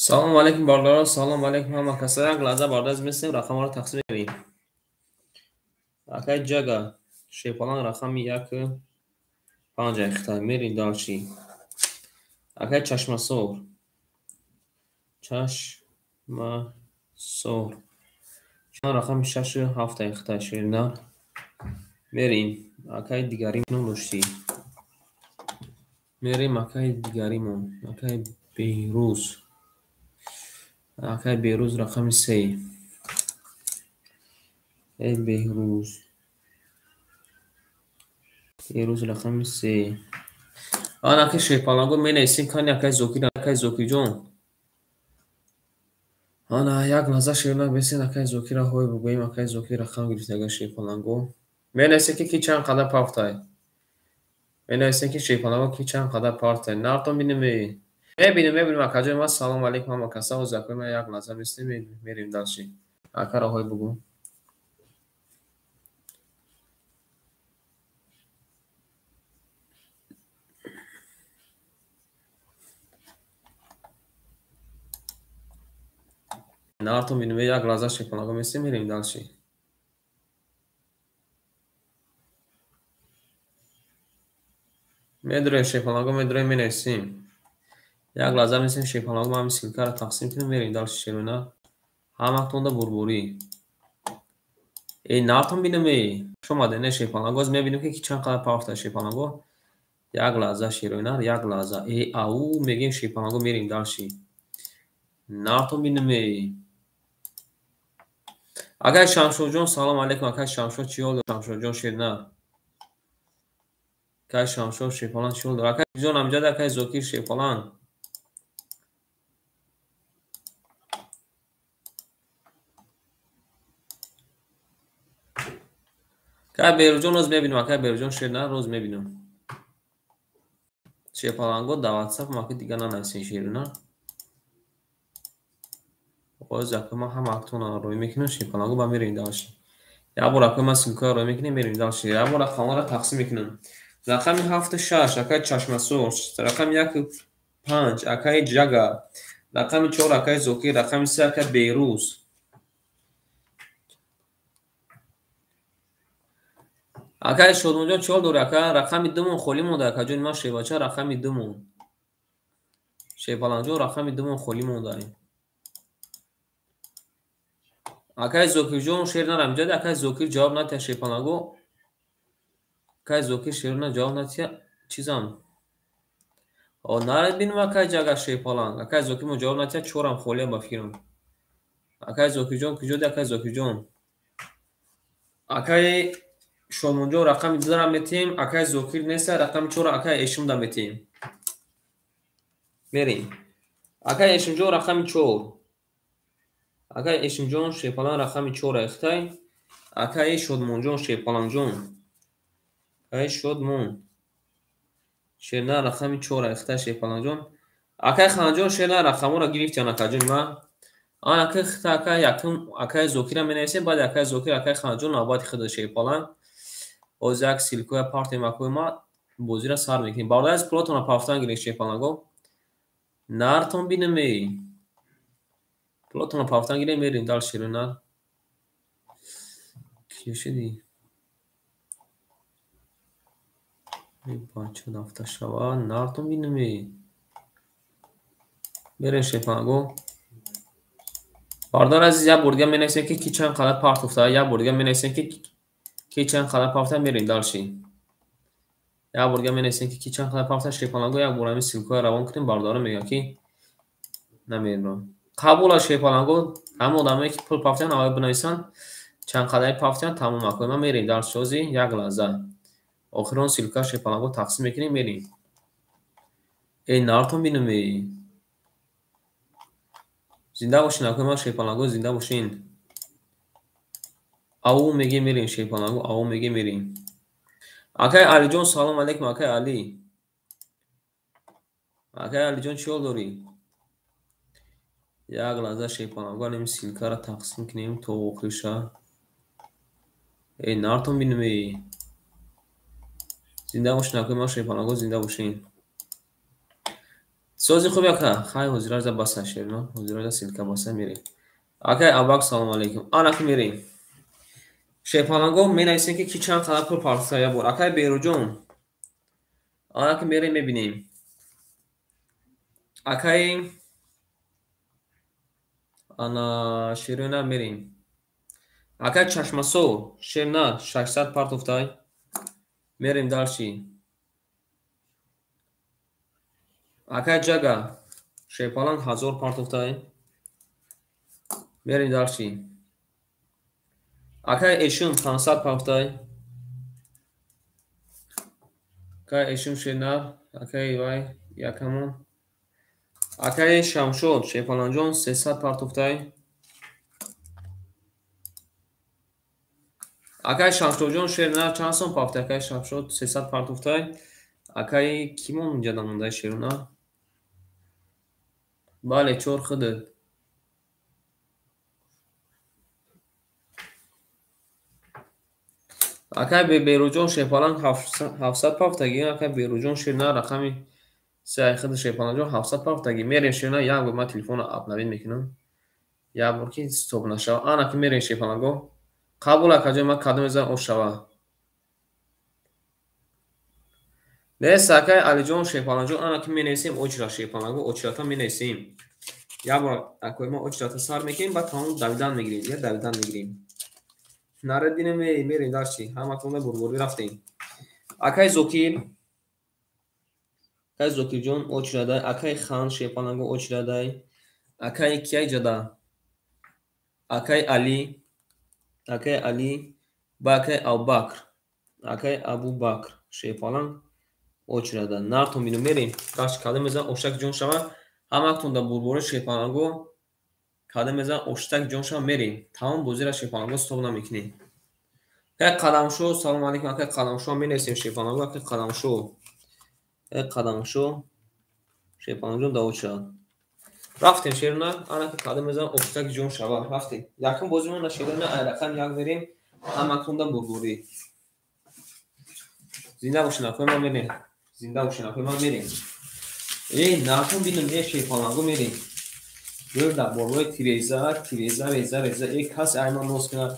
Салом алейкум бардорон, салом алейкум ҳама касо. Як лаҳза бардаз мисем рақамҳоро тақсим мебинем. Акай ҷага шепалан рақами 1-5 ихта мерин далчи. Акай чашмасор. Чашмасор. Чан рақами 6-7 ихта ширна мерин. Акай дигаримон дошти. Мерим акай дигаримон. Акай беҳрӯз. Акай беҳрӯз рақами 3. بهروز رقم 3. آن که شیپالانگو می نیستیم کنی اکای زوکی جون. آن یک لحظه شیرنا بسین اکای زوکی را های بگوییم اکای زوکی رقم گرفته اگر شیپالانگو می نیستیم که کی چند قدر پافتای. می نیستیم که شیپالانگو کی چند قدر پافتای. نارتون بینیم اکای ما سلام علیکم هم کسا و زکوی ما یک لحظه بستیم میریم داشتی اکای را های بگو. نارتون بینیم یک لحظه شیپالانگو میستیم میریم داشتی. میدونیم شیپالانگو میدونیم می نیستیم. یک لحظه میستیم شیپالانگو ما همین سیلکه را تقسیم کنیم میریم داشتی شیرونا. همه بربوری. این نارتون بینیم شما دنه شیپالانگو از میبینیم که چند قدر پاورته شیپالانگو. یک لحظه شیرونا یک لحظه او میگیم شیپالانگو میریم داشتی. نارتون بینیم اگر شمشو جون سلام علیکم اگر شمشو چی ول شمشو جون شیرنا. اگر شمشو شیپالان چی ول اگر جون امجد اگر زوکی شیپالان. که بیرجون روز میبینیم اکای بیرجون شیرنا روز میبینیم شیپالانگو دعوت صف ما که دیگه ننسین شیرنا باز اکای ما هم اکتون روی میکنیم شیپالانگو با میریم داشت یا بار اکای ما سیلکای روی میکنیم میریم داشت یا بار اکای را تقسیم میکنیم رقم 7-6 اکای چشمسور رقم 1-5 اکای جگا رقم 4 اکای زوکی رقم 3 اکای بیروز اکای شدمونجان چهال دوره اکای رقمی دومون خولی مونده اکای جون ما شیباچه رقمی دومون شیپالانجو رقمی دومون خولی مونده اکای زوکی جون شیرنا رمجد اکای زوکی جواب نتیا شیپالانگو اکای زوکی شیرنا جواب نتیا چیزام او نارد بینم اکای جگه شیپالانگ اکای زوکی مو جواب نتیا چورم خولی بافیرم اکای زوکی جون کجود اکای زوکی جون اکای شدمونجو رقمی دو دارم میتیم اکای زوکی نیست رقم 4 اکای اشم دارم میتیم میریم اکای اشم جو رقم 4 اکای اشم جون شیپالان رقم 4 اختای اکای شدمونجو شیپالان جون اکای شدمون شیرنا رقم 4 اختای شیپالان جون اکای خانجون شیرنا رقمو را گرفتن اکای جون ما آن اکای خطا اکای یکم اکای زوکی را مینویسیم بعد اکای زوکی اکای خانجون آباد خود شیپالان از یک سیلکوی پارت ماکوی ما بوزی را سر میکنیم باید از پلاتون پافتان گیریم شیپالانگو نارتون بینیم پلاتون پافتان گیریم میریم دال شیرونا کیشیدی بچه دفته شوا نارتون بینیم میریم شیپالانگو باردار عزیز یا بردگم می نویسیم که کی چند قدر پارت افتاده یا بردگم می نویسیم که کی چند قدر پافتن میریم دالشی یا بردگم می نویسیم که کی چند قدر پافتن شیپالانگو یک بار همین سیلکوی روان کنیم باردارو میگه که نمیدونم قبول شیپالانگو هم آدمایی که پول پافتن آقای بنویسن چند قدر پافتن تموم میکنیم ما میریم در سوزی یک لحظه آخرون سیلکا شیپالانگو تقسیم میکنیم میریم این نارتون بینیم زنده باشین اکای ما شیپالانگو زنده باشین او میگه میریم شیپالانگو او میگه میریم اکای علی جون سلام علیکم اکای علی جون چیول داری یک لحظه شیپالانگو نمی سیلکا را تقسیم کنیم تو آخرشا این نارتون بینیم زنده باشین اکای ما شیپالانگو زنده باشین سوزی خوب یکا خیلی حضور از باسه شیرنا حضور از سیلکا باسه میریم اکای اباک سلام علیکم آن اکی میریم شیپالانگو می نویسیم که کی چند قدر پر پارسایی بود اکای بیرو جون آن اکی میریم میبینیم اکای آنا شیرنا میریم اکای چشمسو شیرنا 600 پارت افتای میریم دالشی اکای جگا شیپالان 1000 پارت افتای میریم دالشی اکای ایشون 500 پارت افتای اکای ایشون شیرنا اکای وای یکمون اکای شمشود شیپالان جون 300 پارت افتای اکای شمشود جون شیرنا چند سون پافت اکای شمشود 300 پارت افتای اکای کیمون اونجا دمونده شیرنا بله چور خودت اکای به بیروجون شیپالان 700 پافتگی اکای بیروجون شیرنا رقمی سه خود شیپالان جون 700 پافتگی میریم شیرنا یک بار من تلفن رو اپ نوین میکنم یک بار که استوب نشوه آن اکی میریم شیپالان گو قبول اکا من کدوم میزن او شوه نیست اکای علی جون شیپالان جون آن اکی می نویسیم اجرا شیپالان گو اجراتا می نویسیم یک بار اکای ما اجراتا سر میکنیم بعد همون دویدن میگیریم یا دویدن میگیریم نردینه میریم داشتی همه کنه برگوری رفتیم اکای زوکیل اکای زوکیل جون اجرادای اکای خان شیپالان گو اجرادای اکای کیای جدا اکای علی با اکای ابوبکر اکای ابوبکر شیپالان اجرادا نارتون بینو میریم کاش کاده میزن اوشک جون شما همه تون دا برگوری شیپالان گو کاده میزن اوشتک جون شما میریم تمام بوزی را شیپالان گو ستوب نمیکنیم که قدم شو سلام علیکم که قدم شو می نویسیم شیپالان گو که قدم شو شیپالان جون داوود شد رفتیم شیرنا آنها که قدم میزن اوشتک جون شوا رفتیم یکم بازیمون شیرنا رقم یک بریم همه تون دا برگوری زنده باشین اکوی ما میریم زنده باشین اکوی ما میریم ناتون بینم یه شیپالان گو میریم گرد برگوی تیریزا یک کس ایمان نوز کنه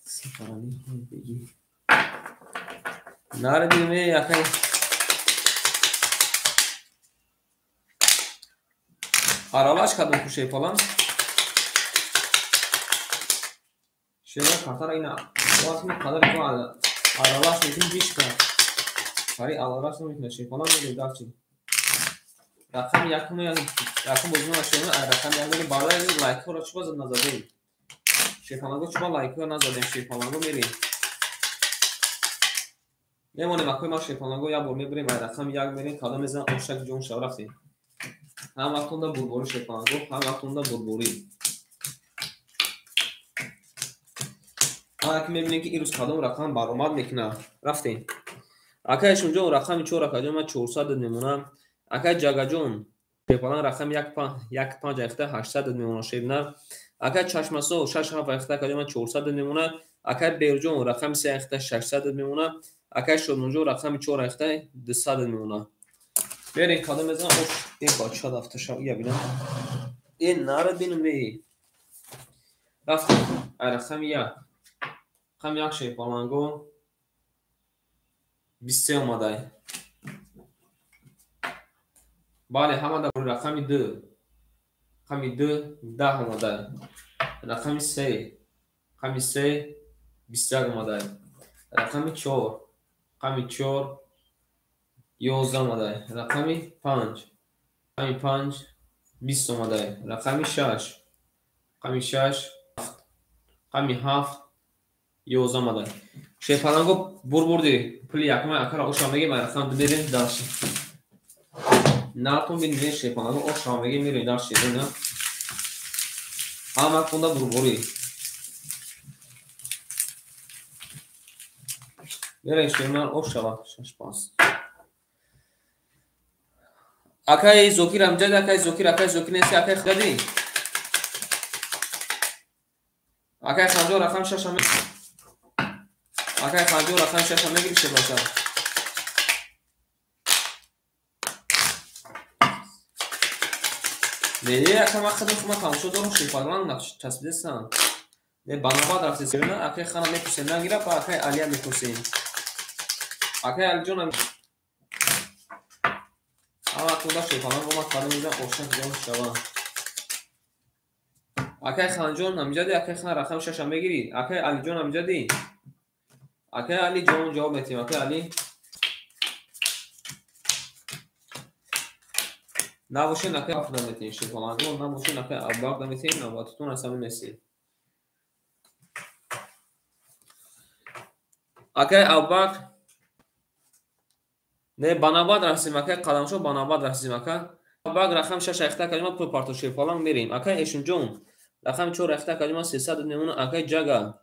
سفرانی بگی نردیم یکی Aralaş kadın kuşu falan. Şeyler katar yine. O aslında kadar bu aralaş metin bir çıkar. Hari aralaş metin şey falan böyle derçi. Rakam yakın bozma aşağıya rakam yakın bağlar like or açma nazar değil. Şey falan go çuva like or nazar değil şey falan go meri. Nemone makoi ma şey falan go ya bol mebrim rakam yak merin kadın ezan oşak jon şavrafi. هم وقتوندا بربوری شیپالان گفت هم وقتوندا بربوری اما که میبینیم که این روز کدام رقم برآمد میکنه رفتیم اکای شونجا رقم 4 اکای ما 400 میمونه اکای جگا جون شیپالان رقم 15 اخته 800 میمونه شیبنا اکای چشمسو 6 اخته اکای ما 400 میمونه اکای بیرجون رقم 3 اخته 600 میمونه اکای شونجا رقم 4 اخته 200 میمونه بریم کادم بزن این بچه ها دفته شما یا بینم این نارد بینم می رفتیم رقم یک شیپالان گو 23 اومده بله همه در رقم 2 10 اومده رقم 3 21 اومده رقم 4 11 اومده رقم 5 20 اومده رقم 6 7 11 اومده شیپالان گو بردی پلی یکم اکر آشامگی من رقم دو بریم داشتی ناتون بین شیپالان گو آشامگی میریم داشتی نه همه کنده بردی میریم شیپالان آشامگی 6 5 اکای زوکی رمجد اکای زوکی نیستی اکای خدادی اکای خانجو رقم 6 اکای خانجو رقم 6 میگیری چه باشه Не, якам вақт хума тамошо дорум шифарлан нақш часбидесан. Не банабад рафтесин на акай хана мепурсем нагира ба акай алия мепурсем. Акай алиҷонам ама туда шифарлан гома кадамизан ошак ҷон шава. Акай ханҷон намиҷади акай хан рақам шашам мегирӣ. Акай алиҷон намиҷади. Акай алиҷон ҷавоб метем. Акай али набошен акай афда метем шифарлан гон набошен акай аббақ метем навбатутун асами месем. Акай аббақ не банабад расим акай қадамшо банабад расим акай аббақ рақам шаш ахта калима пул парту шифарлан мерем. Акай эшунҷон рақами 4 ахта калима 300 мемона. Акай ҷага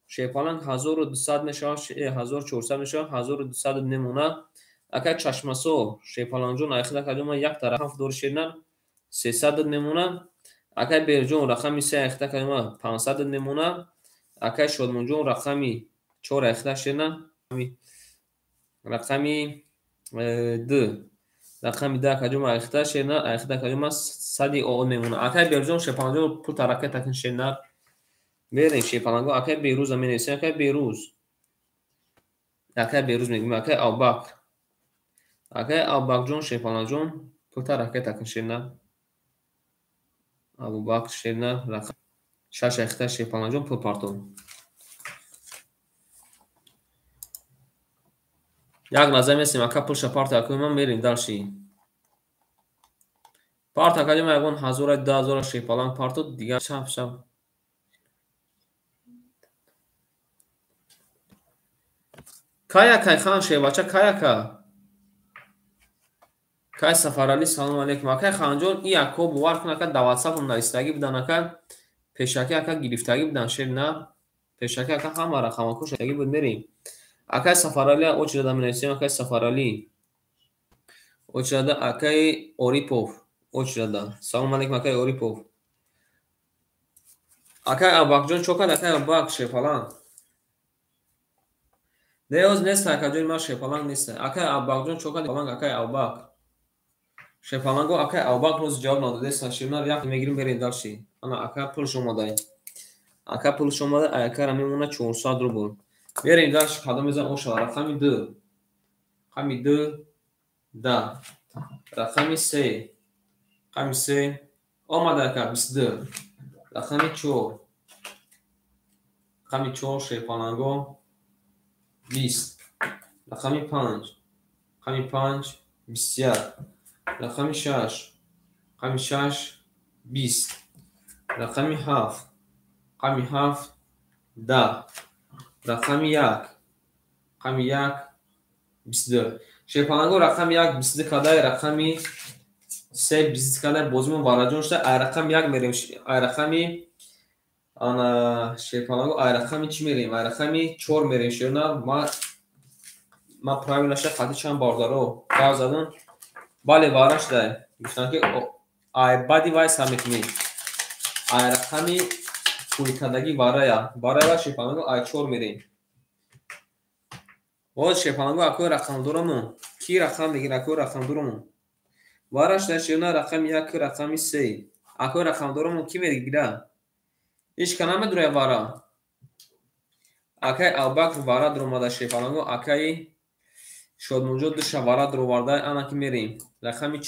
шифарлан 1200 мешавад 1400 мешавад 1200 мемона. Акай чашмасо шифарланҷон ахта калима як тараф дори ширнар 300 мемона. Акай берҷон рақами 3 ахта калима 500 мемона. Акай шодмонҷон рақами 4 ахта ширнар рақами 2 рақами 2 калима ахта ширнар ахта калима 100 о мемона. Акай берҷон шифарланҷон пул тарака такин ширнар берем шифарланго. Акай берӯза менависем. Акай берӯз мегӯем. Акай аббақ акай аббақҷон шифарланҷон пул тарака такин ширнар абубақ ширнар рақам шаш ахта шифарланҷон пул парту. Як назар месем ака пул шапарта акума мерим далши. Парта калима ягон 1000 2000 шифарлан парту дигар шап. Кая кай хан шевача кая кай сафарали салом алейкум. Акай ханҷон и ако бовар кун ака да ватсапам нависдаги будан ака пешаки ака гирифтаги будан шер на пешаки ака ҳама рақамако шаги буд мерем. Акай сафарали очрада менависем. Акай сафарали очрада акай орипов очрада салом алейкум акай орипов. Акай аббақҷон чокад акай аббақ шефалан неоз нест акаҷои ма шефалан нест. Акай аббақҷон чокад акай аббақ шефаланго акай аббақ роз ҷавоб надодесан ширнар як мегирим берем далши. Ана акай пулш омадай. Акай пулш омада акара мемона 400 рубл. Берем далш кадомизан ошава рақами 2 рақами 2 да рақами 3 рақами 3 омада ака 22 рақами 4 рақами 4 шефаланго 20 рақами 5 рақами 5 21 рақами 6 рақами 6 20 рақами 7 рақами 7 10 рақами 1 рақами 1 22 шефаланго рақами 1 22 кадай рақами 3 22 кадай бозимон вараҷон шуда ай рақами 1 мерем ай рақами ана шефаланго ай рақами чӣ мерем ай рақами 4 мерем шерна ма правилаша хати чанд бардаро гав задам бале вара шуда гуфтам ки ай бади вай самитми ай рақами пуликадаги варая шефаланго ай 4 мерем. Боз шефаланго акои рақамдорамон ки рақам мегир акои рақамдорамон вараш дар ширна рақами 1 рақами 3 акои рақамдорамон ки мегира иш канаме дура вара акай аббақ вара дуромада шефаланго акай шодмонҷо душа вара дуроварда ана ки мерем рақами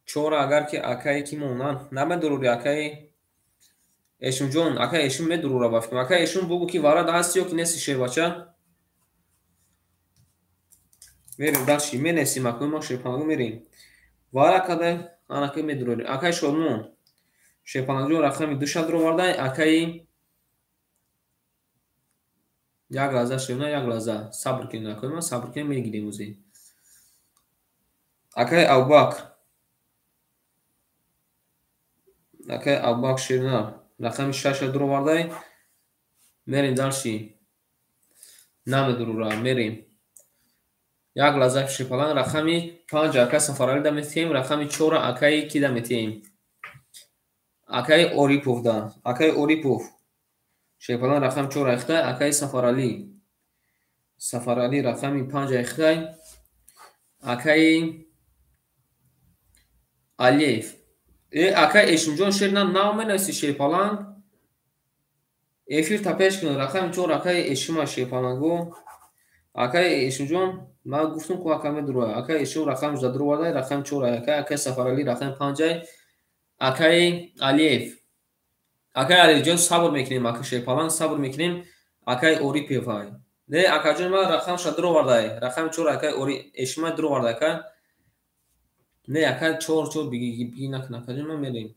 4 агар ки акай ки монанд намедурури акай эшунҷон акай эшун медурура бафикам акай эшун бугу ки вара ҳасти ё ки нести шевача мерем даши менесим акои мо шефаланго мерем вара кадай ана ки медурури акай шодмон шефаланҷо рақами душа дуроварда акай як лаҳза шевна як лаҳза сабр кунед акои мо сабр кунед мегирем узи акай аббақ ширна рақами 6 дуроварда мерем далши намедурура мерем як лаҳза шефалан рақами 5 акай сафарали да метем рақами 4 акай ки да метем акай орипов да акай орипов шефалан рақами 4 ахта акай сафарали рақами 5 ахта акай Алиев. Акай Эшимҷон шерна навменависи шепаланг. Эфир тапешкин рақами 4 акай Эшима шепалангу. Акай Эшимҷон ман гуфтум ку акай медуроя. Акай Эшим рақами задурвардай рақами 4 акай Сафарали рақами 5 акай Алиев. Акай Алиевҷон сабр мекунем акай шепаланг сабр мекунем акай Орипевай. Не акайҷон ман рақамша дурвардай рақами 4 акай Эшима дурвардай акай. Не акай 4 биги накун акайҷон ман мерем.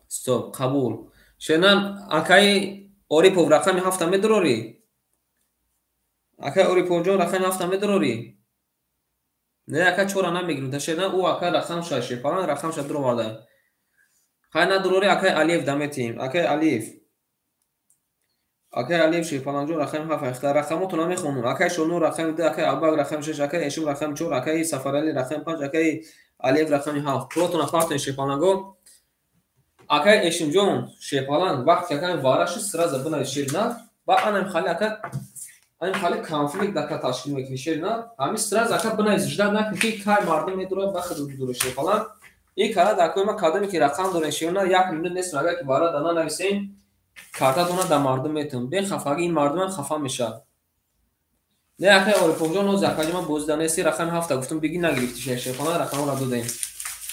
Стоп, қабул. Шенан акай Орипов рақами 7 медурори? Акай Ориповҷон рақами 7 медурори? Не акай 4 намегирем. Шенан ӯ акай рақамша шепаланг рақамша дурвардай. Хай надурори акай Алиев даметим. Акай Алиев. Акай Алиев шепаланҷон рақами 7 рақамотуна мехонам. Акай Шонур рақами 2 акай Абак рақами 6 акай Эшим рақами 4 акай Сафарали рақами 5 акай Алиев рақами 7. Плотуна партия шепаланго. Акай Эшимҷон шепаланг вақте акай вараши сразу бина шерна ба анам хали акай анам хали конфликт дака ташкил мекунӣ шерна ами сразу акай бина жда накунӣ ки кай мардум медура ба худуд дура шепаланг ин кара дакой ма кадами ки рақам дорен шерна 1 минут нест агар ки бара дана нависем картатона да мардум метун бе хафаги ин мардум хафа мешад. Не акай Ориповҷон ноз акай ма бозданеси рақами 7 гуфтум биги нагирифти шепаланг рақамро додем.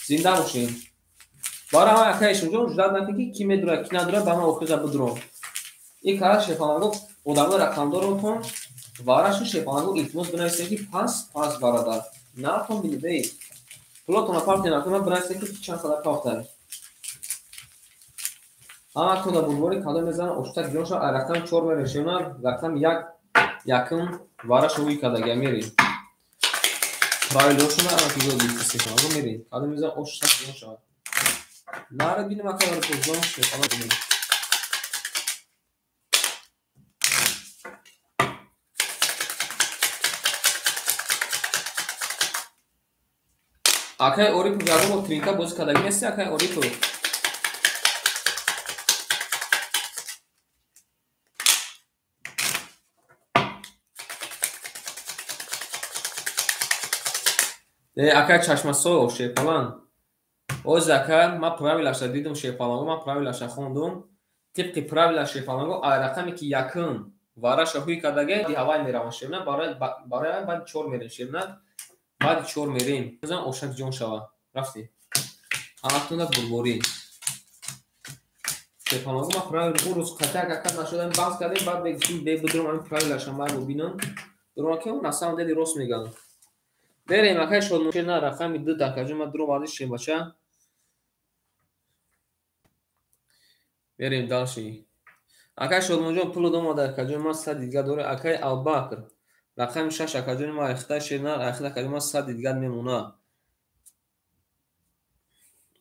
Зинда бошем. Бара ҳама акай Эшимҷон ждат накунӣ ки медура ки надура ба ман охиза бидурон. Ин кара шепаланго одамро рақамдоротон вараши шепаланго илтимос бинависем ки пас барада. Натон билидей. Плотона партия накуна бинависем ки чанд қадар пахтай. Ама кода булвори кадо мезана оштак ҷонша ай рақами 4 мерешона рақами 1 якум вараш уи кадаги мери. Правилошона ама ки гodi шепаланго мери. Кадо мезана оштак ҷонша. Нара бинем акай Ориповҷон шепаланг мери. Акай Орипов ягон тринка бози кадаги нести акай Орипов. Акай Чашмасоев шепаланг. Оз акай ма правилаша дидум шепаланго ма правилаша хондум. Тибқи правила шепаланго ай рақами ки якум вараша ҳуи кадаге диҳавай меравам шерна барои баъди 4 мерем шерна. Баъди 4 мерем. Мезан ошак ҷон шава. Рафти. Анатуна бурбори. Шепаланго ма правил ӯ рӯз қатак акад нашудам бахс кардем баъд бегӯштем бебудурам ами правилаша майбу бинам. Дурон ки насам деди рост мегам. Берем акай Шодмон шерна рақами 2 дакаҷон ма дуро варди шебача. Берем далши. Акай Шодмонҷон пулу домода акаҷон ма 100 дига доре акай Албакр. Рақами 6 акаҷон ма ахта шерна ахта акаҷон ма 100 дига мемона.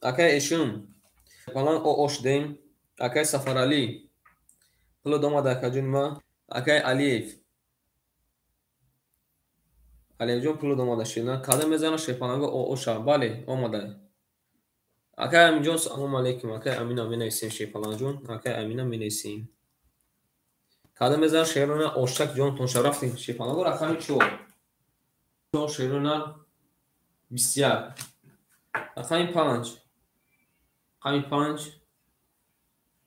Акай Эшим шепаланг ошдем акай Сафарали. Пулу домода акаҷон ма акай Алиев. Алиевҷон пулу домода шерна када мезана шепаланго оша. Бале омада. Акай Аминҷон салом алейкум. Акай Амина менависем шепалангҷон. Акай Амина менависем. Када мезана шерона оштак ҷонтон шарафтем шепаланго рақами 4. 4 шерона 21. Рақами 5. Рақами 5.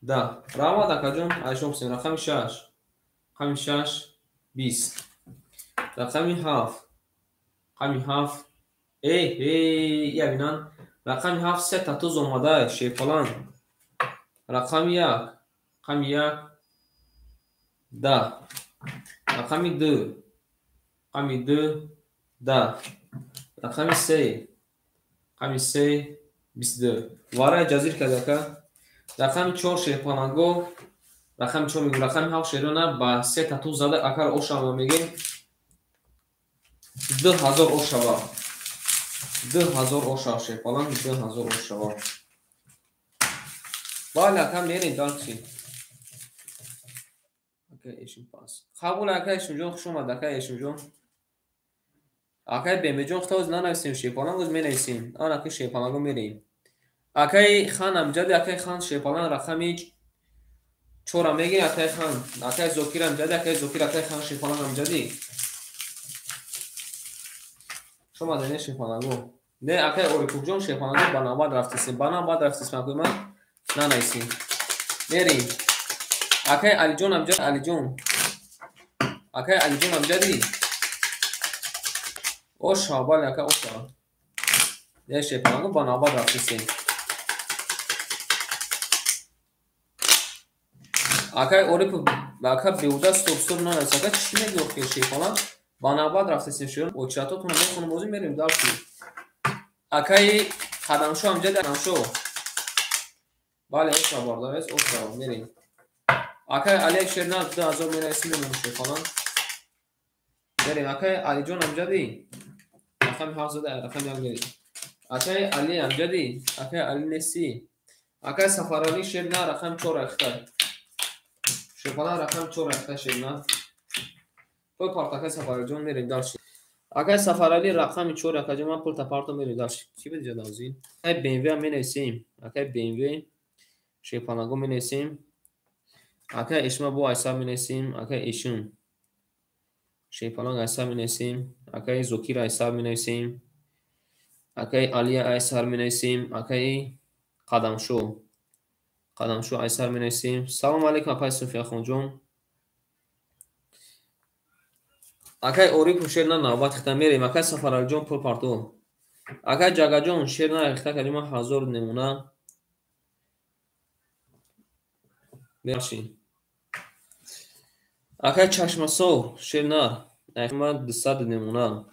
Да. Рава дакаҷон айшом сем рақами 6. Рақами 6 20. Рақами 7. Рақами 7. Ябинан рақами 7 се татуз омада шепаланг. Рақами 1. Рақами 1 да. Рақами 2. Рақами 2 да. Рақами 3. Рақами 3 22. Вара ҷазир кадака. Рақами 4 шепаланго. Рақами 4 мегӯ рақами 7 шерона ба 3 татуз зада акар ошава мегем 2000 ошава. 2000 ошава шепаланг 2000 ошава. Бале акай мерем далчи. Акай Эшим пас. Қабул акай Эшимҷон хуш омад акай Эшимҷон. Акай Бемеҷон хитоз нанависем шепаланг оз менависем. Ан акай шепаланго мерем. Акай Хан Амҷади акай Хан шепаланг рақами 4 мегем акай Хан. Акай Зокир Амҷади акай Зокир акай Хан шепаланг Амҷади. شما دنیا شیپانگو نه اکای اوریپوک جون شیپانگو بناباد رفتیسیم بناباد رفتیسیم اکوی من نه نیسیم میریم اکای علی جون امجد علی جون اکای علی جون امجدی او شابال اکای او شابال نه شیپانگو بناباد رفتیسیم اکای اوریپوک اکای بیوده ستوب نه نیست اکای چی میگه که شیپانگ بناباد رفتیسیم شون اوچاتاتون میخونم موزی میریم دارشی اکای قدمشو امجد قدمشو بله او شابال دارست او شابال میریم اکای علی شیرنا 2000 میرسیم میمونشه فلان بریم اکای علی جون امجدی رقم حافظ ده رقم یاد گیری اکای علی امجدی اکای علی نسی اکای سفرالی شیرنا رقم 4 اختر شفالا رقم 4 اختر شیرنا تو پارتاکای سفرالی جون میریم داشت اکای سفرالی رقم 4 اختر جون پول تپارتو میریم داشت چی بده جدا ازین اکای BMW هم مینویسیم اکای BMW شیپانگو مینویسیم اکای اشما بو ایسا مینویسیم اکای ایشون شیپالان ایسار می نویسیم اکای زوکی را ایسار می نویسیم اکای آلیا ایسار می نویسیم اکای قدمشو ایسار می نویسیم سلام علیکم اکای صوفیا خون جون اکای اوریپو شیرنا نوبت ختم میریم اکای سفرال جون پول پارتو اکای جاگا جون شیرنا اختا کلمه حضور نمونه برشین اکای چشمسو شیرنا اخما 200 نمونه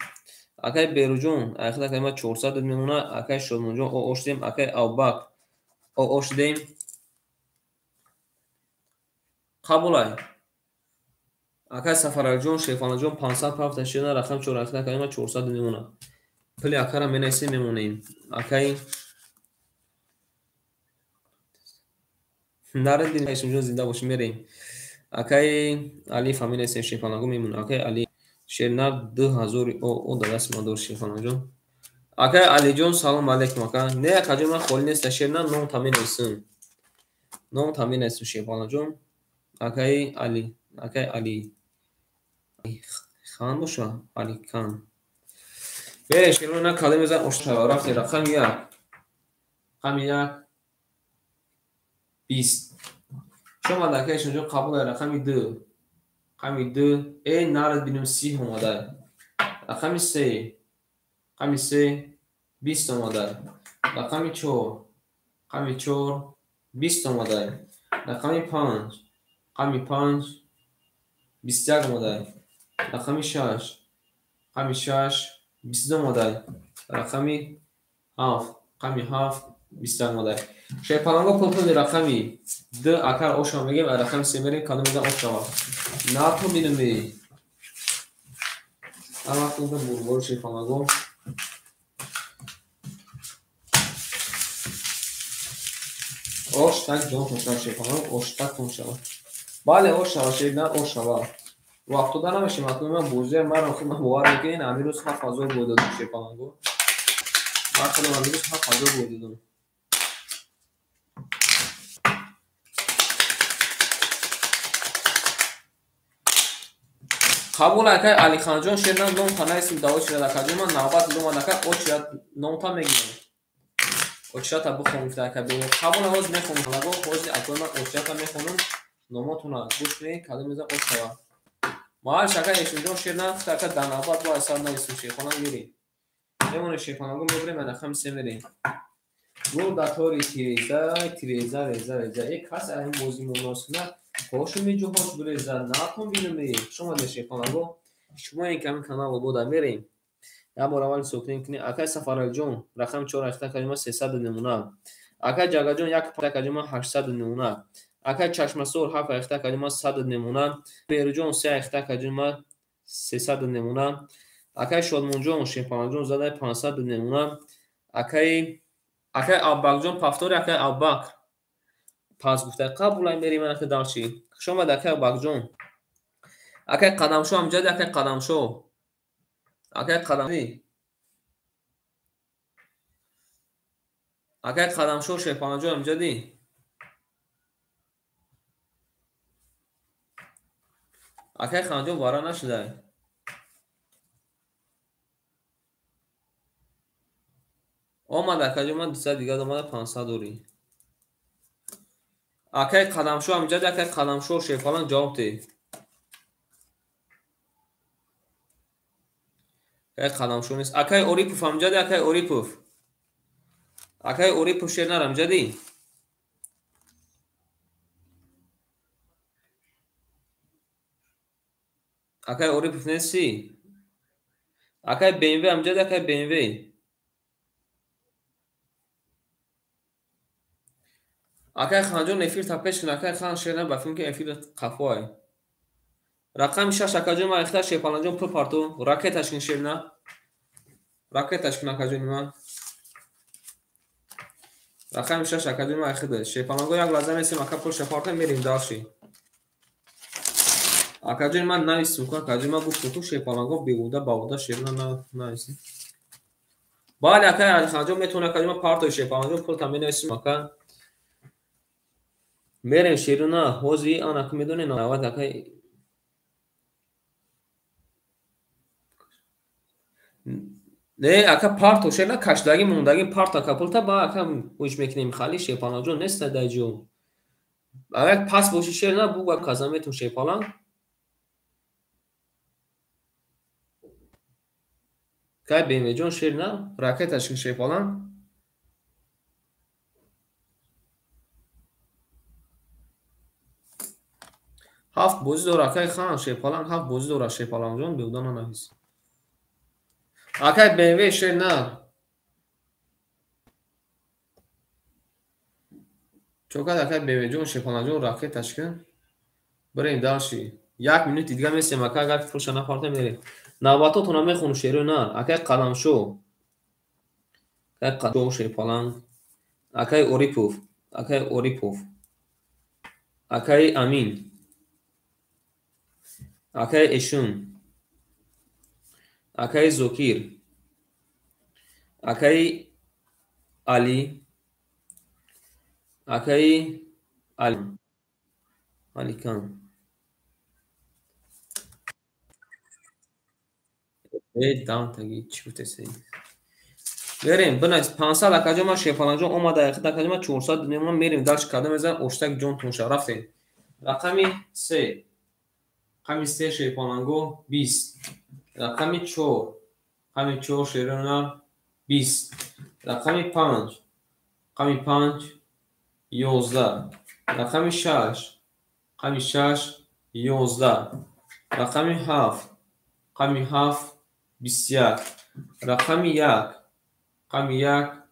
اکای بیروجون اختا کلمه 400 نمونه اکای شدمون جون او اوشتیم اکای اوباک او اوشتیم قبولای اکای سفرال جون شیفان جون 500 پاف تشینا رقم 4 اختا کلمه 400 نمونه پلی اکا را مینویسیم میمونیم اکای نرد دین هشم جون زنده باشیم میریم اکای علی فامیل سه شیفان میمونه اکای علی شیرنا 2000 او درس ما دور شیفان جون اکای علی جون سلام علیکم اکا نه اکا جون من خالی نیست شیرنا نام تامین نیستم نام تامین نیست شیفان جون اکای علی خان باشه علی خان به شیرنا کلمه زن اشتباه رفت رقم یک 20 شما دکایش اونجا قبول رقمی 2 رقمی 2 ای نرد بینم 30 اومده رقمی 3 رقمی 3 20 اومده رقمی 4 رقمی 4 20 اومده رقمی 5 رقمی 5 21 اومده رقمی 6 رقمی 6 22 اومده رقمی 7 رقمی 7 21 اومده شیپالانگا پول رقمی 2 اکر اوشا میگیم رقم 3 میریم کانو میگم اوشا نه تو میدونی اما تو بورگور شیپالانگو اوشتاک جون کنشا شیپالانگو اوشتاک کنشا بله اوشا شید نه اوشا وقتو دا نمیشه مطمئن من بوزه من خود من باور میکنین امیروز 7000 بود دادم شیپالانگو من خودم امیروز 7000 بود دادم قبول اکای علی خان جون شیرنا نام تا نیستیم داوود شده اکا من نوبت دوم اکا اوچیا نام تا میگیم اوچیا تا بخونم تا اکا بیم قبول آواز میخونم لگو خوزی اکا من اوچیا تا میخونم نامتون گوش کنید کدوم میذارم اوچیا ما شکا ایشون جون شیرنا تا اکا دناباد با اثر نیستیم شیخونا میریم نمونه شیخونا گو میبریم من خم سه میریم گو داتوری تیریزا یک کس این موزی مناسب خوشو میجو خوش بریزن ناتون بینمی شما نشیخونا گو شما این کمی کانال بودا میریم یا بار اول سوکنیم کنیم اکای سفرال جون رقم 4 اختا کلمه 300 نمونه اکای جاگا جون یک پتا کلمه 800 نمونه اکای چشم سور 7 اختا کلمه 100 نمونه بیرو جون 3 اختا کلمه 300 نمونه اکای شادمون جون شیپان جون زده 500 نمونه اکای اباک جون پافتوری اکای اباک پاس گفته قبول میریم من اکای دارچی شما اکای اباک جون اکای قدمشو امجد اکای قدمشو اکای قدمی اکای قدمشو شیپان جون امجدی اکای خانجون وارا نشده акаҷо ман 200 дига домада 500 дорӣ. Акай қадамшо амҷади акай қадамшо шефалан ҷавоб де. Акай қадамшо нест. Акай Орипов амҷади акай Орипов. Акай Орипов шернар амҷади. Акай Орипов нести. Акай BMW амҷади акай BMW. Акай ханҷон эфир тапеш кин акай хан шернар ба филм ки эфир қафой. Рақами 6 акаҷон ма ихта шепаланҷон пул парту ракеташ кин шерна. Ракеташ кин акаҷони ман. Рақами 6 акаҷон ма ихта шепаланго як лаза месим ака пул шепартем мерим далши. Акаҷони ман навистим ку акаҷони ман гуфтум ку шепаланго беҳуда баҳуда шерна навистим. Бале акай алиханҷон метавон акаҷони ман партои шепаланҷон пул там менависим ака. Мерем шерна ҳози анаку медони навад акай. Не ака парто шерна кашдаги мондаги парта капулта ба ака уш мекунем хали шепаланҷон неста дайҷо. Агар пас боши шерна буга каза метун шепалан. Кай бемеҷон шерна ракеташ кин шепалан. ҳафт бозӣ дора акай хан шепалан ҳафт бозӣ дора шепаланҷон беҳуда навис. Акай BMW шерна. Чокад акай BMW шепаланҷон ракеташ кин. Бирем далши. 1 минути дига месем ака агар пулша напарта мерем. Навбатотона мехонум шеру на. Акай қадамшо. Акай қадамшо шепалан. Акай Орипов. Акай Орипов. Акай Амин. Акай Эшун. Акай Зокир. Акай Али. Акай Аликан. Дам таги чӣ гуфтеси? Берем бинас 500 акаҷо ма шепаланҷон омада яхи акаҷо ма 400 мемон мерим далш када мезан оштак ҷонтун ша рафтем. Рақами 3. Рақами 3 шепаланго 20. Рақами 4. Рақами 4 шерона 20. Рақами 5. Рақами 5 11. Рақами 6. Рақами 6 11. Рақами 7. Рақами 7 21. Рақами 1. Рақами 1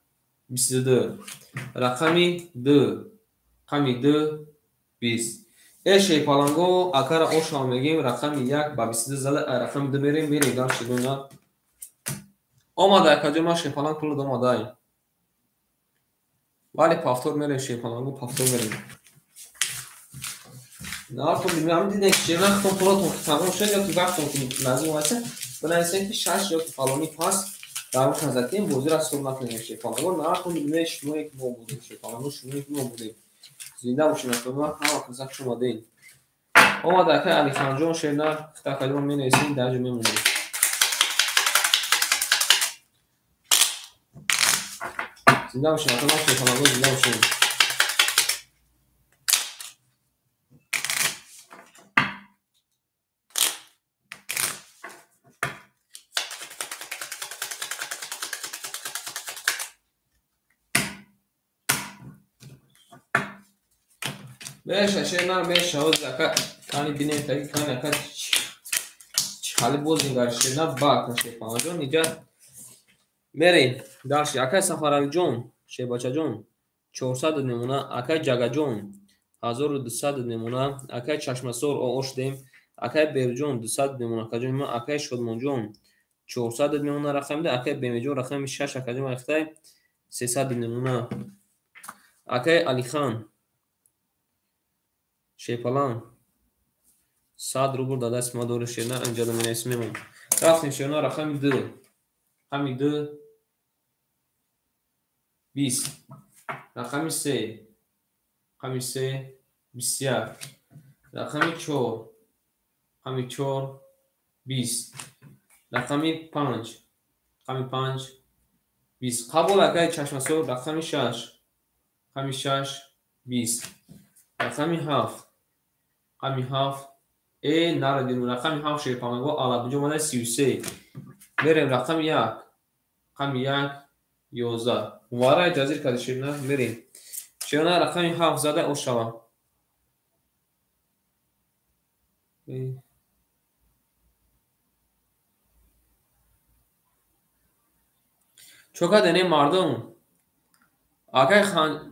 22. Рақами 2. Рақами 2 20. Шепаланго акара ошо мегем рақами 1 ба 22 зада рақами 2 мерем дар шидона. Омада акаҷо ма шепалан пул домадай. Вале пафтор мерем шепаланго пафтор мерем. Наартон бимам дидем шерна хатон пулатон ки тамом шуд ё ки вақтон ки назим васта бинависем ки 6 ё ки фалони пас дарош назатем бозира соб накунем шепаланго наартон бимам шумое ки мо будем шепаланго шумое ки мо будем. Зинда бошем акаҷо ҳама казак шума ден. Омада акай Алиханҷон шерна хата акаҷо менависем даҷо мемонем. Зинда бошем акаҷо шепаланго зинда бошем. Меша шерна меша ҳоз ака кани бинем таки кани ака чали бозингар шерна бак шепаланҷон иҷа мерем далши акай Сафаравиҷон шебачаҷон 400 мемона акай Ҷагаҷон 1200 мемона акай Чашмасор ош дем акай Берҷон 200 мемона акаҷони ма акай Шодмонҷон 400 мемона рақами да акай Бемеҷон рақами 6 акаҷони ма ихтай 300 мемона акай Алихан шепалан 100 рубл да даст ма дори шерна инҷа менависем мемон. Рафтем шерна рақами 2. Рақами 2 20. Рақами 3. Рақами 3 21. Рақами 4. Рақами 4 20. Рақами 5. Рақами 5 20. قبول اکای چشمسور رقم 6. رقم 6 20. رقم 7. رقم 7 ای نردیم. رقم 7 شیپانگو آلابجو ماده 33. بریم رقم 1. رقم 1 11. واره اجازه کده شیرنا بریم. شیرنا رقم 7 زده او شوا. چوکا دنه مردم آقای خان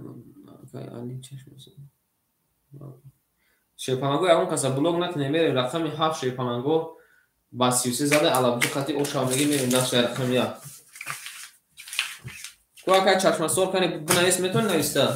آقای علی چشم شیپانگو اون کسا بلوگ نکنه میره رقم 7 شیپانگو با 33 زده علابجو خطی او شوا میگی میریم دست رقم 1. کو آقای چشم سور کنی بنا اسمتون نویسته.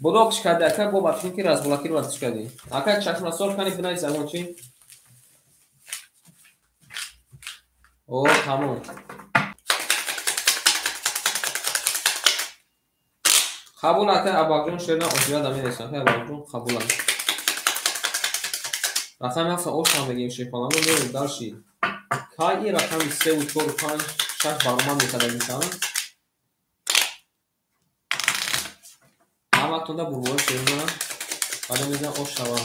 بلوگش کرده اکا با بچین که راز بلاکی رو ورزش کردی اکا چشم سور کنی بنای زمان چی؟ او تمام قبول اکا اباقجون شیرنا اوشیاد همین نیستن اکا اباقجون قبول هم رقم 7 اوش هم بگیم شیپانگو میریم دارشی که ای رقم 3 و 4 و 5 6 برمان میکده میشن همه تونده بروه شیرنا قدم میزن اوش شوا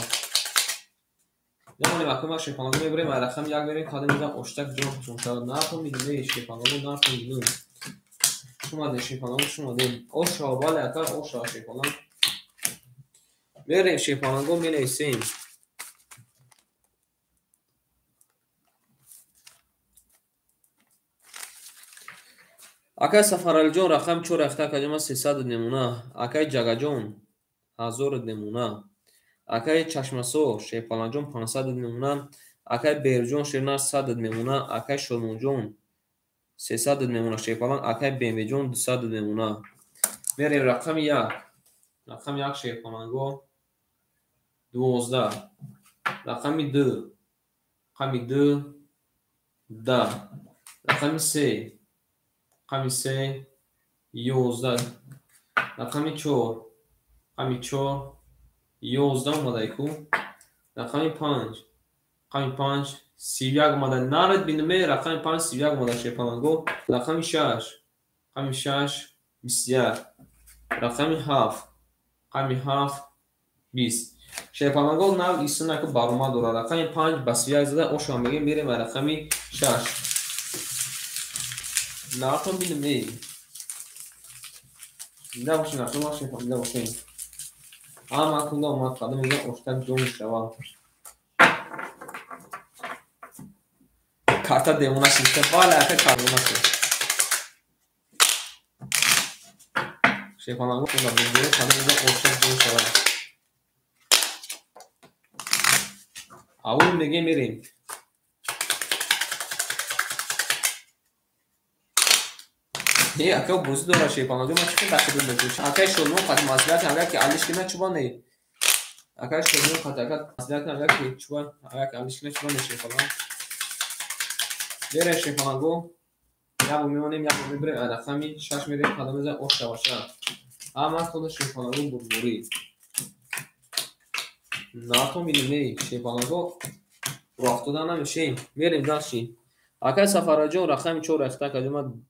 یعنی وقتی ما شیپانگو میبریم رقم 1 بریم قدم میزن اوشتک جون خشون شد نه کن میدونه شیپانگو نه کن میدونه شما ده شیپانگو شما ده اوش شوا باله اکا اوش شوا شیپانگو میریم شیپانگو می نیسیم اکای سفرال جون رقم 4 اختا کجا 300 نمونه اکای جگا جون 1000 نمونه اکای چشمسو شیپالان جون 500 نمونه اکای بیرجون شیرنا 100 نمونه اکای شلمون جون 300 نمونه شیپالان اکای بیمی جون 200 نمونه میریم رقم 1 رقم 1 شیپالانگو 12 رقم 2 رقم 2 10 رقم 3 رقم 3 11 رقم 4 رقم 4 11 اومده کو رقم 5 رقم 5 31 اومده نرد بینمه رقم 5 31 اومده شیپانگو رقم 6 رقم 6 21 رقم 7 رقم 7 20 شیپانگو نو ایسنا که باروما دوره رقم 5 با 31 زده او شما میگیم میریم رقم 6 نرتون بینمه نه باشین رقم ما شیپانگو باشین اما کنده اومد قدم میگه اوشتک جون شوا کارتا دیمونه شیسته بالا اکا کارونه شد شیپانگو کنده بگیره قدم میگه اوشتک جون شوا اول میگه میریم یه اکا بوزی دوره شیپانگو ما چکه دسته بود بکش اکا شلمون قدم مسئولیت اگر که علیش کنه چوبا نی اکا شلمون قدم اکا مسئولیت اگر که چوبا اگر که علیش کنه چوبا نی شیپانگو میره شیپانگو یا میمونیم یا میبریم رقم 6 میریم قدم میزنیم اوش باشه اما خود شیپانگو بربوری ناتون میدیم شیپانگو راه دادن نمیشیم میریم داشتیم اکا سفر جون رقم 4 اختا کدوم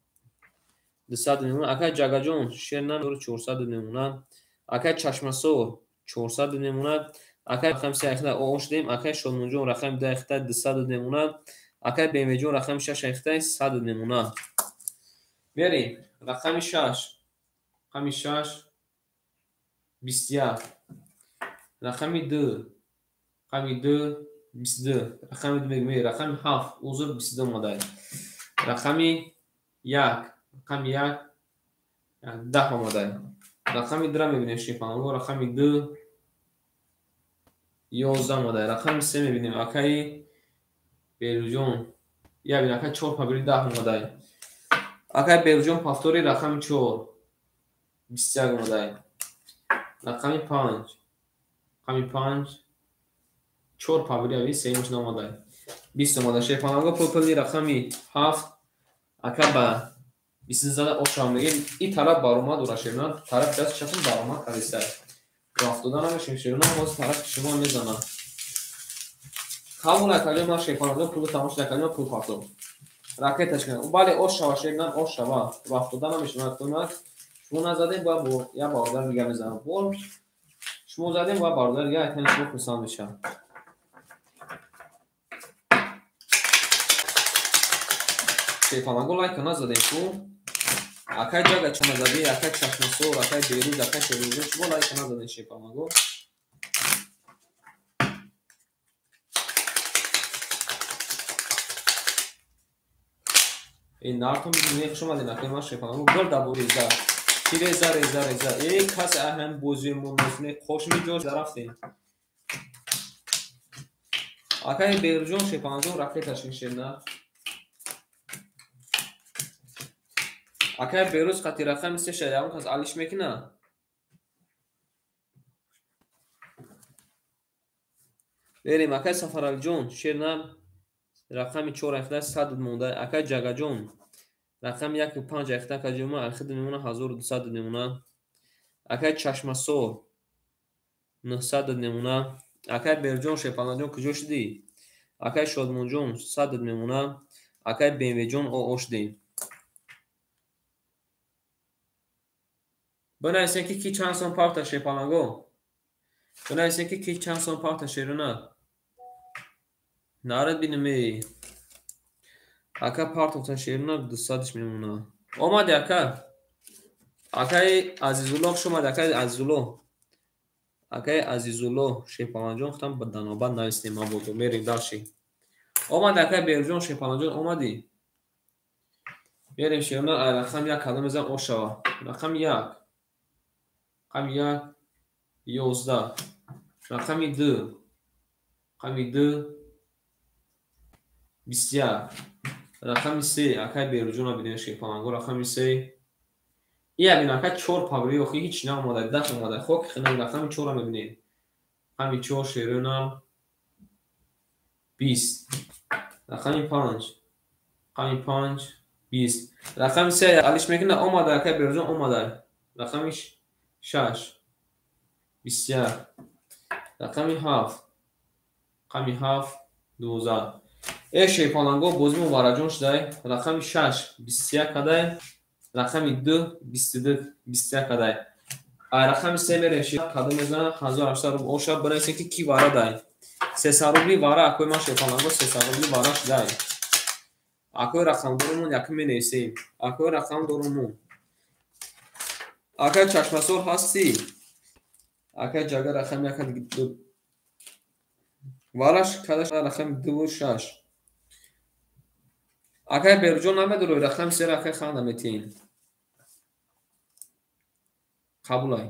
200 نمونه اکا جگا جون شیرنا 400 نمونه اکا چشمسور 400 نمونه اکا رقم 3 اختا اوش دیم اکا شلمون جون رقم 2 اختا 200 نمونه اکا بیمی جون رقم 6 اختا 100 نمونه میریم رقم 6 رقم 6 21 رقم 2 رقم 2 22 رقم 2 میگم رقم 7 اوزر 22 مدل رقم 1 رقم 1 10 مدل رقم 2 میبینیم شیپانگو رقم 2 11 مدل رقم 3 میبینیم اکای بیلجون یا ببین اکای 4 پابری 10 مدل اکای بیلجون پافتوری رقم 4 21 مدل رقم 5 رقم 5 4 پابری اوی 3 مدل 20 مدل شیپانگو پوپلی رقم 7 اکا با 20 ошам мегем и тараб баромад ура ширна тараб даст чатун баромад кадиса рафтодан амешим ширна боз тараб шумо мезана камуна калема шефанадо пул тамош накалема пул пардо ракетачка убали ошава ширна ошава рафтодан амешим атунак шумо назадем ба я бардар дига мезанам бол шумо задем ба бардар я айтан шумо кусан мешам шефанагу лайка назадем ку акай ҷага чамазади акай чашмасур акай беруз акай шерӯзу шумо лайка назадем шефанагу ин нартум мехшомадин акай ма шефанагу гол дабу реза чи реза реза реза кас аҳам бозии муносне қошми ҷо зарафтем акай беруҷон шефанагу ракеташин шерна акай беруз хати рақами се шаям кас алиш мекина берем акай сафаралиҷон шерна рақами 4 ахта 100 монда акай ҷагаҷон рақами 1.5 ахта каҷума ахид мемона 1200 мемона акай чашмасор 900 мемона акай берҷон шепанаҷон куҷо шуди акай шодмонҷон 100 мемона акай бемвеҷон ошдем бинависем ки чанд сом пахта шепанаго бинависем ки чанд сом пахта шерона нарад бинаме ака партофта шерона 200 мемона омади ака акай азизулло шумад акай азизулло акай азизулло шепанаҷон хутам ба данобат навистем мабодо мерем далши омад акай берҷон шепанаҷон омади мерем шерона рақам 1 кадом мезан ошава рақам 1 рақами 1 11 рақами 2 рақами 2 21 рақами 3 акай берҷона бинем шепанаго рақами 3 ия бин акай 4 паври охи ҳич наомада дах омада хок хинам рақами 4 мебинем рақами 4 шерона 20 рақами 5 рақами 5 20 рақами 3 алиш мекина омада акай берҷон омада рақами 6 21 рақами 7 рақами 7 12 шепанаго бозимо вараҷон шудай рақами 6 21 кадай рақами 2 22 21 кадай рақами 3 мереши кадом мезана 1800 рубл оша бинависем ки вара дай 300 рубли вара акои ма шепанаго 300 рубли вара шудай акои рақамдорумон яким менависем акои рақамдорумон акай чашмасор ҳастӣ акай ҷага рақами 1 вараш кадаш рақами 26 акай берҷон намедурӯй рақами 3 акай ханда метин қабулай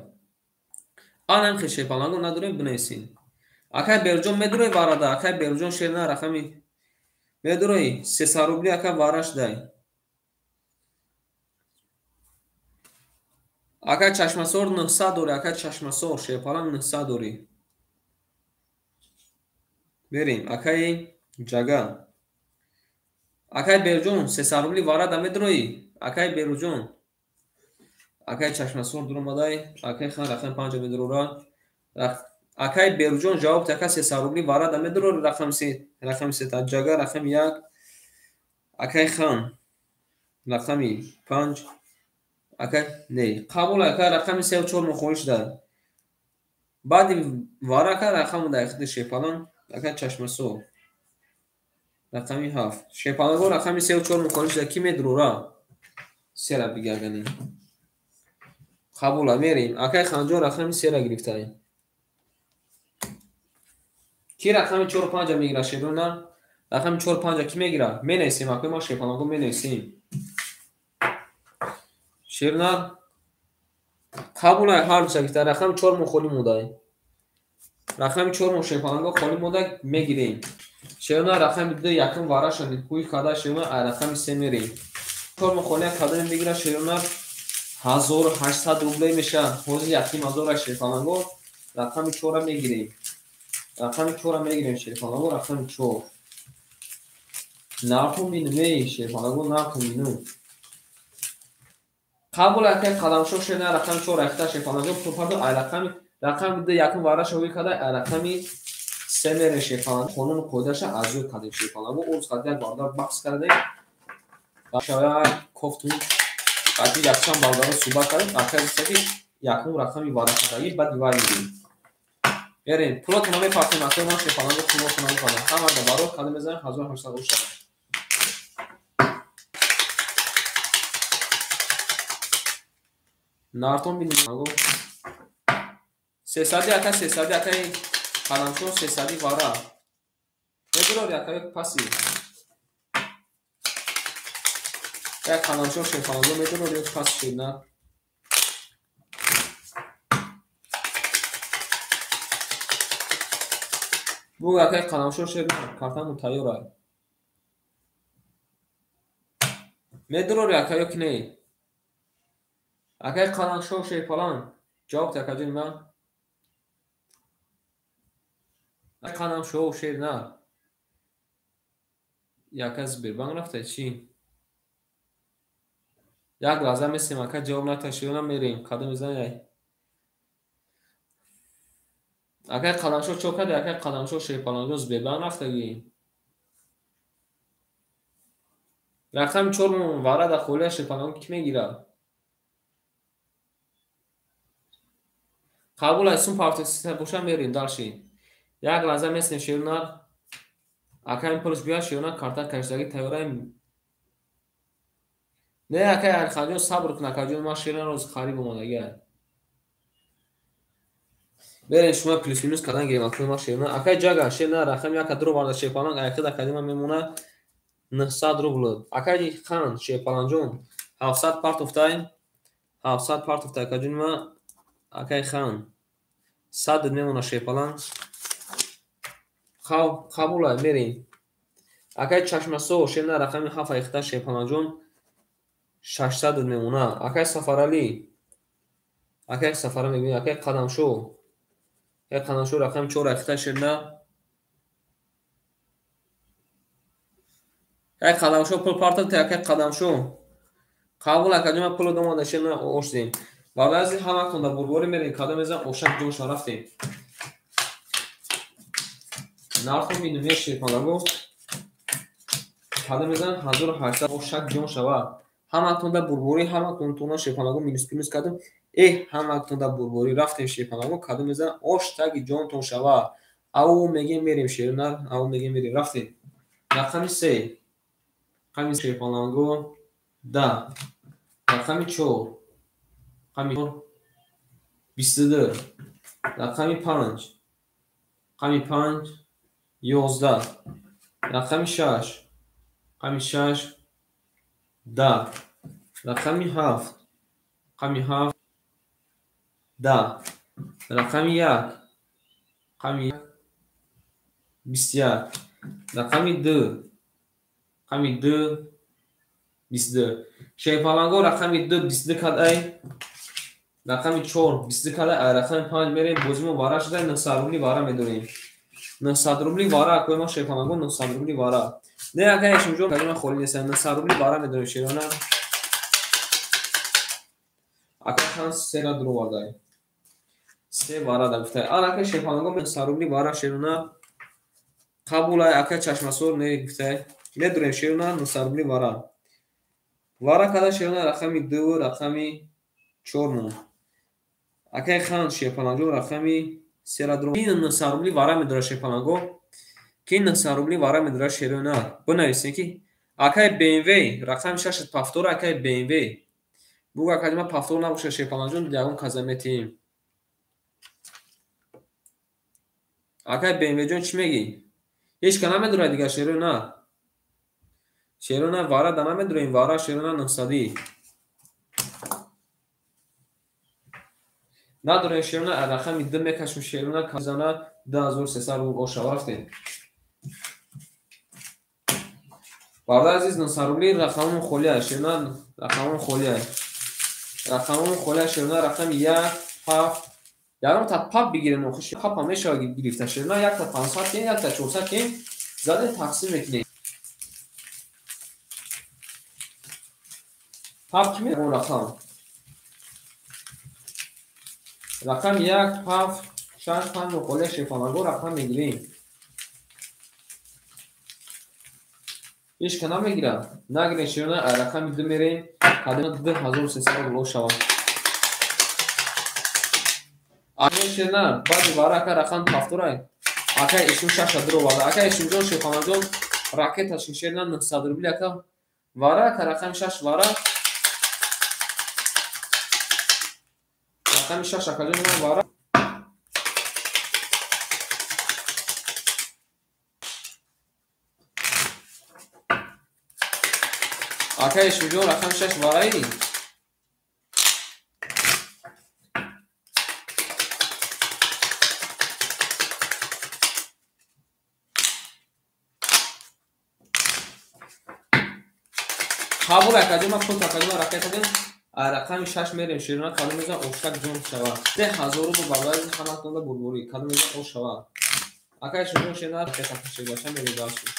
анам ки шепанаго надурем бинависин акай берҷон медурӯй варада акай берҷон шерна рақами медурӯй 300 рубли акай вараш дай акай чашмасор 900 дори акай чашмасор шепалам 900 дори берем акай ҷага акай берҷон 300 рубли варада медурӯй акай берҷон акай чашмасор дуромадай акай хан рақами 5 медурура акай берҷон ҷавоб акай 300 рубли варада медурура рақами 3 ҷага рақами 1 акай хан рақами 5 акай не қабул акай рақами 3 4 мухоиш дар баъди вара акай рақаму дар ихтиёри шепалан акай чашмасор рақами 7 шепанаго рақами 3 4 мухоиш дар ки медурура сера бигардани қабула мерем акай ханҷон рақами 3 гирифтаем ки рақами 4 5 мегира шерона рақами 4 5 ки мегира менависем акои ма шепанаго менависем шерна қабулай ҳар чакта рақами 4 мо холи модай рақами 4 мо шепанаго холи модай мегирем шерона рақами 2 якум варашани куи када шерона рақами 3 мерем 4 мо холи када мегира шерона 1800 рубле меша ҳозир яким ҳазора шерпанаго рақами 4 мегирем рақами 4 мегирем шерпанаго рақами 4 нарху минуме шерпанаго нарху мину قبول اکه قلمشو شده رقم 4 اخته شفانجو پروپاردو رقم 2 یکم وارا شوی کده رقمی 3 میره شفانجو خونون قودش از روی کده شفانجو اوز کده باردار بخش کرده شاید کفتون قطعی یکشان باردار صوبه کرده اکه بیسته یکم رقمی وارا کده بعد دیوار میدیم بریم پولو تونامی پارتی مکتوب ما شفانجو پولو تونامی کنه همه دبارو کده میزنیم 1800 شده نارتون بینیم اگو 300 اکه 300 اکه قلمشو 300 وارا ندارو اکه پاسی یک قلمشو شفانجو میدونو یک پاس شد نه بو اکه قلمشو شد نه کارتمون تایورای میدونو اکه یک نه اکه قلمشو شد فلان جواب تکه جون من قلمشو شد نه یک از بیربان رفته چی یک لحظه میسیم اکه جواب نتشیونم میریم کده میزنی اکه قلمشو چوکده اکه قلمشو شد فلان جوز بیربان رفته گی رقم 4 مون وارد خوله شد فلان کی میگیره قبول ایسون پارتی سیستم بوشم میریم دالشین یک لحظه میسیم شیرونر اکه این پولش بیا شیرونر کارتا کشتگی تایورایم نه اکه الخاجون صبر کن اکه جون ما شیرونر روز خاری بمانگه بریم شما پلیس مینوس کردن گیم اکه ما شیرونر اکه جاگه شیرونر رقم یک درو وارد شیپالان اکه دا کدیما میمونه 900 روبل اکه خان شیپالان جون 700 پارت افتایم 700 پارت افتای اکه جون ما اکه خان 100 میمونه شیپالان قبول میریم اکه چشم سو شیرونر رقم 7 اخته شیپالان جون 600 میمونه اکه سفرالی اکه سفر میبینی اکه قدم شو یک قدم شو رقم 4 اخته شیرونر یک قدم شو پول پارت تا یک قدم شو قبول اکه جون پول دوم داشتیم اوشتیم بعد از همه تون در بربوری میریم کدام میزن اوشک جوش رفتیم نرخو میدونی شیپانگو کدام میزن 1800 اوشک جون شوا همه تون در بربوری همه تون تونا شیپانگو مینوس پینوس کدام همه تون در بربوری رفتیم شیپانگو کدام میزن اوشک جون تون شوا او میگیم میریم شیرونر او میگیم میریم رفتیم رقم 3 رقم شیپانگو دا رقم 4 رقم 22 رقم 5 رقم 5 11 رقم 6 رقم 6 10 رقم 7 رقم 7 10 رقم 1 رقم 1 21 رقم 2 رقم 2 22 شیپالانگو رقم 2 22 کدای رقم 4 22 کدای رقم 5 میریم بوزیمو وارا شده 900 روبلی وارا میدونیم 900 روبلی وارا اکوی ما شیپالانگو 900 روبلی وارا نه اگه ایشون جون کدیم خوری نیستن 900 روبلی وارا میدونیم شیرونه اکه خان 3 را درو واردای 3 وارا دفته اکه شیپالانگو 900 روبلی وارا شیرونه قبول اکه چشم سور نگفته میدونیم شیرونه 900 روبلی وارا وارا کده شیرونه رقمی 2 رقمی 4 مون اکه خان شیپالانگو رقمی 3 را درو این 900 روبلی وارا میدونه شیپالانگو که 900 روبلی وارا میدونه شیرونه بنویسین که اکه BMW رقم 6 پافتور اکه BMW بوگا کدیما پافتور نباشه شیپالان جون دیگون کازمتیم اکه BMW جون چی میگی هیچ کنه میدونه دیگه شیرونه وارا دنا میدونه این وارا شیرونه 900 نداره شیرونه رقم 2 میکشم شیرونه کازانه 2300 روبل اوشا رفتیم بعد عزیز 900 روبلی رقمون خولیه شیرونه رقمون خولیه شیرونه رقم 1 7 یارم تا پاپ بگیرن خوش پاپ همیشه گرفته شیرونه یک تا 500 کین یک تا 400 کین زده تقسیم میکنی پاپ کی میره اون رقم رقم 1 7 6 5 مقاله شیفانگو رقم میگیریم. هیچ که نمیگیره. نگیرین شیرونه رقم 2 میریم. قدم 2300 بلوک شود. اگر شیرونه بعد باره که رقم تفتورای اکا ایشون 6 درو وارد اکا ایشون جون شیفانگو راکت شیرونه 900 روبل اکا وارد که رقم 6 وارد رقم 6 اکا جون وارد اکا ایشون جون رقم 6 وارد قبول اکادیم پول اکادیم راکت کردیم رقم 6 میریم شیرونه کدوم میزن اوشک جون شود 3000 رو بالای همه کنده بربوری کدوم میزن اوش شود اکای شیرونه شیرونه راکت کشید باشه میریم داشتیم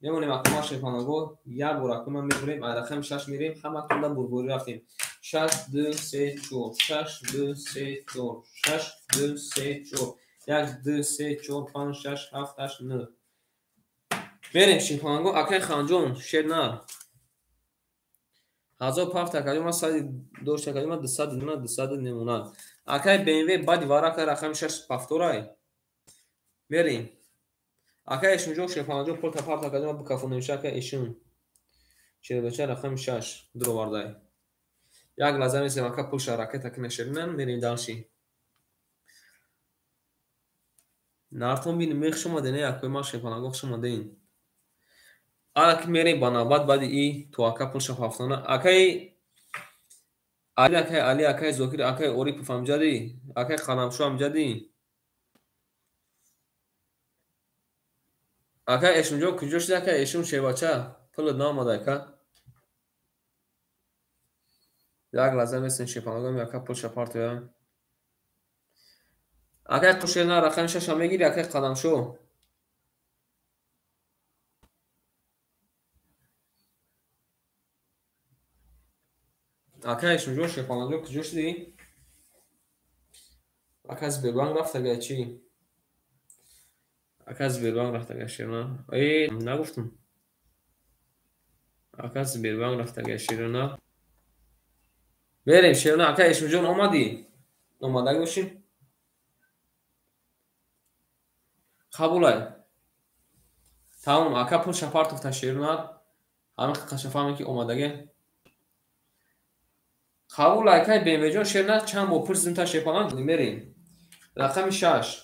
میمونیم اکما شیفانگو یک رقم میبریم رقم 6 میریم همه کنده بربوری رفتیم 6 2 3 4 6 2 3 4 6 2 3 4 1 2 3 4 5 6 7 8 9 بریم شیفانگو اکای خانجون شیرونه 1500 کلمه 102 کلمه 200 نمونه 200 نمونه اکای BMW بعد وارا که رقم 6 پفتورای بریم اکای ایشون جو شیفانجو پول تا کلمه بکافون نمیشه که ایشون چه بچه رقم 6 درو واردای یک لازم است که پول شراکت کنه شیرینم میریم دانشی نارتون بین میخ شما دنه اکای ما شیفانجو شما دین اک میریم بنابرای بعد ای تو اکا پول شفافتونه اکای علی اکای زوکیر اکای اوری پفام جدی اکای خانمشو هم جدی اکای ایشون جو کجوش ده که ایشون شیواچه پول نامده که یک لازم است شیفانگو اکای پول شپارت یا اکای قشیر نه رقم 6 هم میگیری اکای خانمشو اکای ایشون جو شیفانگو کجوش دی اکای از بیربان رفت اگه چی اکای از بیربان رفت اگه شیرونه ای نگفتم اکای از بیربان رفت اگه شیرونه بریم شیرونه اکای ایشون جون اومدی اومده گوشیم قبولای تمام اکای پول شپارت افت شیرونه همین قشفامی که اومدگه قبول اکای BMW جون شیرونه چند با پرسیم تا شیفانان میریم رقم 6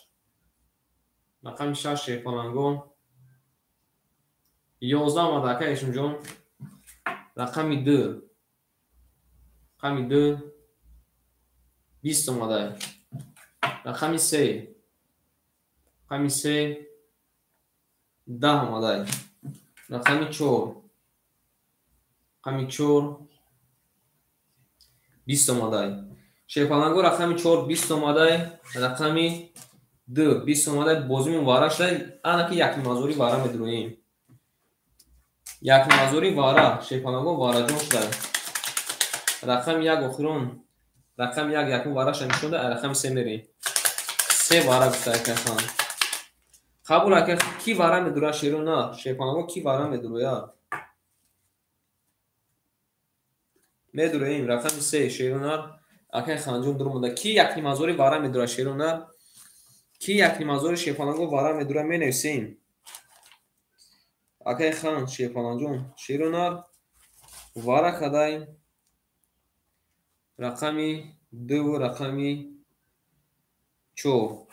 رقم 6 شیفانانگو 11 آمده اکای ایشون جون رقم 2 رقم 2 20 اومده رقم 3 رقم 3 10 اومده رقم 4 رقم 4 20 اومده شیفانانگو رقم 4 20 اومده رقم 2 20 اومده بازیمون وارا شده انا که یک مازوری وارا میدرویم یک مازوری وارا شیفانانگو وارا جون شده رقم 1 اخرون رقم 1 یکم وارا شده رقم 3 میریم 3 وارا گفته که خان قبول که کی وارا میدروه شیرون نه شیفانانگو کی وارا میدروه میدرویم رقم 3 شیرون اکای خانجون درو مونده کی یک مازوری وارا میدروه شیرون کی یک مازوری شیفانانگو وارا میدروه می نویسیم اکای خان شیفانانجون شیرون وارا کدای رقمی 2 و رقمی 4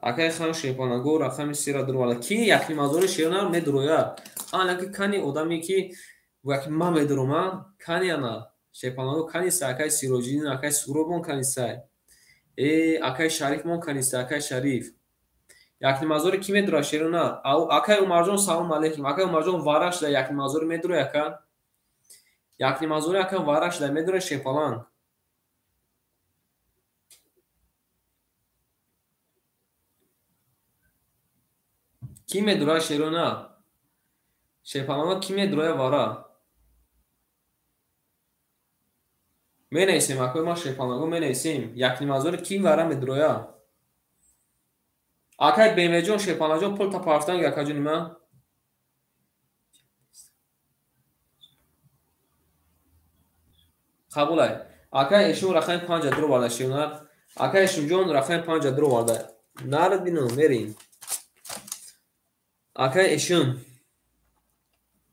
اکای خان شیفانانگو رقمی 3 را درو والا کی یک مازوری شیرون میدروه آن که کنی آدمی که وقتی ما میدروم کنی انا شیفانانگو کنی ساکای سیروجین اکای سوروبون کنی سای اکای شریف مون کنی ساکای شریف یک مازوری کی میدروه شیرون او اکای عمرجون سلام علیکم اکای عمرجون وارش ده یک مازوری میدروه اکا یک مازوری اکا وارش ده میدروه شیفانان کی میدروه شیرون شیفانانگو کی میدروه وارا менависем акои ма шепанаго менависем якнимазори ки вара медроя акай бемвеҷон шепанаҷон пул тапарафтан якаҷонима қабулай акай эшон рақами 5 дро варда шионар акай эшонҷон рақами 5 дро варда нард бино мерин акай эшон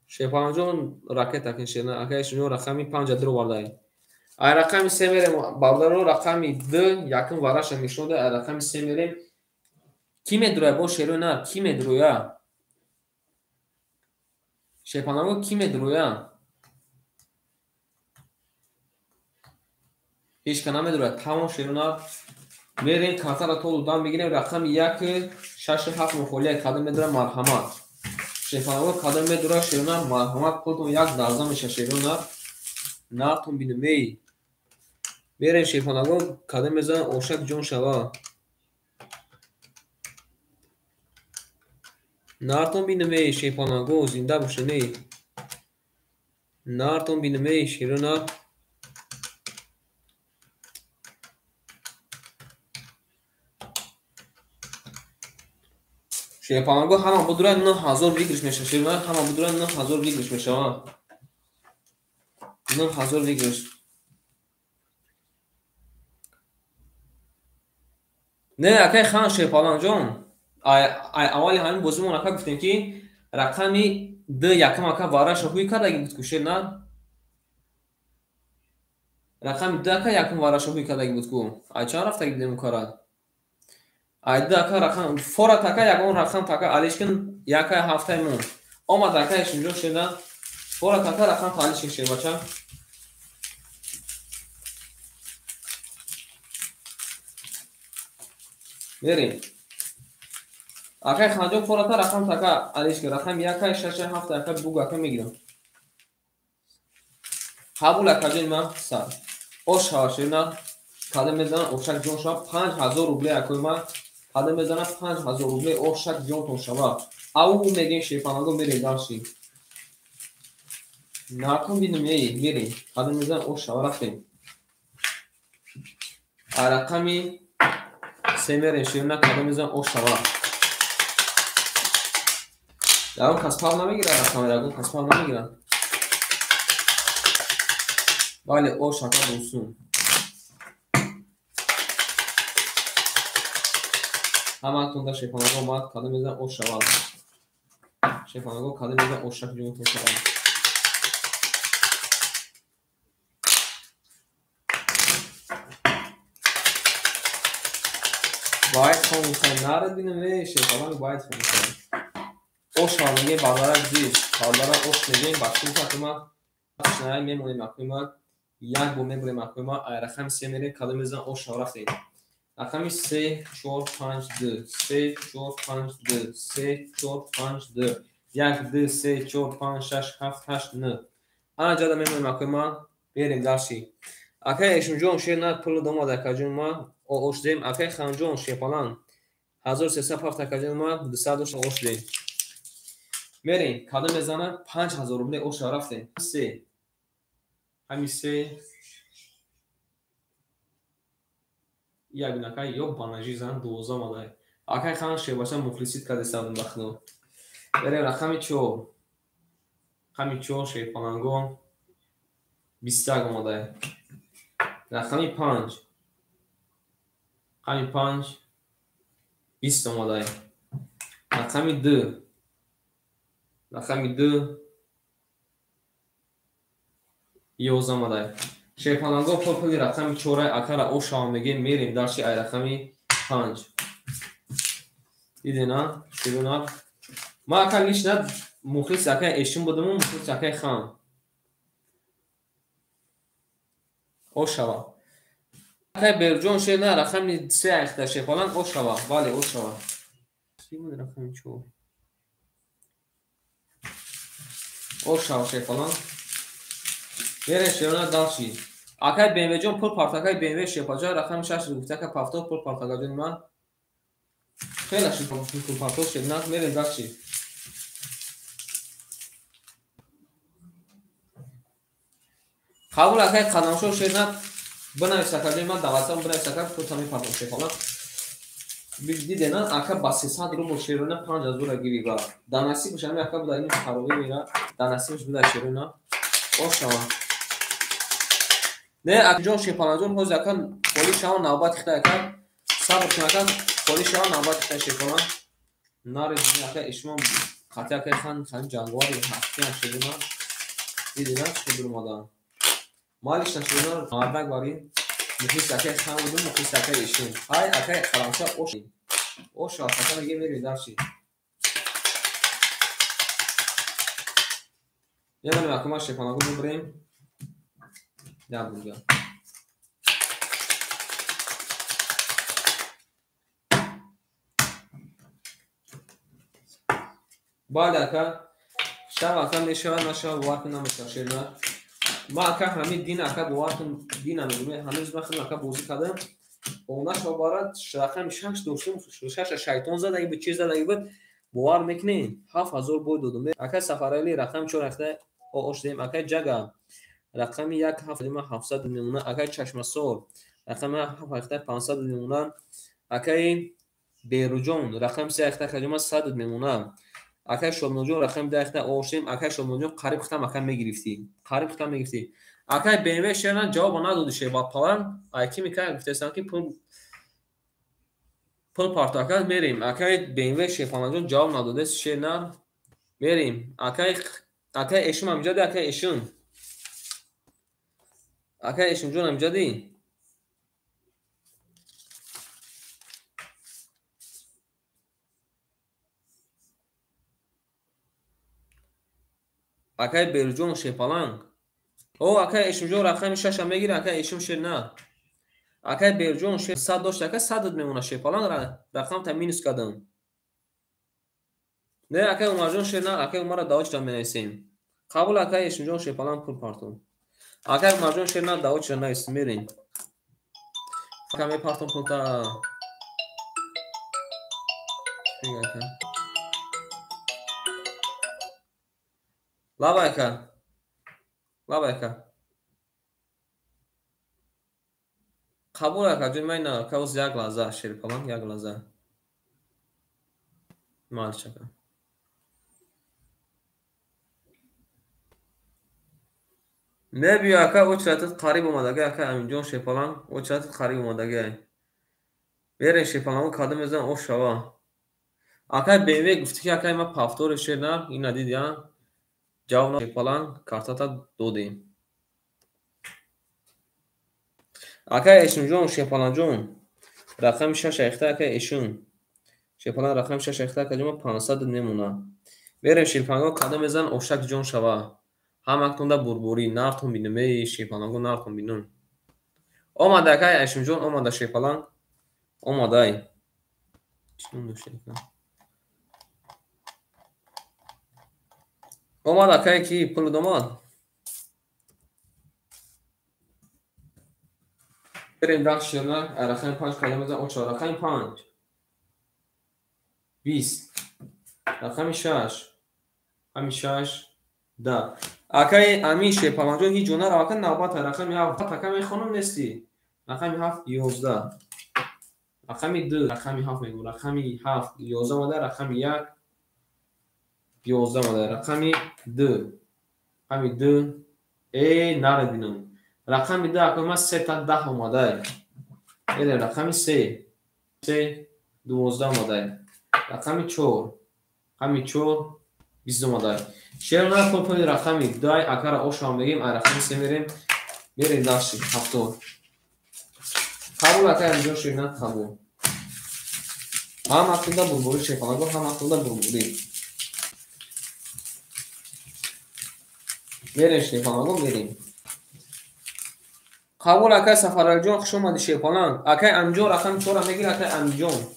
шепанаҷон ракета кишена акай эшонҷон рақами 5 дро варда ай рақами 3 мерем бардаро рақами 2 якум вараша мешода ай рақами 3 мерем ки медроя бо шеро нар ки медроя шепанаго ки медроя ҳечка намедрояд тамом шеро нар мерем картара то дудам бигирем рақами 1 6 7 мухолия кадом медора марҳамат шепанаго кадом медора шеро нар марҳамат пултон 1 дарза меша шеро нар натон бинумей мерем шепанаго кадом мезанам ошак ҷон шава нартон бинумей шепанаго зинда бошанӣ нартон бинумей шеро нар шепанаго ҳама будура 9000 вигриш меша шеро нар ҳама будура 9000 вигриш мешава 9000 вигриш не акай хан шепаланҷон ай аввали ҳамин бозимон ака гуфтем ки рақами 2 якум ака вараша ҳуй кардаги буд ку шер на рақами 2 ака якум вараша ҳуй кардаги буд ку ай чанд рафтаги бидем кара ай 2 ака рақам фора така ягон рақам така алишкин якай ҳафтаи мон омад акай шунҷо шеда фора така рақам алишкин шер бача мерем акай ханҷон фората рақам така алишки рақам якай шашай ҳафта ака буг ака мегирам қабул акаҷони ман сар ош шава ширна када мезанам ошак ҷон шава 5000 рубле акои ман када мезанам 5000 рубле ошак ҷонтон шава ау мегем шепанаго мерем дарши накун бинумей мерем када мезанам ош шава рафтем ай рақами 3 мерем ширна када мезанам ош шава ягон кас пав намегирад рақам ягон кас пав намегирад бале ош ака дустум ҳаматунда шепанаго омад када мезанам ош шавад шепанаго када мезанам ошак ҷонтон шавад باید خاموشن نرد بینم شیطان باید خاموشن osh hamagi badarak dish badarak osh megem bashum takma shnay memone makuma yak bo memone makuma ay raqam 3 mere kada mezan osh rafte raqami 3 4 5 2 3 4 5 2 3 4 5 2 yak 2 3 4 5 6 7 8 9 ana jada memone makuma berem dashi akay eshunjon sherna pul domada kajuma o oshdem akay khanjon shepalan 1307 kajuma 200 oshdem мерем када мезанам 5000 рубле оша рафтем се ҳами се ягон акай ё банажи зан 12 мадай акай хан шебаша мухлисит каде савдум бахно мерем рақами 4 ҳами 4 шепаланго 21 мадай рақами 5 ҳами 5 20 мадай рақами 2 рақами 2 11 мадай шепаланго пулпули рақами 4 акара ошава мегем мерем дарши ай рақами 5 дидена широна ма ака лишна мухлис акай эшин будам мухлис акай хан ошава акай берҷон шена рақами 3 ахта шепалан ошава бале ошава симон рақами 4 ошава шепалан бере шерона далши акай бемвеҷон пул партакай бемве шепаҷа рақами 6 гуфтака пафто пул партакаҷони ман хела ши пул парто шедна мере далши қабул акай қадамшо шедна بنویس اکا من دوازم بنویس اکا تو تامی پرتون شیپالان دیدن اکا با 300 روبل شیرونه 5000 گیری گار دانسی بشم اکا بود این خرابی میرا دانسی بش بود شیرونه او شما نه اکجون شیپالان جون هوز اکا پولی شما نوبت خطا اکا صبر کن اکا پولی شما نوبت خطا شیپالان نار دیگه اکا اشما خطا اکا خان جانگواری هستی شیرونه دیدن چه دور مادام مالش نشونه نوبت باری مخیس اکای خان بودم مخیس اکای اشین های اکای خرامشا اوشی اوشا خطا میگه میری داشتی یه من اکما شیپالان رو بریم یا بودم بعد اکا شب اکا میشه نشا وقت نمیشه شیرونه ما اکا همین دین اکا بوارتون دین نمیدونم هنوز من خیلی اکا بوزی کردم اونا شبارت رقم 6 داشتم 6 شیطان زد اگه به چیز زد اگه بود باور میکنین 7000 بود دادم اکا سفرالی رقم چون رخته او اشدیم اکا جگا رقم 1700 میمونه اکا چشم سور رقم 7500 میمونه اکا بیروجون رقم 3 اخته کجا 100 میمونه اکا شمنوجون رقم 10 اخته اوشیم اکا شمنوجون قریب ختم اکا میگرفتی قریب ختم میگرفتی اکا BMW شرن جواب نداد شه با پلان ایکی میکنه گفتستان که پول پارتاکل میریم اکای BMW شیپانجون جواب نداده شه نه میریم اکای اشون همجا دی اکای اشون جون همجا دی اکای بیرجون شیپالان او اکای اشون جون رقم 6 میگیره اکای اشون شه نه اکای بیرجون 100 داشت اکای 100 میمونه شیپالان رقم تامینس کردم نه اکای اومارجون شه نه اکای اومارا داوچ تا مینیسیم قبول اکای اشون جون شیپالان پول پارتون اکای اومارجون شه نه داوچ نه است میریم کمی پارتون پونتا لابايكا لابايكا قبولك جمعنا كوز یک لحظه شیر کنم یک لحظه مالشکا نه بیا که او چرتت قریب اومدگه که امینجان شیپالان او چرتت قریب اومدگه برین شیپالان کادم میزن او شوا اکای بیوی گفتی که اکای ما پافتور شیر نه این ندید یا جواب شیپالان کارتاتا دودیم اکای اشون شیپالان جون رقم 6 اخته اکای اشون شیپالان رقم 6 اخته که جمع 500 نمونه بریم شیپالان کادم میزن اوشک جون شوا همکنون بربوری نارتون بینم شیپالانگو نارتون بینم اومده که اشون جون اومده شیپالان اومده اومده که کی پول دوماد بریم رقم شیرنا رقم 5 کادم میزن اوچه رقم 5 20 رقم 6 همین 6 ده اکای امی شیپالان جون هیچ جونه را کن نوبت رقم 7 تکم خانم نیستی رقم 7 11 رقم 2 رقم 7 میگم رقم 7 11 ماده رقم 1 11 ماده رقم 2 رقم 2 ای نردینم رقم 2 اکما 3 تا 10 اومده این رقم 3 12 ماده رقم 4 رقم 4 20 ماده شیر نه کل رقم 2 اکر اوشام بگیم رقم 3 میریم داشتی هفتور قبول اکر اینجا شیر نه قبول هم اکنده بربوری شیپالانگو هم اکنده بربوری میریم شیپالانگو میریم قبول اکر سفرال جون خوش اومدی شیپالانگ اکر امجون رقم 4 میگیر اکر امجون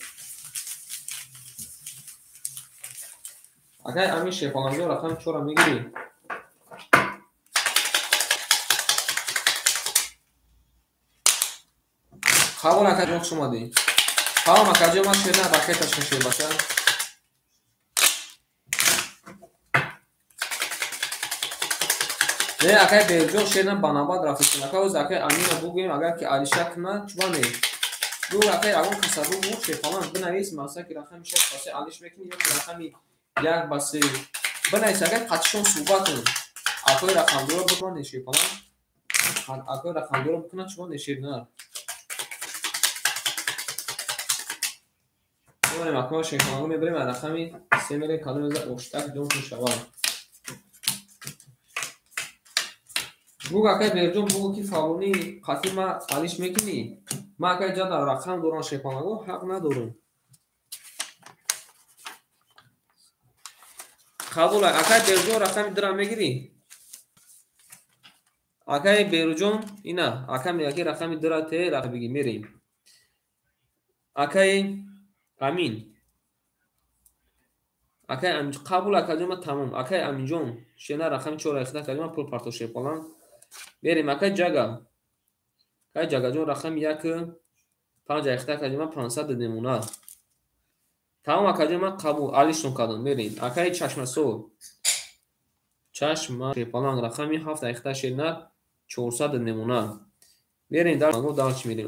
اکر امی شیپالانگو رقم 4 میگیری قبول اکر جون خوش اومدی ها ما کجا ما شیر نه باکتش میشه باشه نه اگه برجون شدن بنابرای رفتیم اگه از اگه امین بگویم اگر که علیشک نه چوبانه دو اگه اون کسبو موشه فلان بنویس مثلا که رقم میشه واسه علیش بکنی یا رقمی یک بس بنویس اگه قطعشون صحبت کنیم اگه رقم دو رو بکنن نشه فلان اگه رقم دو رو بکنن چوبان نشه نه بریم اگه شیخانگو میبریم رقمی سه میره کادر از اشتک دون تو شوال بگو اگه برجون بگو که فلانی قطعی ما علیش میکنی ما اگه جا در رقم دوران شیخانگو حق ندارم قبول اگه برجون رقم درام میگیری اگه برجون اینا اگه میگه رقم دراته رقم بگی میریم اگه امین اگه قبول اگه ما تمام اگه امین جون شنا رقم 4 اخدا کلمه پول پارتوشه فلان بریم اگه جگا جون رقم 1 5 اخدا کلمه 500 نمونه تمام اگه ما قبول علیشون کردم بریم اگه چشم فلان رقمی 7 اخدا شنا 400 نمونه بریم در مانگو دالچ میریم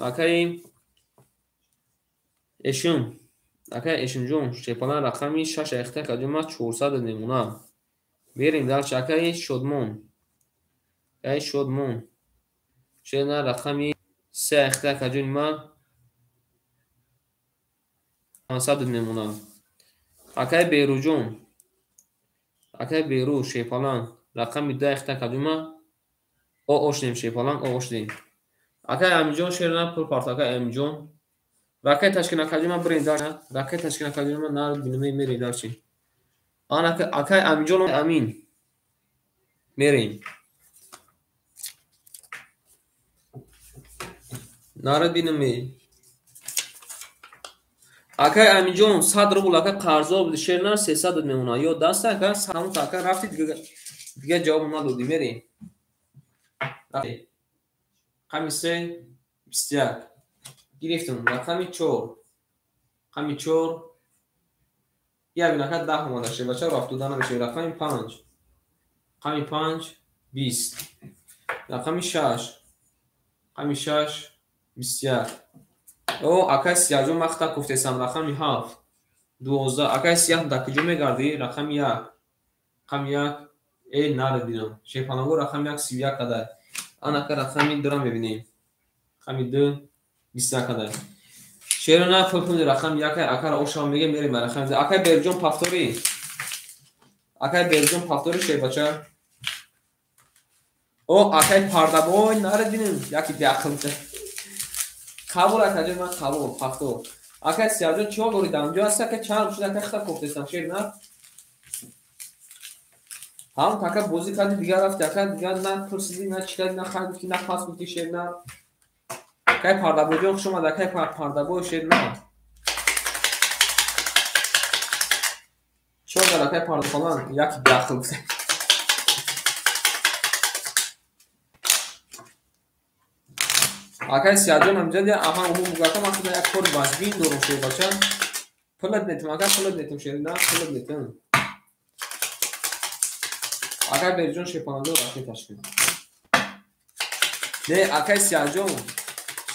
اگه اشون جون شپالان رقمی 6 اختا کلمه 400 نمونه بریم در چکه شدمون شنا رقمی 3 اختا کلمه 500 نمونه اگه بیرو شپالان رقمی 2 اختا کلمه او اوشنیم شپالان او اوشنیم اگه امجون شنا پول پارت اگه امجون رقم تشکیل کلمه بریم در رقم تشکیل کلمه نار بینمی میری در چی آن اگه امجون امین میریم نار بینمی اگه امینجون 100 روبل اگه قرضا بود شرنا 300 میمونه یا دست اگه همون اگه رفتی دیگه جواب ندادی میری قمیسه 21 گرفتم رقمی 4 قمی 4 یا بینکت 10 اومده شه بچه رفت دادن بشه رقمی 5 قمی 5 20 رقمی 6 قمی 6 21 او اگه سیاجو مختا کفته سم رقمی 7 12 اگه سیاه دکجو میگردی رقم 1 رقم 1 ای نردیدم شیپانگو رقم 1 31 قدر آن اگه رقمی دارم ببینیم رقمی 2 21 قدر شیرونه فلفل رقم 1 اگه اوشام میگه میریم رقم 2 اگه برجون پافتوری شی بچه او اگه پاردابوی نردیدم یکی دیاخل قبول اگه من قبول پافتور اگه سیاجو چیو بریدم اونجا هست که چند شده که خطا کفتستم شیر نه هم تاکه بوزی کردی دیگه رفت تاکه دیگه نه پرسیدی نه چیکردی نه خواهد گفتی نه پاس گفتی شیر نه که پاردابوی جون شما ده که پاردابوی شیر نه چون داره که پاردابوی یکی داخل بسه اگه سیاجو نمجد یا آهان اون مگاتا من خدا یک کود بازبین دورم شیر بچه پلت نیتم اگه پلت نیتم شیر نه پلت نیتم اگه برجون شپانندو رقی تشکیل نه اگه سیاجو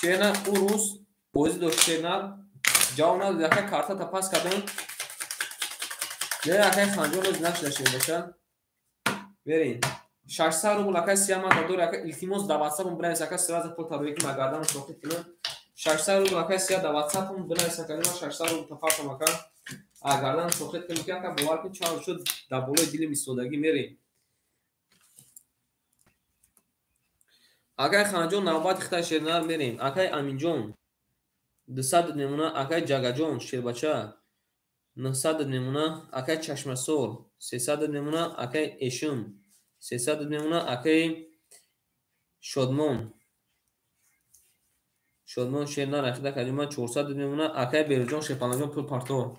شیرنا او روز بوزی داشت شیرنا جاونا دیگه کارتا تپاس کردن نه اگه خانجون روز نشده شیر باشن برین 600 روبل اگه سیاما دادور اگه التیموس دا واتساپم بنویس اگه سراز پول تبریک مگردم شوخی کنم 600 روبل اگه سیا دا واتساپم بنویس اگه 600 روبل تفاهم اگه گردن شوخی کنم که اگه باور کن چهار شد دا بولای دل میسودگی میرین اگه خانجون نوبت اختار شیرنا میریم اگه امینجون 200 نمونه اگه جگاجون شیر بچه 900 نمونه اگه چشم سور 300 نمونه اگه اشون 300 نمونه اگه شدمون شیرنا رخیده کلمه 400 نمونه اگه برجون شپانجون پول پارتو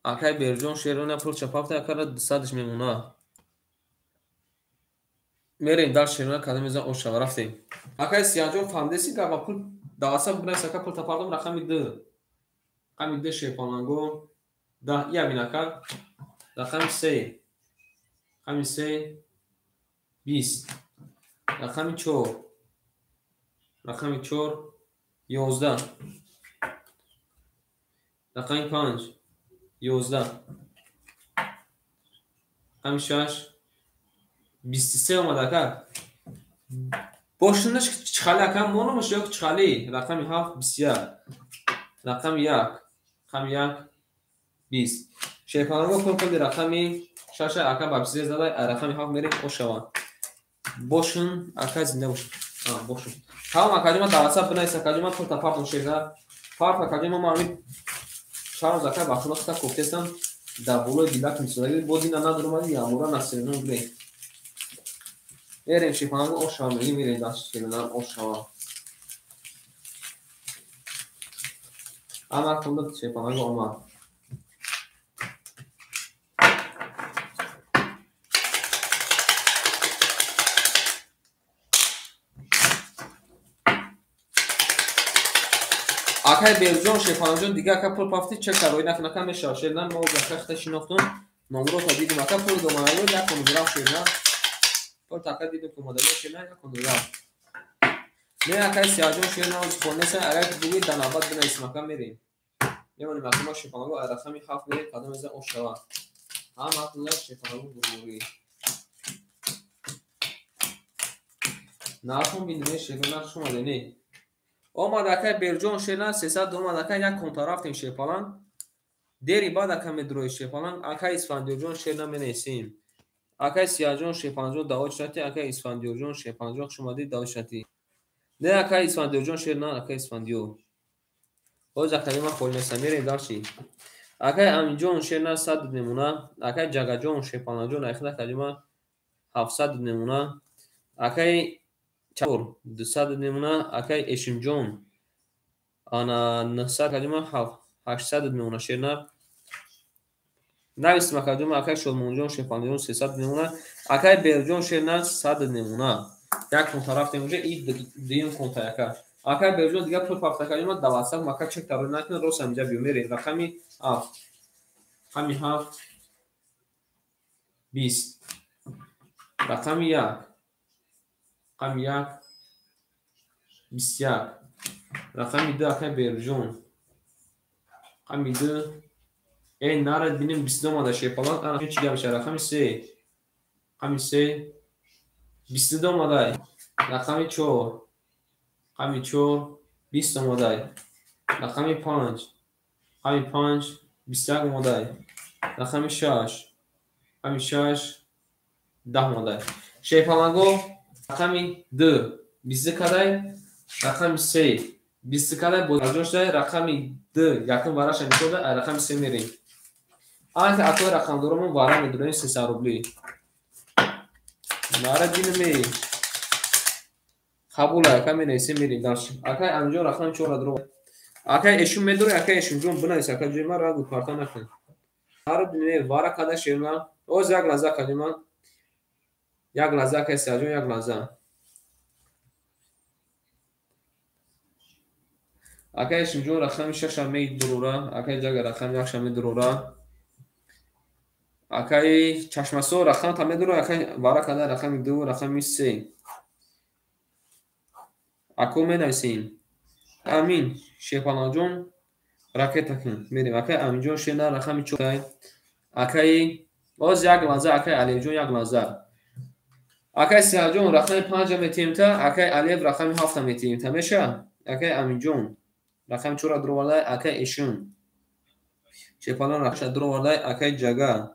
اگه برجون شیرونه پول چپافته اگه 200 میمونه میریم در شیرونه کلمه زن او شو رفتیم اگه سیاجون فهمدسی که پول دواسه بنویس اگه پول تپاردم رقمی 2 رقمی 2 شپانگو ده یا بینکر رقم 3 رقم 3 20. رقم 4 رقم 4 11. رقم 5 11. رقم 6 23 اومد اکا. باشونش چخالی اکا مونمش yok چخالی. رقم 7 21. رقم 1 رقم 1 20. شیپانگو کل رقم 6 اکا بابسیز داده. رقم 7 میریم خوشوان. باشون اکا زنده باشون. باشون. تمام اکادیما دواسط بنایست اکادیما کل تا پارتون شیرده. پارت اکادیما ما همین چهار اکا بخونه خطا کوفتستم. دابولو دیلک میسودگی بود اینا ندارم یامورا نسرینون بری. میریم شیپانگو اوشا میریم داشت شیرنان اوشا. اما کندت شیپانگو اما. اکای بیرجون شیپانجون دیگه اکا پول پافتی چک کروی نکنه میشه شیرنان ما اکا خطا شناختون نمرو تا دیدیم اکا پول دومانایو یک کنگراف شیرنان پول تاکا دیدیم که مدلیه شیرنان یک کنگراف نه اکای سیاجون شیرنان خونسه اگر دیگه دناباد بنا اسم اکا میریم میمونیم اکا ما شیپانگو رقمی خاف میریم کدام ازه اوشوا هم اکا شیپانگو برموری ناخون بینیم شیرنان شما دینی اومد اکای بیرجون شیرنان 300 اومد اکای یک کنتا رفتیم شیپالان دیری بعد اکا میدروی شیپالان اکای اسفندیوجون شیرنان بنیسیم اکای سیاجون شیپانجون داوت شدی اکای اسفندیوجون شیپانجون شما دی داوت شدی نه اکای اسفندیوجون شیرنان اکای اسفندیو باز اکای ما خول نسمیریم داشتی اکای امینجون شیرنان 100 نمونه اکای جگاجون شیپانجون اخدا کلمه 700 نمونه اکای چور 200 نمونه اکای اشمجون انا 900 کلمه 800 نمونه شیرنان نویس مکادوم اکای شلمونجون شیپانجون 300 نمونه اکای بیرجون شیرنان 100 نمونه یک کنتا رفتیم اونجا این دیم کنتا یکا اکای بیرجون دیگه پول پافتا کلمه 200 مکا چک تارو نکنه روز همینجا بیومیریم رقمی 7 رقمی 7 20 رقمی 1 رقمی 1 21 رقمی 2 اکای بیرجون رقمی 2 این نارد بینیم 22 ماده شیپالان انا چی گمشه رقمی 3 رقمی 3 22 ماده رقمی 4 رقمی 4 20 ماده رقمی 5 رقمی 5 21 ماده رقمی 6 رقمی 6 10 ماده شیپالانگو رقمی 2 20 کده رقمی 3 20 کده بود ارجوش ده رقمی 2 یکم براش میشده رقمی 3 میریم آن که اکو رقم دورمون وارا میدونیم 300 روبلی ناره دینمی قبول اکا می نیسی میریم داشت اکای انجا رقم 4 درو اکای اشون میدوره اکای اشون جون بنایس اکا جیما را گو کارتا نکن ناره دینمی وارا کده شیرنا اوز یک لحظه کدیما یک لحظه اکای سیاجون یک لحظه اکای اشون جون رقم 6 می دروره اکای جاگ رقم 1 می دروره اکای چشمسو رقم تا میدوره اکای وارا کده رقم 2 رقم 3 اکو می نویسیم امین شیپانجون راکت کن میریم اکای امین جون شینا رقم 4 اکای باز یک لحظه اکای علی جون یک لحظه اکای سیاه جون رقم 5 میتیم تا اکای علی رقم 7 میتیم تا میشه اکای امین جون رقم 4 درو ولای اکای ایشون شیپانان رقم درو ولای اکای جگا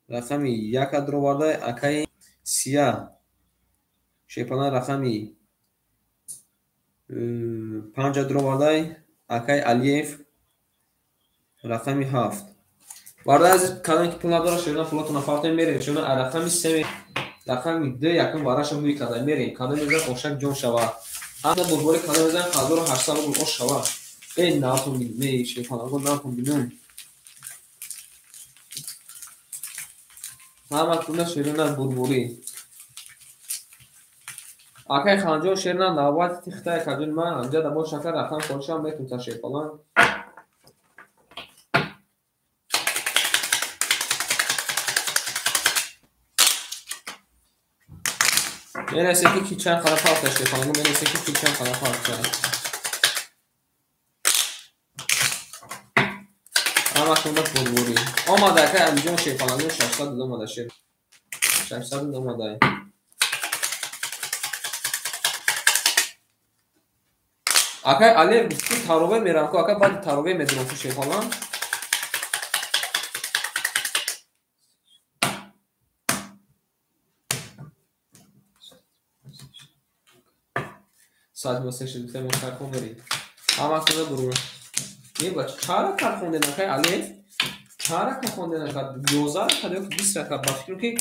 رقم 1 درو ولای اکای سیاه شیپانان رقم 5 درو ولای اکای علیف رقم 7 وارد از کلان که پول نداره شدن پولاتون افارتون میریم شدن رقم 3 رقم 2 یکم باراش موی کده میریم کده میزن خوشک جون شوا همه بربوری کده میزن 1800 روبل اوش شوا این ناتون می شیپانگو ناتون بینون همه کنه شیرنان بربوری اکای خانجون شیرنان نوات تخته کدون من انجا دبا شکر رقم خودشان میتون تا شیپالان Menese ki çan xana fark Şefalango menese ki çan xana fark. Ama aklımda bulburi. Olmadı ki Əmcan Şefalango şaşsadı olmadı şef. Şaşsadı olmadı. Akay Ali bitti tarobe meram ko akay badi tarobe medron ko Şefalan. Saçma seçildikten ben karkon vereyim. Ama aklımda durur. Niye bak? Çara karkon denen akay Ali. Çara karkon denen akay. 12 rakad yok 20 rakad. Bakıyorum ki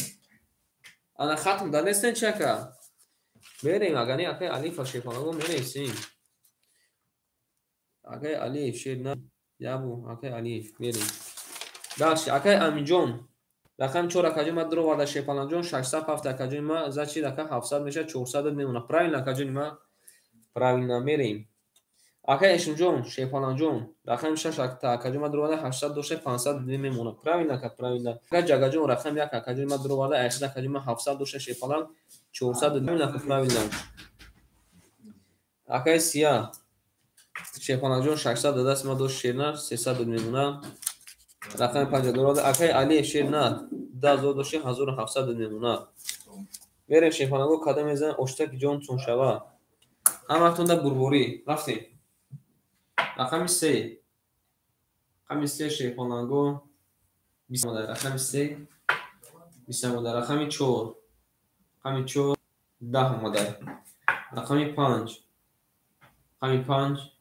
ana xatm danesten çaka. Vereyim agani akay Ali fa Şefalango mereysin. Akay Ali şerna ya bu akay Ali vereyim. Daş akay Amjon. Рақами 4 акаҷони ма дуро варда Шепаланҷон 607 акаҷони ма за чи рака 700 меша 400 мемона. Правилно акаҷони ма правилно мерем. Акай Эшимҷон Шепаланҷон рақами 6 акаҷони ма дуро варда 800 дошта 500 мемона. Правилно ака правилно. Акай Ҷагаҷон рақами 1 акаҷони ма дуро варда 1 акаҷони ма 700 дошта Шепалан 400 мемона. Правилно. Акай Сия Шепаланҷон 600 дадаст ма дошт шерна 300 мемона. Рақами 50 дуро варда акай Али шерна 1000 дошта 1700 мемона. Верем Шепаланго кадам мезан оштаки ҷон чун шава. Ҳаматонда бурбурӣ рафтем. Рақами 3. Рақами 3 Шепаланго 20 мода. Рақами 3 20 мода. Рақами 4. Рақами 4 10 мода. Рақами 5. Рақами 5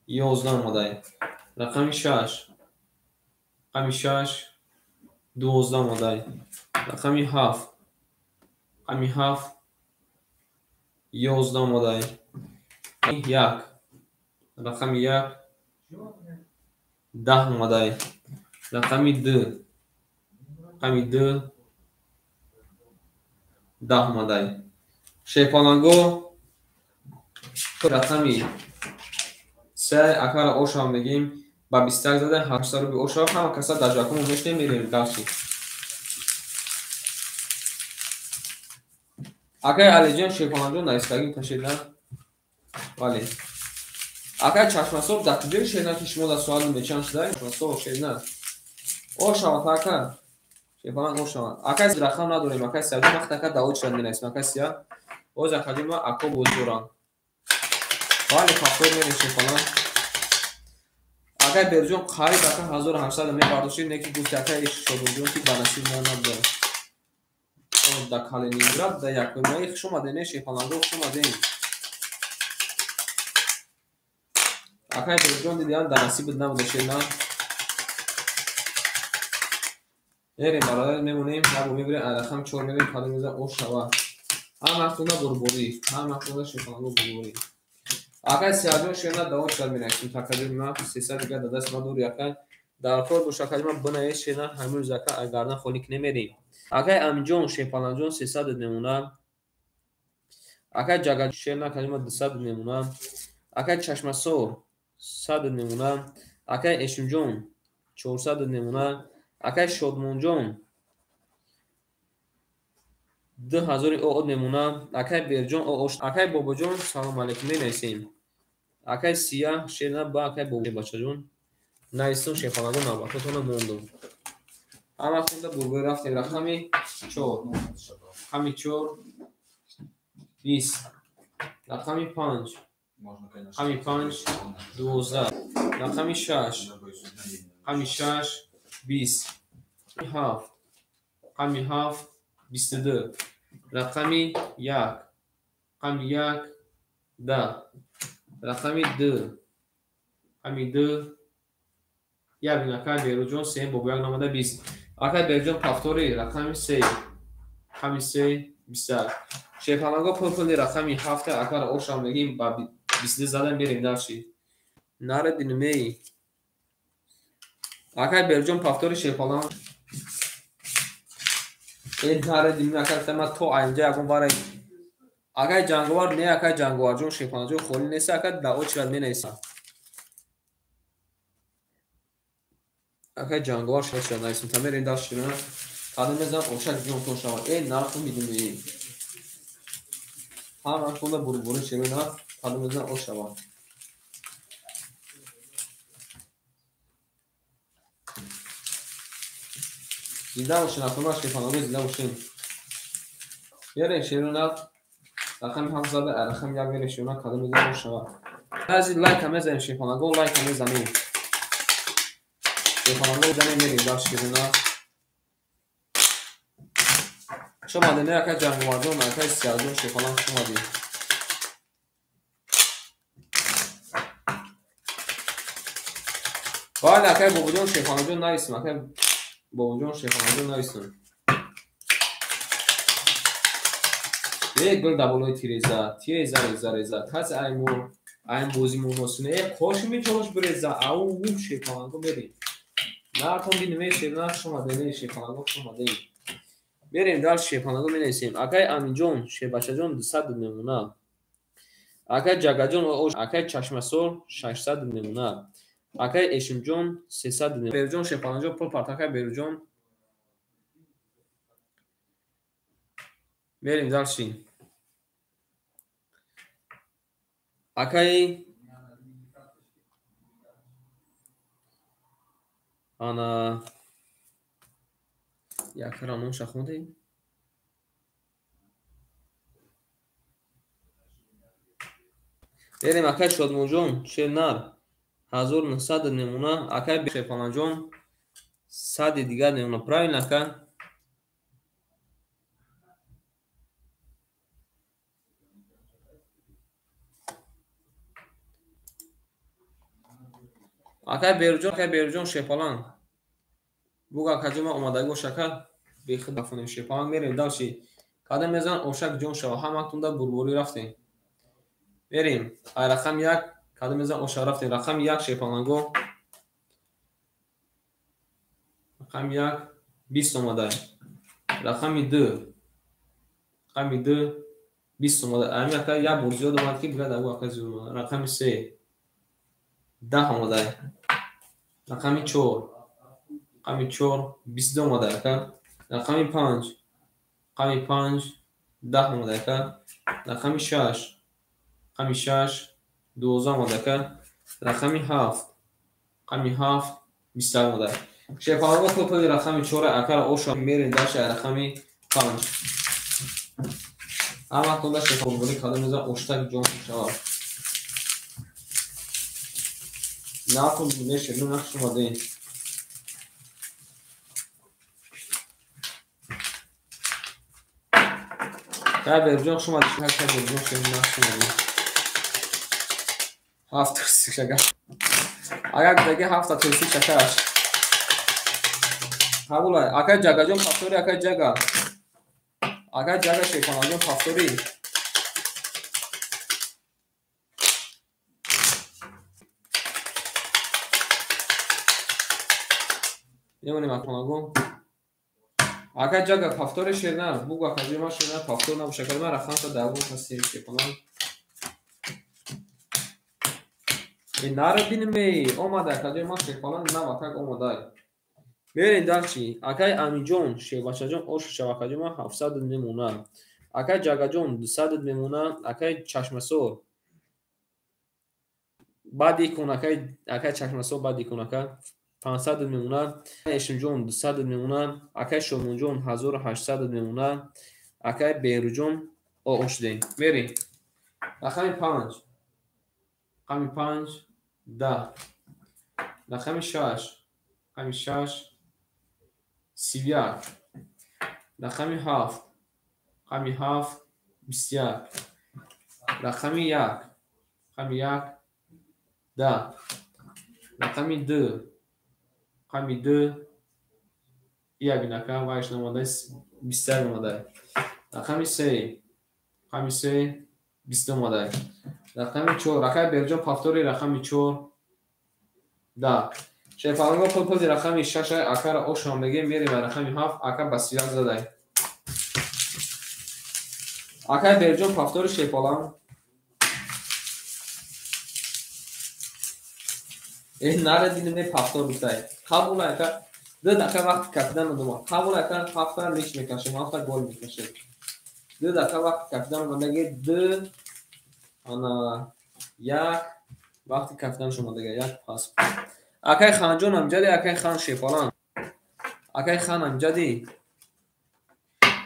11 мода. Рақами 6. Рақами 6 12 мода. Рақами 7. Рақами 7 11 мода. Як. Рақами 1 10 мода. Рақами 2. Рақами 2 10 мода. Шепаланго рақами 3 акара ошам мегим ба 21 зада 800 руби ошам ҳама каса даҷакум мешнем мерем дашти. Акай Алиҷон Шепаланҷон наистагӣ кашида. Вале. Акай Чашмасоб дактибир шена ки шумо да суал мечам шуда. Чашмасоб шена. Ошава така. Шепалан ошава. Акай рақам надорем. Акай саҷон вақтака да очрад менависем. Акай сия. Оз акаҷома ако бузурам. Вале фақор мерем Шепалан. Акай Берҷон қариб ака 1800 мебардошти неки гуфти акай Шодунҷон ки банасиб набуда. Да Калининград да якумаи хушумаде не Шепаланго хушумаде. Акай Берҷон дидиам да насиб набуда шена. Эрем бародар мемонем ҳабу мебирем рақам 4 мебирем кадом меза ошава. Ҳама ахтунда бурбурӣ. Ҳама ахтунда Шепаланго бурбурӣ. Акай Сиаҷон шена да очрад менависем такаҷони ма 300 дига да даст ма дур якай дар кор бошакаҷи ма бинае шена ҳамин зака агарна холик немерем. Акай Амҷон Шепаланҷон 300 мемона. Акай Ҷагаҷон шена каҷи ма 200 мемона. Акай Чашмасор 100 мемона. Акай Эшимҷон 400 мемона. Акай Шодмонҷон 2000 оод мемона. Акай Берҷон ош. Акай Бобоҷон салом алейкум менависем. Акай Сия шена ба акай Бобоҷон бачаҷон навистон Шепаланго навбатотона мондум. Ҳама хунда бурбурӣ рафтем. Рақами 4. Рақами 4 20. Рақами 5. Рақами 5 12. Рақами 6. Рақами 6 20. Рақами 7. Рақами 7 22. Рақами 1. Рақами 1 10. Рақами 2. Рақами 2 як акай Берҷон 3 бо 1 намода 20. Акай Берҷон пафтори рақами 3. Рақами 3 20. Шепаланго пулпули рақами 7 акар ошам мегим ба 22 зада мерем даши. Наре динмеи. Акай Берҷон пафтори Шепаланго наре динме акай тама то айнҷа ягон вара. Акай ҷанговар не акай ҷанговарҷон Шепаланҷон холи неса акай да очрад менависа. Акай ҷанговар шашад нависем тамерем дашина. Кадом мезан ошак ҷон то шава. Нарху мидумеи. Hammasında buruburu çevirme. Kadımızdan o şava. Zilda olsun. Aklıma şefanamı zilda olsun. Yerin çevirme. Rakam hafızada rakam yak verin çevirme. Kadımızdan o şava. Bazı like همه زنیم شیفانگو like همه زنیم شیفانگو زنیم میریم داشت چیزنا شما دنیا که جنگ مردم مرکز سیاردون شیفانگو شما دیم باید اکه بابجون شیفانگو نایستم اکه بابجون شیفانگو نایستم یک گل دبولوی تیریزا کس ایمو این بازی مونوسونه کوش میتونش برزا او وو شیفانگو بریم نه کن بینیم شیفانگو شما دنیا شیفانگو شما دیم بریم دال شیفانگو می نویسیم اکای امینجون شیباشجون 200 نمونه اکای جگاجون اکای چشمسور 600 نمونه اکای اشمجون 300 نمونه برجون شیفانگو پول پارتاکای برجون بریم دال شین اکای انا یا کرانون شخونده بریم اکای شدمونجون شنر 1900 نمونه اکای شیفانگون 100 دیگر نمونه پرای نکن اکای برجون شیفالان بوگا کجما اومدگو شکل بیخ دفنه شیفالان میریم داشی قدم میزن اوشک جون شو همتون دا بربوری رفتیم بریم رقم یک قدم میزن اوشک رفتیم رقم یک شیفالانگو رقم یک 20 اومده رقم دو 20 اومده امی اکا یک بور زیاد اومد که بگه دگو اکا زیاد اومده رقم 3 10 اومده رقم 4 22 اومده اکا رقم 5 10 اومده اکا رقم 6 12 اومده اکا رقم 7 20 اومده شیفانگو پول رقم 4 اکا اوشا میرین داشت رقم 5 اما کنده شیفانگو کده میزن اوشتک جون شوار ناکن میشه نو نقش اومده که برجون شما دیگه هر که برجون شما نقش اومده 7 ترسی شکر اگر دیگه 7 ترسی شکرش قبوله اگر جگه جون پفتوری اگر جگه شیفانگو پفتوری یمونیم اکناگو اگر جگه پفتور شیرنر بوگا کجیما شیرنر پفتور نباشه که من رفتم تا دوون هستی شیفانگو این نره بینیم اومده کجیما شیفانگو نواتک اومده برین دارچی اگر امینجون شیباشجون اوش شوا کجیما 700 نمونه اگر جگه جون 200 نمونه اگر چشمسور بعدی کن اگر چشمسور بعدی کن اگر 500 نمونه اشمجون 200 نمونه اکای شومونجون 1800 نمونه اکای بیروجون اوش دیم میری رقم 5 10 رقم 6 31 رقم 7 21 رقم 1 10 رقم 2 یک نکه وایش نماده 20 اومده رقم 3 20 اومده رقم 4 رقم برجون پفتوری رقم 4 10 شیفانگو پول رقم 6 اکر اوشان بگه میری و رقم 7 اکر بسیار زده اکر برجون پفتور شیفالان این نره دینه پفتور بوده قبول اکر دو دقیقه وقت کپیدن دوما قبول اکر هفته لیش میکشیم هفته گل میکشیم دو دقیقه وقت کپیدن اومدگی دو انا یک وقتی کپیدن شمادگی یک پاس اکای خان جون امجدی اکای خان شیپالان اکای خان امجدی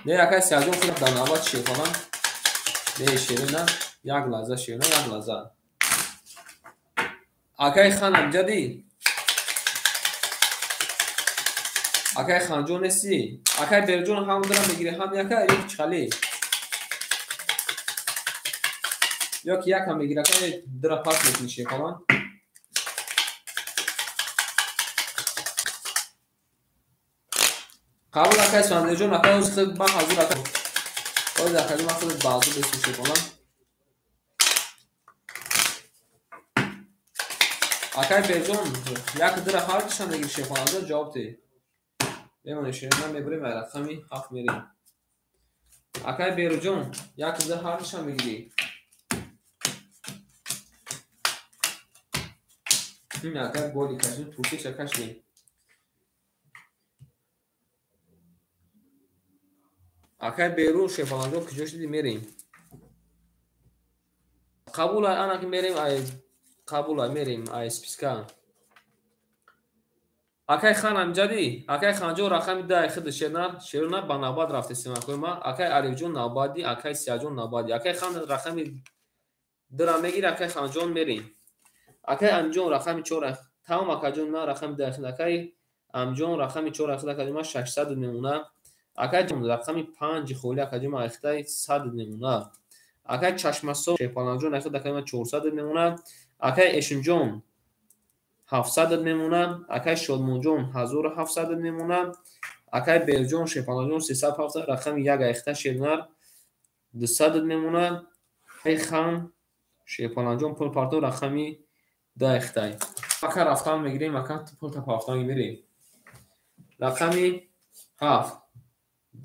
ده اکای سیاجون خود در نوات شیپالان ده شیرینه یک لحظه شیرینه یک لحظه اکای خان امجدی اکای خان جون نیستی اکای برجون هم دارم بگیری هم یکای یک چخلی یا که یک هم بگیره که در پاس میکنی شیپالان قبول اکای سوانده جون اکای از خود با حضور اکای باید اکای ما خود بازو بسو شیپالان اکای برجون یک در حالتش هم بگیری شیپالان در جواب تی بمانه شیرینه میبریم رقمی هفت میریم اکای برجون یک در حالتش هم بگیری این اکای گولی کشیم توکی شکشیم اکای بیرون شیپالانجو کجاش دیدی میریم قبول های انا که میریم ای قبول های میریم ای سپیسکا اکای خان امجدی اکای خانجو رقم ده خود شیرونه با نوباد رفته سیما ما اکای علیف جون نوبادی اکای سیاجون نوبادی اکای خان رقم در میگیر اکای خانجون میریم اکای امجون رقم 4 تمام اکای جون ما رقم ده خود اکای امجون رقم 4 خود اکای ما 600 نمونه اکای جون رقم 5 خولی اکای ما اختای 100 نمونه اکای چشمسو شیپالانجون اخد اکای ما 400 نمونه اکای اشنجون 700 نمونه اکای شادمونجون 1700 نمونه اکای برجون شیپالانجون 370 رقم یک اخته شیرنر 200 نمونه اکای خان شیپالانجون پول پارتو رقمی 10 اخته اکای رفتان میگیریم اکای پول تا پافتان میگیریم رقمی 7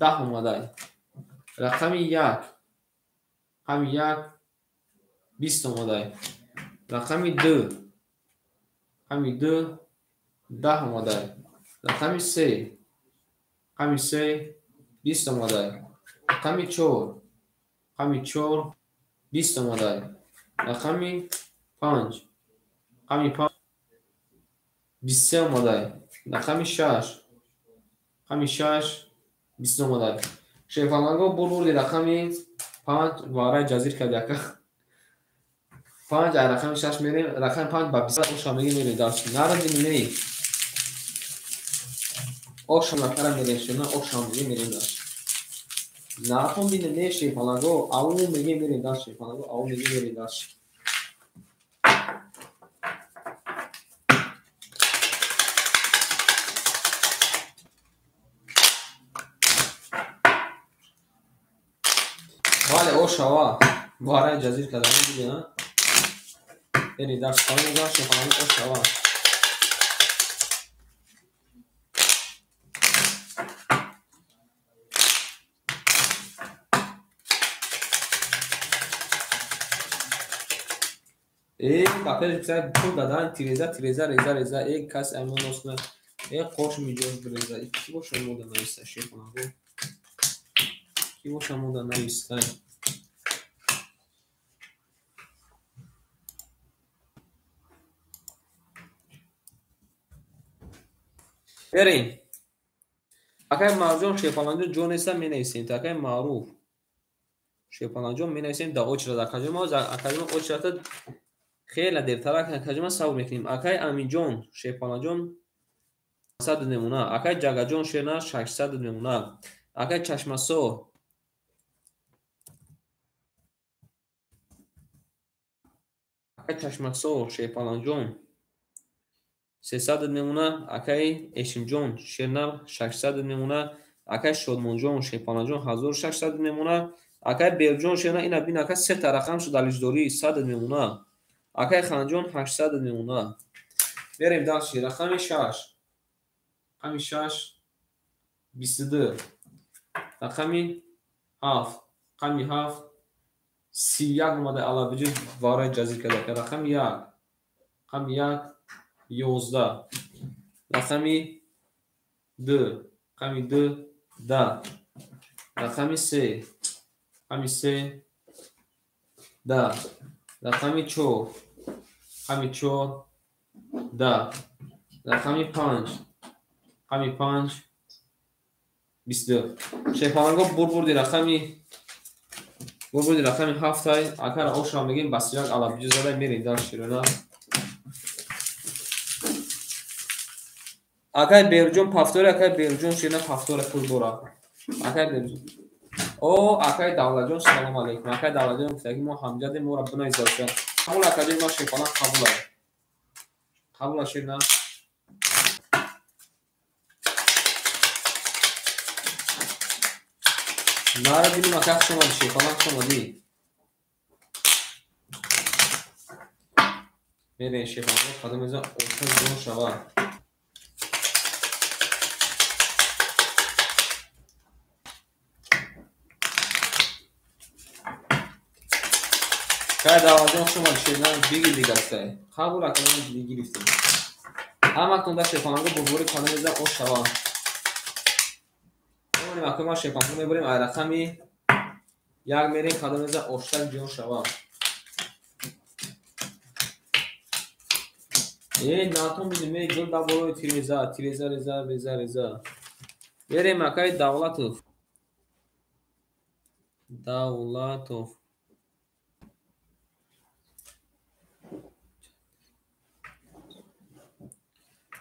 10 اومده رقمی 1 رقمی 1 20 اومده رقمی 2 رقمی 2 10 اومده رقمی 3 رقمی 3 20 اومده رقمی 4 رقمی 4 20 اومده رقمی 5 رقمی 5 23 اومده رقمی 6 رقمی 6 20 اومده شیپالانگو برولی رقمی 5 واره جزیر کرده 5 رقم 6 میریم رقم 5 با 20 اوشامگی میریم داشت نرندیم نی اوشام نفرم میریم نه اوشامگی میریم داشت نخون بینه نه شیپالانگو او میگی میریم داشت شیپالانگو او میگی میریم داشت ولی اوشاوا واره جزیر کرده دیگه نه یعنی در سال داشت شیپالانگو اوشاوا کافه چیزای پول دادن تیریزه ریزه یک کس امون است یک قوش میجوز بریزه کی باشه مودا نویسته شیپالانگو کی باشه مودا نویسته بریم اکای معروف شیپالانجو جو نیست می نویسیم تا اکای معروف شیپالانجو می نویسیم دا اوچ را اکای ما اوچ را خیلی دیرتر اکای ما سو میکنیم اکای امینجون شیپالانجون 100 نمونه اکای جگجون شیرنا 600 نمونه اکای چشمسو اکای چشمسو شیپالانجون 300 نمونه اکای اشنجون شیرنا 600 نمونه اکای شادمونجون شیپالانجون 1600 نمونه اکای برجون شیرنا این بین اکای 3 رقم شد دلیجدوری 100 نمونه اکای خانجون 800 نمونه بریم داشتی رقم 6 رقم 6 22 رقمی 7 رقمی 7 31 اومده علاوه بر وارد جزیر کرده رقم 1 رقم 1 11 رقمی 2 رقمی 2 10 رقمی 3 رقم 3 10. رقم 4 رقم 4 10. رقم 5 رقم 5 22. شیفانگو بردی رقمی 7 اگر آشام میگیم بس یک علابجی زده میرین در شیرونه اگر بیرجون پفتوره اگر بیرجون شیرونه پفتوره پول دورا اگر بیرجون او اگر دولت جون سلام علیکم اگر دولت جون گفته ما همجد ما ربنا ایزاشه قبول اکادمی ما شیفانه قبول شیرونه ناره بینیم اگر شما شیفانه شما دی میرین شیفانه قدم ایزا اوشن جون شوا که دوازده شما شیرینان بیگی دیگسته قبول اکادمی بیگی گرفتیم همه تونده شیفانگو بزرگی کنه میزن او شوا اونیم اکو ما شیفانگو میبریم رقمی یک میریم کنه میزن اوشتک جون شوا ناتون بیدیم گل دبروی تیریزا بریم اکای دولتو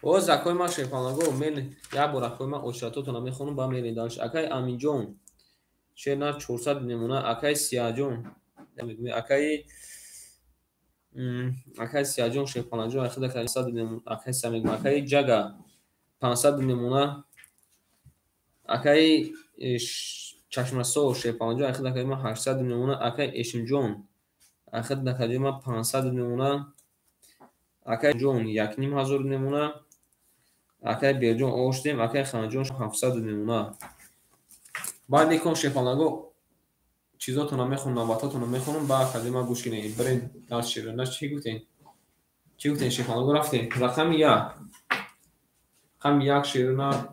او زکای ما شیفانگو میل یک بار اکای ما اوشتاتو نمیخونم با میرین دانش اکای امین جون شیرنا 400 نمونه اکای سیاه جون اکای سیاه جون شیفانگو جون اخدا که 100 نمونه اکای سمیگ اکای جگا 500 نمونه اکای چشمسو شیفانگو جون اخدا که ما 800 نمونه اکای اشین جون اخدا که ما 500 نمونه اکای جون 1500 نمونه اکای بیرجون اوشتیم اکای خانجون 700 نمونه بعد یکم شیفانگو چیزاتونو میخونم نوباتاتونو میخونم با اکادمی گوش کنین برین در شیرینه چی گفتین شیفانگو رفتین رقم 1 رقم 1 شیرینه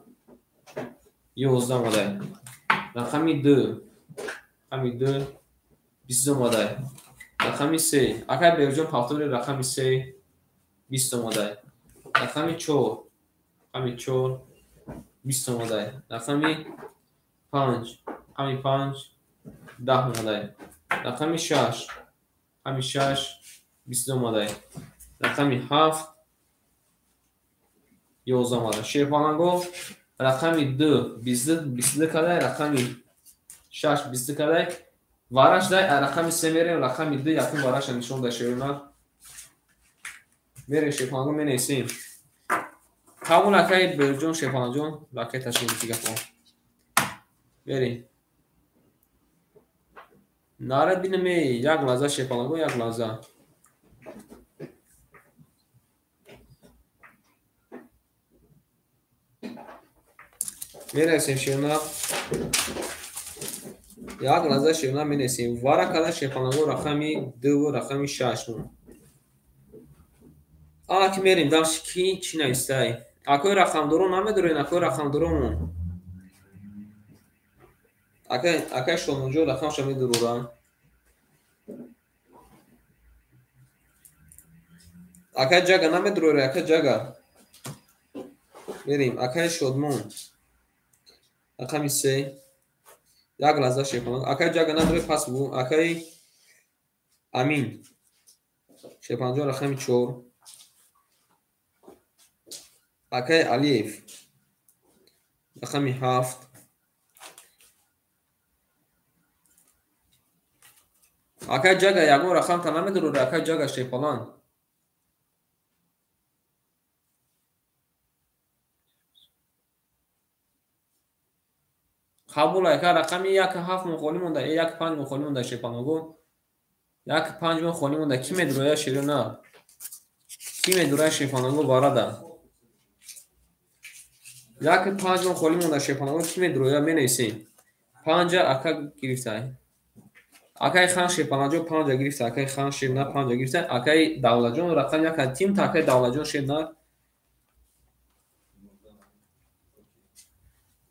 11 اومده رقم 2 20 اومده رقم 3 اکای بیرجون پافتوری رقم 3 20 اومده رقم 4 20 اومده رقم 5 10 اومده رقم 6 20 اومده رقم 7 11 اومده شیفانگو رقم 2 20 کده رقم 6 20 کده وارش ده رقم 3 میریم رقم 2 یکم وارش نشون ده شیرونه میریم شیفانگو می نیسیم همون لکه برجون شیفانگو جون لکه تشکیل دیگه کن بریم ناره بینم یک لحظه شیفانگو یک لحظه میرسیم شیرونه یک لحظه شیرونه می نیسیم وارا کده شیفانگو رقمی 2 و رقمی 6 مون که میریم درش کی چی نیسته اکوی رقم درو نمیدارین اکوی رقم درو مون اکای شونجو رقم شمی دروران اکای جگه نمیدروره اکای جگه میریم اکای شدمون رقم 3 یک لحظه شیفانگو اکای جگه نداره پس بگو اکای امین شیفانگو رقم 4 اکای علیف رقم 7 اکای جگه یکم رقم تا نمیدروره اکای جگه شیفانان قبول اکای رقم 1 7 مخالی مونده 1 5 مخالی مونده شیفانگو 1 5 مخالی مونده کی میدروه شیرونه کی میدروه شیفانگو وارده 1 5 مخالی مونده شیفانگو کی میدروه می نیسیم 5 اکا گرفته اکای خان شیفانگو 5 گرفته اکای خان شیرونه 5 گرفته اکای دولت جون رقم 1 تیم تا اکای دولت جون شیرونه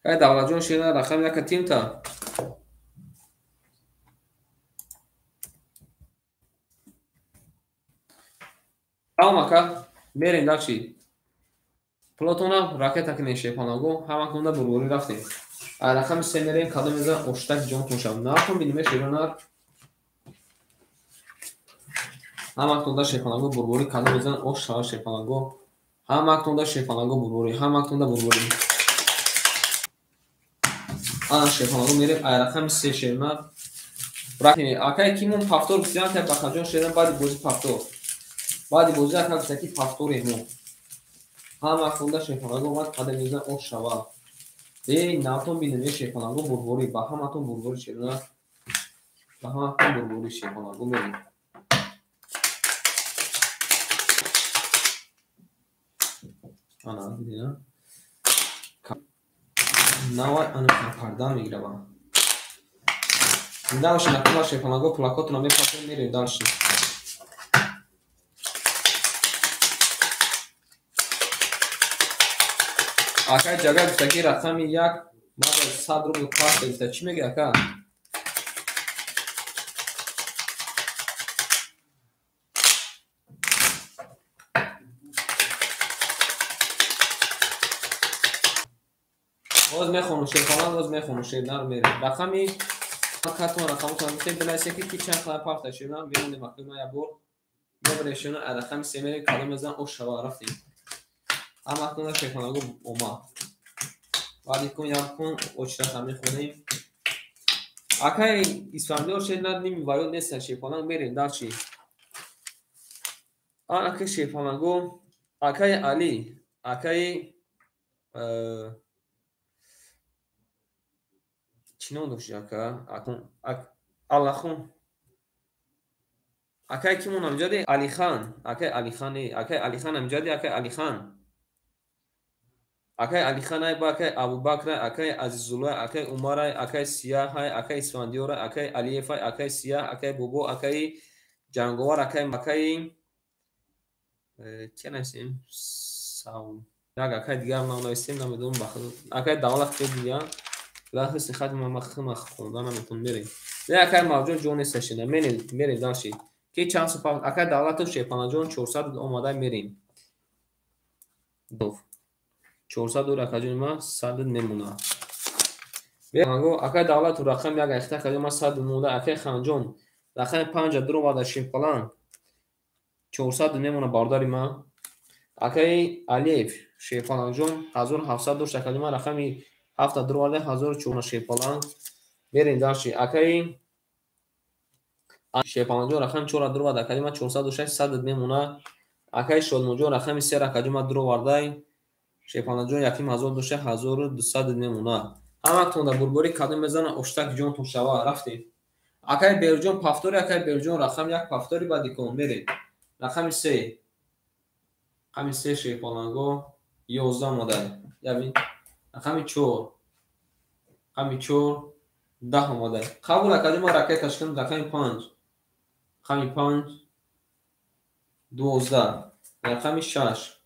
اکای دولت جون شیرونه رقم 1 تیم تا Tamam aka. Merin dar çi. Plutona raketa ki şepanago. Hamakunda burguri raftim. Rakam semerin kadımıza oştak can konuşalım. Ne yapalım bilime şeyler. Hamakunda şepanago burguri kadımıza oştağı şepanago. Hamakunda şepanago burguri. Hamakunda burguri. Ana şepanago merin rakam se şeyler. Братни, акай ки мон пафтор бисёр та бахаҷон шедам баъди бозӣ пафтор. Баъди бозӣ акай бисаки пафторе мо. Ҳама хунда шефанаго бад қадам мезан ош шава. Навтон бинем шефанаго бурбори ба ҳаматон бурбори шедана. Ба ҳаматон бурбори шефанаго мерем. Ана бинина. Навай ана парда мегиравам. Дальше на шефанаго плакот на мепатон мерем дальше. Акай ҷага бисаки рақами як мада 100 рубл паста биста чӣ меги ака? боз мехонум шефанан боз мехонум шефнар мерем рақами катон рақамотон мисем бинайсеки ки чанд хала пафта шефнар бимонем акума я бор мебарем шефнар рақами се мерем кадом мезан ош шава рафтем ҳаматона шефанаго ома баъди кун якун очрақа мехонем акай исфандиор шефнар ними ваёд неста шефанан мерем дарчи акай шефанаго акай али акай чӣ ном дошти ака аллахон акай ки мо намҷади алихан акай алихан акай алихан намҷади акай алихан акай алиханай ба акай абубакра акай азизуллои акай умарай акай сияҳай акай исфандиёра акай алиефай акай сияҳ акай бобо акай ҷанговар акай макаи чӣ нависем як акай дигар нависем намедонам акай давлат ки дигар лаҳси хатма махма хонда наметон мерем не акай мавҷуд ҷон неста шина мерем даши ки чанд сопа акай давлату шепанаҷон 400 омадай мерем дов 400 дар акаҷон ма 100 немуна беҳанго акай давлату рақам як ахта акаҷон ма 100 муда акай ханҷон рақами 5 дро вада шепалан 400 немуна бардари ма акай алиев шепаланҷон 1700 дошт акаҷон ма рақами 7 дро вада 1400 шепалан мерем даши акай шепаланҷон рақами 4 дро вада акаҷон ма 406 100 немуна акай шодмонҷон рақами 3 акаҷон ма дро вардай шепанаҷон яким 1000 дошта 1200 немуна ҳаматон дар бурбори кадом мезана оштак ҷонтон шава рафтем акай берҷон пафтори акай берҷон рақам як пафтори баъди кон мерем рақами 3 рақами 3 шепаланго 11 модай ябин рақами 4 рақами 4 10 модай қабул акаҷон ма ракеташ кан рақами 5 рақами 5 12 рақами 6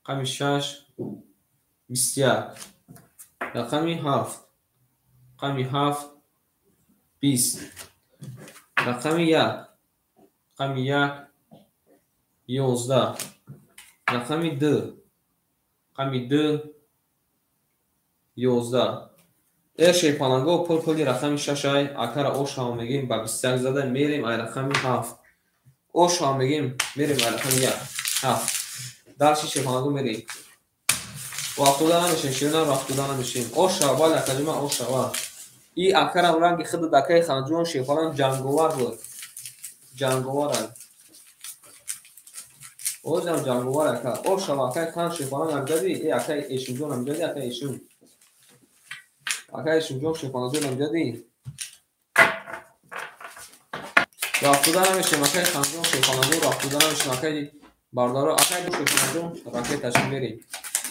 рақами 6 21 рақами 7 рақами 7 20 рақами 1 рақами 1 11 рақами 2 рақами 2 11 шепаланго пули рақами 6 ай акара ошао мегим ба 21 зада мерем ай рақами 7 ошао мегим мерем ай рақами 1 7 дарши шепаланго мерем вақтуда намешем шевна вақтуда намешем ошао бали акаҷома ошао и акарам ранги хида дакай ханҷон шепалан ҷанговар буд ҷанговар озам ҷанговар ака ошао акай хан шепалан намҷади акай эшунҷон намҷади акай эшун акай эшунҷон шепаланҷон намҷади вақтуда намешем акай ханҷон шепаланҷон вақтуда намешем акай бардаро акай шепаланҷон ракеташ мерем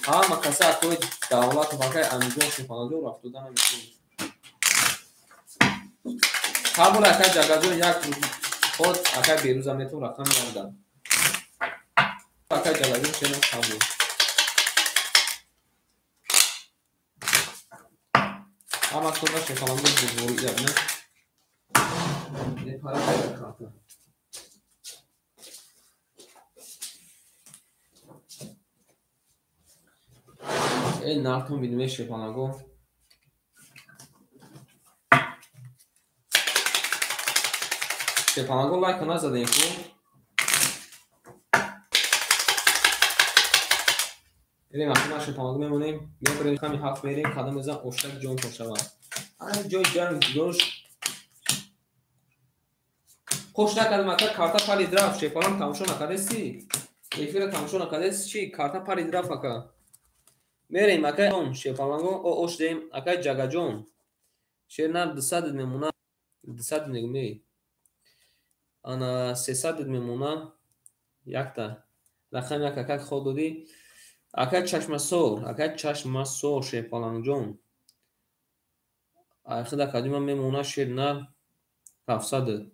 ҳама каса акои давлат акай амиҷон шепаланҷон вақтуда намешем қабул акай ҷагаҷон як ход акай берӯза метон рақам нарда акай ҷагаҷон шена қабул ҳама кода шепаланҷон бузург ябна не пара кайда карта این نرکن بیدیم شیپانگو شیپانگو لایک کنه زدیم که بریم وقتی ما شیپانگو میمونیم بریم کمی هفت میریم قدم بزن اشتک جون خوشم جای جنگ دوش خوش نکردم اکر کارتا پالی دراف شیپانم تماشا نکرده سی ایفیر تماشا نکرده چی کارتا پالی دراف اکر میریم اکر اون شیپانگو او اوش دیم اکر جگا جون شیرنر 200 میمونه 200 نگمی انا 300 میمونه یک تا رقم یک اکر خود دادی اکر چشم سور شیپانگ جون آخر کدوم میمونه شیرنر 700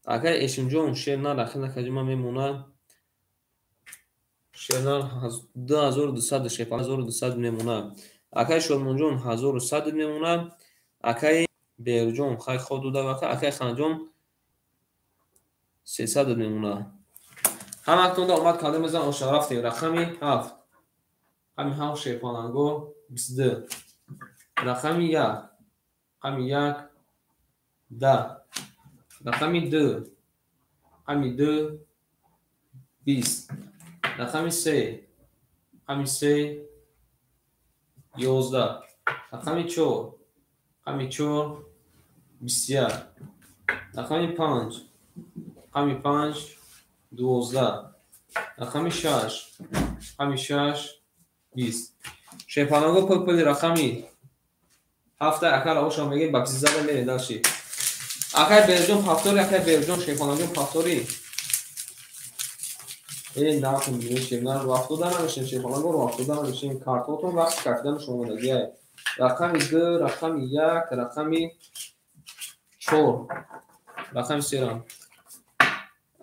اگر اشم جون شیرنر آخر کدوم میمونه شیرنر 2200 شیپانگ 1200 میمونه اگر شلمون جون 1100 میمونه اگر بیر جون خیلی خود داده اگر خان جون 300 میمونه هم اکنون اومد کاده میزن اوشا رفتیم رقمی 7 همین 7 شیپانگو 22 رقمی 1 رقمی 1 10 رقمی 2 رقمی 2 20 رقمی 3 رقمی 3 11 رقمی 4 رقمی 4 21 رقمی 5 رقمی 5 12 رقمی 6 رقمی 6 20 شیپانگو پل رقمی 7 اکر اوشا میگه باکسی زده میره داشتی اکر بیرجون پافتوری اکر بیرجون شیپانگو پافتوری این ناکن میشه نه رو افتادن نمیشه شیپانگو رو افتادن نمیشه کارتاتون وقت کردن شما دیگه رقمی 2 رقمی 1 رقمی 4 رقم 3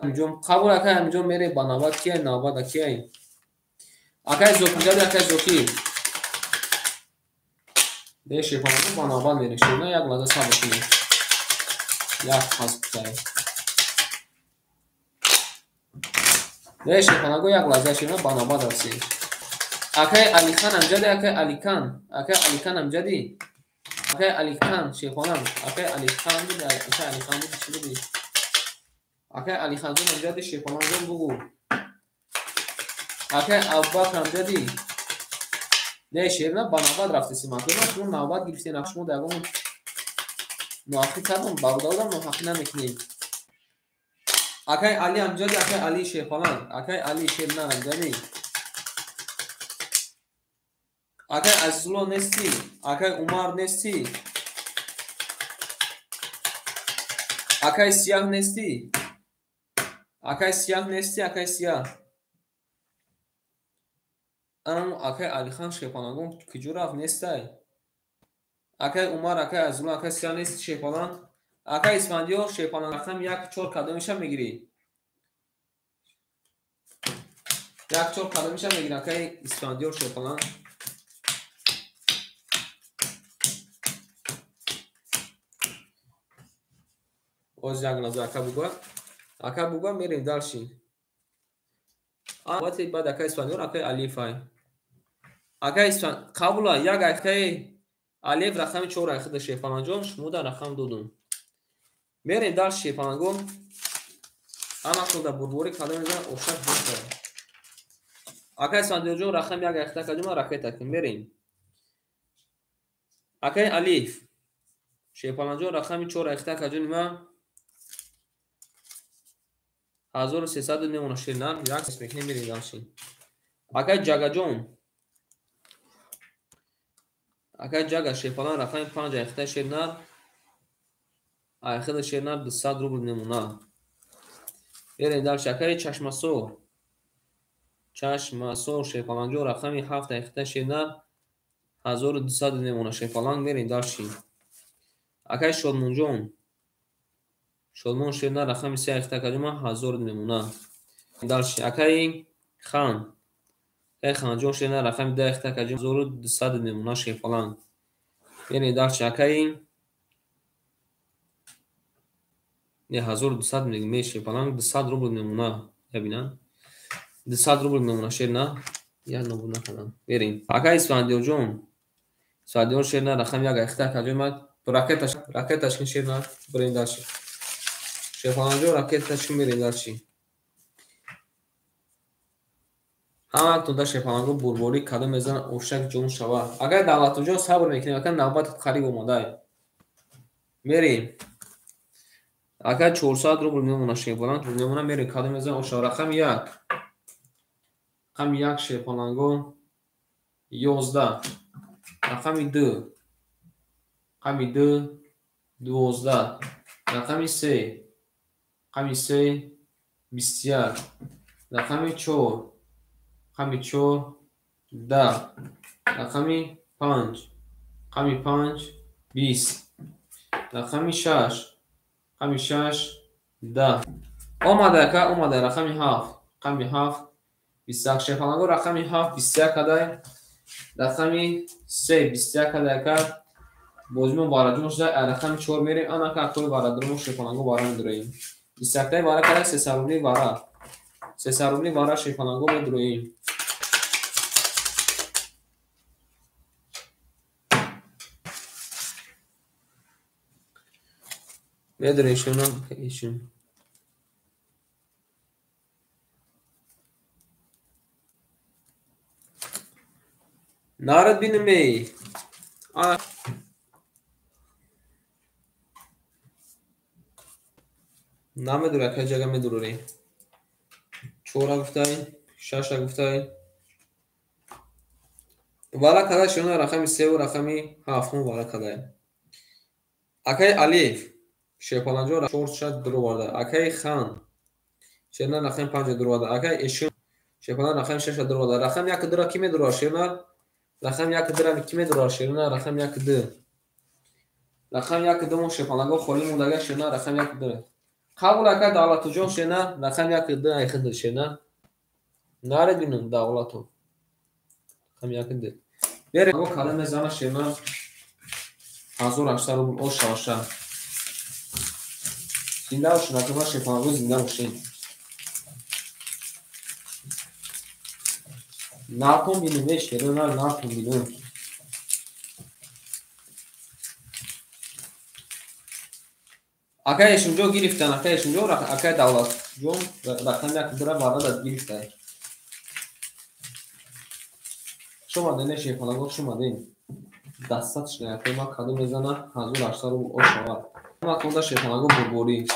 انجام قبول اکر انجام میره با نوبت کیه نوبت کیه اکر زوکی جدی اکر زوکی به شیپانگو با نوبت میره شما یک لحظه صبر کنید یک حسب کنید به شیپانگو یک لحظه شما با نوبت رسید اکر علی خان امجدی اکر علی خان امجدی اکر علی خان شیپانم اکر علی خان بود اکر علی خان بود چی بودی اکر علی خان جون امجدی شیپانگو بگو اکر ابوبکر امجدی نه شیرنا با نوبت رفتی سیما که ما شما نوبت گرفتی نقشمو دگمون نوحقی کردم باودادم نوحقی نمیکنیم اکر علی امجدی اکر علی شیپانم اکر علی شیرنا امجدی اکر عزیزالله نستی اکر عمر نستی اکر سیاه نستی اکر سیاه نستی اکر سیاه اکر علی خان شیپانگو کجا رفت نستی اکر عمر اکر عزیزالله اکر سیاه نستی شیپانم اکر اسفندیار شیپانم رقم 1 4 کدومش میگیری یک 4 کدومش میگیری اکر اسفندیار شیپانم باز یک لحظه اکر بگو میریم دالشین وقتی بعد اکر اسفندیار اکر الیفای اکر اسفند قبول یک اکر الیف رقم 4 اخد شیپانم جون شما در رقم 2 میریم دال شیپانگو اما خود بودوری کدوم میزن اوشک بود اکر اسفندیار جون رقم 1 اخد کدوم رقم تکیم میریم اکر الیف شیپانم جون رقم 4 اخد کدوم ما 1300 میمونه شیرنان یک اسم میکنیم میریم دالشین اکر جگا جون اکر جگا شیپانم رقم 5 اخد شیرنان اخد شیرنان 200 روبل میمونه بریم دالش اکر چشم سور شیپانم جون رقم 7 اخد شیرنان 1200 میمونه شیپانم میریم دالشین اکر شلمون جون شلمون شیرنان رقم 3 اخد کدوم 1000 میمونه دالشین اکر خان جون شیرنان رقم 10 اخد کدوم 1200 میمونه شیپانم میریم دالش اکر نه 1200 میگه شیپانم 200 روبل میمونه ببینن 200 روبل میمونه شیرنا یا نمونه کنم بریم اکا اسفندیار جون اسفندیار شیرنا رقم یک اخته کجا راکتش کن شیرنا بریم داشتی شیفان جو راکتش کن بریم داشتی همه تو داشت شیفان جو بربوری کدام میزن اوشک جون شوا اگر دولت جون صبر میکنی اگر نوبت قریب اومده میریم اگر 400 روبل میمونه شیفان رو میمونه میریم کدام میزن اوشا رقم یک رقم یک شیفان جو 11 رقم دو رقم دو 12 رقم سه رقم سه 21 رقم چهار رقم چهار 10 رقم پنج رقم پنج 20 رقم شش رقم شش 10 آمده که آمده رقم هفت رقم هفت 21 شفانگو رقم هفت 21 کدای رقم سه 21 کدای که بازمون بارا شده رقم 4 میریم انا که اکوی بارا درمو شفانگو بارا میدرویم 21 تای بارا کدای 300 روبلی بارا 300 روبلی بارا شفانگو میدرویم میدرویشون ایشون نارد بینم بی نمیدونه که جگه میدروری 4 گفتای 6 گفتای والا کدای شون رقم 3 و رقم 7 والا کدای اکای الف شپالنجو را شورت شد درو برده اکای خان شیرنا رقم 5 درو برده اکای اشون شپالن رقم 6 درو برده رقم 1 درو کی میدرو شیرنا رقم 1 درو کی میدرو شیرنا رقم 1 2 رقم 1 2 مو شپالنگو خالی موندگه شیرنا رقم 1 2 قبول اکای دولت جون شیرنا رقم 1 2 ای خد شیرنا ناره بینم دولت رقم 1 2 بره گو کلمه زنا شیرنا 1800 روبل او شاشا زنده باشین اگه باشه شیفانگو زنده باشین نکن بینیم اشکره نکن بینیم اکای اشونجو گرفتن اکای اشونجو اکای دولت جون رقم یک دره بارا داد گرفته شما دینه شیفانگو شما دین دستاتش نیاکی ما کدو میزنه 1800 روبل او شواد ما کنده شیفانگو بربوری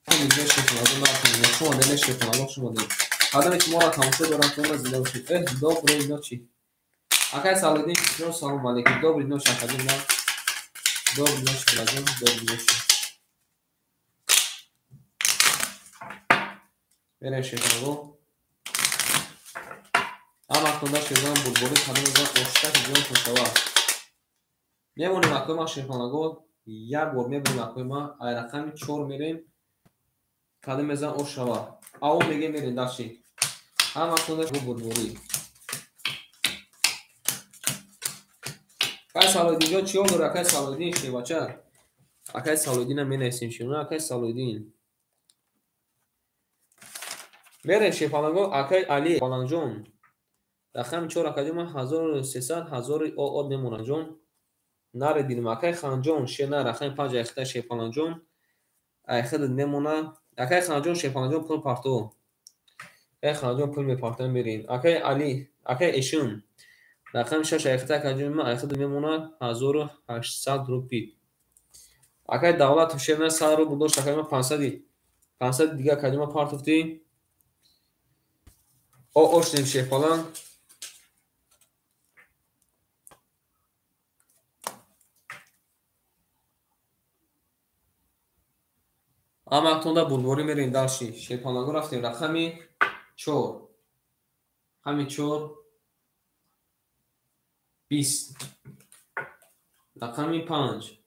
دیگه شیفانگو نکنیم شما دینه شیفانگو شما دین آدمی که ما را تماشا دارم کنه زنده باشید доброй ночи اکای سالودین جون سلام علیکم доброй ночи اکای ما доброй ночи کلاجون доброй ночи بریم شیفانگو اما کنده شیفان بربوری کدو میزنه اوشتک جون کنشوا میمونیم اکوی ما شیفانگو یک بار میبریم اکوی ما ای رقم 4 میریم کدو میزنه اوشوا او میگه میریم داشتی اما کنده بربوری اکای سالودین جو چیو داره اکای سالودین شیباچه اکای سالودین هم مینیسیم شونه اکای سالودین میریم شیفانگو اکای علی فالانجون رقم 4 اکای ما 1300 1000 او میمونه جون نره دیدیم اکای خانجون شینا رقم 5 اخته شیفانجون اخد میمونه اکای خانجون شیفانجون پول پارتو اکای خانجون پول میپارتن میرین اکای علی اکای اشون رقم 6 اخته اکای ما اخد میمونه 1800 روپی اکای دولت شینا 100 رو بودوش اکای ما 500 دیگه اکای ما پارتوفتی او اوشنیم شیفالان اما اکتونده بربوری میریم داشتی شیفانگو رفتیم رقمی 4 رقمی 4 20 رقمی 5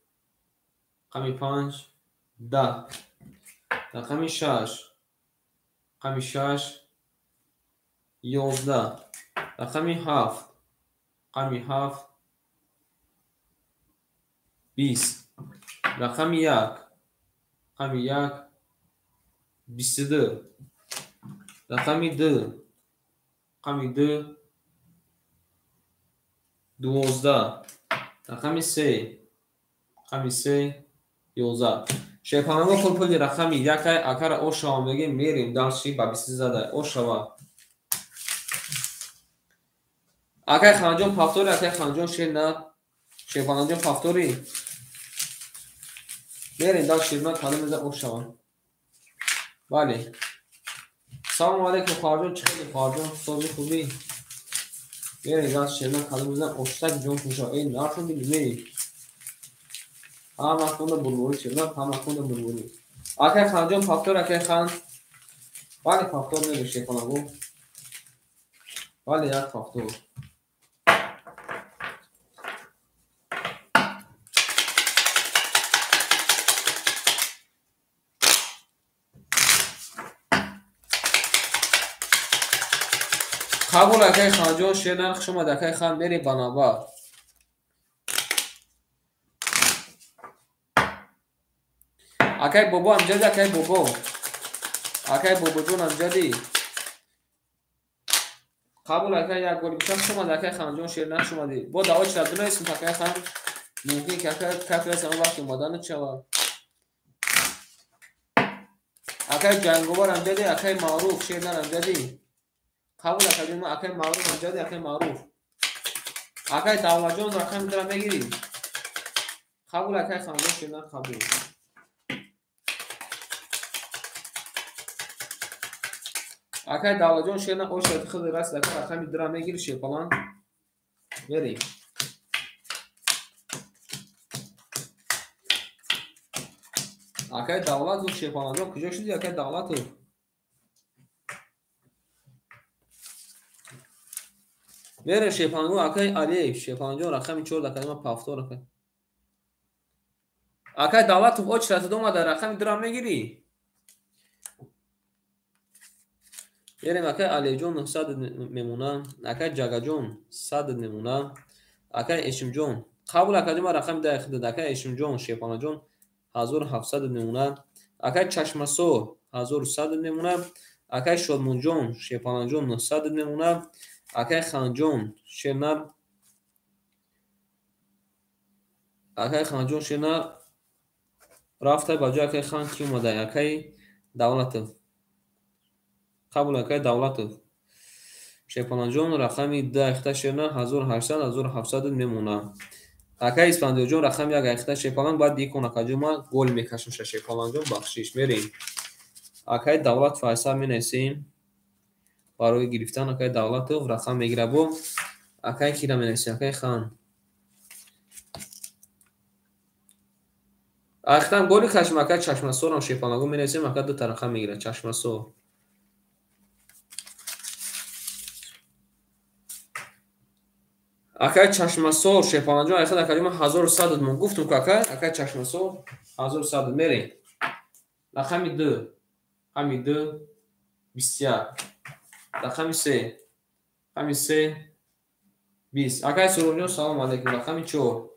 رقمی 5 10 رقمی 6 رقمی 6 11 رقمی 7 رقمی 7 20 رقمی 1 رقمی 1 22 رقم 2 رقم 2 12 رقم 3 رقم 3 11 شیپانگو پول رقم 1 اگر اوشا میگه میریم دانشی با 20 زده اوشا اگر خانجون پافتوری اگر خانجون شیر نه شیپانجون پافتوری میریم دانشی من کاری میزه اوشا بله سلام علیکم خارجون چطوری خارجون صبح خوبی میریم دانشی من کاری میزه اوشتک جون پوشا این نارتون میریم همه خونه بلوری چیزا همه خونه بلوری اگر خانجون پافتور اگر خان بله پافتور میره شیپانگو بله یک پافتور قبول اگر خانجون شیر نرخ شما دکای خان میری بنابر اگر بابا امجدی اگر بابا جون امجدی قبول اگر یک گولی بشم شما دکای خانجون شیر نرخ شما دی با دعوت شد دونه اسم دکای خان ممکن که اگر کفی از اون وقت مادان چوا اگر جنگوبار امجدی اگر معروف شیر نرخ امجدی قبول اگر معروف امجدی اگر معروف اگر دعوت جون رقم درم میگیری قبول اگر خانجون شیر نرخ قبول اگر دعوت جون شیر نرخ او شرط خود راست اگر رقم درم میگیری شیپالان بریم اگر دولت و شیپالان جون کجا شدی اگر دولت و بریم شیپالان جون اگر علی شیپالان جون رقم 4 اگر ما پافتور اگر دولت و او شرط دوم در رقم درم میگیری بریم اگر علی جون 900 میمونه اگر جگا جون 100 میمونه اگر اشم جون قبول اگر ما رقم ده خود اگر اشم جون شیپالان جون 1700 میمونه اگر چشمسو 1100 میمونه اگر شادمون جون شیپالان جون 900 میمونه اگر خان جون شنر اگر خان جون شنر رفته با جا اگر خان کی اومده اگر دولت قبول اگر دولت شیپالان جون رقم 10 اخته شنر 1800 1700 میمونه اگر اسپاندیو جون رقم 1 اخته شیپالان باید دیکون اگر ما گل میکشیم شیپالان جون بخشش میریم اگر دولت فیصل مینویسیم برای گرفتن اگر دولت رقم میگیره بو اگر کی را مینویسیم اگر خان اختم گلی کشم اگر چشمسو را شیپانگو مینویسیم اگر دو تا رقم میگیره چشمسو اگر چشمسو شیپانجو اخد اگر ما 1100 من گفتم که اگر چشمسو 1100 میریم رقم 2 رقم 2 21 رقم 3 رقم 3 20 اگر سرونیو سلام علیکم رقم 4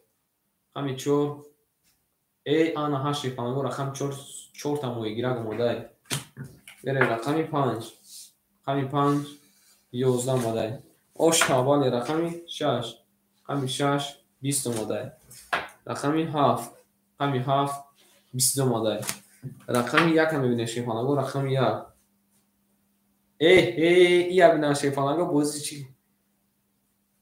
رقم 4 ای آنا ها شیپانگو رقم 4 تا مویگیره گموده بریم رقم 5 رقم 5 11 اومده اوشتابال رقم 6 رقم 6 20 اومده رقم 7 رقم 7 22 اومده رقم 1 هم میبینه شیپانگو رقم 1 ای ببینه شیپانگو بازی چی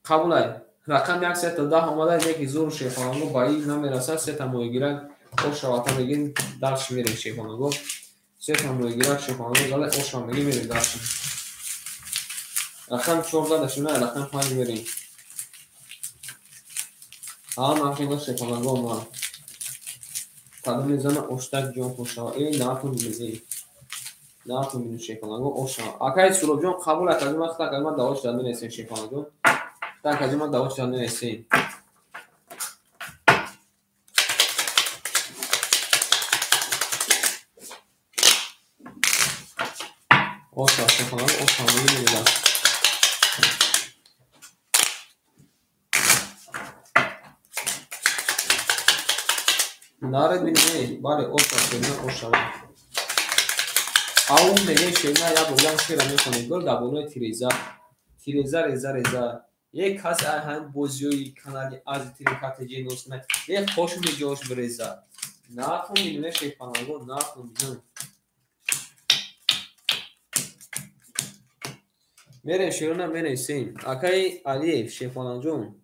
قبوله رقم 1 3 تا 10 اومده یکی زور شیپانگو با این نمیرسه 3 تا مویگیره اوشتابال میگین درش میریم شیپانگو 3 تا مویگیره شیپانگو گله اوشتابال میریم درش رقم 14 داشتیم نه رقم 5 میریم ممکنه شیپانگو ما قدم میزنه اوشتک جون خوشا ای ناتون میزی ناتون میزی شیپانگو اوشا اکای سروب جون قبول اکادیم وقت اکادیم دواش داده نیستیم شیپانگو تا اکادیم دواش داده نیستیم اوشا شیپانگو اوشا میگیریم نارد بینیم بله اوشا شیپانگو اوشا اون میگه شیرنا یا بودم شیر میکنه گل در بالای تیریزا تیریزا رزا رزا یک کس هم بازیوی کانالی از تیریکات جینوس نه یک خوش می جوش برزا نه خون میدونه شیپانگو نه خون میدونه میره شیرنا میره سین اکای علیف شیپانجون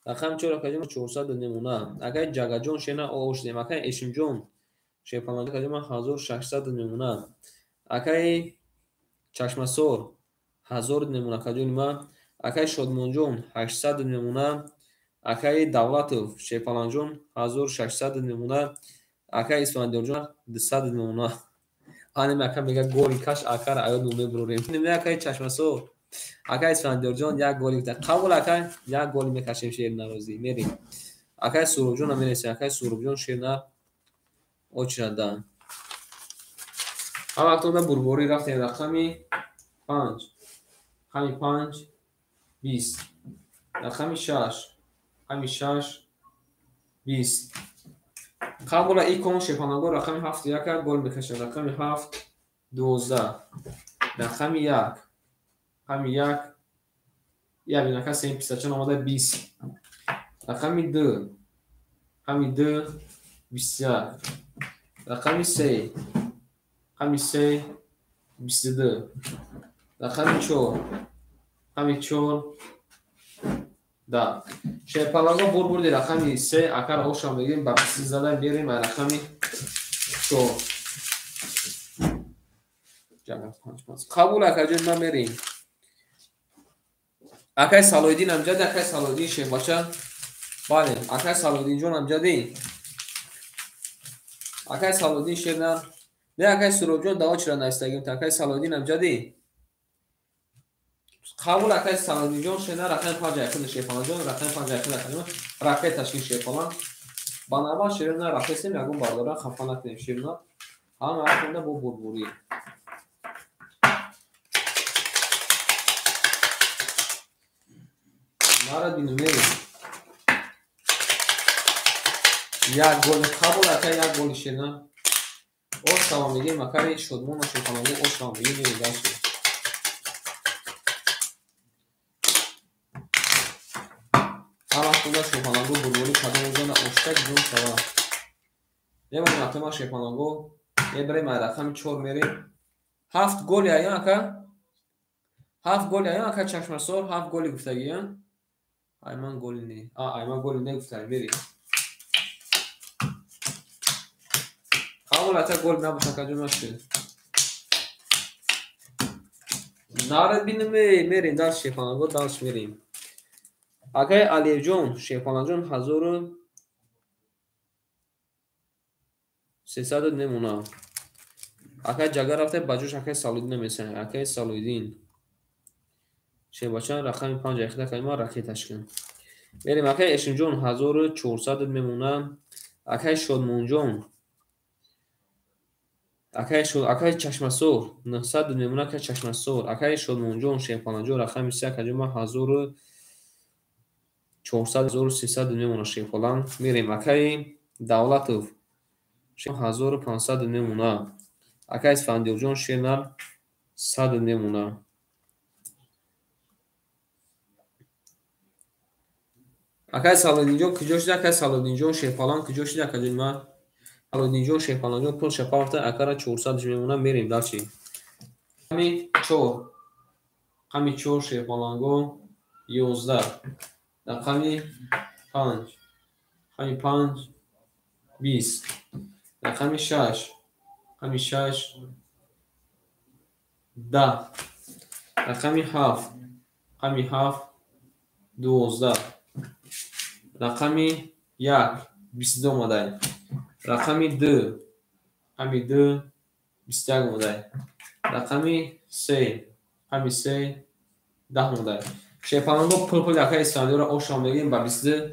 رقم چرا کجا 400 نمونه اکای جگاجون شینا اوش دیم اکای اشمجون شیپانجون کجا 1600 نمونه اکای چشمسور 1000 نمونه کجا اکای شادمونجون 800 نمونه اکای دولتوف شیپانجون 1600 نمونه اکای اسفندیارجون 200 نمونه آنیم اکا میگه گولی کاش اکر آیا نومه بروریم نمیده اکای چشمسور اکای اسفندیارجون یک گولی بده قبول اکای یک گولی میکشیم شیر نروزی میریم اکای سوروبجون هم میرسیم اکای سوروبجون شیر نه اوچردن هم اکتون بربوری رفتیم رقمی 5 همی 5 20 رقمی 6 همی 6 20 قبول ای کن شیپانگو رقمی 7 یک گل میکشیم رقمی 7 12 رقمی 1 همی 1 یا بیناکه سیم پیستچون آماده 20 رقمی 2 همی 2 21 رقمی 3 همی 3 22 رقمی 4 همی 4 10 شیپانگو بردی رقمی 3 اکر اوشان بگیریم با 20 زدن بیاریم رقمی 4 قبول اکجون ما میریم اکای سالویدین امجد اکای سالویدین شیم باشه بله اکای سالویدین جون امجدی اکای سالویدین شیم نه نه اکای سروب جون دوا چرا نایستگیم تا اکای سالویدین امجدی قبول اکای سالویدین جون شیم نه رقم 5 یکون شیپان جون رقم 5 یکون اکادیم رقم تشکیل شیپان بنابرای شیرین نه رقم سیم یکون بارداره خفا نکنیم شیرین هم اکنده با بربوری نارد بینو میریم یک گل قبول اکای یک گل شیرین اوش تمام میگیم اکای شدمون و شیپانگو اوش تمام میگیم میریم داشتیم هم اکنده شیپانگو بربوری کدام زن اوشتک جون شوا نمونیم اکتما شیپانگو میبریم رقم 4 میریم 7 گل یا اکا 7 گل یا اکا چشمسور 7 گلی گفتگی ایمان گلی نی ایمان گلی نگفتن میریم قبول اتا گل نباشه کجا نشد نارد بینیم میریم دست شیپانگو دست میریم اکای علیف جون شیپانجون 1300 نمونه اکای جگر رفته بجوش اکای سالویدین نمیسن اکای سالویدین شیباچان رقم 5 اخده که ما رقی تشکن بریم اکای اشنجون 1400 نمونه اکای شادمونجون اکای چشمسور 900 نمونه که چشمسور اکای شادمونجون شیپانجون رقم 3 که ما 1400 نمونه شیپالان میریم اکای دولتوف 1500 نمونه اکای اسفندیارجون شیرنال 100 نمونه اکای سالویدین جون کجا شده اکای سالویدین جون شیپالان کجا شده کجا ما سالویدین جون شیپالان جون کل شفافته اکار 400 نمونه میریم داشتیم همی 4 شیپالانگو 11 رقمی 5 همی 5 20 رقمی 6 همی 6 10 رقمی 7 همی 7 12 رقمی 1 22 اومده رقمی 2 همی 2 21 اومده رقمی 3 همی 3 10 اومده شیپانگو پل اکای اسفندیار اوش آمدگیم با 22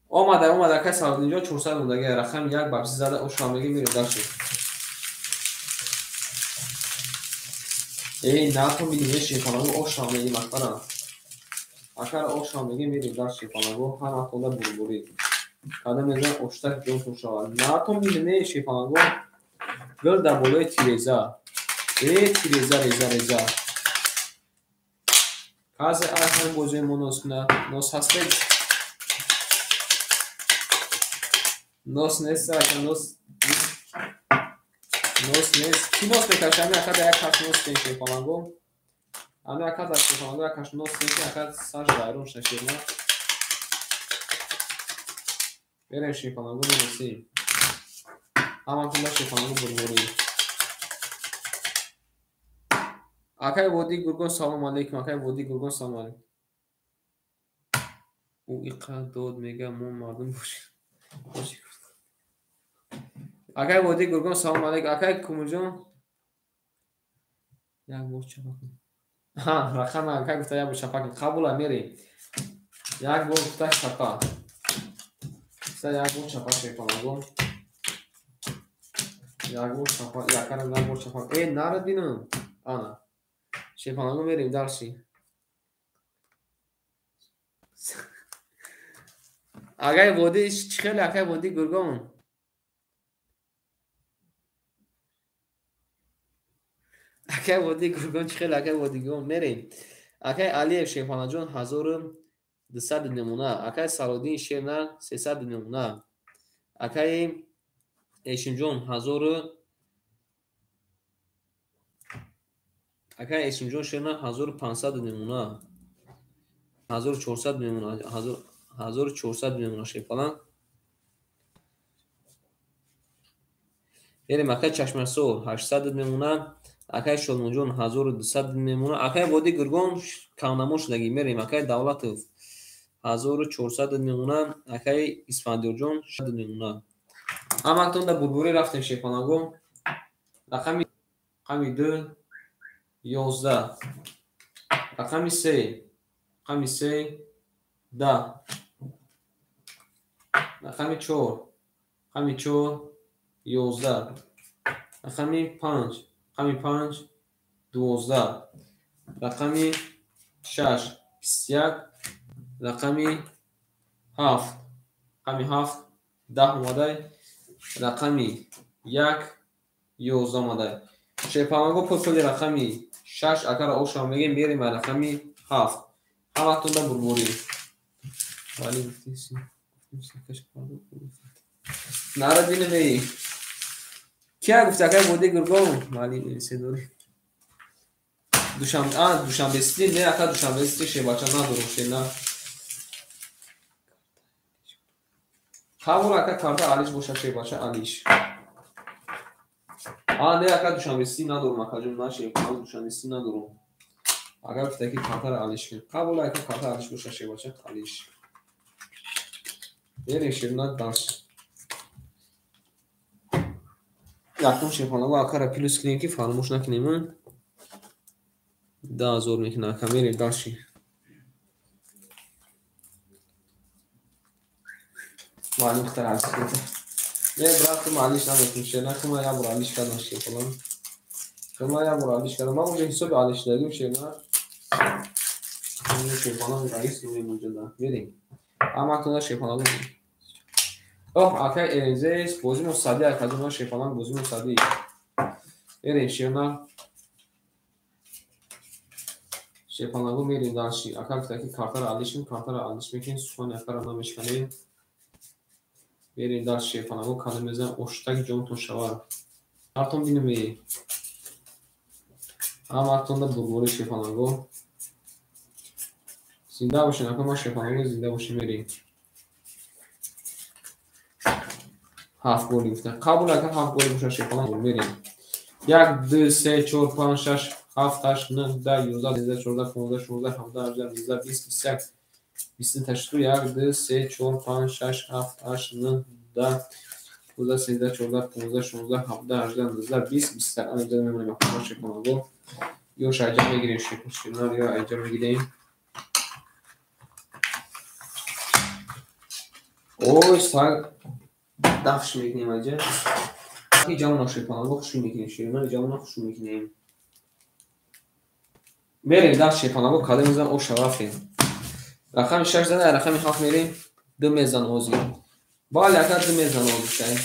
اومده اکای سالویدین جون 400 اومده رقم 1 با 20 زده اوش آمدگیم میره داشتیم ای نه تو میدونی شیپانگو اوش آمدگیم اکبرم اکر اوش آمدگیم میره داشت شیپانگو هم اکنده بربوری کدام میزن اوشتک جون تو شوال نه تو میدونی شیپانگو گل در بالای تیریزا Реза. Казе ахам бозои мо нос куна. Нос ҳастед? Нос нест ака нос нест. Ки нос мекашад? Ами ака як каш нос тен шефаланго. Ами ака да шефаланго як каш нос тен ака саж байрон шаширна. Берем шефаланго мерсем. Ама кунда шефаланго бурбори. Акай води гургон салом алейкум. Акай води гургон салом алейкум. Ӯ иққадр дод мега мо мардум бошем. Акай води гургон салом алейкум. Акай кумуҷон як бор чапак. Ҳа, рақам акай гуфта як бор чапак. Қабула мерем. Як бор гуфта чапак. Гуфта як бор чапак шефаланго. Як бор чапак. Якара як бор чапак. Нарад бинам. Ана. Шефаланго мерем дарши. Акай води чихел акай води гургон. Акай води гургон чихел акай води гургон мерем. Акай Алиев шефаланҷон 1200 намуна. Акай Салодин Шерна 300 намуна. Акай Эшимҷон 1000. Акай Эшимҷон Шерна 1500 намуна. 1400 намуна. 1400 намуна шефалан. Берем акай Чашмасор 800 намуна. Акай Шолмонҷон 1200 намуна. Акай води гургон кавнамо шудаги мерем. Акай Давлатов 1400 намуна. Акай Исфандиёрҷон 600 намуна. Ҳаматон да бурбурӣ рафтем шефаланго. Рақами 2 11. Рақами 3 10. Рақами 4 11. Рақами 5 12. Рақами 6 21. Рақами 7 10 омадай. Рақами 1 11 омадай. Шефаланго пӯли рақами 6 акара ошам мегем берем рақами 7. Ҳаматон да бурбурӣ. Вали гуфтеси. Нарад бинем. Кия гуфта акай води гургон? Вали седори. Душанбести не ака душанбести шебача надорум шена. Қабул ака карта алиш боша шебача алиш. Не ака душанбести надорум акаҷон на шебача душанбести надорум. Агар гуфта ки карта алиш ки қабул ака карта алиш боша шебача алиш. Берем шерна дарс. Якум шефаланго акара плюс кинем ки фаромӯш накунем. 10000 мекунем ака мерем дарши. Маълум хатар алиш кунем. Не братум алиш намекунем шерна кума як бор алиш кардам шефалан. Кума як бор алиш кардам. Ман оҷа ҳисоби алиш дадим шерна. Шефалан раис номем оҷа да. Мерем. Ҳаматон шефаланго. Акай Элизес бозимо сади академия шефалан бозимо сади. Берем шерна. Шефаланго мерем дарши. Ака гуфта ки картара алиш мекунем. Сухани акара намешканем. Берем дарши шефаланго кале мезанем оштаги ҷонтон шавад. Ҳартон бинем. Ҳаматон да бурбори шефаланго. Зинда бошен ака ма шефаланго зинда бошем мерем. 7 гол гуфта. Қабул ака 7 гол боша шефаланго мерем. 1 2 3 4 5 6 7 8 9 10 11 12 13 14 15 16 17 18 20 21 22 23 24 5 6 7 8 9 10 11 13 14 15 16 17 18 19 20 21 анҷа мемонем ака шефаланго. Ё шаҷа мегирем шефаланго ё аҷа мегирем. Ой саг дахш мекунем аҷа. Ҷавона шефаланго хушум мекунем шерна ҷавона хушум мекунем. Мерем дахш шефаланго кале мезанем оша рафтем. Рақами 6 зада рақами 7 мерем 2 мезан ози. Бале ака 2 мезан ози шай.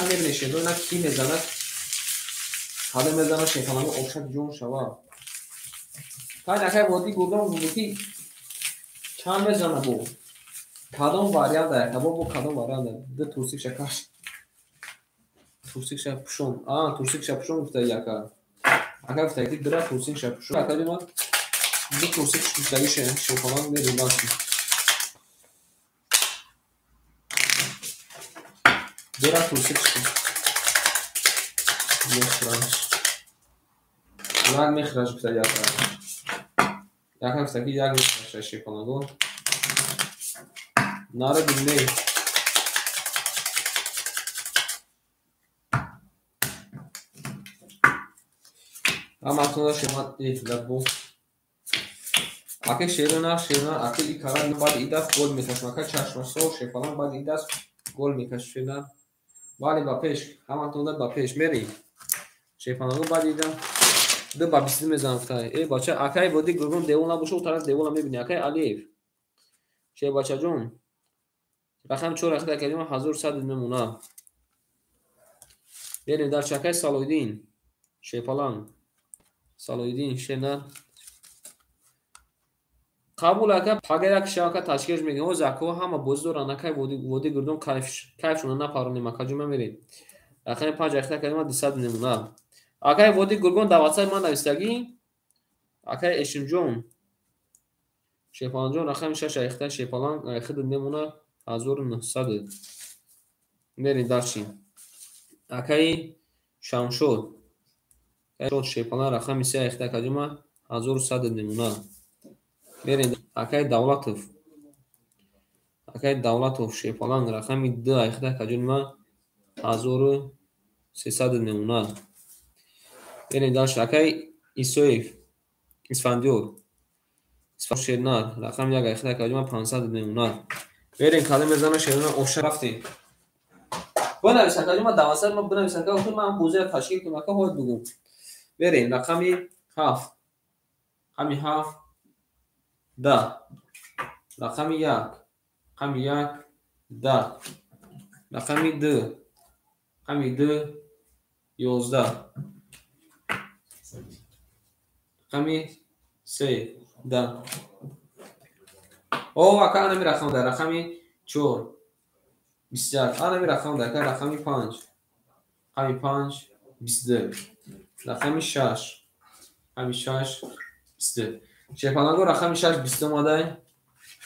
Мебинем шерна ки мезанад کاله میزنه شیطانگو اوشک جون شوا کاش اکای وادی گردون بودی چند میزنه بو کدام واریانت داره کباب بو کدام واریانت داره ده تورسیک شکاش تورسیک شپشون تورسیک شپشون گفته یکا اکا گفته که درا تورسیک شپشون اکا دیما دو تورسیک گفته شیطانان میریم داشتی درا تورسیک یک میخراش گفته یکا گفته که یک میخراش شیطانگو ناره بینده اما اتون شما ایتلت بو اکه شیرنا اکه ای کارا بعد ای دست گل میکشم اکه چشم سو شفالان بعد ای دست گل میکشم ولی با پیش همانطور با پیش میری شفالانگو بعد ای دست دو با بیستی میزنم فتای ای بچه اکه بودی گرگون دیولا باشه و طرف دیولا میبینی اکه علیف چه بچه جون رقم 4 اخته کردیم 1100 میمونه بریم در شکای سالویدین شیپالان سالویدین شنر قبول اکا پاگه یک شاکا تشکیل میگه او زکو همه بزدور انکای وودی گردون کیفشون نپارونیم اکا جمعه میریم رقم 5 اخته کردیم 200 میمونه اکای وودی گردون دواتسای من نوستگی اکای اشم جون شیپالان جون رقم 6 اخته شیپالان اخده میمونه 1900 میریم درشیم اکای شمشود شد شیپالان رقم 3 اخته کردیم 1100 میمونه میریم اکای دولتوف شیپالان رقم 2 اخته کردیم 1300 میمونه میریم داشت اکای ایسویف اسفندیور شیرنار رقم 1 اخته کردیم 500 میمونه میریم کاله میزنه شیرنار اوشه رفتیم بنویسن کردیم 12 ما بنویسن که من بوزه تشکیل کنم که باید بگم بریم رقمی 7 رقمی 7 10 رقمی 1 رقمی 1 10 رقمی 2 رقمی 2 11 رقمی 3 10 او اکا انا می رقم ده رقمی 4 21 انا می رقم ده که رقمی 5 رقمی 5 22 رقمی 6 رقمی 6 22 شیپالانگو رقمی 6 22 ماده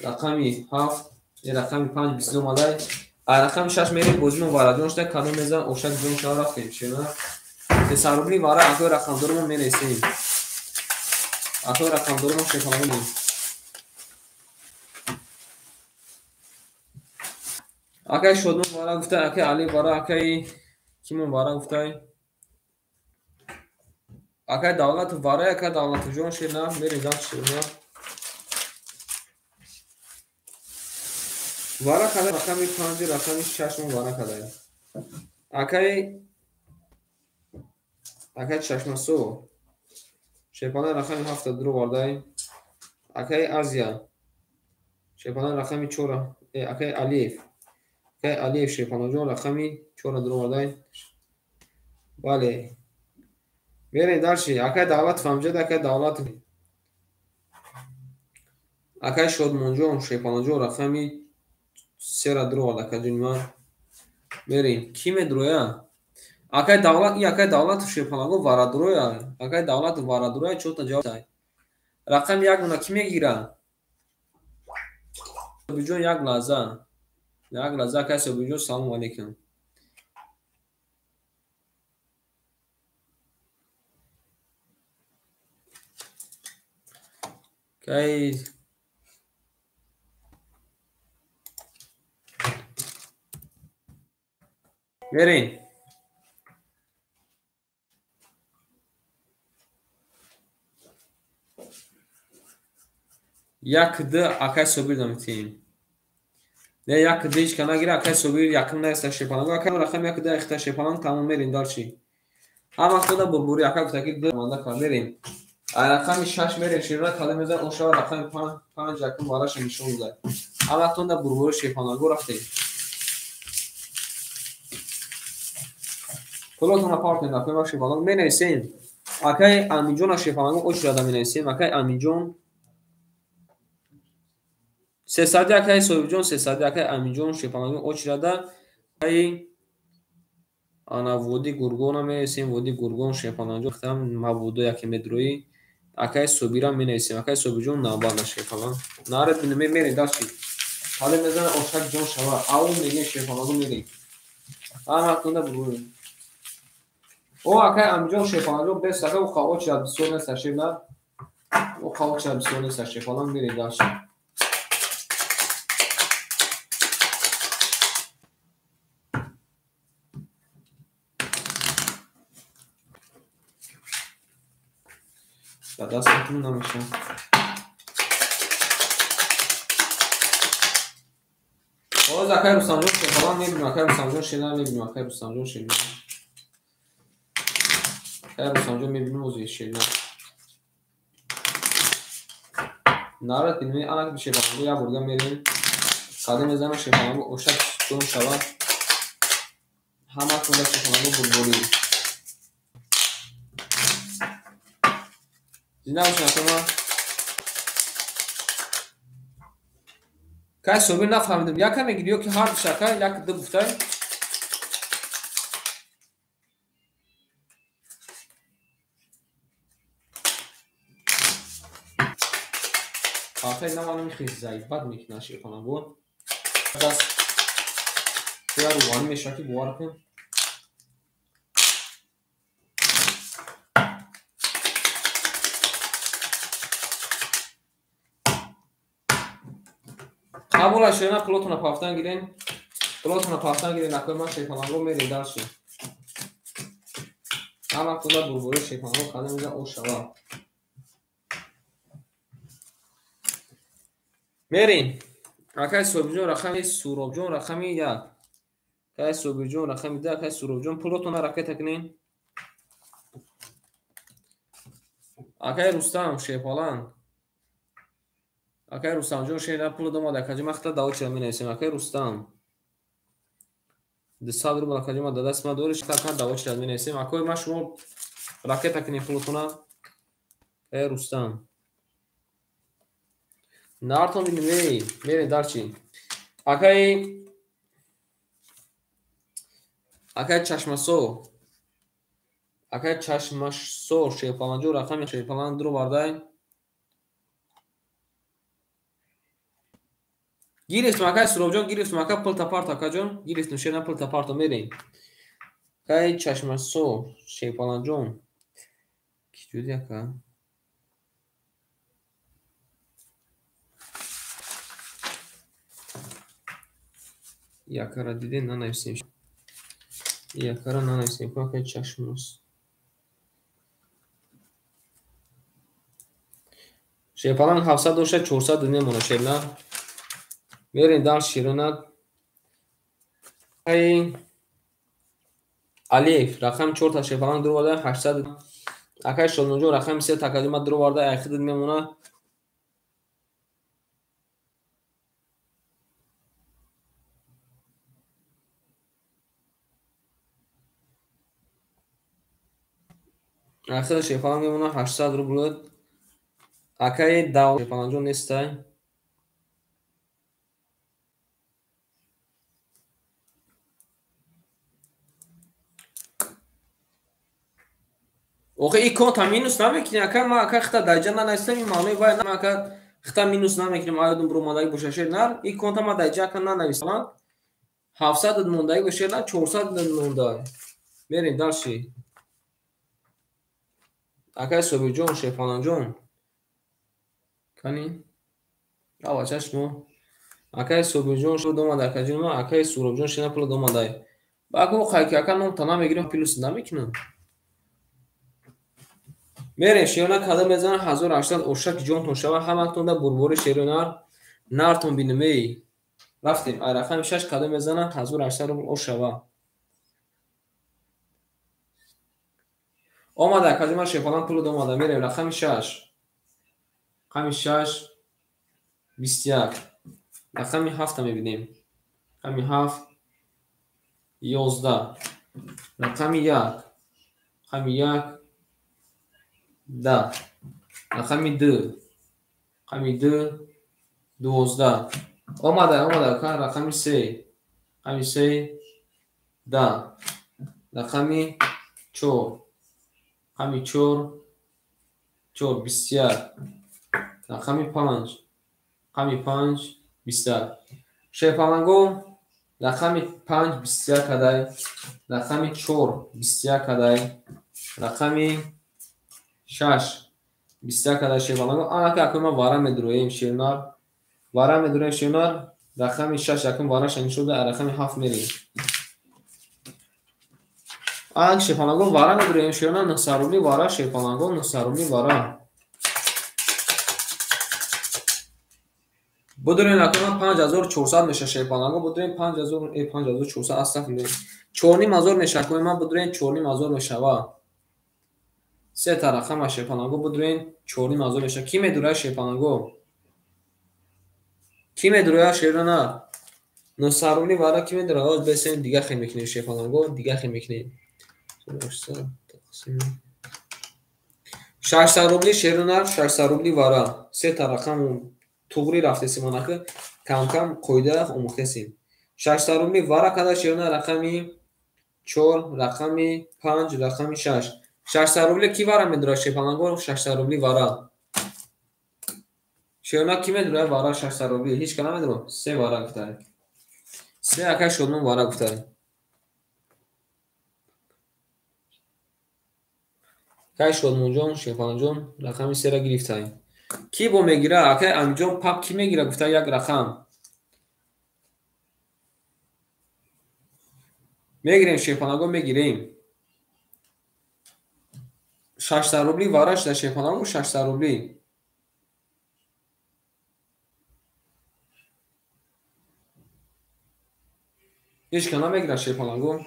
رقمی 7 رقمی 5 22 ماده رقمی 6 میریم بوزیم واردونش ده کدوم میزن اوشک جون شما رفتیم چینا تساربلی وارا اکو رقم دورمون میرسیم اکو رقم دورمون شیپالانگو میریم اکای شدمون وارا گفته اکای علی وارا اکای کیمون وارا گفته اکای دولت وارا اکای دولت جون شینا میریم داشت شینا وارا کده رقمی 5 رقمی 6 مون وارا کده اکای چشمسو شیپانه رقمی 7 درو وارده اکای ازیا شیپانه رقمی 4 اکای الیف شیپانه جون رقمی 4 درو وارده بله میریم درشی اکای دولت فهمجد اکای دولت اکای شدمون جون شیپانه جون رقمی 3 درو وارده که جنوان میریم کی مدرویا اکای دولت ای اکای دولت شیپانگو وارادرویا اکای دولت وارادرویا چوتا جواب دای رقم 1 اونا کی میگیره بیجون یک لحظه کسی بیجون سلام علیکم کی میرین یک ده اکای سوبیر دمیتیم نه یک دیش کنه گیره اکای سوبیر یکم نه استشپانگو اکای رقم یک ده استشپانگ تمام میرین دارچی اما خدا بربوری اکای گفتگی ده مانده کار میرین رقم 6 میرین شیرنا کاله میزن اوشا رقم 5 یکم بالاش نشون میده اما خدا بربوری شیپانگو رفتیم پلاتون پارت نکنیم و شفالان می نویسیم. اکای امینجون شفالان اوچ را می نویسیم. اکای امینجون 300 اکای سوبجون 300 اکای امینجون شفالان اوچ را دا اکای انا ودی گورگون می نویسیم. ودی گورگون شفالان جو ختم مبودو یکی مدروی اکای سوبیرا می نویسیم. اکای سوبجون نابان شفالان نارد بینه می داشتی حالا میزنه اوشک جون شوا اون میگه شفالان میگه اما کنده بگویم او اکای امینجون شفالان جو بس اکای او خواه چه بسیار نیست شفالان او خواه چه بسیار نیست شفالان میگه داشتی دست بکنم نمیشه باز اکای رستم جون شفالان میبینیم اکای رستم جون شیلان میبینیم اکای رستم جون شیلان اکای رستم جون میبینیم اوزی شیلان نارد بینیم آنک شفالان جو یا برگا میریم قدم میزنم شفالان جو اوشک جون شوا همه کنده شفالان جو بلبولی زنده باشین اکای که صبح نفهمیدم یکم میگیریو که هر شکل یک دو گفته آخه نمانم خیلی ضعیف بد میکنه شیطانم بود دست توی روانی میشه که بوار کن قبول شدن پلوتون پافتن گیرین پلوتون پافتن گیرین نکنه من شیطانم رو میریم درشیم همه کنده بربوره شیطانم رو قدم میزن او شوا میرین اکای صوبجون رقمی سوروبجون رقمی یک اکای صوبجون رقمی ده اکای سوروبجون پلوتون رکت کنین اکای رستم شیپالان اکای رستم جون شیطان پلو دوما دکاجی مختا داو چرا می نویسیم اکای رستم دستاد رو بالا کجا ما دست ما دورش تا داو چرا می نویسیم اکای ما شما رکت کنین پلوتونا اکای رستم نارتون بینیم میرین دارچی اکای چشمسو اکای چشمسو شیپالان جو رقم شیپالان درو باردای گیرست اکای سروبجون گیرست اکای پل تپارت اکای جون گیرست نوشه نه پل تپارتو میرین اکای چشمسو شیپالان جون کی جودی اکای یکارا دیدین نه نویسیم یکارا نه نویسیم اکای چشمسو شیپالان 700 دوشه 400 نمونه شیلنا میرین دال شیرونات اکای الف رقم 4 تا شیپالان درو بارده 800 اکای شلنجو رقم 3 تا کلمه درو بارده اخید میمونه اخیر شیپالان میمونه 800 رو بود اکای داو شیپالان جو نیسته اوخه این کانت مینوس نمیکنی اکای ما اکای خطا دایجا ننویستم این معنی باید نم اکای خطا مینوس نمیکنیم آیدون برو مادایی بوششه نر این کانت ما دایجا کن ننویستم 700 موندایی بشه نه 400 موندایی میرین دارشی اکای صوبی جون شیپالان جون کنی آوا چشمو اکای صوبی جون شو دوما در کجی ما اکای سوروب جون شینا پلو دوما دای باکو خایکی اکای نم تنها میگیریم پیلوس نمیکنم میرین شیونا کدام بزنن 1800 اوشک جون تون شوا همتون ده بربور شیرونار نارتون بینمی رفتیم رقم 6 کدام بزنن 1800 او شوا اومده کجی ما شیپالان پلو دوما دا میریم رقم 6 رقم 6 21 رقم 7 میبینیم رقم 7 11 رقم 1 رقم 1 10 رقم 2 رقم 2 12 آمده کن رقم 3 رقم 3 10 رقم 4 رقم 4 4 21 رقم 5 رقم 5 21 شیپالانگو رقم 5 21 کدای رقم 4 21 کدای رقم 6 21 کدای شیپالانگو آن که اکنون ما واره میدرویم شیرنار واره میدرویم شیرنار رقم 6 اکنون واره شنگ شده رقم 7 میریم آن شیپالانگو واره میدرویم شیرنار نصارولی واره شیپالانگو نصارولی واره بدرین اکنون 5400 میشه شیپالانگو بدرین 5400 اصلا میشه 4500 میشه که ما بدرین 4500 میشه و سه تا رقم شیپالانگو بدرین 4500 میشه کی میدوره شیپالانگو کی میدوره شیرنا نصارولی واره کی میدوره آز بسین دیگه خیلی میکنیم شیپالانگو دیگه خیلی میکنیم 600 روبلی شیرنا 600 روبلی واره سه تا رقم توغری رفته سیمانه که کم کم قویده اموخته سیم 600 روبلی واره کده شیرنا رقمی 4 رقمی 5 رقمی 6 600 روبلی کی واره میدوره شیپالانگو 600 روبلی واره شیرنا کی میدوره واره 600 روبلی هیچ کلا میدوره سه واره گفتاره سه اکا شدمون واره گفتاره که شدمون جون شیپالان جون رقمی سه را گرفتیم کی با میگیره اکا انجام پاپ کی میگیره گفته یک رقم میگیریم شیپالانگو میگیریم 600 روبلی وارش در شیپالانگو 600 روبلی هیچ کنا میگیره شیپالانگو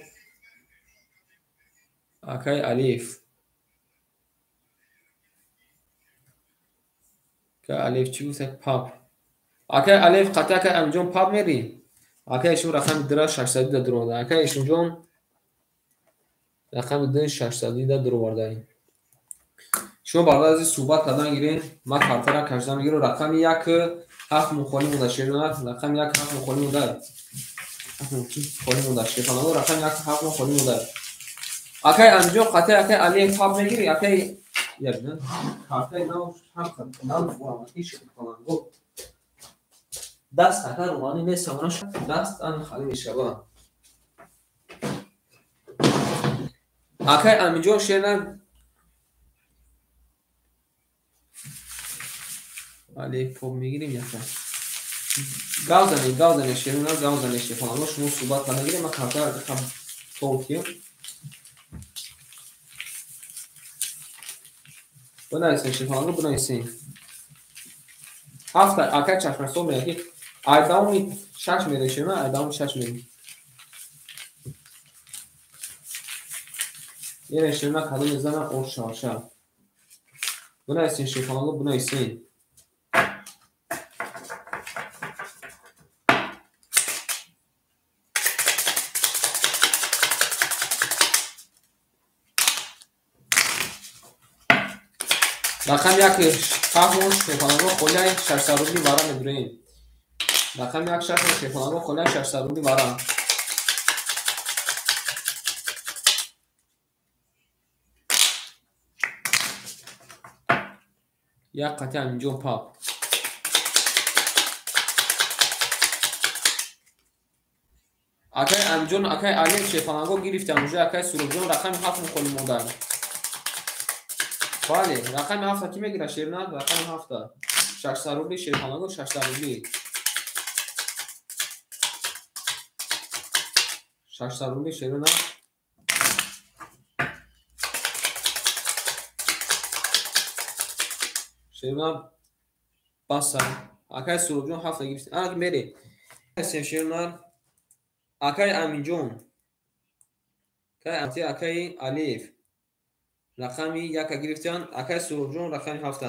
اکای الیف که الیف چی گفته پاپ اکای الیف قطعه که انجام پاپ میری اکای ایشون رقم درا 600 در درو ده اکای ایشون جون رقم در 600 در درو برده شما بعد از صحبت کردن گیرین ما کارت را کشیدم میگیرم رقم 1 7 مخالی مونده شیرنا رقم 1 7 مخالی مونده 7 مخالی مونده شیپالانگو رقم 1 7 مخالی مونده اکای انجام قطعه اکای الیف پاپ میگیری اکای یک نه کارت نو هم نو فرامتی شیپالانگو دست اکای روانی نیست همونش دست ان خالی میشه با اکای انجام شیرنا الیف پاپ میگیریم یکم گاوزنی شیرنا گاوزنی شیپالانگو شما صحبت کنه گیریم ما کارت را کم توکیم بنایسین شیپالانگو بنایسین هفت اکای چشم سو میگی ایدامی 6 میره شیرنا ایدامی 6 میره یه شیرنا کدوم میزنه اور شاشه بنایسین شیپالانگو بنایسین رقم 1 فهموش شیپالانگو خلیه 600 روبلی واره میدورین رقم 1 شیپالانگو خلیه 600 روبلی واره یک قطعه انجام پاپ اکای انجام اکای علی شیپالانگو گرفتم اونجا اکای سروجون رقم 7 مخالی مونده بله رقم 7 کی میگیره شیرنا رقم 7 600 روبلی شیپالانگو 600 روبلی 600 روبلی شیرنا شیرنا بس اکای سروجون 7 گرفت آن میری شیرنا اکای امینجون که اکای الیف رقمی 1 گرفتن اکای سروجون رقم 7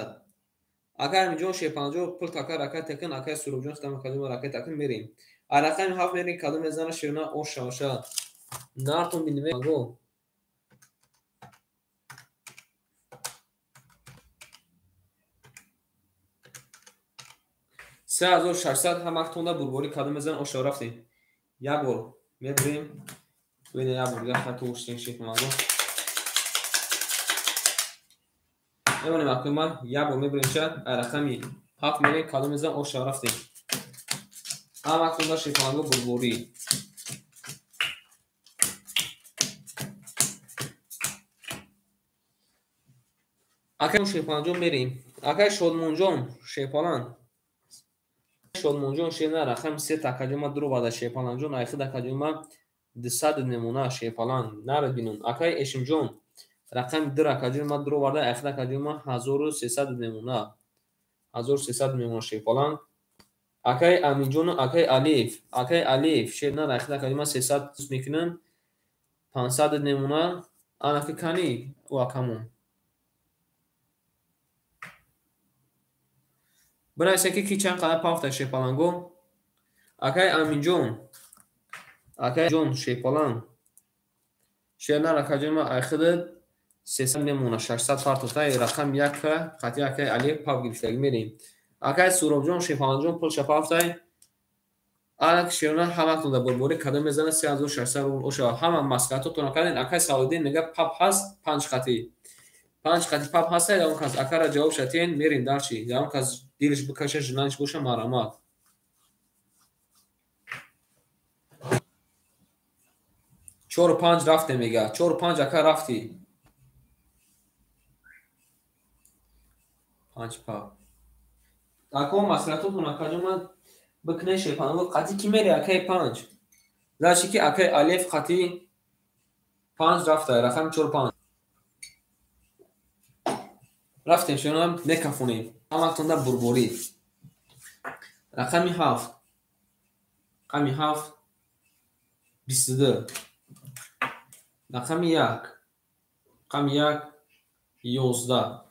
اکای امینجون شیپالانگو پول تاکا رکای تکن اکای سروجون استم کدوم رکای تکن میریم رقم 7 میریم کدوم میزنه شیرنا او شاشه نارتون بینیم گو 3600 همه بربوری کدام میزن آشا رفتیم یک بار میبریم بین یک بار یک خط اوشتین شکل مگو میبونیم اکنون ما یک بار میبریم چه رقمی 7 میبریم کدام میزن آشا رفتیم همه اکنون شکل مگو بربوری اکنون شکل جون میریم اکنون شدمون جون شکلان شدمون شینا رقم 3 تکجوما درو بادا شیپالان جون ایخ تکجوما 200 نمونه شیپالان نرد بینون اکای اشم جون رقم 2 تکجوما درو بادا ایخ تکجوما 1300 نمونه 1300 نمونه شیپالان اکای امین جون اکای الیف شینا ایخ تکجوما 300 میکنن 500 نمونه انا که کنی و کمون برای که چند قدر پافت شیپالان گو اکای امین جون شیپالان شیرنا رکجوما ایخد 300 میمونه 600 فرد تای رقم یک خطی اکای علی پاپ گرفتگی میریم اکای سوراب جون شیپالان جون پول شفاف تای الک شیرنا همه تون بربوری کدام میزنه 3600 اوشا همه مسکاتو تو نکردین اکای سعودی میگه پاپ هست 5 خطی پاپ هست یا اون کس اکا را جواب شتین میریم درچی یا اون کس دیلش بکشه جنانش بوشه مرامات 4 و 5 رفته میگه 4 و 5 اکا رفتی 5 پاپ اکا مسکاتو تو نکردین بکنه شیپانو قطی کی میری اکای 5 درچی که اکای الف خطی 5 رفته رقم 4 5 رفتیم شما هم نکفونیم همه تونده بربوری رقمی 7 رقمی 7 22 رقمی 1 رقمی 1 11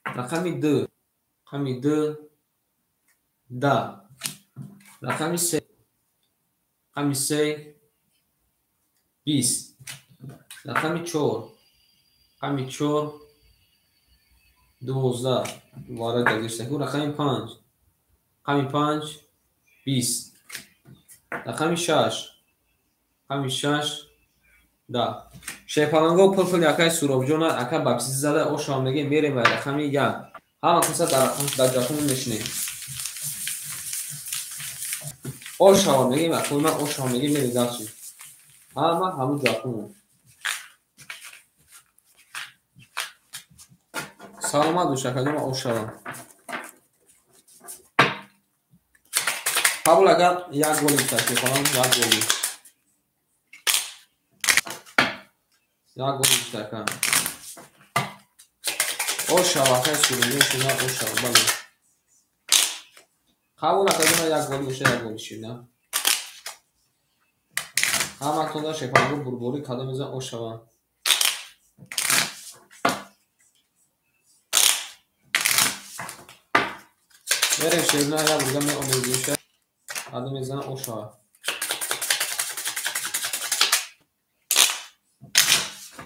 رقمی 2 رقمی 2 10 رقمی 3 رقمی 3 20 رقمی 4 رقمی 4 12 وارد گذشته رقمی 5 رقمی 5 20 رقمی 6 رقمی 6 10 شیپالانگو پل یکای سوراب جون اکا بابسی زده او شامگی میریم و رقمی 1 همه کسا در جاتون نشنیم او شامگی و کلمه او شامگی میریم داشتیم همون جاتون سلامت دوشه کدوم او شام قبول اگر یک گولی بسته شیپالان یک گولی بسته کن او شبکه سورونی شده او شبکه بله قبول اگر یک گولی بشه یک گولی شده همه تونده شیپالان بربوری کده میزن او شبکه میریم شیرنا یا بودم می امیدیشه کده میزن او شبکه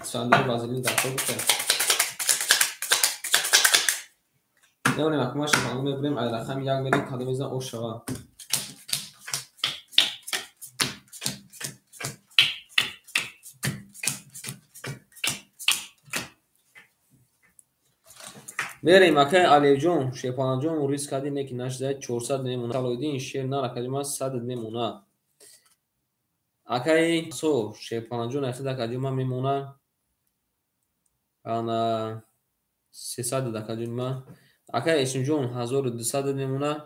صندوق وازلین داخل بکنم نمونیم اکنون شیپالان میبریم ای رقم 1 میریم کده میزن او شبکه میریم اکای علی جون شیپالان جون و ریس کردی نکی نشده 400 نمونه سالویدی این شیر نرکدی ما 100 نمونه اکای سو شیپالان جون اخیده کدی ما میمونه انا 300 دکدی ما اکای اشم جون 1200 نمونه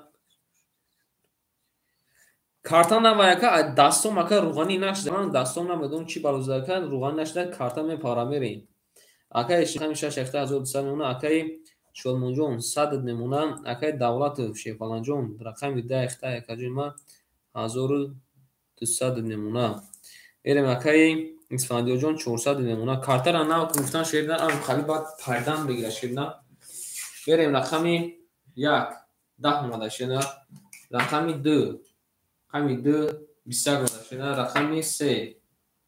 کارتان نما اکا دستم اکا روغانی نشده من دستم نمیدونم چی بلوزده کن روغانی نشده کارتان میپارا میریم اکای اشم همیشه شخته 1200 نمونه اکای شلمون جون 100 نمونه اکای دولت شیپالان جون رقم 10 اخته اکجون ما 1200 نمونه ایرم اکای اسفندیو جون 400 نمونه کارتر را نو که گفتن شیردن هم خیلی باید پردن بگیره شیردن ایرم رقمی 1 10 اومده شیردن رقمی 2 رقمی 2 20 اومده شیردن رقمی 3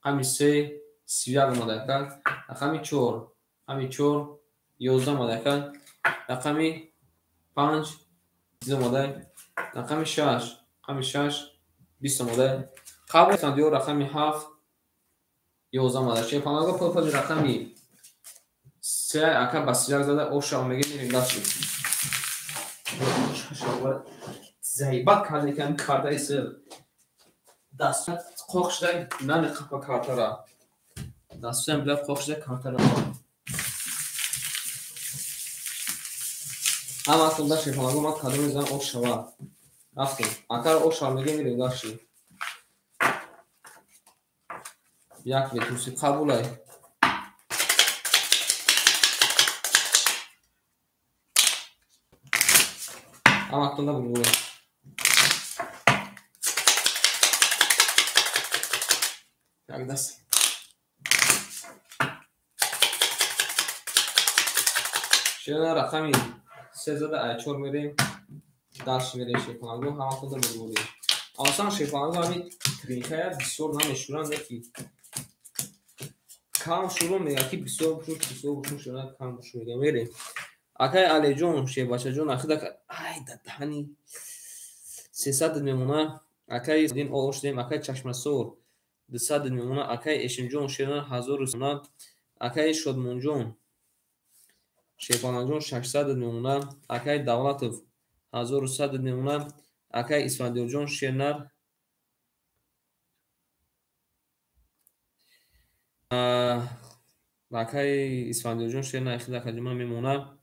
рақами 3 31 омада екан, рақами 4 рақами 4 11 омада екан, рақами 5 20 омада, рақами 6 20 омада. қабл сандиё рақами 7 11 омада. Шепанага пулпали рақами 3 ака ба 31 зада оша омега мирим даши. Зайбак карда кам карда исер. Дастат қоқшда нани қапа картара. Дастам бля қоқшда картара. Ама тунда шепанага ма кадо мезан ошава. Рафтим. Ака оша омега мирим даши. Як ветуси қабулай. Ама тунда булгуй. Як даст. Шена рақами 3 зада А4 мерем. Даш мерем шепанага ҳама тунда булгуй. Осан шепанага ҳами тринкая бисёр намешуран неки. Кам шуру мега ки бисёр бушур шуна кам бушур мега мерем. Акай Алиҷон Шебачаҷон ахида ай дадани 300 мемона. Акай дин оштем акай Чашмасор 200 мемона. Акай Эшимҷон Шена 1000 сона. Акай Шодмонҷон Шепанаҷон 600 мемона. Акай Давлатов 1100 мемона. Акай Исфандиёрҷон Шенар акай Исфандиёрҷон Шена ахида каҷима мемона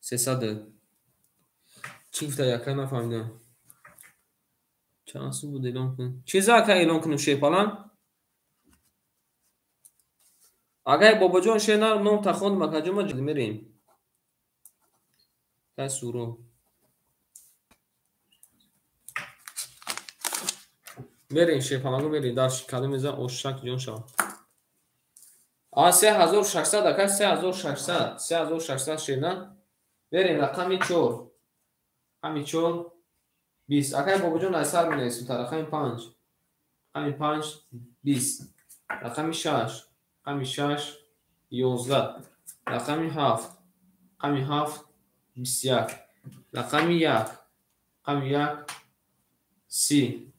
300. Чӣ гуфта яка нафаҳмидам. Чанд суд буд эълон кунем? Чиза ака эълон кунем шепалан? Агай Бобоҷон Шенар ном тахондим акаҷома мерем. Кай суро. Мерем шепалаго мерем дар кадо мезан ошак ҷон шава. 3600 акай 3600 Шена. Берем рақами 4 рақами 4 20. Акай Бобоҷон айсар менависем та рақами 5 рақами 5 20. рақами 6 рақами 6 11. рақами 7 рақами 7 21. рақами 1 рақами 1 30.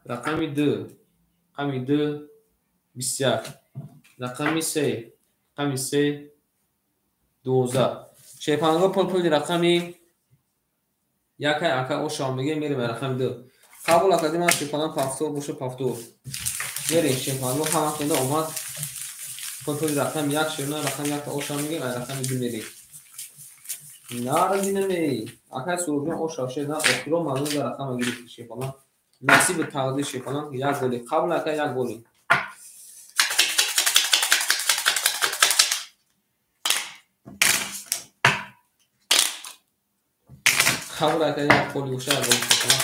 рақами 2 рақами 2 21. рақами 3 рақами 3 12. Шепанага пулпули рақами якай ака оша омега мерем рақами 2. қабул академа шепанан пафтор боша пафтор. Мерем шепанага ҳама хунда омад. Пулпули рақами 1 шена рақами 1 оша омега рақами 2 мерем. Нарадинаме. Акай сурӯҷон оша шена охиро маълум дар рақама гирифт шепанан. Насиби тағдир шепанан 1 голи. Қабул акай 1 голи. قبول اکا یک گلی باشه گل میکنم.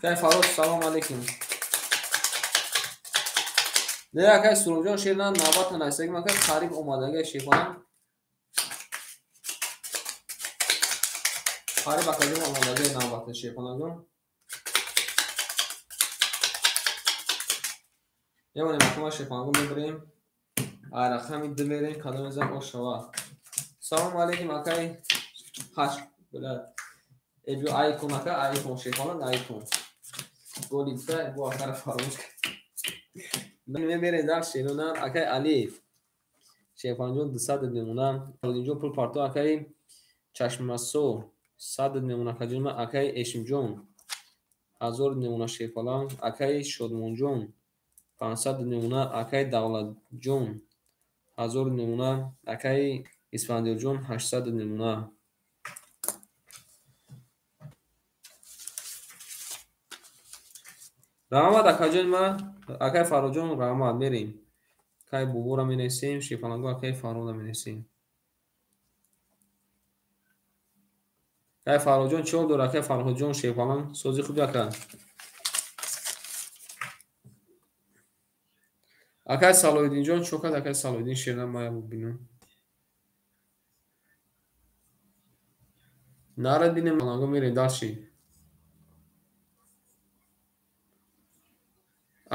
کای فراز سلام علیکم. نه اکا سروجان شیران نوبت نایسته که من که قریب اومده شیفانم. قریب اکا اومده نوبت شیفانم. یه مونه مکمه شیفانم میبریم. رقمی 2 میریم کدام میزن اوشوا. سلام علیکم اکای هاش بله ایو آیکون اکا آیکون شیفانم آیکون گلی تا بو آخر فراموش من میبریم در شیرونم اکای علی شیفان جون 200 میمونم اینجا پول پارتو اکای چشمسو 100 میمونه کجیم اکای اشم جون 1000 میمونه شیفالان اکای شادمون جون 500 میمونه اکای دولت جون 1000 میمونه اکای اسفندیار جون 800 میمونه. رحمت اکای ما اکای فراجون رحمت میریم کای بوبورا مینیسیم شیفالانگو اکای فارودا مینیسیم کای فراجون چول دور اکای فراجون شیفالان سوزی خوب اکای اکای سالویدین جون چوکد اکای سالویدین شیرنم مایا ببینم نارد بینیم مالانگو میریم داشتی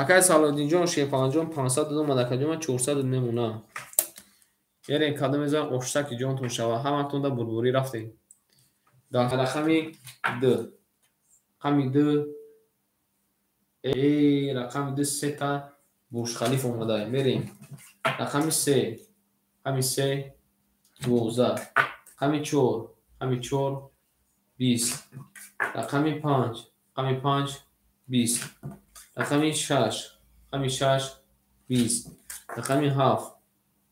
Акай Салодинҷон Шефаланҷон 500 омад, акаҷон 400 мемона. Мерем кадом мезанам ошсаки ҷонтон шава. Ҳаматон да бурбурӣ рафтем. Дар рақами 2. Рақами 2. Рақами 2 сета Бурж-Халиф омадай. Мерем. Рақами 3. Рақами 3 12. Рақами 4. Рақами 4 20. Рақами 5. Рақами 5 20. Рақами 6. Рақами 6 20. Рақами 7.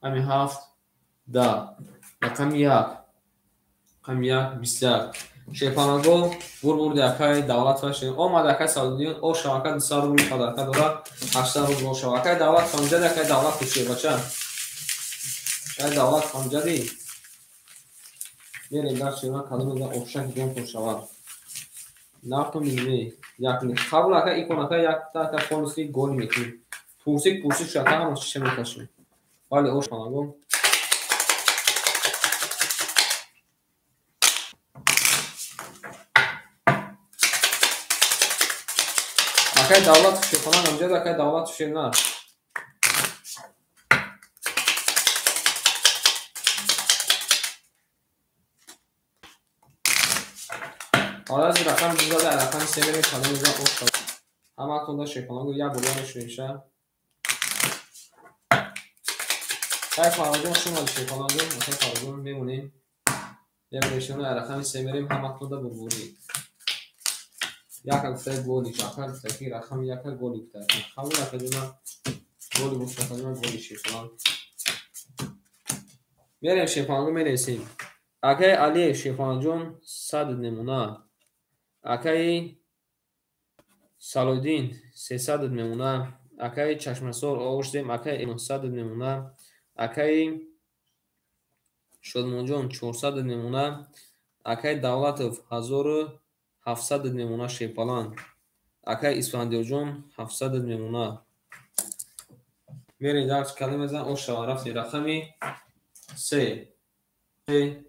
Рақами 7 10. Рақами 1. Рақами 1 21. Шефанаго бурбурди акай давлат фашин омад акай Салодин о шавака 200 рубл падарка дора 800 рубл шавака давлат фамҷади акай давлат куши бача акай давлат фамҷади мере дар шема кадомеда ошак ҷонтон шава нафтон мизме як не қабл акай икон акай як та акай полиси голи мекунем пурсик шата ҳама чиша меташим вале о шефанаго акай давлат шефалан амҷад акай давлат шена ҳолази рақам дузада рақами семере кадомеда ошта ҳаматонда шефаланго як буря мешунемша кай фароҷон шумади шефаланго акай фароҷон мемонем мемонешона рақами семерем ҳаматонда бурбурӣ яка гуфтаи голи ака гуфтаки рақами яка голи гуфтаки ҳамун акаҷона голи гуфтакаҷона голи шефалан мерем шефаланго менесем акай алиев шефаланҷон 100 мемона акай Салодин 300 мемона акай Чашмасор овуштем акай 900 мемона акай Шодмонҷон 400 мемона акай Давлатов 1700 мемона шефалан акай Исфандиёрҷон 700 мемона мерем дар кадом мезан о шава рафти рақами 3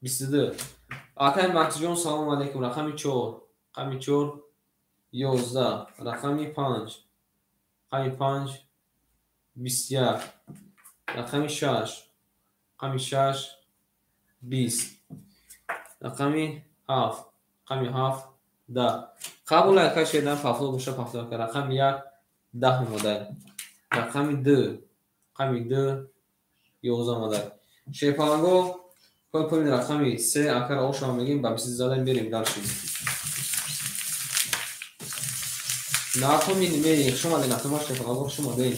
22 акай Максиҷон салому алейкум рақами 4 рақами 4 11 рақами 5 рақами 5 21 рақами 6 рақами 6 20 рақами 7 рақами 7 10 қабул акай шедан пафло боша пафло акай рақами 1 10 омадай рақами 2 рақами 2 11 омадай шефаланго пулни рақами 3 акар ошава мегим ба биси задан берем дарши нафоми мери шумаде нафома шефаланго шумаде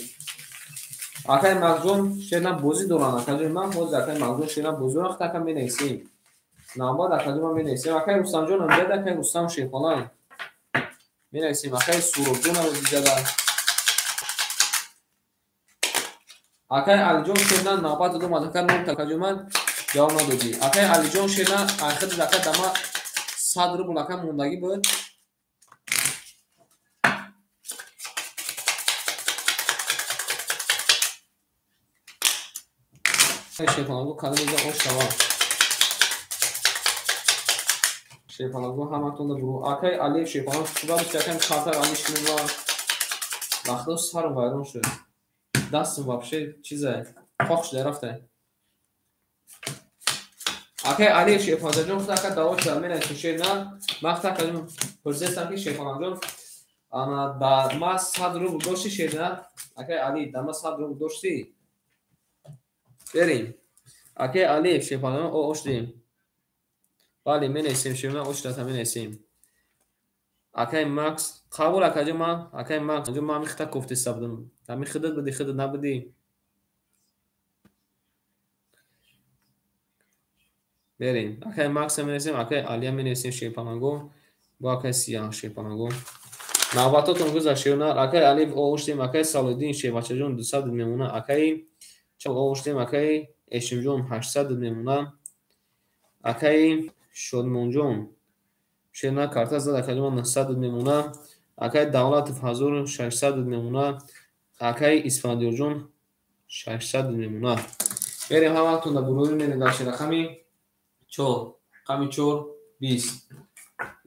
акай Максҷон шена бозӣ доран акаҷон ман ҳозир акай Максҷон шена бозӣ доран хата акай менависем намбад акаҷон менависем акай Рустамҷон амҷад акай Рустам шефалан менависем акай Суробҷон амҷада акай Алиҷон шена навбат додам акай ном такаҷон ман ҷавоб надодӣ акай Алиҷон шена ахир акай дама 100 рубл акай мондагӣ буд шефаланго кадомеда ош шава шефаланго ҳаматонда буру акай Алиев шефалан шуда акай хатар амишнува вақто сар вайрон шуд дастм вообще чизай хох шуда рафта акай Алиев шефаланҷон худа акай даво шуда менависем шена мақта акаҷон пурсестам ки шефаланҷон ана дама 100 рубл дошти шена акай Али дама 100 рубл дошти берем акай Алиев шефаланҷон оштем бале менависем шена оштата менависем акай Макс қабул акаҷон ман акай Макс ҷон ман михта кофтиста будам ами хидат буди хидат набуди берем акай Макса менависем акай Алия менависем шефаланго бо акай Сия шефаланго навбатотон гузаштиёна акай Алиев оштем акай Салодин шевачаҷон 200 мемона акай оштем акай Эшимҷон 800 мемона акай Шодмонҷон шена карта зад акаҷон 900 мемона акай Давлатов 1600 мемона акай Исфандиёрҷон 600 мемона берем ҳаматонда бурӯи менедаши рақами 4 рақами 4 20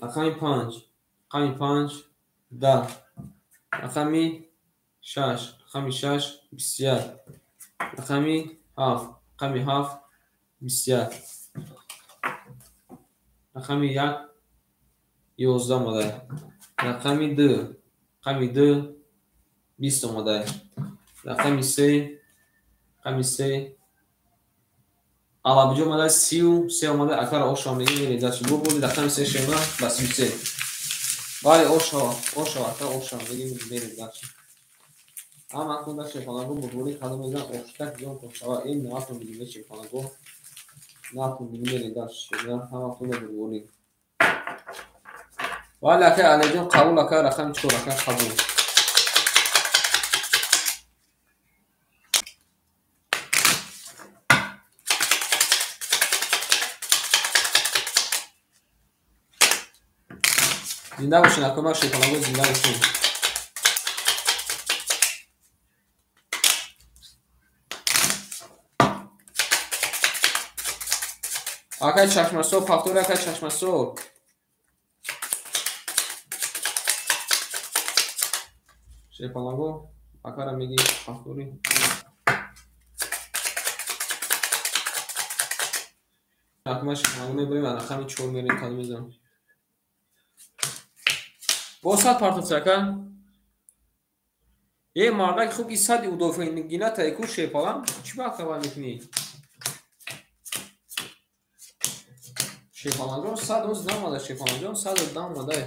рақами 5 рақами 5 10 рақами 6 рақами 6 21 рақами 7 рақами 7 21 рақами 1 11 омадаи рақами 2 рақами 2 20 омадаи рақами 3 рақами 3 алабиҷо омадаи 33 омадаи акара ошамагӣ мерезач бубуди рақами 3 шема ба 33 бале ошава ака ошамагӣ мерезач ама кунда шефалагу бубуди кадом мезан оштак ҷон кошава ин наатун бигиме шефалагу наатун бигиме мерезач шефа ама кунда бубуди бале ака алиҷон қабул ака рақами 4 ака қабул зинда бошин акама шефалагу зинда бошин ака чашмасо пафтори ака чашмасо шефалагу акара меги пафтори акама шефалагу мебурем рақами 4 мерем кадом мезанам бо 100 партоф ака е мардак хуб ки 100 удофаи гина тайку шефалам чӣ ба кава мекунӣ шефаламҷон 100 оз намада шефаламҷон 100 намада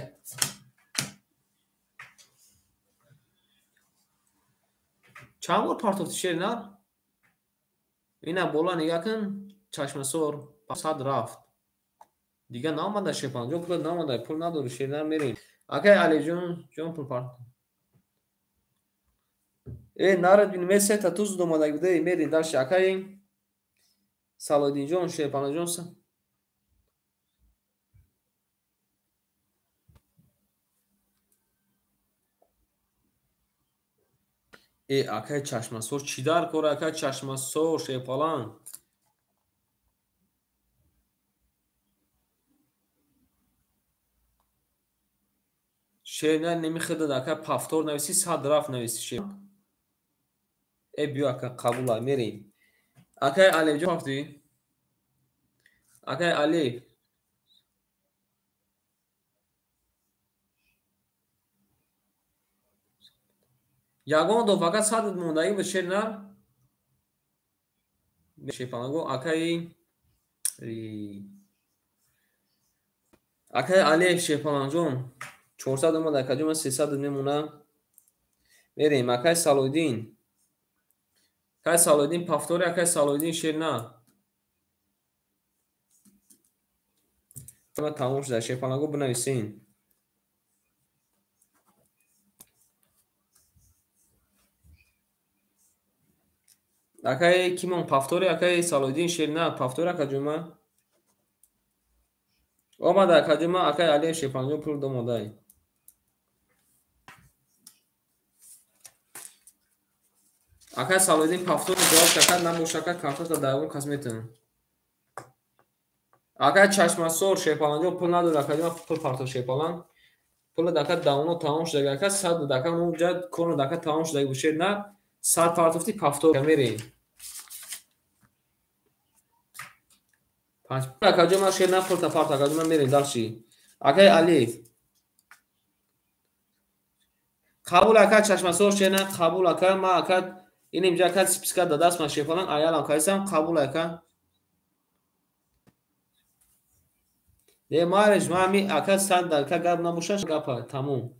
чанд бор партофти шернар ина бола нига кун чашмасор 100 рафт дига намада шефаламҷон пул намада пул надори шернар мерем акай алиҷон ҷон пул партоф е нарад бинме сета туз домадаги будаи мери дашти акай салодинҷон шефаламҷон е акай чашмасор чӣ дар кора акай чашмасор шефалан шерна немихедад ака пафтор нависи 100 рафт нависи шеф е биё ака қабула мерем акай алиф ҷон пафти акай алиф ягон до фақат 100 мондаги буд шерна шефалагу акай акай алиф шефаланҷон 400 омада каҷома 300 мемона мерем акай салодин пафтори акай салодин шерна тамом шуда шефалагу бинависин акай кимон пафтори акай салодин шерна пафтори акаҷома омада акаҷома акай алиф шефалагу пул домадай акай салодин пафтори ҷавоб шакар намошака картота давон кас метавон акай чашмасор шефаланҷо пул надор акаҷома пул парто шефалан пула дака давно тамом шудаги ака 100 дака муҷад кону дака тамом шудаги бошед на 100 партофти пафтор мерем панҷ акаҷома шерна пурта парто акаҷома мерем дарши акай алиф қабул ака чашмасор шерна қабул ака ма ака иним ҷа ака списка дадаст ма шефалан аялам кайсам қабул ака демариш мами ака 100 дака гап набоша гапа тамом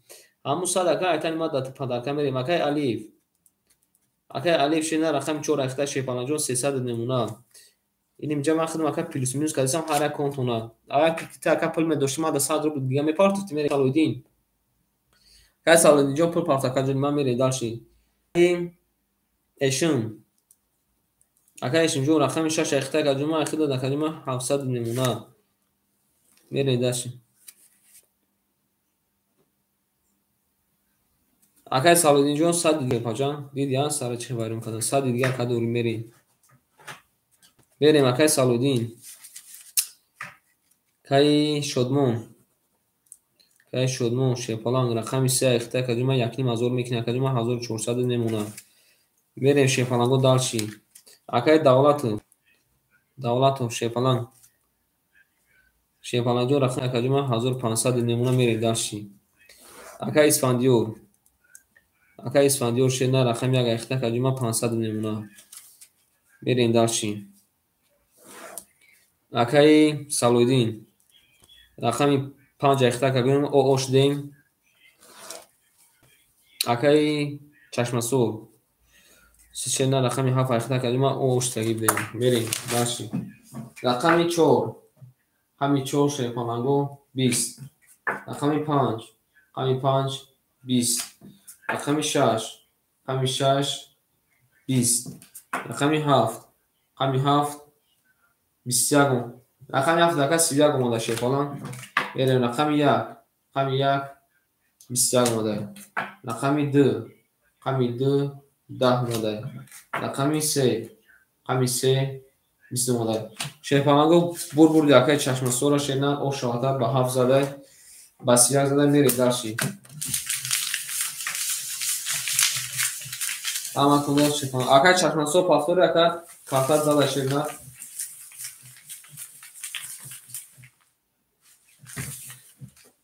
ҳамун 100 дака айтани ма падарка мерем акай алиф шерна рақами 4 ахта шефаланҷон 300 немуна иним ҷа ман худам ака плюс минус кардисам ҳар як контона ака кита ака пул медошти ма да 100 рубл дига мепартофти мерем салодин кай салодинҷон пул партака ҷон ман мерем дарши эшин ака эшинҷон рақами 6 ахта каҷома ахида да каҷома 700 немуна мерем дарши акай салодинҷон 100 дига паҷан дидиан сара чи вайрон кадан 100 дига кадори мерем акай салодин кай шодмон акай шодмон шепаланг рақами 3 ихта кадима 1,500 мекунад кадима 1400 немуна. Берем шепаланго далчи. Акай давлатов шепаланг шепаланҷо рақами кадима 1500 немуна мерем далчи. Акай исфандиёр шена рақами 1 ихта кадима 500 немуна мерем далчи. Акай салудин рақами 5 ихта кадима ошдем. Акай чашмасур шена рақами 7 ихта кадима оштаги бем мерем далчи. Рақами 4 ҳами 4 шепаланго 20. Рақами 5 20. Рақами 6 20. Рақами 7 21. Рақами 7 дака 31 омада шепаланг мерем. Рақами 1 21 омада. Рақами 2 10 омада. Рақами 3 20 омада. Шепаланго бурбурди акай чашмасура шена ошавата ба 7 зада ба 31 зада мерем далчи. Ама кунда шепаланг акай чашмасур пафтори акай картат зада шена.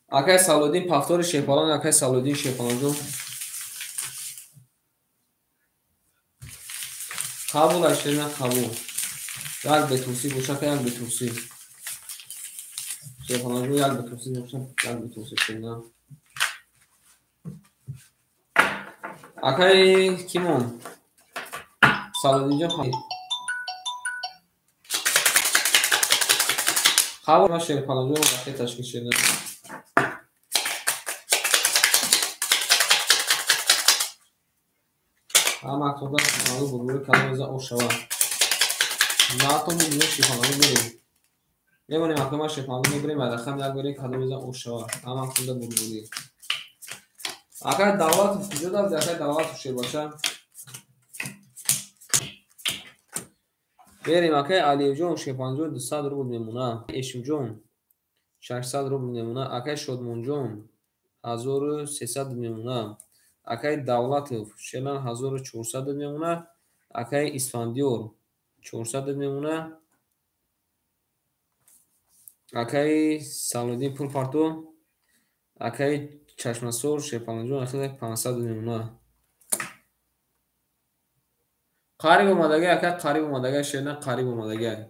Акай салудин пафтори шепаланг акай салудин шепаланҷо қабул ашена қабул. Як бетурсӣ бошад як бетурсӣ шепаланҷо як бетурсӣ бошад як бетурсӣ шена. Акай кимон салудинҷо қабул ва шепаланҷо вақте ташкил шена. Ама актода шепаланҷо бурбури каломеза ошава. Наатон бубине шепаланҷо мерем. Мебонем акома шепаланҷо мебирем ва рақам як берем каломеза ошава. Ама актода бурбури. Акай давлатов куҷо давди акай давлатов шебаша. Берем акай алиевҷон шепаланҷо 200 рубл мемуна. Эшимҷон 600 рубл мемуна. Акай шодмонҷон 1300 мемуна. Акай давлатов шелан 1400 мемуна. Акай исфандиёр 400 мемуна. Акай салудин пулпарту. Акай чашмасур шепаланҷон 500 мемуна. Қариб омадагай акай қариб омадагай шена қариб омадагай.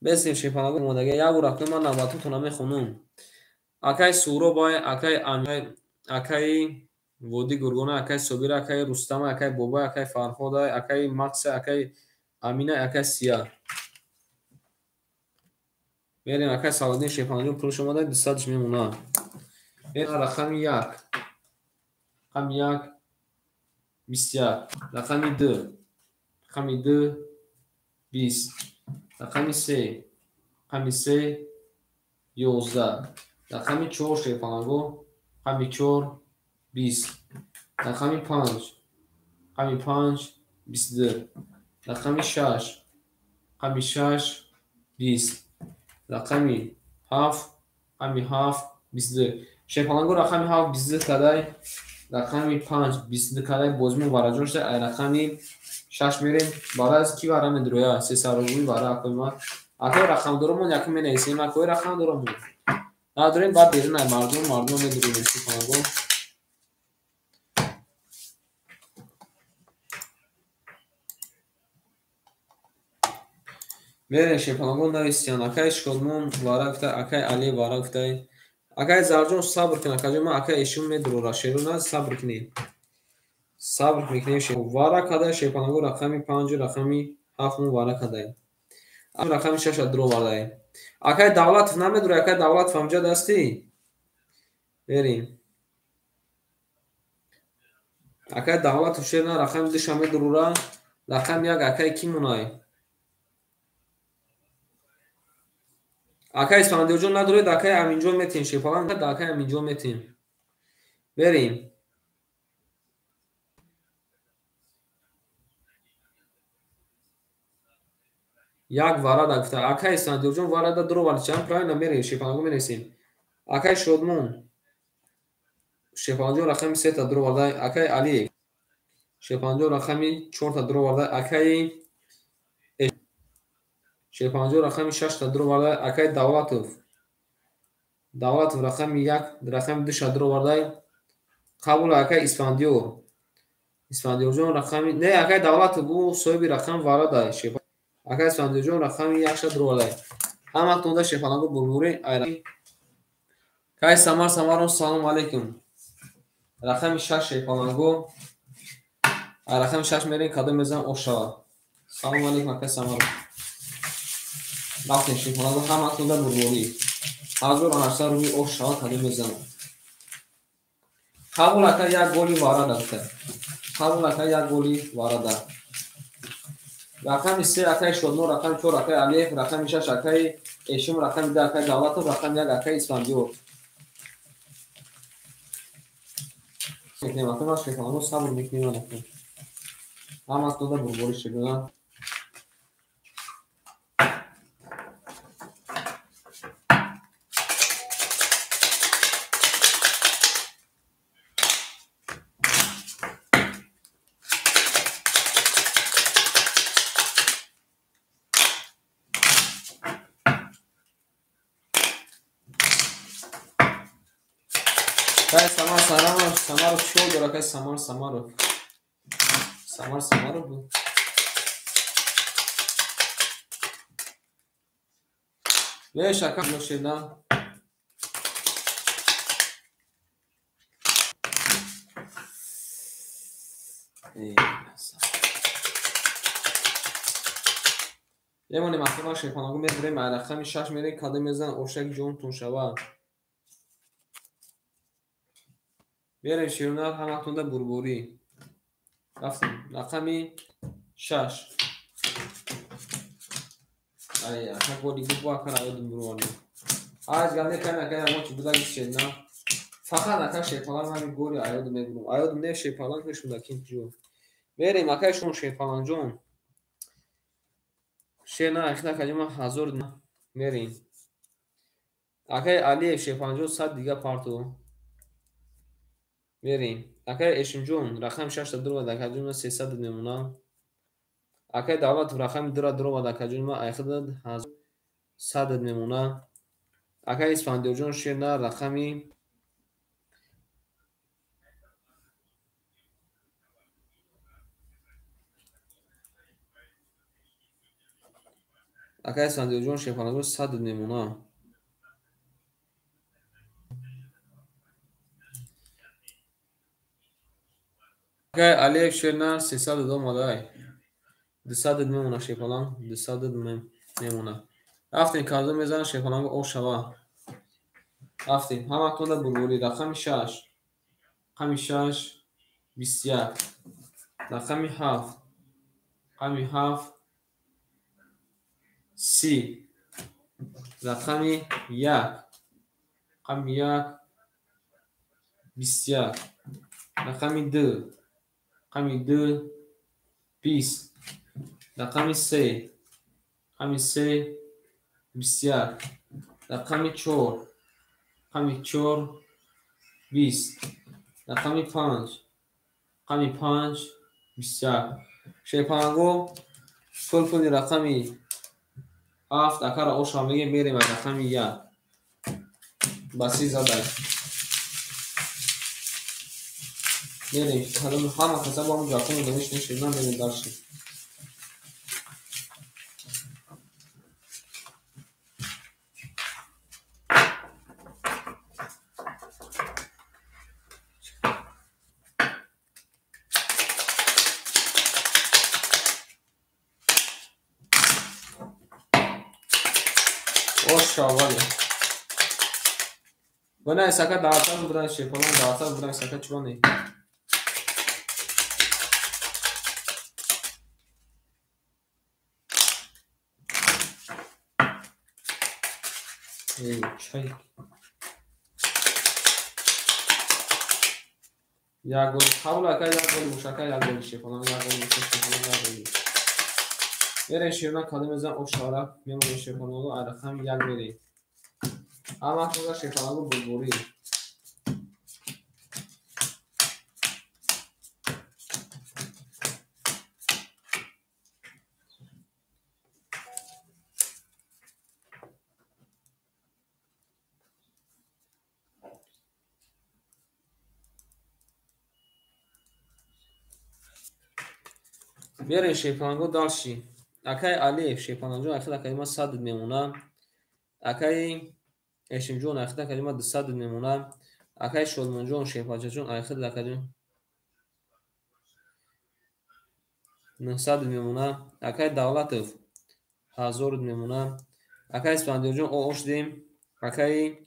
Бесем шепаланҷо омадагай як рақам ман навбатотона мехонум. Акай суҳробай акай води гургона акай собира акай рустама акай боба акай фарҳода акай мақса акай амина акай сия. Мерем акай салудин шепаланҷо пулш омада 200 мемуна. Рақами 1 21. Рақами 2 20. Рақами 3 11. Рақами 4 шепаланҷо 4 20. Рақами 5 22. Рақами 6 20. Рақами 7 22. Шепаланҷо рақами 7 22 кадай рақами 5 22 кадай бозмон вараҷон шуда ай рақами 6 мерем бараз ки вара медироя се сарозуи вара акома акой рақамдоромон якум менависем акой рақамдоромон надорем бад беринай мардум медирем шепаланҷо. Мерем шепаланҷо нависиян акай шодмон вара гуфта акай али вара гуфтай акай зарҷон сабр кун акаҷо ман акай эшон медурора шерона сабр мекунем вара кадай шепаланҷо рақами 5 рақами 7 вара кадай рақами 6 дуро вардай акай давлатов намедура акай давлатов амҷад ҳастӣ. Берем акай давлатов шерона рақами 2 медурура рақами 1 акай кимонай акай исфандиёрҷон надуред акай аминҷон метем шепаланҷо акай аминҷон метем. Берем як варада гуфта акай исфандиёрҷон варада дуро варчан правильно мерем шепаланҷо менависем акай шодмон шефаланҷон рақами 3 та дуро варда акаи Алиев. шефаланҷон рақами 4 та дуро варда акаи шефаланҷон рақами 6 та дуро варда акаи Давлатов. Давлатов рақами 1 рақами 2 ша дуро варда қабул акаи Исфандиёр. Исфандиёрҷон рақами не акаи Давлатов ӯ соҳиби рақам варада акаи Исфандиёрҷон рақами 1 ша дуро варда ҳаматонда шефаланго бурбурӣ айра кай Самар Самарон салому алейкум. Рақами 6 шефаланго рақами 6 мерин кадом мезан ошава. Салому алейкум акаи Самар. рафтем шефаланго ҳаматонда бурбурӣ 1800 рубли ошава кадом мезан. қабул акаи як голи варада қабул акаи як голи варада. рақами 3 акаи Шодмон, рақами 4 акаи Алиев, рақами 6 акаи Эшим, рақами 2 акаи Давлатов, рақами 1 акаи Исфандиёр. мекунем акаи шефаланго сабр мекунем акаи ҳаматонда бурбурӣ шуда. Кай Самар Самаров чё дора кай Самар Самаров. Самар Самаров был. Веш ака ношеда. Емони маҳкама шефаланго мебурем рақами 6 мерин кадом мезан ошак ҷонтон шава. берем ширунар ҳаматонда бурбурӣ. рафтем рақами 6 ай ака голи губа кара ёдум бурварда аз ганде кана кана мо чи буда гишена фақат ака шефаланг ҳами голи аёдум мегурум аёдум не шефаланг нешуда кин ҷо берем акай шон шефаланҷон шена ахта калима 1000 мерем акай Алиев шефаланҷон 100 дига парту мерем акай Эшимҷон рақами 6 та дуро варда акаҷон 300 мемона акай Давлатов рақами 2 дуро варда акаҷон айхдад 100 мемона акай Исфандиёрҷон шена рақами акай Исфандиёрҷон шефаланҷон 100 мемона акай Алиев шена 300 домадай 200 мемона шефаланг 200 мемона рафтем кадом мезан шефаланго ошава рафтем ҳаматонда бурбурӣ рақами 6 рақами 6 21 рақами 7 рақами 7 30 рақами 1 рақами 1 21 рақами 2 рақами 2 20 рақами 3 рақами 3 21 рақами 4 рақами 4 20 рақами 5 рақами 5 21 шефаланго пулпули рақами 7 акара ошава мегем мерем аз рақами 1 баси задай мерем ҳама қасаб ҳам ҷакону даниш нешина мерем дарши ошавали бана сака даъватан будан шефалан даъватан будан сака чуване чай як гол қабул ака як гол мушака як гол шефалан як гол шефалан як гол берем ширна кадом мезан ошара мемоне шефаланго арақами як берем ҳаматонда шефаланго бурбурӣ بیارین شیپالانگو دالشی. اکای الف شیپالانجون اخیر کلمه صد میمونه. اکای اشمجون اخیر کلمه 200 میمونه. اکای شلمونجون شیپالجون اخیر کلمه 900 میمونه. اکای دولتف 1000 میمونه. اکای اسپاندیوجون اوش دیم. اکای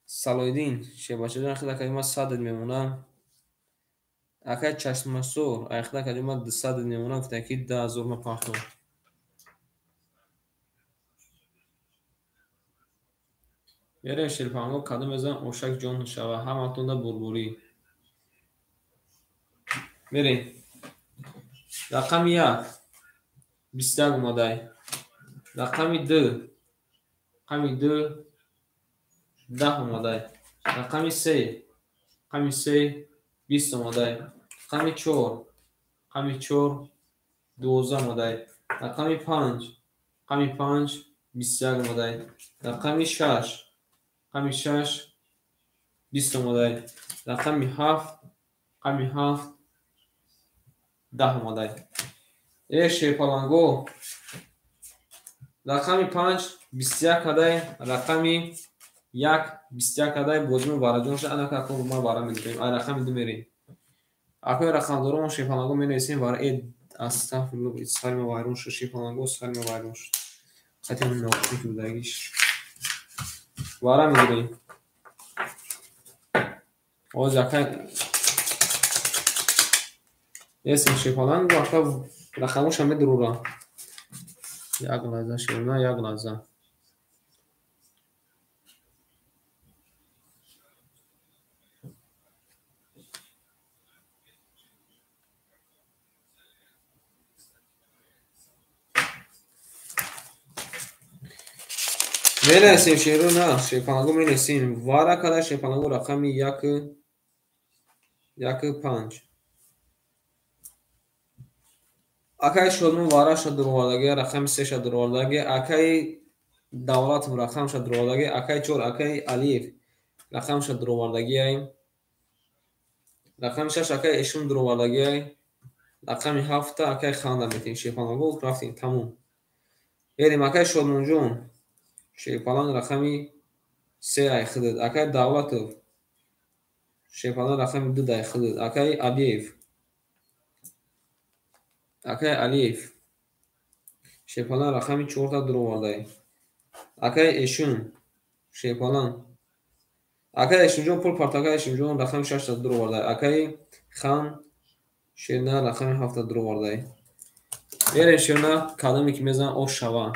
سالویدین شیپالجون اخیر کلمه 100 میمونه. اکای چشمسور اخیر کلمه 200 میمونه. گفتن 10000 مپاختو. بیارین شیپالانگو کدوم بزن اوشک جون شوه همتون دا بربوری. بیارین رقم 1 20 اومده. رقم 2 10 اومده. رقم 3 20 اومده. رقم 4 12 اومده. رقم 5 21 اومده. رقم 6 20 اومده. رقم 7 10 اومده. ای شیپالانگو رقم 5 21 کده. رقم 1 21 کده. بوجمه بارجون شد. انا که اکو ما بارا میگیریم. رقم 2 میریم. اکو رقم دورم شیپالانگو مینویسیم. بارا اید استغفرالله سالم وایرون شد. شیپالانگو سالم وایرون شد. خطی من نوشتی که بودگیش بارا میگیریم. اوز اکای اسم شیپالانگو اکو رقموش همه درورا. یک لحظه شیرنا یک لحظه. مینویسیم شیرنا شیپالانگو مینویسیم. وارا کده شیپالانگو رقم 1 5 اکای شدمون وارا شد درواردگی. رقم 3 شد درواردگی. اکای دولت رقم شد درواردگی. اکای 4 اکای الف رقم شد درواردگی. رقم 6 اکای اشون درواردگی. رقم 7 اکای خانده میتین. شیپالانگو رفتیم تموم. بریم اکای شدمون جون شیپالان رقم 3 ایخدد. اکای دولت شیپالان رقم 2 ایخدد. اکای الف شیپالان رقم 4 تا درواردگی. اکای اشون شیپالان اکای اشون پول پارتاکای اشون رقم 6 تا درواردگی. اکای خان شیرنا رقم 7 تا درواردگی. بریم شیرنا کدومی که میزن او شوا.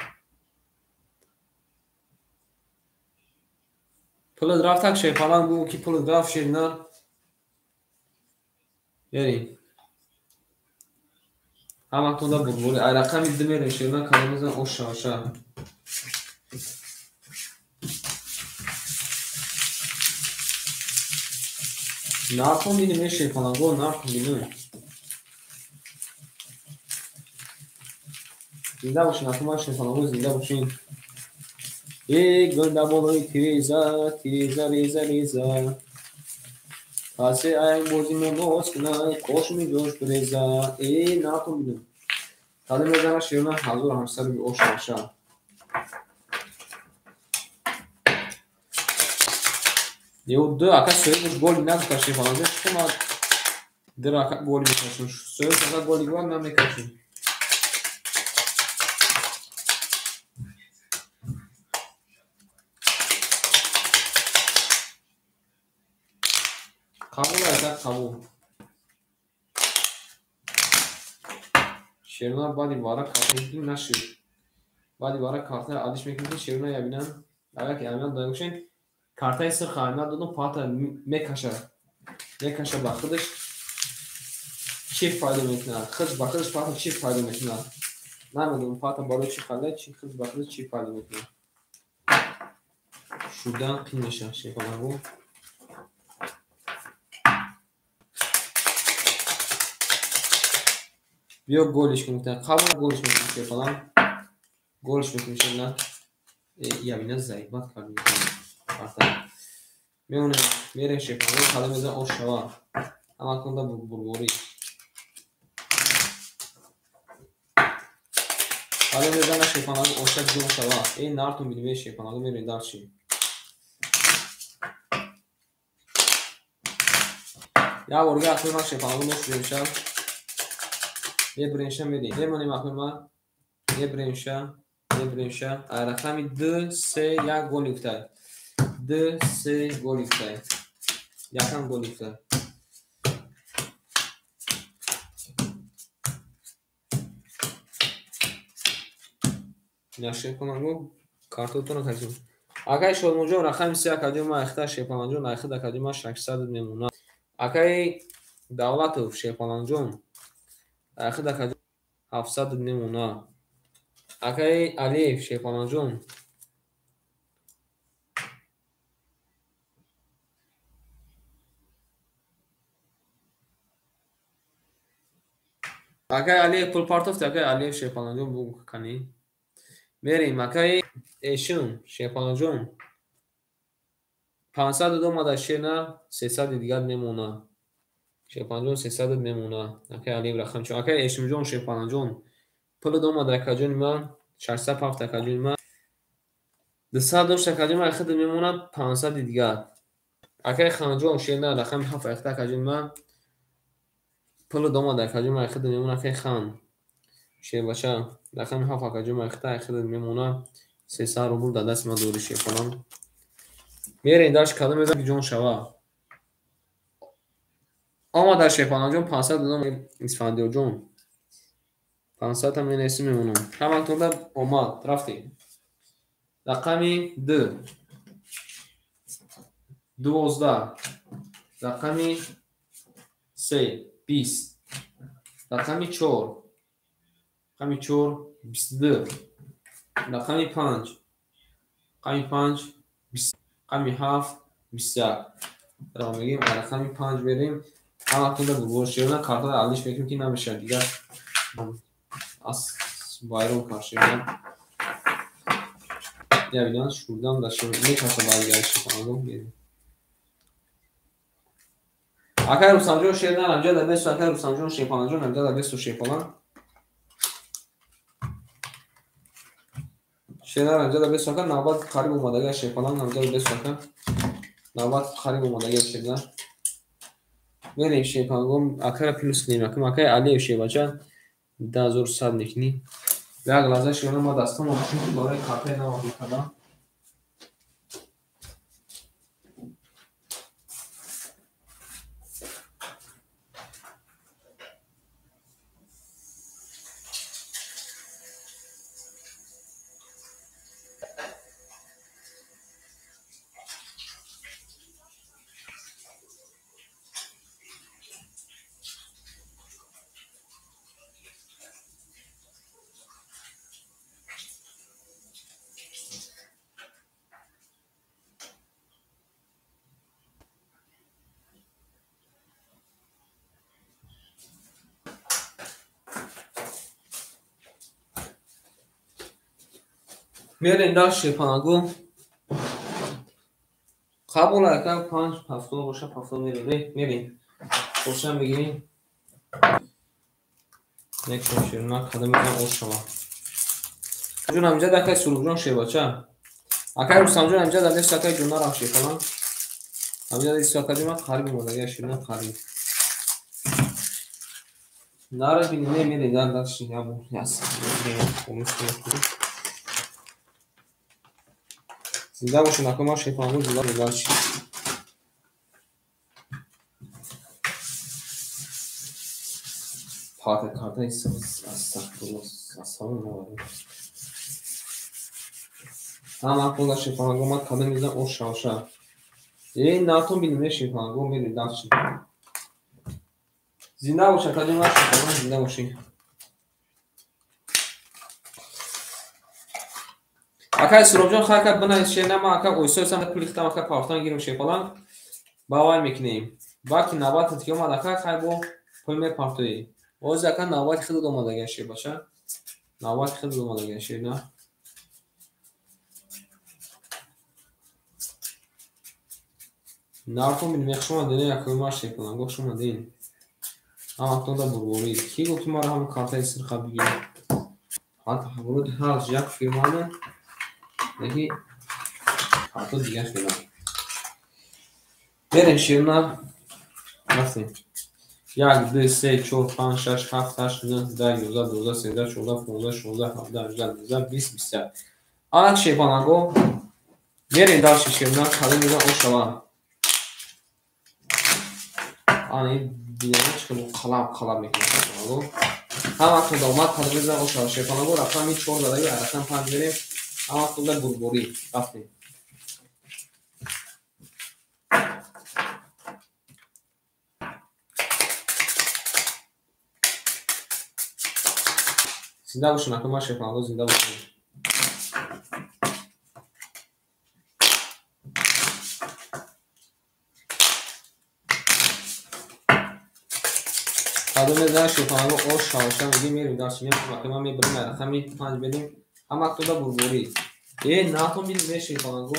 پول درافت شیپالان بو کی پول درافت شیرنا. بریم همتون دا بربوری. رقم 2 میریم شیرنا کدوم میزن او شوا. ناکن بینیم این شیپالانگو ناکن بینیم. زنده باشین اکو شیپالانگو زنده باشین. ای گنده بالای تیریزا پس این بازی مگوز کنای خوش می جوش بریزا. ای ناکن بینیم کدوم میزنه شیرنا حضور همسر بی او شوا. یه دو اکا سویدش گولی نکشه شیپالانگو شما در اکا گولی میکشون. سوید اکا گولی گوال نمیکشون. قبول ایتا قبول. شیرنا بادی وارا کارتای میکنیم نشید. بادی وارا کارتای عادیش میکنیم شیرنا یبینن. اگر که امیان دایگوشین کارتای سر خواهیمت دونو پاتا میکشه با خودش چی فایده میکنه. خود با خودش پاتا چی فایده میکنه. نمیدونم پاتا بالو چی فایده چی خود با خودش چی فایده میکنه. شدن قیم میشه شیپالانگو. بیا گولش کنیم. قبل گولش میکنیم شیپالان. گولش میکنیم شیرنا. یبینه زیبات کار میکنه. میونه میریم شیپالانگو کدوم میزن او شوا. همه کنده بربوری. Kale mezana şepanalı oşak jom şava. Ey nartun bilmeye şepanalı merin darçi. Ya oraya aklıma şepanalı boş brinşa. Ye brinşa medi. Ye mani aklıma. Ye brinşa. Ye brinşa. Rakami 2 3 ya gol iptal. 2 3 gol iptal. Yakın gol iptal. Yaşa komango kartotunu kaçın. Akay şolmucu rakam siya kadima ikhta şepanancun akhida kadima 600 memuna. Akay davlatov şepanancun akhida kadima 700 memuna. Akay Aliyev şepanancun Akay Aliyev Pulpartov Akay Aliyev şepanancun bu kani. Merim Akay Eşun şepanancun 502 madashena 300 دیگر میمونه شپانجون 300 میمونه اکه علی رقم چون اکه اشمجون شپانجون پول دو مدرکاجون من 607 تکاجون من 200 تکاجون من خود میمونه 500 دیگر اکه خانجون شینا رقم 7 تکاجون من پول دو مدرکاجون من خود میمونه که خان شه باشه رقم 7 تکاجون من خود میمونه 300 روبل داد دست من دوری شپانم میرین داش کلمه میذارم جون شوا اما در شپانجون 500 دادم اسفندیار جون 500 هم اینسی میمونم همانطور در اومد رفتیم رقمی 2 12 رقمی 3 20 رقمی 4 رقمی 4 22 رقمی 5 رقمی 5 20 رقمی 7 21 را میگیم رقمی 5 بریم همانطور در بورشیونا کارتا در علیش فکر که نمیشه دیگر az bayram karşıya. Ya bilen şuradan da şöyle ne kasa bargeliş yapalım diyelim. Akar Rusanjon şehirden amca da beş akar Rusanjon şey yapalım amca da beş şey yapalım. Şehirden amca da beş akar nabat karib olmadı şey yapalım amca da beş akar nabat karib olmadı şeyler. Böyle şey yapalım akar plus neyim akım akar Ali şey baca daha zor sadnikni. Ya glaza şunu ma dastam ama çünkü böyle kahve ne oldu falan. میرین داشت پناهگاه قبول اکر 5 هفته باشه هفته میرین روشن بگیریم نکشون شیرنا کدام میکنم اوش شما جون همجا دکای سلوجون شی باچه اکر روستان جون همجا دلیش دکای جونا رام شی کنم همجا دلیش دکای جونا قریب مدگه شیرنا قریب ناره بینیم میرین داشت یا بو یاس زنده باشون اکو ما شیفانگو زنده بودن شید پاک کارتا ایسا از همون موارد هم اکو دا شیفانگو ما کده میزن او شاوشا این ناتون بینیم شیفانگو میرین داشت شید زنده باشون کده ما شیفانگو زنده باشید Akay Surobjon xarka buna şeynama aka oysoysam da pulixtam aka kartdan girim şey falan. Bavay mekineyim. Baki nabat ki omad aka kay bu pulme partoyi. O zaka nabat xid domada geçe başa. Nabat xid domada geçe ne? Narfon benim yakşıma dene yakılma şey falan. Goşuma değil. Ama tonda burburi. Ki gotuma raham kartay sırqa bigi. ورود هر یک فیلمانه یکی حتی دیگه فیلم برین شیرنا رفتیم 1 2 3 4 5 6 7 8 9 10 11 12 13 14 15 16 17 18 19 20 21 آن شیپانگو برین داشت شیرنا کاری میزن او شما آنی دیگه چون خلاب میکنه هم وقت داماد کاری میزن او شما شیپانگو رفتم این 4 دادایی رفتم 5 بریم هم وقت ده بربوری رفتیم زنده باشون اکنون ما شیپانگو زنده باشون کادو میزن شیپانگو او شما میگیم میریم داشت میریم اکنون ما میبریم رفتم این 5 بریم هم وقت ده بربوری نه تو میدونی شیپانگو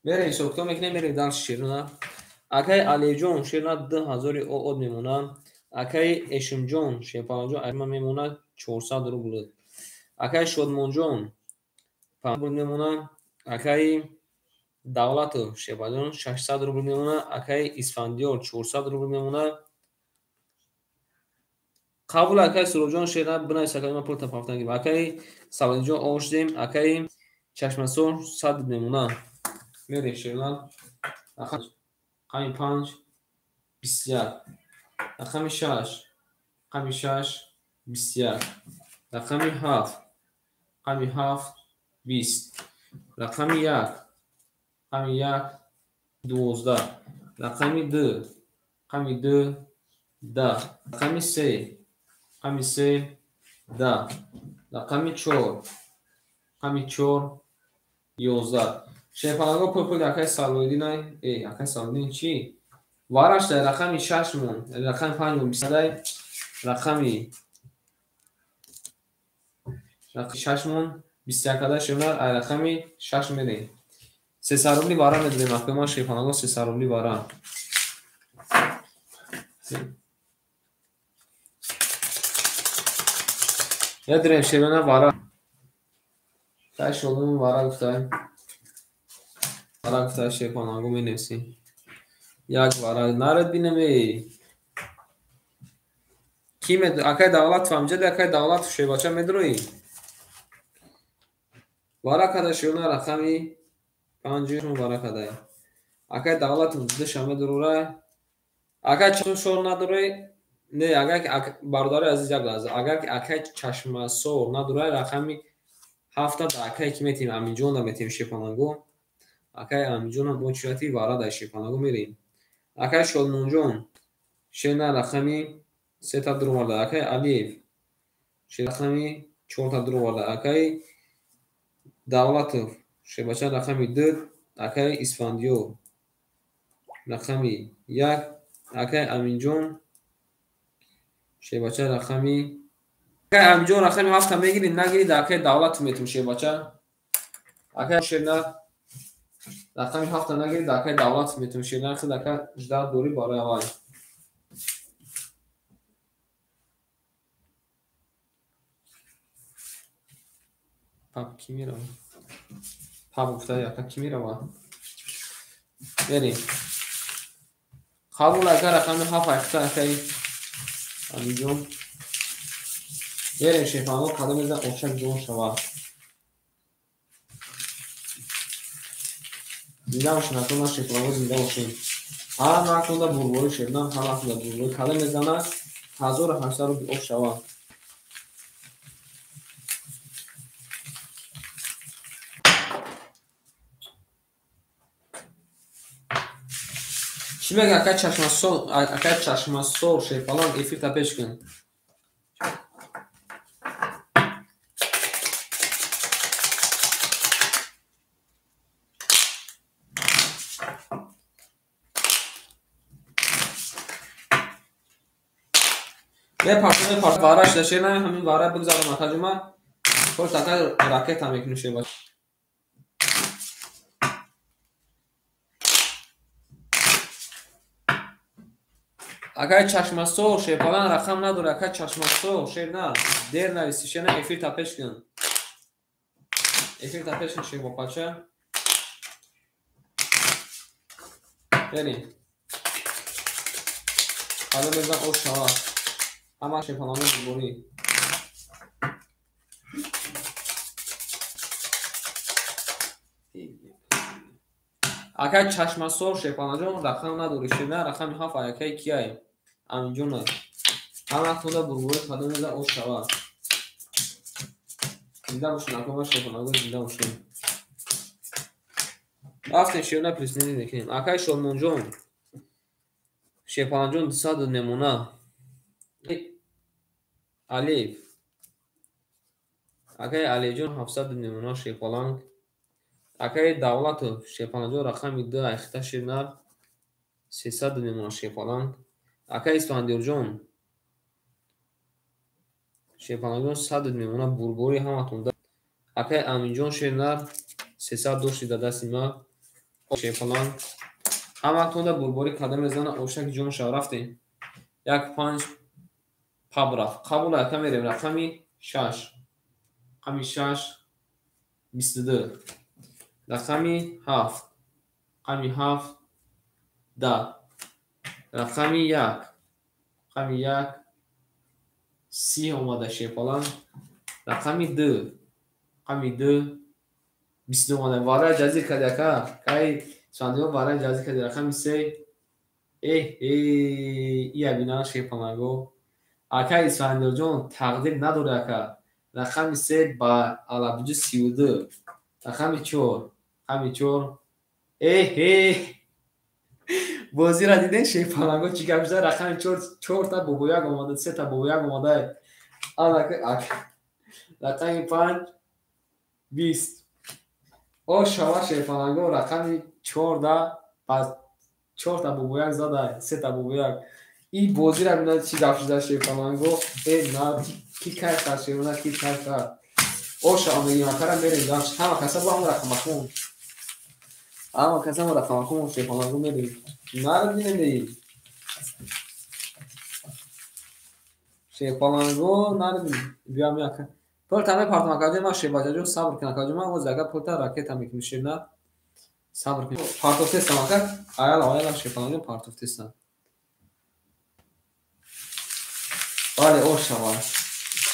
بریم سوکتو میکنیم میریم داشت شیرنا اکای علی جون شیرنا 2000 او اد میمونه اکای اشم جون شیپانگو اشم میمونه 400 روبل اکای شدمون جون 5 روبل میمونه اکای دولت شیپانگو 600 روبل میمونه اکای اسفندیار 400 روبل میمونه قبول اکای سروجان شیرنا بنای سکای ما پول تپافتن گیم اکای سالنجون اوشدیم اکای چشمسور 100 میمونه میریم شیرنا قمی 5 21 رقم 6 قمی 6 21 رقم 7 قمی 7 20 رقم 1 قمی 1 12 رقم 2 قمی 2 10 رقم 3 قمی 3 10 رقم 4 قمی 4 11 شیپانگو پول اکای سالویدی نه اکای سالویدی چی وارش در رقم 6 مون رقم 5 مون 20 رقمی 6 مون 21 کده شمار رقمی 6 میدیم 300 روبلی بارا میدیم اکای ما شیپانگو 300 روبلی بارا یا دریم شیرنا بارا تا شلون بارا گفتای شیپانگو می نویسیم یک بارا نرد بینمی کی می اکای دولت فهمجد اکای دولت شیباچه میدروی بارا کده شلون رقمی 5 بارا کده اکای دولت دش میدروره اگر چشم سور نداره نه اگر که بردار عزیز یک لحظه اگر که اکای چشم سور نداره رقمی 7 تا اکای کی میتیم امینجون دا میتیم شیپانگو اکای امینجون هم بچیاتی وارد در شیپانگو میریم اکای شلمونجون شینا رقمی 3 تا درو ورده اکای علیف شی رقمی 4 تا درو ورده اکای دولت شی بچه رقمی 2 اکای اسفندیو رقمی 1 اکای امینجون شی بچه رقمی اکای امینجون رقمی 7 تا میگیری نگیری اکای دولت میتیم شی بچه اکای شینا رقمی 7 تا نگیری اکای دولت میتیم شینا خود اکای 18 دوری بالای آوای پاپ کی میره پاپ افتاد اکای کی میره بریم قبول اگر رقمی 7 اکتا اکای امینجون بریم شیپانگو کده میزن اوشک جون شوا زنده باشین اکنون ما شیپانگو زنده باشین هم اکنون دا بربوری شدن هم اکنون دا بربوری کده میزنه 1800 رو اوش شوا چی میگه اکای چشم سور شیپالان ایفیر تا پیش کن بپرسیم وارش داشته نه همین واره بگذارم ترجمه خود تاکه راکت هم یک نوشه باشه Акай чашмасо шепалан рақам надора. Акай чашмасо шерна дер нависи шена эфир тапеш кун. Эфир тапеш кун шебопача. Берин. Ҳада безан ош шава. Ҳама шепалану бубурӣ. Акай чашмасо шепалаҷон рақам надори шена рақами 7 акай кияй. Аминҷона. Ҳама худа бурбурӣ ҳада безан ош шава. Зинда бошин акома шепалану зинда бошин. Рафтем шевна присоединение мекунем. Акай Шодмонҷон шепаланҷон 200 немуна. Алиф. Акай Алиҷон 700 немуна шепаланг. Акай Давлатов шепаланҷон рақами 2 айхта ширнар 300 немуна шепаланг. Акай Исфандиёрҷон шепаланҷон 100 немуна бурбори ҳаматон да. Акай Аминҷон ширнар 300 дошти да дасти ма шепаланг. ҳаматон да бурбори када мезана ошаки ҷон шав рафтем. 1-5 паб рафт. Қабул ака мерем рақами 6. Рақами 6 22. Рақами 7. Рақами 7 10. Рақами 1. Рақами 1 30 омада шепаланг. Рақами 2. Рақами 2 22 омада. Вара ҷазир кади ака. Кай сандиё вара ҷазир кади рақами 3. ия бина шепаланго. Акай Исфандиёрҷон тақдир надоре ака. Рақами 3 ба алабиҷу 32. Рақами 4. Рақами 4. бозира диден шепаланго чӣ гап шуда. Рақами 4 та бобо 1 омада 3 та бобо 1 омада. Рақами 5 20. ош шава шепаланго рақами 14 ба 4 та бобо 1 зада 3 та бобо 1. ин бозира бина чӣ гап шуда шепаланго. на ки кайфа шевна ки кайфа. ош шава мегим акара мерем дам. ҳама каса бо ҳама рақамахун. Ама каса мо рақамахун шепаланго мерем. Нарбинем ди. Шепаланго нарбин. Биам яка. Пол таме партам акади ма шебаҷаҷон сабр кун акади ма воз ага полта ракета мекунӣ шебна. Сабр кун. Партов тестам ака. Аяла шепаланго партов тестам. Бале ош шава.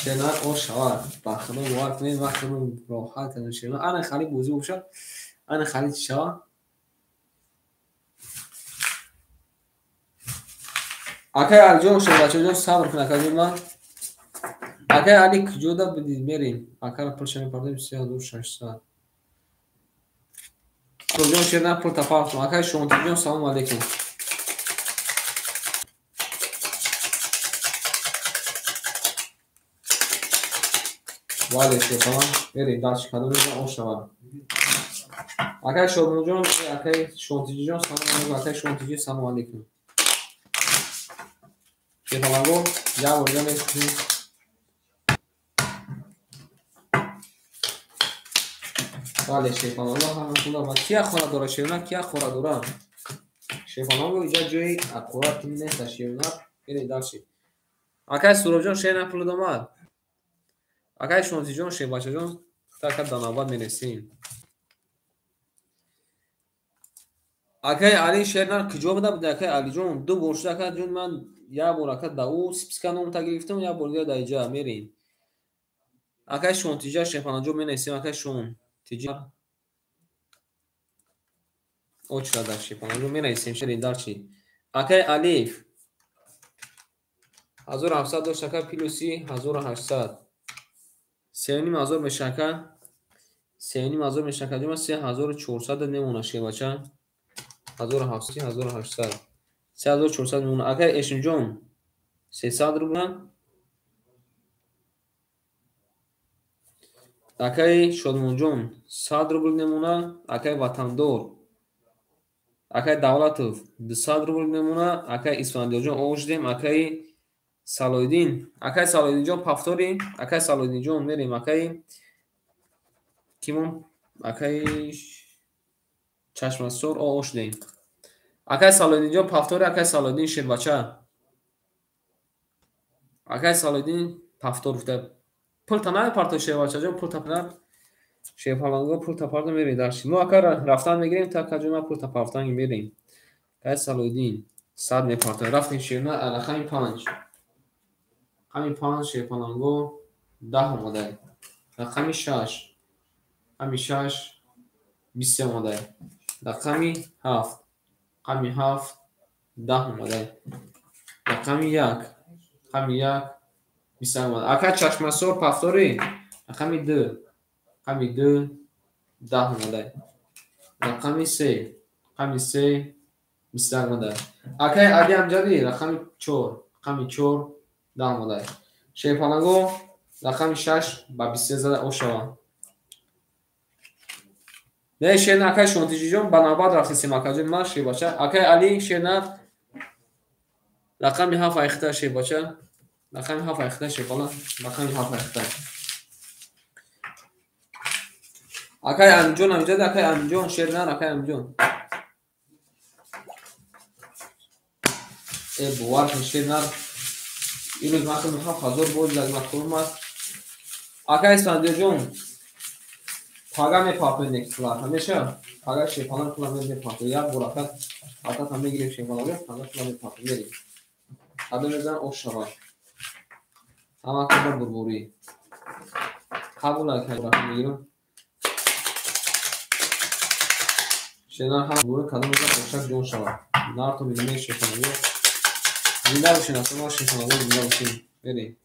Шена ош шава. Бахно варт мен вақтро роҳат шена. Ана хали бозӣ боша. Ана хали чӣ шава? Акай Алиҷон шебачаҷон сабр кун акади ма. Акай Али куҷода бидид мерем. Акара пулшами пардем 3600. Шоҷон шерна пул тапартум. Акай Шонтиҷон салом алейкум. Вале шепалан мерем дашт кадом мезан ош шава. Акай Шодмонҷон акай Шонтиҷон салом алейкум. Акай Шонтиҷи салом алейкум. Шепаланго я борҷа мекунем. Бале шепаланго ҳама худа ва кия хора дора шевна кия хора дора. Шепаланго иҷа ҷои акурат неста шевна. Бери дарши. Акай Суробҷон шена пул домад. Акай Шонтиҷон шебачаҷон така данавбат мересем. Акай Али шерна куҷо буда буди акай Алиҷон 2 бор шуда ака ҷон ман я бор ака да у списка номта гирифтам я бор дига да иҷа мерем. Акай Шонтиҷа шепаланҷон менесем акай Шонтиҷа очрада шепаланҷон менесем шерин дарчи. Акай Алиф 1700 дошт ака плюси 1800. 3500 мешака. 3500 мешака ҷома 3400 немона шебача. 1700 1800. 3400 немона. Акай Эшимҷон 300 рубла. Акай Шодмонҷон 100 рубл немона. Акай Ватандор. Акай Давлатов 200 рубл немона. Акай Исфандиёрҷон оjdем. Акай Салоиддин. Акай Салоиддинҷон пафтори. Акай Салоиддинҷон мерем. Акай кимон. Акай Чашмасор оjdем. Акай Салоиддинҷон пафтори. Акай Салоиддин шебача. акай Салидин пафтор гуфта пулта на парто шевачаҷон пулта пар шевпаланго пулта парто мери дарши мо ака рафтан мегирем та каҷома пулта пафтанги мерем акай Салидин сад мепарто рафтем шевна рақами 5 рақами 5 шевпаланго 10 омадай рақами 6 рақами 6 23 омадай рақами 7 рақами 7 10 омадай рақами 1 рақами 1 21 омадай ака чашмасор пафтори рақами 2 рақами 2 10 омадай рақами 3 рақами 3 21 омадай акай ади амҷади рақами 4 рақами 4 10 омадай шевпаланго рақами 6 ба 23 зада ошава не шена акай шонтиҷиҷон ба навбат рафтисем акаҷон ма шебача акай али шена рақами 7 айхта шебача рақами 7 айхта шепала рақами 7 айхта акай амҷон амҷад акай амҷон шерна акай амҷон е бувар шерна имрӯз мақсад 7000 боз як мақсад акай сандиҷон пага мепапе некла ҳамеша пага шепала кла мепапе як буракат ата там мегирем шепала пага кла мепапе мерим ада мезан ошава ама када бурбури қабула кай буракат мегирем шена ҳам бура када мезан ошак ҷон шава нар то бидаме шепала зинда бошин асма шепала зинда бошин мерим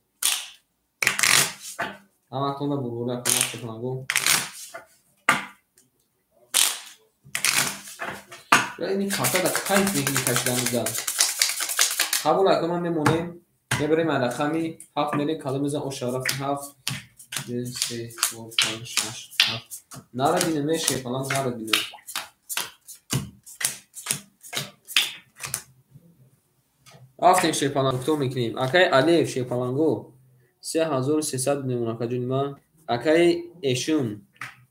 ама када бурбури акама шепала این کاتا دا کایف میگی کشیدن میدن قبول اکنون میمونیم میبریم رقمی 7 میریم کلمه میزن اشاره 7 2 3 4 5 6 7 نره بینه میشه فلان نره بینه رفتیم شیپالانگو میکنیم اکای الف شیپالانگو 3300 نمونه کجون ما اکای اشون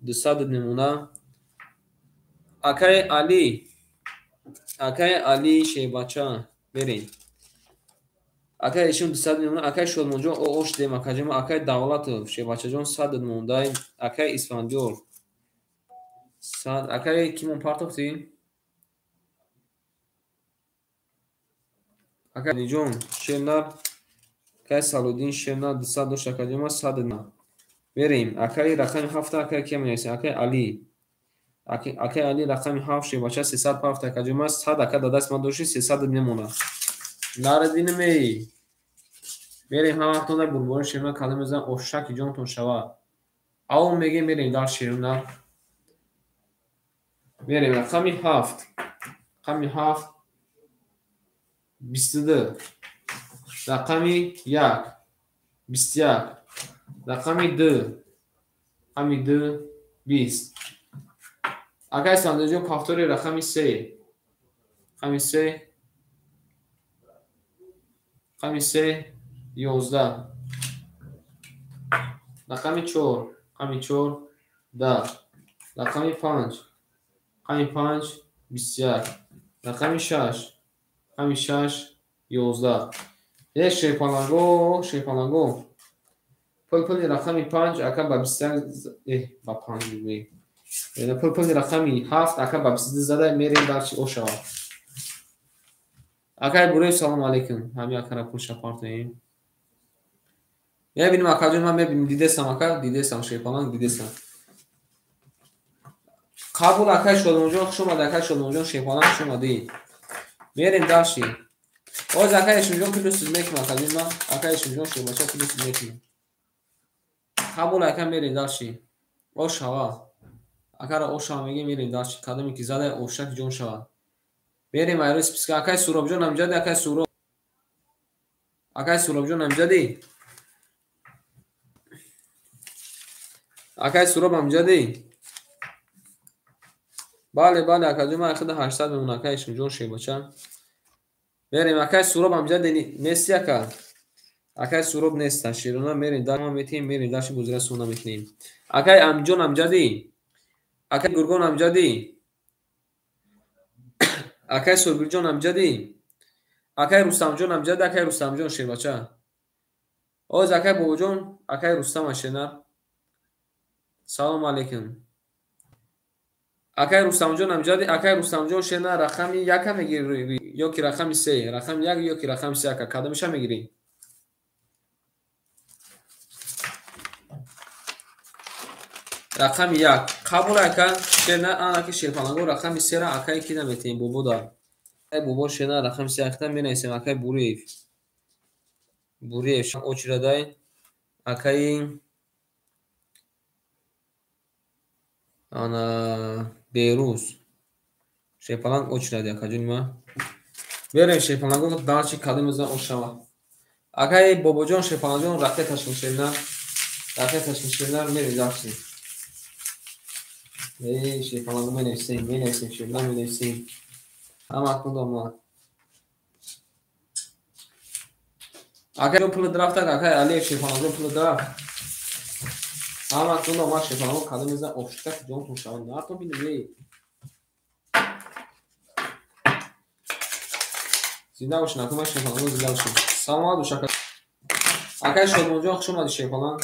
200 نمونه اکای علی акай али шебача берем акай ишон 200 мемона акай шодмонҷон ош дем акаҷома акай давлатов шебачаҷон 100 мондай акай исфандиёр 100 акай кимон партофти акай ниҷон шенар акай Салудин шенар 200 дошт акаҷома 100 на берем акай рақами 7 акай кем менависем акай али акай али рақами 7 шебача 300 пафта каҷома 100 ака дадаст ман дошти 300 мемона нарадинме мерем ҳамаатона бурбори ширна кале мезан ошаки ҷонтон шава ав мегем мерем дар ширна мерем рақами 7 рақами 7 22 рақами 1 21 рақами 2 рақами 2 20 акай сандиҷон пафтори рақами 3 рақами 3 рақами 3 11 рақами 4 рақами 4 10 рақами 5 рақами 5 21 рақами 6 рақами 6 11 е шепаланго пулпули рақами 5 ака ба 21 ба 5 мегӯем пулпули рақами 7 ака ба 22 зада мерем дарчи ошава акай бурем салом алейкум ҳами акара пуша партоем мебинем акаҷон ман мебинем дидесам ака дидесам шепаланг дидесам қабул акай шодмонҷон хушомад акай шодмонҷон шепаланг хушомади мерем дарши оз акай шумҷон плюс мекунам акаҷон ман акай шумҷон шебача плюс мекунам қабул акай мерем дарши ошава акара ошава меге мерем дарчи кадаме ки зада ошак ҷон шавад берем айро списка акай суробҷон амҷади акай суробҷон амҷади акай суроб амҷади бале акаҷома ахида 800 мемона акай шумҷон шебача берем акай суроб амҷади нести акай суроб неста широна мерем дарма метем мерем дарши гузира сона мекунем акай амҷон амҷади акай гургон амҷади акай сургурҷон амҷади акай рустамҷон амҷади акай рустамҷон шебача Oz akay bobojon, akay Rustam Ashena. Салом алейкум. Акай Рустамҷон амҷади акай Рустамҷон шена рақами 1 мегири ёки рақами 3? Рақами 1 ёки рақами 3 ака кадомиша мегирӣ? Рақами 1. Қабул ака шена анаки шерпанаго рақами 3 ра акай ки наметем бобода. Акай бобо шена рақами 3 ахта менависем акай Буриев. Буриев шан очирадай акай ана Беруз. Шерпаланг очирадай акаҷунима. Берем шерпаланго далчи кадимиза ошава. Акай бобоҷон шерпаланҷон рақе ташкилшена. Рақе ташкилшена мерем далчи. Шерпаланго менависем шерпаланг менависем. Ҳама кудома. Акай пули драфта акай Алиев шерпаланҷон пули драфт. Ҳама кудома шерпаланго кадимиза ошта ҷон тушава. Нарто бинавӣ. Зинда бошин, акай шерпаланго зинда бошин. Салом алейкум шака. Акай Шодмонҷон хуш омадӣ шерпаланг.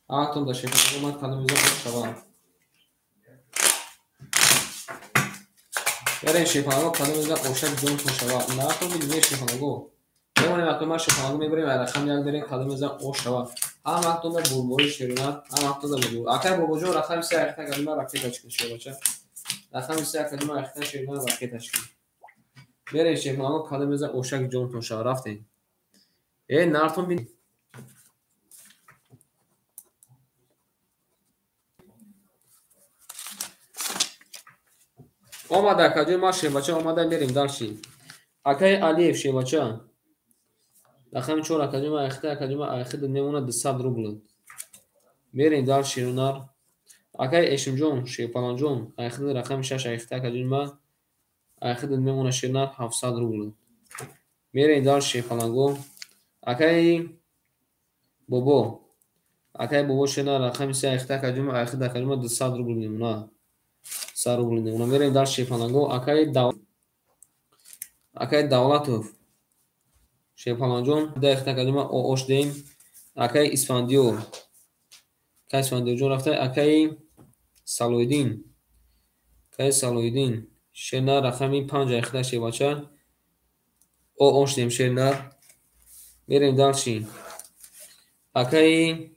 Ҳаматон да шерпаланго ман кадимиза ошава. Берем шерпаланго кадимиза ошак ҷон тушава. Нарто бинавӣ шерпаланго. Бемонем акай ман шерпаланго мебарем рақам 1 берем кадимиза ошава. Ҳаматон да бурбори шерина. Ҳаматон да бурбори. Акай бобоҷон рақами 3 ахта кадима ракета чикшо бача. Рақами 3 кадима ахта шерина ракета чикшо. Берем шерпаланго кадимиза ошак ҷон тушава. Рафтем. Нартон бин. Омада акаҷои ман шебача омада мерем далши. Акай Алиев шебача. Рақами 4 акаҷои ман ахта акаҷои ман ахида мемона 200 рубл. Мерем далши рунар. Акай Эшимҷон шерпаланҷон ахида рақами 6 ахта акаҷои ман ахида мемона шернар 700 рубл. Мерем далши шерпаланго. Акай бобо. Акай бобо шернар рақами 3 ахта акаҷои ман ахида акаҷои ман 200 рубл мемона. 100 рубл мемона. Мерем далши шерпаланго. Акай Давлатов шерпаланҷон да ахта акаҷои ман ош дем. Акай Исфандиёр. Акай Исфандиёрҷон рафта. Акай Салоиддин. Акай Салоиддин шернар рақами 5 ахта шебача ош дем шернар. Мерем далши. Акай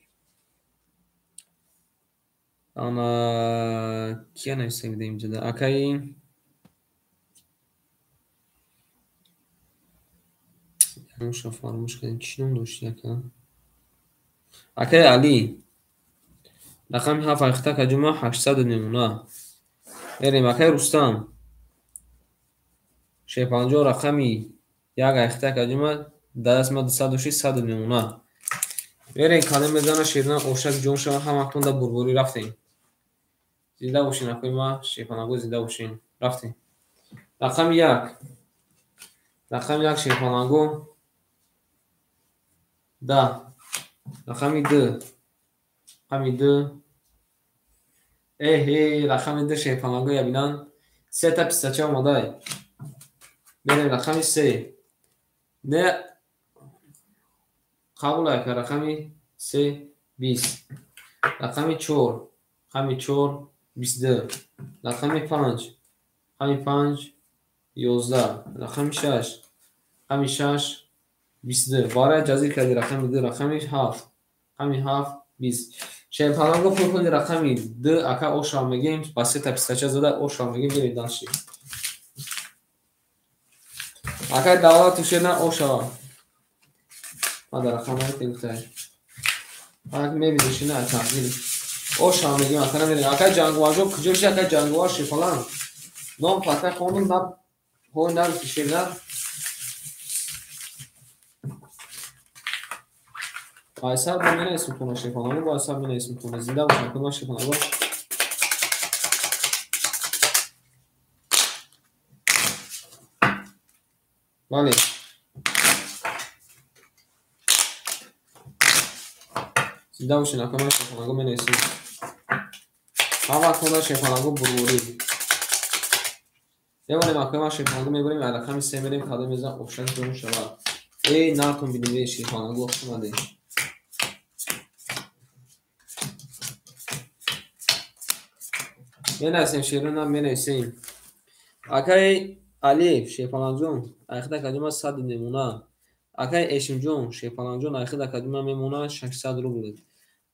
ана кия нависем дем ҷада. Акай муша фаромӯш кардем. Чӣ ном дошти ака? Акай Али. Рақами 7 ахта акаҷои ман 800 мемона. Мерем акай Рустам. Шерпаланҷон рақами 1 ахта акаҷои ман даст ман 200 мемона. Мерем кадим мезана шерина ошак ҷон шава. Ҳаматон да бурборӣ рафтем. Зинда бошин акои ман шерпаланго зинда бошин. Рафтем. Рақами 1. Рақами 1 шерпаланго. Да. Рақами 2. Рақами 2. Рақами 2 шерпаланго ябинан 3 та пистача омадай. Мерем рақами 3. Не қабул ака рақами 3 20. Рақами 4. Рақами 4 22. Рақами 5. Рақами 5 11. Рақами 6. Рақами 6 22. Бора ҷазир карди рақами 2. Рақами 7. Рақами 7 20. Шерпаланго пурхуни рақами 2 ака ошава мегем. Ба 3 та пистача зада ошава мегем. Берем далши. Акай Давлатов шерна ошава. Мада рақамаи тегутай. Ак мебидошина атағзир. Ошава мегем акана мерем. Акай ҷангуварҷо куҷош акай ҷангувар шерпаланг. Ном пата хонум наб ҳой нар шерна. Айсар ба менависм куна шерпаланго ба айсар менависм куна. Зинда бошин куна шерпаланго. Бале. Зинда бошин акои ман шерпаланго менависем. Ҳама куна шерпаланго бурборӣ. میبریم اکوی شیفانگو میبریم رقم 3 میریم کادو میزن اوشک جون شود ای ناتون بیدیم شیفانگو اومده می‌نویسیم شیرون هم می‌نویسیم اکای الف شیفانجون اخدا کدوم 100 نمونه اکای اشم جون شیفانجون اخدا کدوم میمونه 600 روبل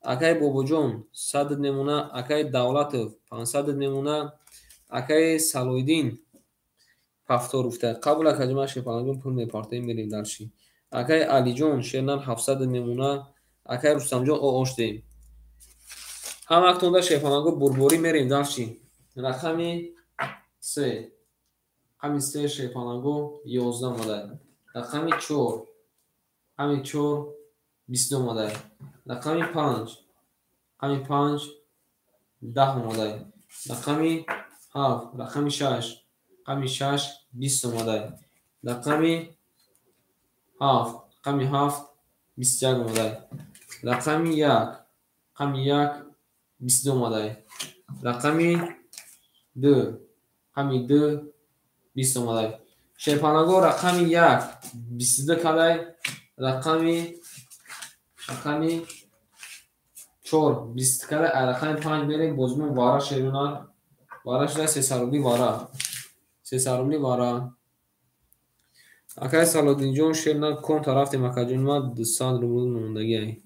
اکای بابا جون 100 نمونه اکای دولتов 500 نمونه اکای سالویدین 70 رفته قبل کدوم شیفانجون پول میپارتیم میریم درشی اکای علی جون شیرنان 700 نمونه اکای رستم جون او اوشتیم هم اکتونده شیفانجون بربوری میریم درشی رقمی 3 همین 3 شیفانگو 11 اومده رقمی 4 همین 4 22 اومده رقمی 5 همین 5 10 اومده رقمی 7 رقمی 6 همین 6 20 اومده رقمی 7 رقمی 7 21 اومده رقمی 1 همین 1 22 اومده رقمی 2 همین 2 20 اومده شیفانگو رقمی 1 22 کده رقمی 4 20 کده رقمی 5 بریم بازمون وارا شیرونار وارا شده 300 روبلی وارا 300 روبلی وارا اکای سالودین جون شیرونار کن طرف مکه جون ما 200 روبلی موندگی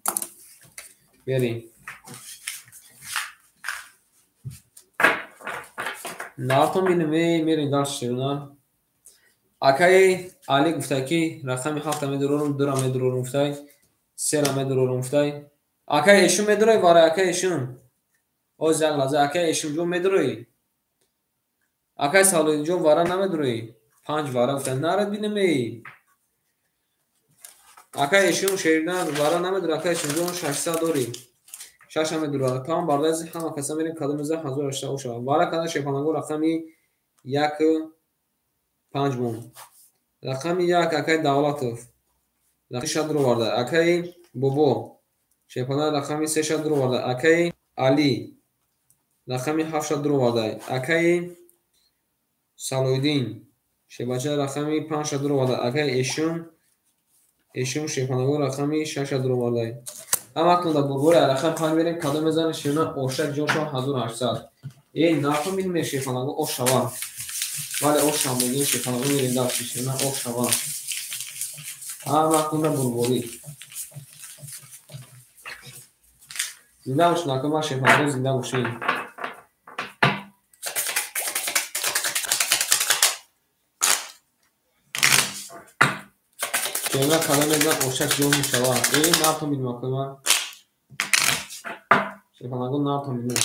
بریم نارتون بینیم میریم دار شیرونار اکای علی گفته که رقمی 7 میدرورم 2 میدرورم گفته 3 میدرورم گفته اکای اشون میدروی وارا اکای اشون او زنگ لازه اکای اشون جون میدروی اکای سالودین جون وارا نمیدروی 5 وارا گفته نارد بینیم اکای اشون شیرونار وارا نمیدروی اکای اشون جون 600 دوری 6 میدروی تمام باردازی همه کسا میریم کدوم میزه حضور اشته او شود وارا کده شیفانگو رقمی 1 5 مون رقمی 1 اکای دولتov رقمی 6 درو وارده اکای بوبو شیفانه رقمی 3 درو وارده اکای علی رقمی 7 درو وارده اکای سالویدین شیباچه رقمی 5 درو وارده اکای اشون شیفانگو رقمی 6 درو وارده اما اکنون در بگوری رقم 5 بریم کدوم میزنه شیرونه اوشک جون شما 1800 این ناکن بینیم شیفانگو او شوا ولی او شما بگیم شیفانگو میریم در شیرونه او شوا اما اکنون در بگوری زنده باشین اکنون ما شیفانگو زنده باشین شیرونه کدوم میزنه اوشک جون شوا این ناکن بینیم اکنون ما شیفانگو ناکن بینیم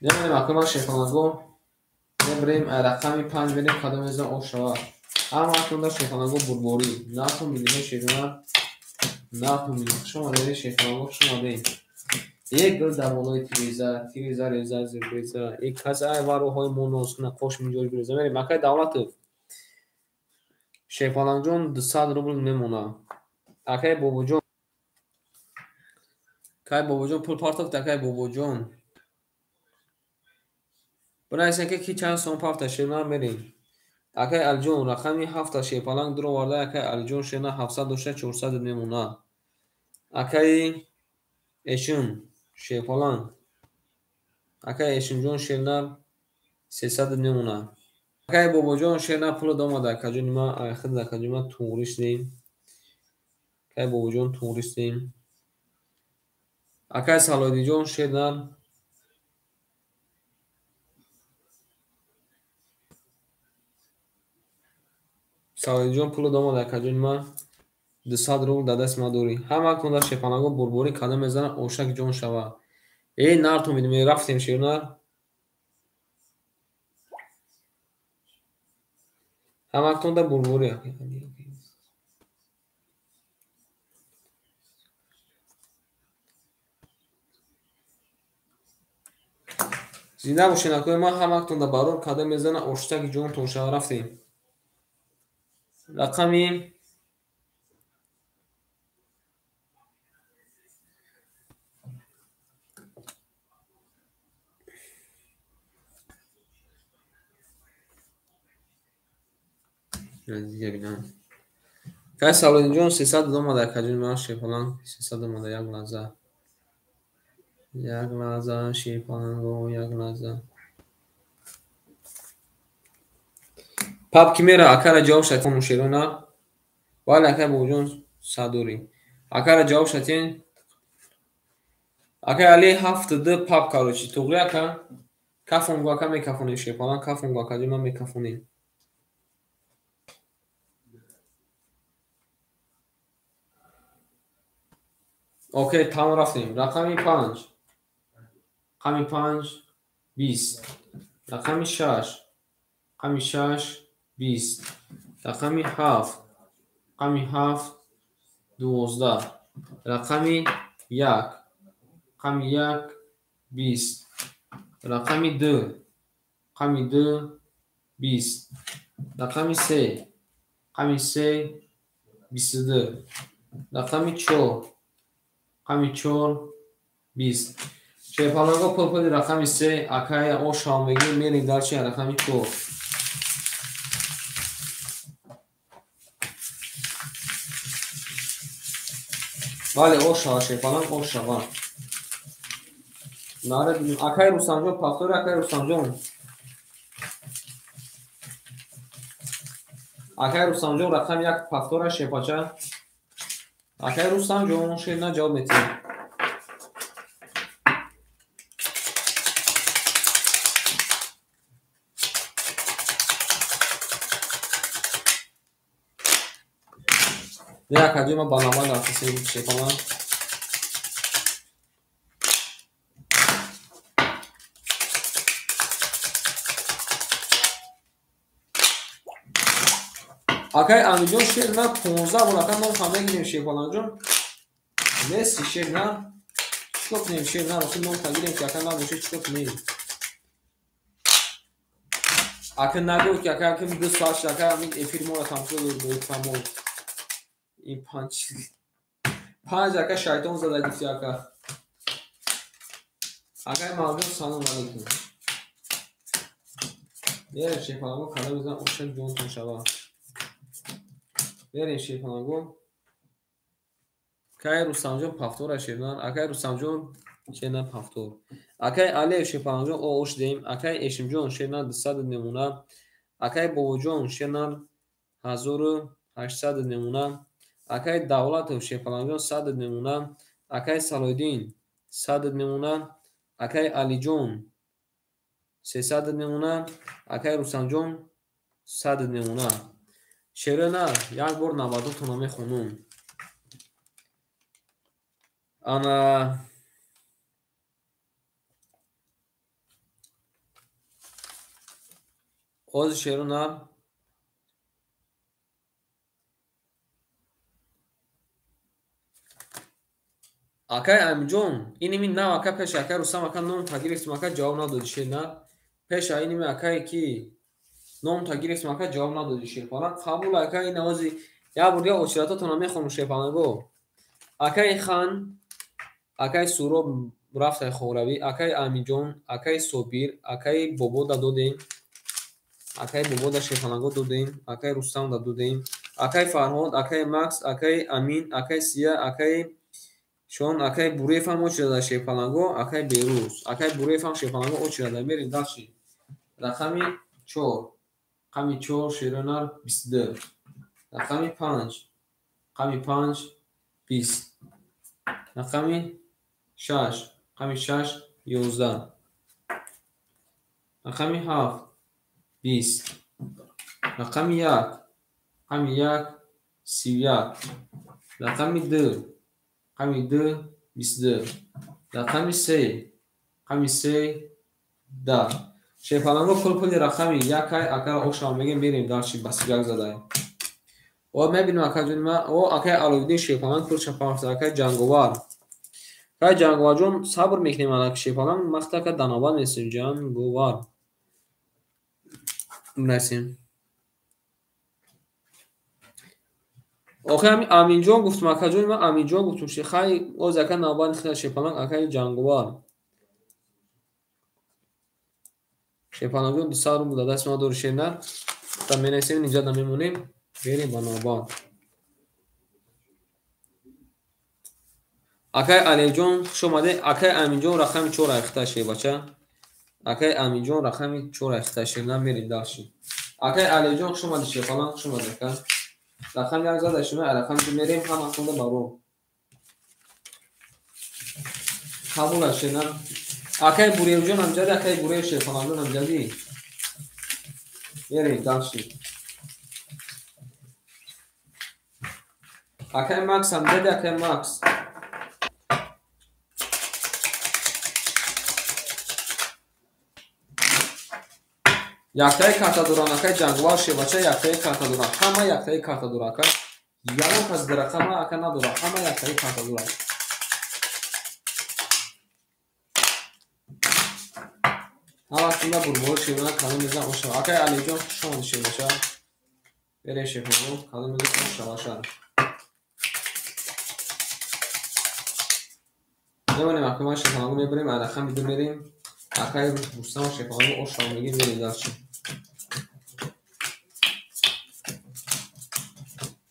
نمیدونم اکنون ما شیفانگو بریم رقمی 5 بریم کدوم میزنه او شوا اما اکنون در شیفانگو بربوری ناکن بینیم شیرونه ناکن بینیم شما ریده شیفانگو شما بین یک گل در بالای تیریزه ریزه زیر ریزه یک کسی واروهای مونوس نقاش میجوری بریزه میریم مکه دولتov شیفانگ جون 200 روبل میمونه اکای بابا جون کای بابا جون پول پارتوک تکای بابا جون برایسن که کی چند سوم پارتا شیرنا میریم اکای الجون رقمی 7 شیفانگ درو وارده اکای الجون شیرنا 700 دوشه 400 میمونه اکای اشون شیفانگ اکای اشون جون شیرنا 300 میمونه اکای بابا جون شیرنا پول داماده کجونی ما خیلی کجونی ما توریستیم اکای بابا جون توریستیم اکای سالودی جون شیرنا سالودی جون پول داماده کجونی ما 200 روبل در دست ما دوری همه کن در شیفانگو بربوری کدام میزنه اوشک جون شوا ای نار تو میدیم رفتیم شیرنار همه کن در بربوری زنده باشین اکوی ما همه کن در بارون کدام میزنه اوشک جون تون شوا رفتیم رقمی دیگه بینم که سالون جون 302 مادر کجون ما شیپالان 302 مادر یک لحظه شیپالان گو یک لحظه پاپ کی میره اکر جواب شد مشیرونا ولی اکر بوجون صدوری اکر جواب شدین اکر علی هفت ده پاپ کاروچی توغری اکر کافون گو اکر میکافونی شیپالان کافون گو اکر جون میکافونی اوکی تمام رفتیم رقمی 5 رقمی 5 20 رقمی 6 رقمی 6 20 رقمی 7 رقمی 7 12 رقمی 1 رقمی 1 20 رقمی 2 رقمی 2 20 رقمی 3 رقمی 3 22 رقمی 4 رقمی 4 20 شیپالانگو پلپلی رقمی 3 اکای او شامگی میریم در چه رقمی 4 ولی او شا شیپالانگ او شا ناره اکای روسانجون پاکتور اکای روسانجون اکای روسانجون رقم 1 پاکتور شیپاچه اکای روسانجون شیرنا جواب میتی نه اکای ما بانوان در کسی شیپالانگ اکای امیجون شیرنا 15 بلاکن نام خانده گیریم شیپالانگ جون نسی شیرنا چیکار کنیم شیرنا رو نام تگیریم که اکای نباشه چیکار کنیم اکای نگو که اکای دو ساعت شد اکای همین افیر ما رو تمثیل رو تمام این پنج اکای شایطان زده گفتی اکای مردم سلام علیکم بریم شیپالانگو کلا بزن اوشک جونتون شبا بریم شیپالانگو اکای روسانجون پافتور شیرنان اکای روسانجون شیرنان پافتور اکای علی شیپالانجون او اوش دیم اکای اشمجون شیرنان 200 نمونه اکای بوجون شیرنان 1800 نمونه اکای دولت شیپالانجون 100 نمونه اکای سالودین 100 نمونه اکای علی جون 300 نمونه اکای روسانجون 100 نمونه شیرنا یک بار 92 تونا میخونم انا اوز شیرنا اکای امجون اینمی نه اکای پیش اکای روسام اکای نام تا گرفتم اکای جواب ندادی شیرنا پیش اینمی اکای کی نام تا گرفتم اکای جواب ندادی شیرپالان قبول اکای نوازی یا بردی اوچراتا تونا میخونم شیرپالانگو اکای خان اکای سورو رفت خوروی اکای امیجون اکای سوبیر اکای بوبو دا دودیم اکای بوبو دا شیرپالانگو دودیم اکای رستم دا دودیم اکای فرهاد اکای ماکس اکای امین اکای سیا اکای شون اکای بوریف هم اوچرا شیپالانگو اکای بیروز اکای بوریف هم شیپالانگو اوچرا میریم داشتی رقمی 4 رقمی 4 شیرنار 22 رقمی 5 رقمی 5 20 رقمی 6 رقمی 6 11 رقمی 7 20 رقمی 1 رقمی 1 31 رقمی 2 رقمی 2 22 رقمی 3 رقمی 3 10 شیپالانگو پل رقمی یکای اکر اوشام میگیم بریم داشتی بس یک زده و میبینیم اکر جون ما او اکر علویدین شیپالانگ پل شپافت اکر جنگوار که جنگوار جون صبر میکنیم اکر شیپالانگ مختا که دنابان نیستیم جنگوار نسیم آخه همین امین جان گفتم اکا جان من امین جان گفتم شیخای او زکا نابان خیلی شیپالان اکای جنگوار شیپالان جان 200 رو بوده دست ما دور شیرنر تا می نسیم اینجا نمیمونیم بریم با نابان اکای علی جان شماده اکای امین جان رقم 4 اخته شی بچه اکای امین جان رقم 4 اخته شی نمیریم داشتیم اکای علی جان شماده شیپالان شماده کن رقم یک زده شما رقم که میریم هم خونده برو قبول شدن اکای بوریو جان هم جدی اکای بوریو شیپالان جان هم جدی بریم داشتیم اکای ماکس هم جدی اکای ماکس یکتای карта дуранакай ҷангвар шевача яктаи карта дура ҳама яктаи карта дурака ягон кас дирақама ака надура ҳама яктаи карта дура ҳавақтунда бурбори шевана калон мезан оша акай алиҷон хушомад шевача бере шефамо калон мезан шаваша мебарем акама шефамо мебарем араха миду мерем акай рустам шефамо оша меги мерем дарчи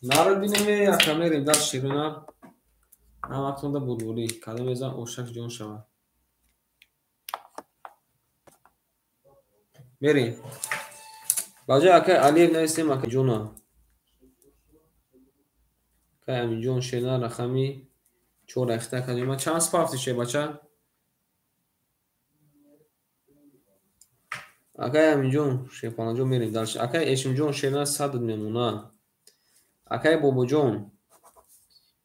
народ бинеме ака мерем дар широна ҳавақтунда бурбори калон мезан ошак ҷон шавад بریم بچه اکای علی نویسیم اکای جونا اکای امین جون شینا رقمی 4 اخته کنیم ما چند سپارتی شه بچه اکای امین جون شیپانا جون میریم دارش اکای اشم جون شینا 100 میمونه اکای بابو جون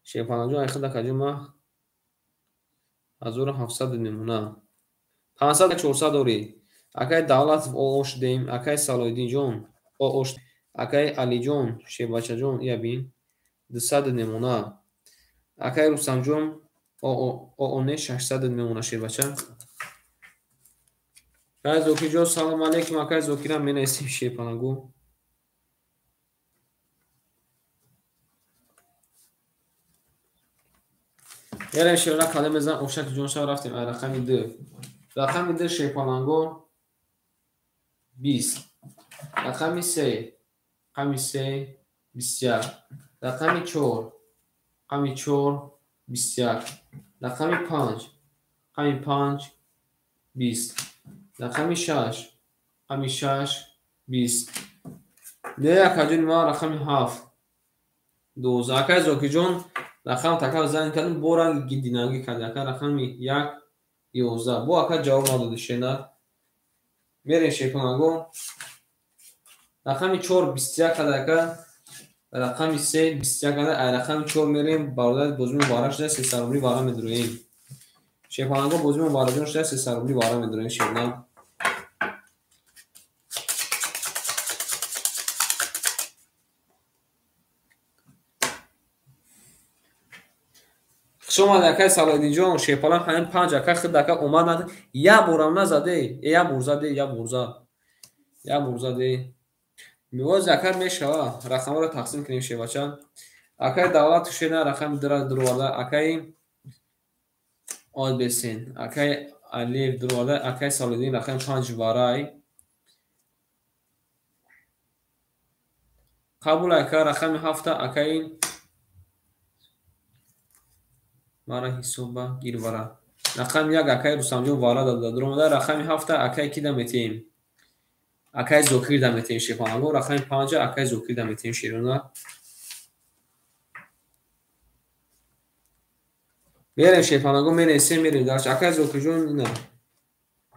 شیپانا جون اخده کنیم ما 1700 میمونه 500 400 دوری اکای دولت اوش دیم اکای سالویدین جون اوش اکای علی جون شیباچا جون یا بین 200 میمونه اکای رستم جون اونه 600 میمونه شیباچا اکای زوکی جون سلام علیکم اکای زوکی را مینویسیم شیپانگو یارم شیرا کلمه بزن اوشک جون شا رفتیم رقم 2 رقم 2 شیپانگو 20 رقم 3 رقم 3 21 رقم 4 رقم 4 21 رقم 5 رقم 5 20 رقم 6 رقم 6 20 نه اکاجون ما رقم 7 12 اکای زوکی جون رقم تکا زن کردیم بورا گیدینگی کرد اکا رقم 1 11 بو اکا جواب نداده شینا میریم شیپانگو رقم 4 21 کرد اکا رقم 3 21 کرد رقم 4 میریم برادر بزرگ مبارک شده 300 روبلی وارا میدرویم شیپانگو بزرگ مبارک شده 300 روبلی وارا میدرویم شینا شما دکای سالادی جون شیپالان همین 5 اکا خود دکا اومد نده یا بورم نزده یا برزده یا برزا یا برزده میواز اکر میشه رقم رو تقسیم کنیم شه بچه اکای دولت توشه نه رقم دروارده اکای آل بسین اکای علیف دروارده اکای سالادین رقم 5 وارای قبول اکای رقم 7 اکای مارا حسابا گیر وارا رقم 1 اکای رستم جون وارا داده دروارده رقم 7 اکای کی دمتیم اکای زوکیر دمتیم شیپانگو رقم 5 اکای زوکیر دمتیم شیرونا میریم شیپانگو میرسیم میریم داشت اکای زوکیر جون نه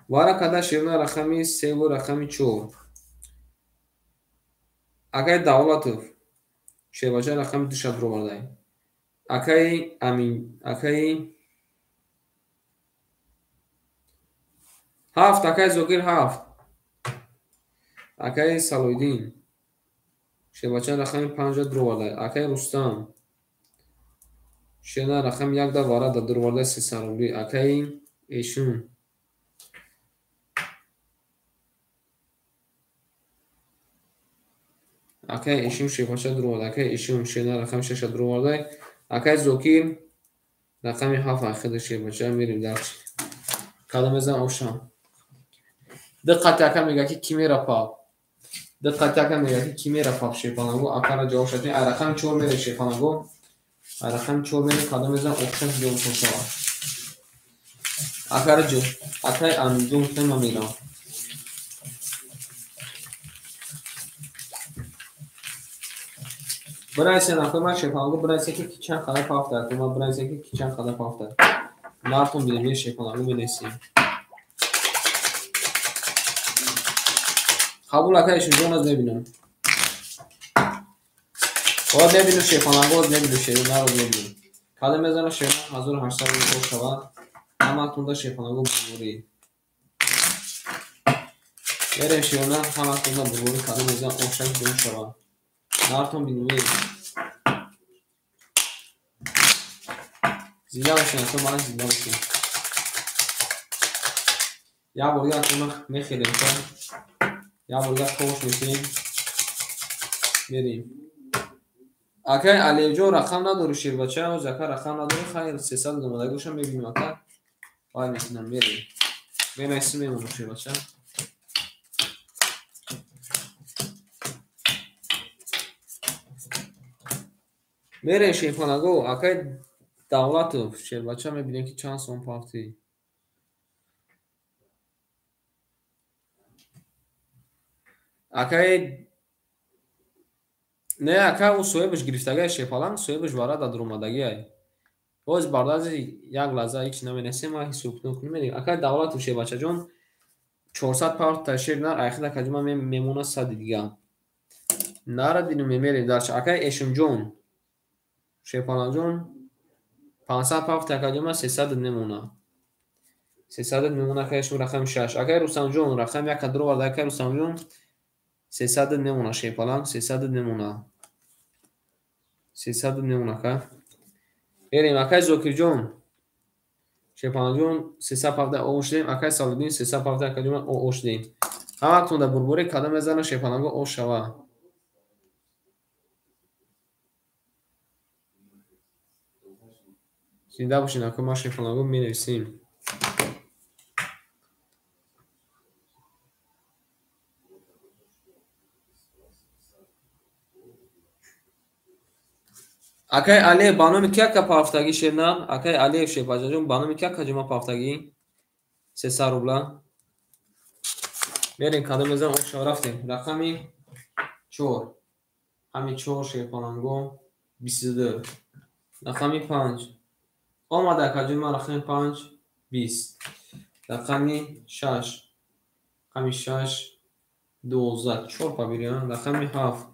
وارا کدا شیرونا رقمی 3 و رقمی 4 اکای دولتوف شیباچه رقم 2 شد رو برده اکای امین اکای 7 اکای زوکیر 7 اکای سالویدین شیباچه رقم 5 رو برده اکای رستم شینا رقم 1 دا وارا دا رو برده 300 روبلی اکای ایشون Акай Ишим шефаша дурварда. Акай Ишим шена рақами 6 дурварда. Акай Зокир рақами 7 ахида шефаша мерим дарчи. Кадамезан ошам. Диққат яка мега ки ки мерапа. Диққат яка мега ки ки мерапа шефанагу. Акара ҷавоб шуд. Ай рақами 4 мере шефанагу. Ай рақами 4 мере кадамезан ошам ҷавоб шуд. Акара ҷо. Акай анҷум тема мерам. Бирайся нахӯма шефанагу бирайся ки чанд қадам пафта. Тума бирайся ки чанд қадам пафта. Нартон бидем шефанагу бидесим. Қабул акай Ишимҷон аз мебинам. Оз мебинам шефанагу оз мебинам шефанагу оз мебинам. Кадам мезанам шефанагу 1800 шавад. Ҳаматунда шефанагу бурбурӣ. Мерем шефанагу ҳаматунда бурбурӣ кадам мезанам ошак ҷон шавад. Нартон бинуи. Зинда бошин то ман зинда бошин. Я бурга тума мехелем то. Я бурга тош мешин. Мерим. Акай Алиевҷон рақам надори ширбача оз ака рақам надори хайр 300 номадагошам мебинем ака. Вай метинам мерим. Менайси мемонам ширбача. Мерем шефанагу акай Давлатов шербача мебинем ки чанд сом пафтӣ. Акай не ака у соҳибаш гирифтагай шефалан соҳибаш барада дуромадагиай. Боз бардази як лаҳза ҳеч наменасем ва ҳисоб кунем. Акай Давлатов шербачаҷон 400 пафт ташир нар айхида каҷума мемона 100 дига. Нара дину мемерем дарча. Акай Эшимҷон шефаланҷон 500 пафт якаҷума 300 немона. 300 немона акай шум рақами 6. Акай Рустамҷон рақами яка дурварда акай Рустамҷон 300 немона шефалан 300 немона. 300 немона ка. Берем акай Зокирҷон шефаланҷон 300 пафт оштем акай Салидин 300 пафт якаҷума оштем. Ҳаматунда бурбурӣ кадам мезанам шефалангу ош шава. Зинда бошин ака ма шефалангу менависем. Акай Алиев ба номи ки яка пафтагӣ шебнам. Акай Алиев шефаҷаҷон ба номи ки яка ҷума пафтагӣ 300 рубла. Берем кадом мезанам ош шава рафтем. Рақами 4. Ҳами 4 шефалангу 22. Рақами 5. Омада каҷума рақами 5 20. Рақами 6. Рақами 6 12. 4 па бирем. Рақами 7.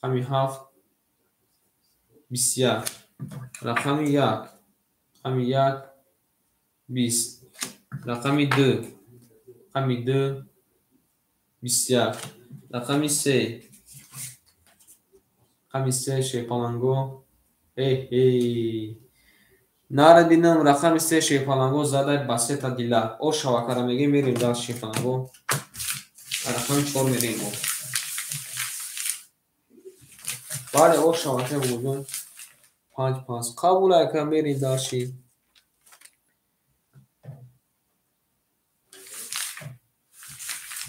Рақами 7 21. Рақами 1. Рақами 1 20. Рақами 2. Рақами 2 21. Рақами 3. Рақами 3 шефалангу нара бинам рақами 3 шефалангу задай басета дила. Ош шавакара мегем мерем дар шефалангу. Рақами 4 мерем. Бале ош шавака бугун 5 5. Қабула яка мерем дар ши.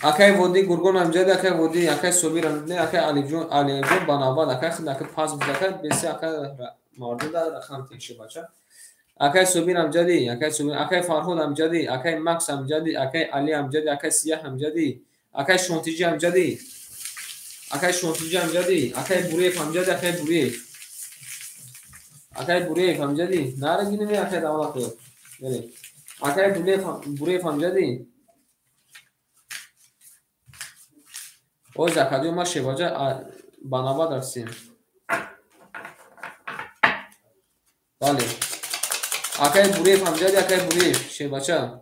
Акай води гургон амҷади акай води акай собир амҷади акай Алиевҷон банавбад акай хид акай пас акай беси акай мардуда рақам тиши бача. Акай собир амҷади акай собир акай Фарҳод амҷади акай Макс амҷади акай Али амҷади акай Сияҳ амҷади акай Шонтиҷи амҷади акай Шонтиҷи амҷади акай Буреев амҷади акай Буреев акай Буреев амҷади нара гинеми акай Давлатов берем акай Буреев амҷади оз акадима шеваҷа банава дарсем. Бале акай Буреев амҷади акай Буреев шевача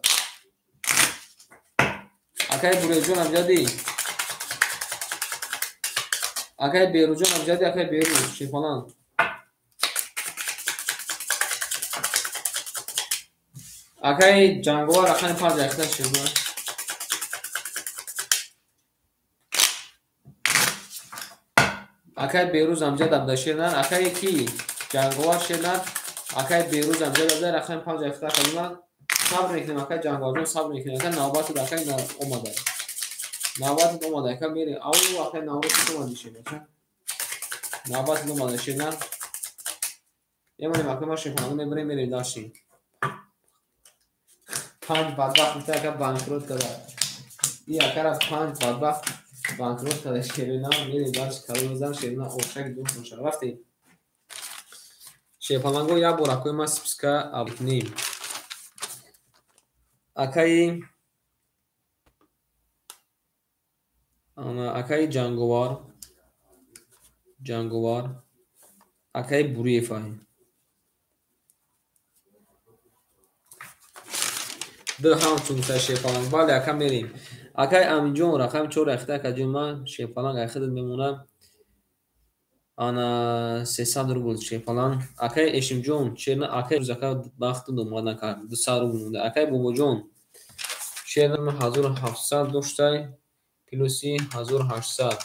акай Буреевҷон амҷади акай Беруҷон амҷади акай Беру шефалан акай ҷанговар рақами 5 яхта шефалан акай берӯз амҷад абда ширнан акае ки ҷанговар ширнан акай берӯз амҷад абда рақами 5 яхта калиман сабр мекунем акай ҷанговарҷон сабр мекунем акай навбатуд акай омада навбатуд омада акай мерем аву акай навбатуд омади ширбача навбатуд омада ширнан мемонем акай ма ширхонагӣ мебарем мерем дашти 5 бадбахт мета акай банкрот када и акара 5 бадбахт банкрот када ширина мерем дашти кало мезанам ширина ошаки дуншон шуда рафте ширхонагӯ як бор акои ма списка абним акаи ҷанговар акаи буриефай ду ҳамчун гуфта ширпаланг бале ака мерем акай аминҷон рақами 4 яхта акаҷои ман ширпаланг айхидат мемона ана 300 рубл ширпаланг акай эшимҷон шерна акай рӯзака бахту домада кард 200 рубл монда акай бобоҷон шерна 1700 доштай плюси 1800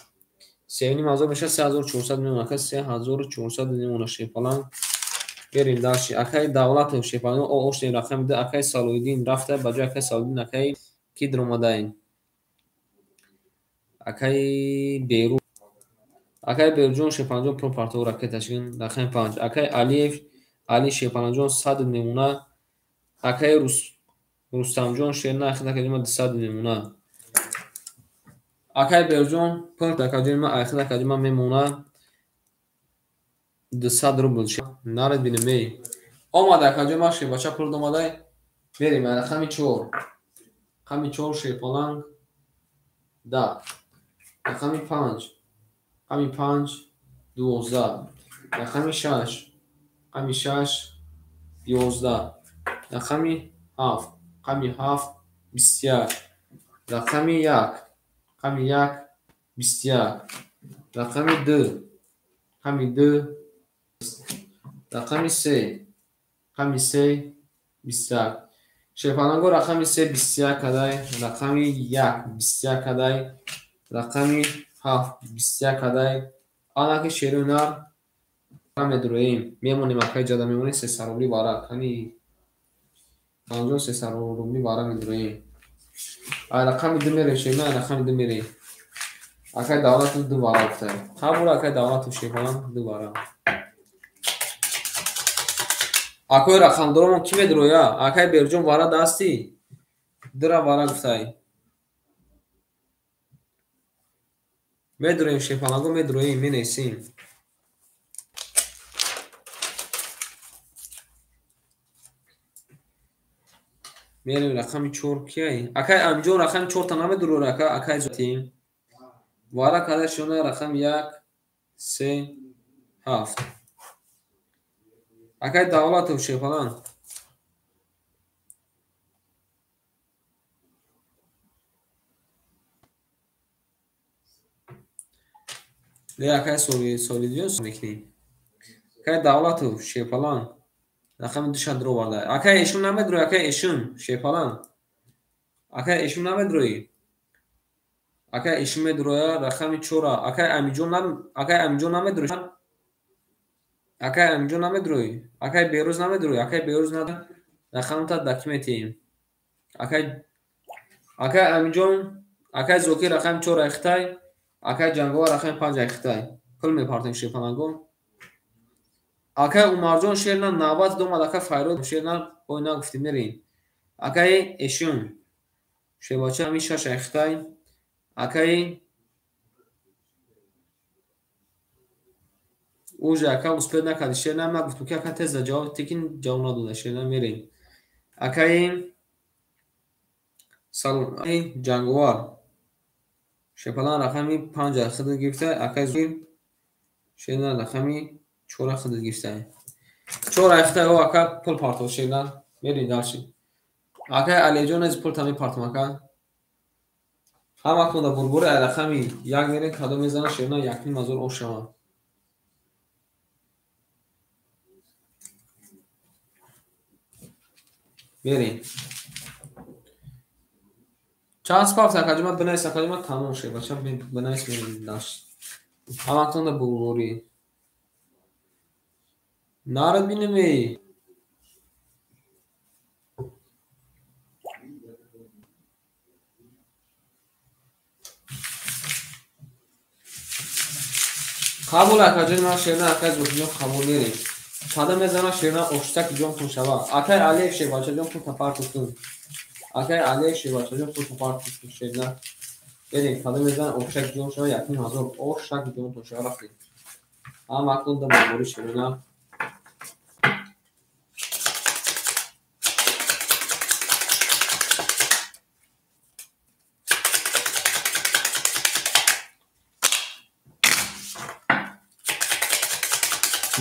3,5 меша 3400 мемона акай 3400 мемона ширпаланг берем дашти акай давлатов ширпаланг оштем рақами да акай салоиддин рафта баҷои акай салоиддин акай ки дромадай акай беру акай беруҷон ширпаланҷон пур партову ракеташин рақами 5 акай алиев али ширпаланҷон 100 мемона акай рустамҷон шерна айхида каҷома 200 мемона акай беруҷон пур акаҷома айхида каҷома мемона 200 рубл нарад бинемей омада акаҷома ширбача пур домадай мерем рақами 4 рақами 4 ширпаланг да рақами 5 рақами 5 12 рақами 6 рақами 6 11 рақами 7 рақами 7 21 рақами 1 рақами 1 21 рақами 2 рақами 2 рақами 3 рақами 3 21 ширпалангҳо рақами 3 21 кадай рақами 1 21 кадай рақами 7 21 кадай анаки шеруи нар медуроем мемонем акай ҷада мемонем 300 рубли бара кани анҷон 300 рубли бара медуроем ай рақами 2 мерем шерна ай рақами 2 мерем акай давлату 2 бара гуфтай ҳабура акай давлату ширпаланг 2 бара акои рақамдоромон ки медуроя акай беруҷон вара дасти дира вара гуфтай медуроем ширпалангҳо медуроем менесим мерем рақами 4 кияй акай амҷон рақами 4 та намедурора акай зотим вара када шона рақами 1 3 7 акай давлатов ширпаланг ле акай солидион мекунем акай давлатов ширпаланг рақами 2 дро барда акай эшун намедурои акай эшун ширпаланг акай эшун намедурои акай эшун медуроя рақами 4 акай амиҷон намедурои акай амиҷон намедурои акай берӯз намедурои акай берӯз нада рақамта документем акай амиҷон акай зокир рақами 4 айхтай акай ҷанговар рақами 5 айхтай пул мепартем ширпалангҳо акай умарҷон шерна навбат домад акай файрод шерна ой нагуфтем мерем акай эшун шербача ами 6 айхтай акай уже ака успед накарди шерна нагуфту ки ака теза ҷавоб тикин ҷавоб надода шерна мерем акай салони ҷанговар ширпаланг рақами 5 айхидат гирифта акай зукир шерна рақами 4 айхидат гирифта 4 айхтай о ака пул партов шерна мерем дарши акай алиҷон аз пул тами партам ака ҳама кунда бурбури ай рақами 1 мерем кадо мезана шерна 1,5 о шава мерем чанд спафт акаҷома бинайс акаҷома тамом шед бача бинайс мерем дашт Hammaktun da bulguri. Narad binimi. Qabul akajin ma şerna akaj buşujon qabul neri. Çada mezana şerna oştak jon tun şava. Akay alef şey başajon tun tapar tutun. Akay alef şey başajon tun tapar tutun şerna. Beni çada mezana oştak jon şava yakın hazır. Oştak jon tun şava rakti. Hammaktun da bulguri şerna.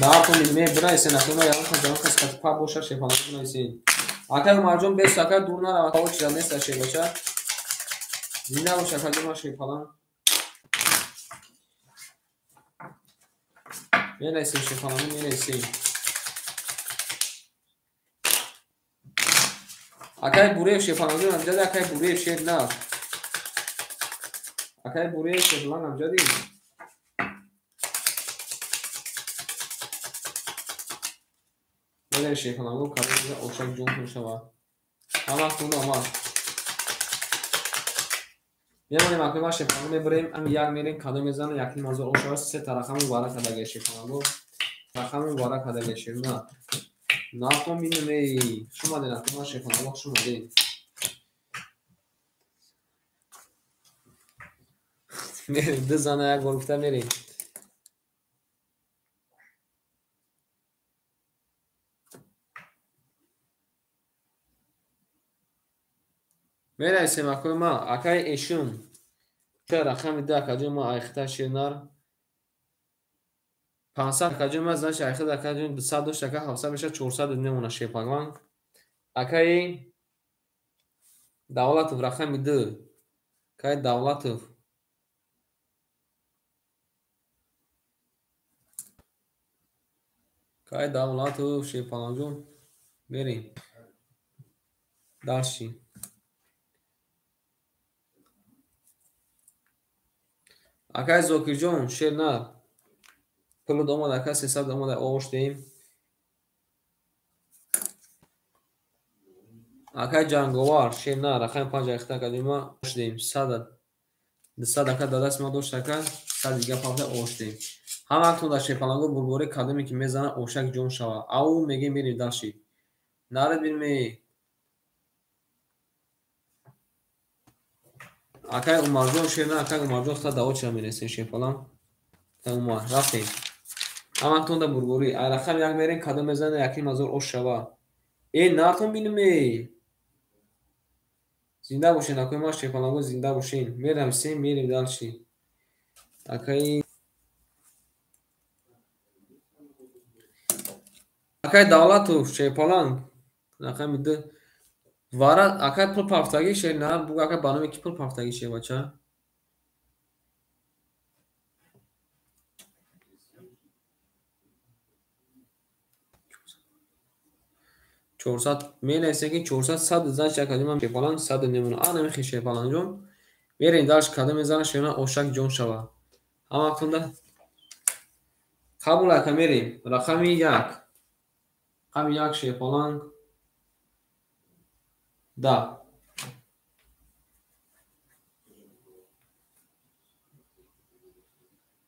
Narad binimi buna isen akuna yalan kajan kas katpa boşa şey falan buna isin. Akay marjon 5 dakika durnar akavut canesa şey başa. Zina boşa kajan şey falan. Neresi şey falan neresi? Akay buraya şey falan diyor amca da akay buraya şey ne? Akay buraya şey falan amca değil. Nereye şey falan bu kadar oşak jon konuşama. Ama bunu ama. Yemani maklumat şey falan mebrem am yak merin kadar mezana yakın mazur oşak se tarakam mübarek kada geçir falan bu. Tarakam mübarek kada geçir ne? Ne yaptım bilmiyorum. Şuma den aklıma şey falan bak şuma değil. Merin de zanaya golfta merin. Merin ise maklumat akay eşun. رقم 10 کجا ما ایخته شینار 500 کجا ما زنش ایخته کجا 200 که 700 میشه 400 نمونه شیپاگان اکای دولت رقم 2 کای دولت شیپاگان جون بریم داشتی اکای زوکی جون شیر نه پلود آمد اکای 300 آمد آوشتیم اکای جنگوار شیر نه رقم 5 ایخته کجا ما آوشتیم 100 200 که دادست ما 2 که 100 دیگه پاپه آوشتیم ҳамаатон дар шепалангу бурбори кадоме ки мезанад овшак ҷон шава ав мегӯем мерем далши нарад бинме акай умарҷон шер на акай умарҷон хата даво чида мересем шепалам та умар рафтем ҳамаатон дар бурборӣ айрахам як мерем кадом мезанад яки мазор ош шава наратон бинме зинда бошен акои ма шепалангу зинда бошен мерам сем мерем далши акай акай давлатов шепаланг рақами 2 вара акай пул пафтагӣ шер на буг акай барноме ки пул пафтагӣ ше бача 400 менависем ки 400 100 занча кадимам шепаланг 100 немона а намехи шепаланг ҷон мерем далш кадом мезана шена овшак ҷон шава ҳамаатонда қабул ака мерем рақами 1 рақами 1 шепаланг да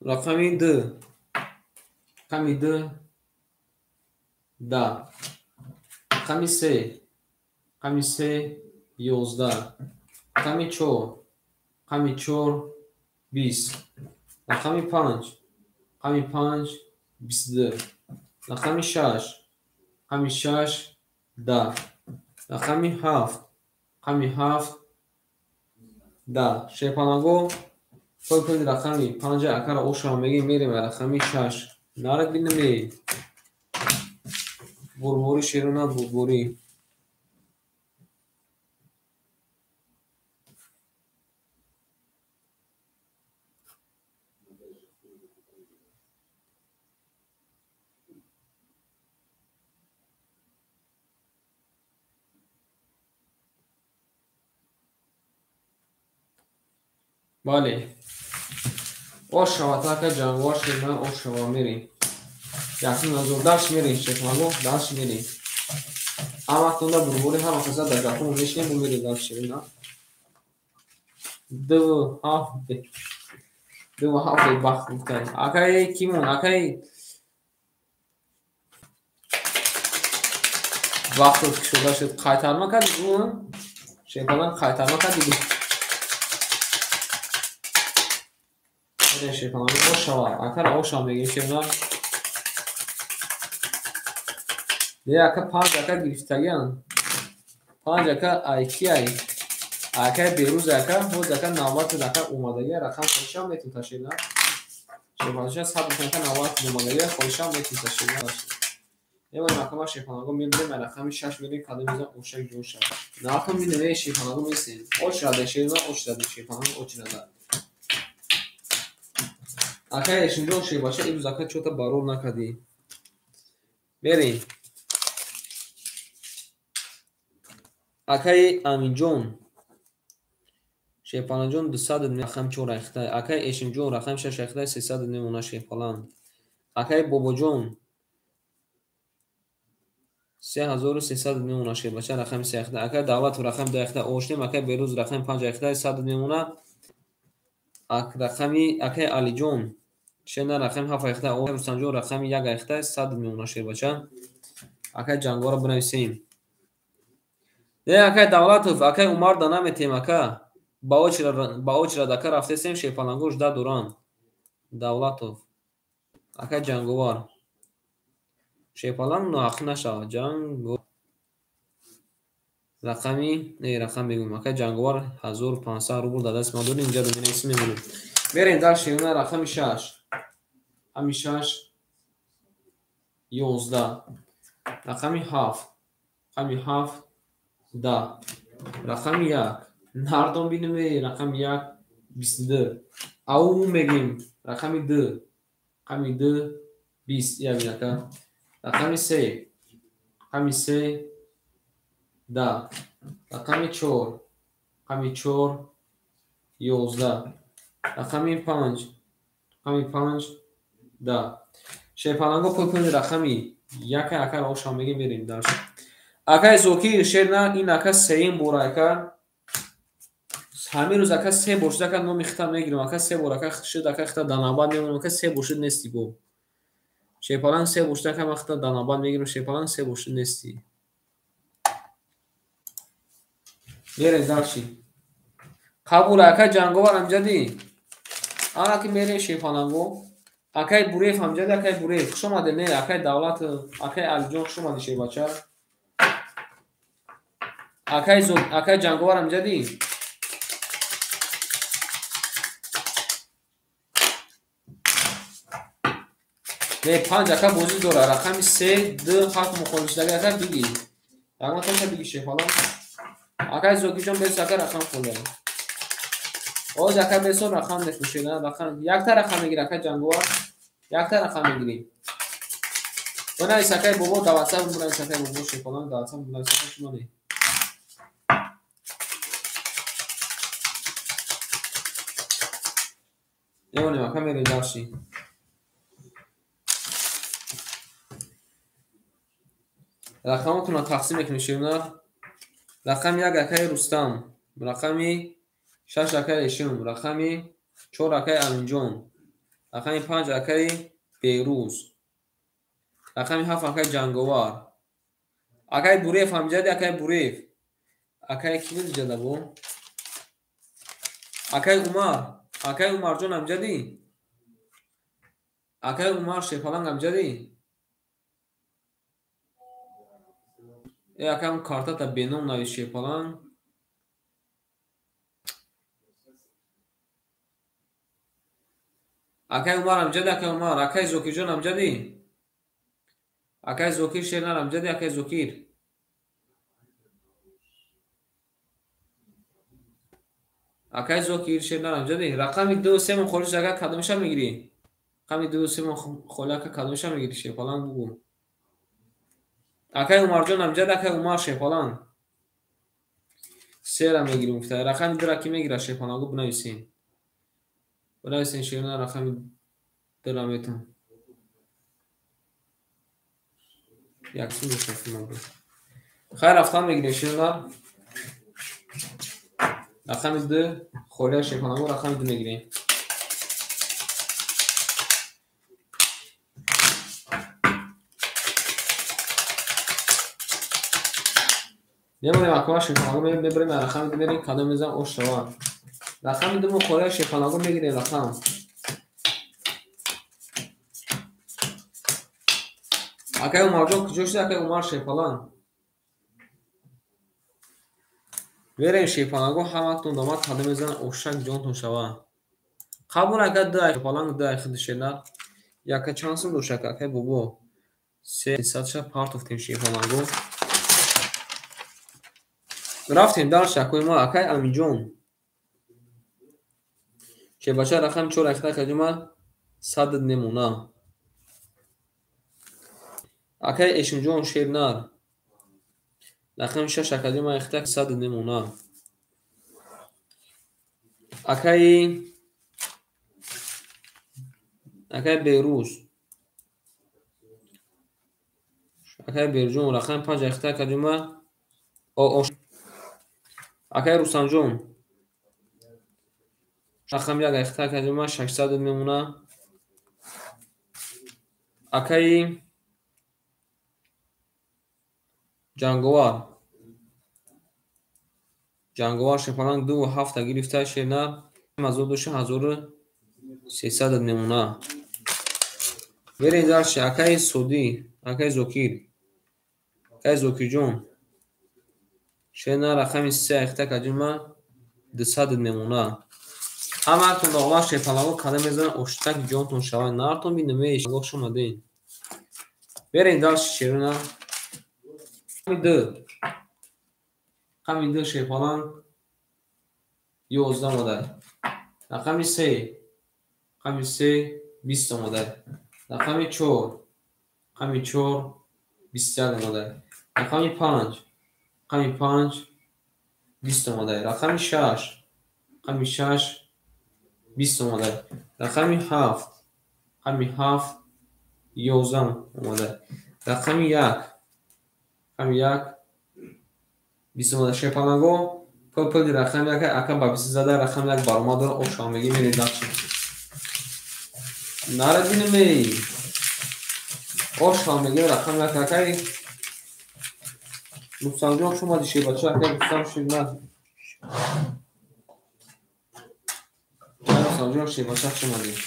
рақами 2 рақами 2 да рақами 3 рақами 3 11 рақами 4 рақами 4 20 рақами 5 рақами 5 22 рақами 6 рақами 6 10 рақами 7 рақами 7 10 шепалангу пойпои рақами 5 акара ошава мегӯем мерем рақами 6 нарад бинаме бурборӣ шерона бурборӣ бале ош шавад ака ҷангувор шина ош шава мерем якин назор даш мерем шефалаго даш мерем амактонда бурбури ҳама қиза дар гапомо мешинем бо мерем даш ширина ду ҳафте бахт гуфтай акай кимон акай вақто шуда шуд қайтарма кард шефалан қайтарма карди шефалан ош шава акара ош шава мегем шефалан ака панҷ ака гирифтагиан панҷ ака айкиай акай берӯз ака ҳоз ака навбати ака омадаги рақам хоҳишам метун ташина шефаланша сабука навбат омадаги хоҳишам метун ташина евай накама шефалаго мебирем рақами 6 милин кадамиза ошак ҷон шава накам минаве шефалаго месем очрада шефа очрада шефалаго очрада акай эшинҷон шефаша имрӯз ака чота барор накади берем акай аминҷон шефаланҷон 200 рақам 4 рахта акай эшинҷон рақам 6 рахта 300 мемона шефалан акай бобоҷон 3300 мемона шефбача рақами 3 рахта акай давлатов рақами 2 рахта ошнем акай берӯз рақами 5 рахта 100 мемона рақами акай алиҷон шена рақами 7 рахта рустамҷон рақами 1 рахта 100 мемона шефбача акай ҷангора бинависем акай давлатов акай умар да наметем ака ба очрад ака рафтесем шефалангош да дуран давлатов акай ҷанговар шефаланг ноҳақ нашава ҷанго рақами рақам мегӯям акай ҷанговар 1500 рубл да даст ма дорем инҷа до менависим мемонем берем дар шевна рақами 6 ҳами 6 11 рақами 7 ҳами 7 10 рақами 1 нардон бинаме рақами 1 22 аву мегим рақами 2 рақами 2 20 ябинака рақами 3 рақами 3 10 рақами 4 рақами 4 11 рақами 5 рақами 5 10 шефаланго пӯпӯни рақами яка акар ошам мегим берем даш акай зокир шерна ин ака сеюм бора ака ҳамин рӯз ака се бошид ака номи хита мегирам ака се бор ака шуд ака хита данабад мемонам ака се бошид нести бо шефалан се бошид ака ма хита данабад мегирам шефалан се бошид нести берем дарчи қабул ака ҷанговар амҷади анаки мерем шефаланго акай бурев амҷади акай бурев хушомаде не акай давлат акай алиҷон хушомади шефбача акай ҷанговар амҷади не 5 ака бозӣ дора рақами 3 2 7 мухолишдаги ака биги рақматоша биги шефалан акай зокиҷон бес ака рақам хӯлда оз ака бесон рақам нефушена рақам якта рақам мегир ака ҷанговар якта рақам мегирем бинавис акай бобо даватсаб бинавис акай бобо шефалан даватсаб бинавис ака шума не мемонем ака мерем дарши рақамотона тақсим мекунем шевна рақами 1 акай рустам рақами 6 акай эшум рақами 4 акай аминҷон рақами 5 акай берӯз рақами 7 акай ҷанговар акай бурев амҷади акай бурев акай кимил ҷадабо акай умарҷон амҷади акай умар шефаланг амҷади акам картата беном навис шефаланг акай умар амҷади акай умар акай зокирҷон амҷади акай зокир шернар амҷади акай зокир акай зокир шернар амҷади рақами 2 3 холиш ака кадомиша мегирӣ рақами 2 3 холи ака кадомиша мегирӣ шефаланг бугу акай умарҷон амҷади акай умар шефаланг сера мегирем гуфта рақами 2 ки мегира шефалангу бинависем برای شیرنا رقم درامتون یک سو دوست من خیر رفتن بگیریم شیرنا رقم 2 خوله شیپانگو رقم 2 میگیریم. میمونیم اکوا شیپانگو ببریم رقم 2 میگیریم کدام میزن اوشتوان رقم 2 خوله شیپانگو میگیریم رقم اکای اومارجون کجوش اکای اومار شیپالان بریم شیپانگو همتون دومات کدام میزن اوشک جونتون شوا قبول اکا دای شیپالان دای خودشینا یکا چانسم دوشک اکای بوبو 300 پارت افتیم شیپانگو رفتیم در شکوی ما اکای امیجون که بچه رقم 4 اختا کجوما صد نمونه اکای اشمجون شیرنار رقم 6 کجوما اختا صد نمونه اکای بیروز اکای بیرجون رقم 5 اختا کجوما اکای روسانجون رقم 1 اختا کجوما 600 نمونه اکای جانگوار شپالان 2 و 7 گرفته شیرنا مزود دوشه 1300 نمونه بریم درش اکای سودی اکای زوکیر جون شیرنا رقم 3 اختا کجوما 200 نمونه همتون داغلا شیپالانگو کده میزن اشتک جونتون شوای نارتون بی نمیش گوه شما دین بریم درش شیرنا رقم 2 شیپالان 11 مدل رقم 3 20 مدل رقم 4 21 مدل رقم 5 20 مدل رقم 6 20 مدل رقم 7 11 مدل رقم 1 20 مدل شیپانگو پل رقم 1 اکم با 20 زده رقم 1 بر ما داره او شامگی میرید داشت نارد بینمی او شامگی رقم 1 اکای لوکسانجون شما دیشی بچه اکای لوکسان شید نه لوکسانجون شید بچه شما دید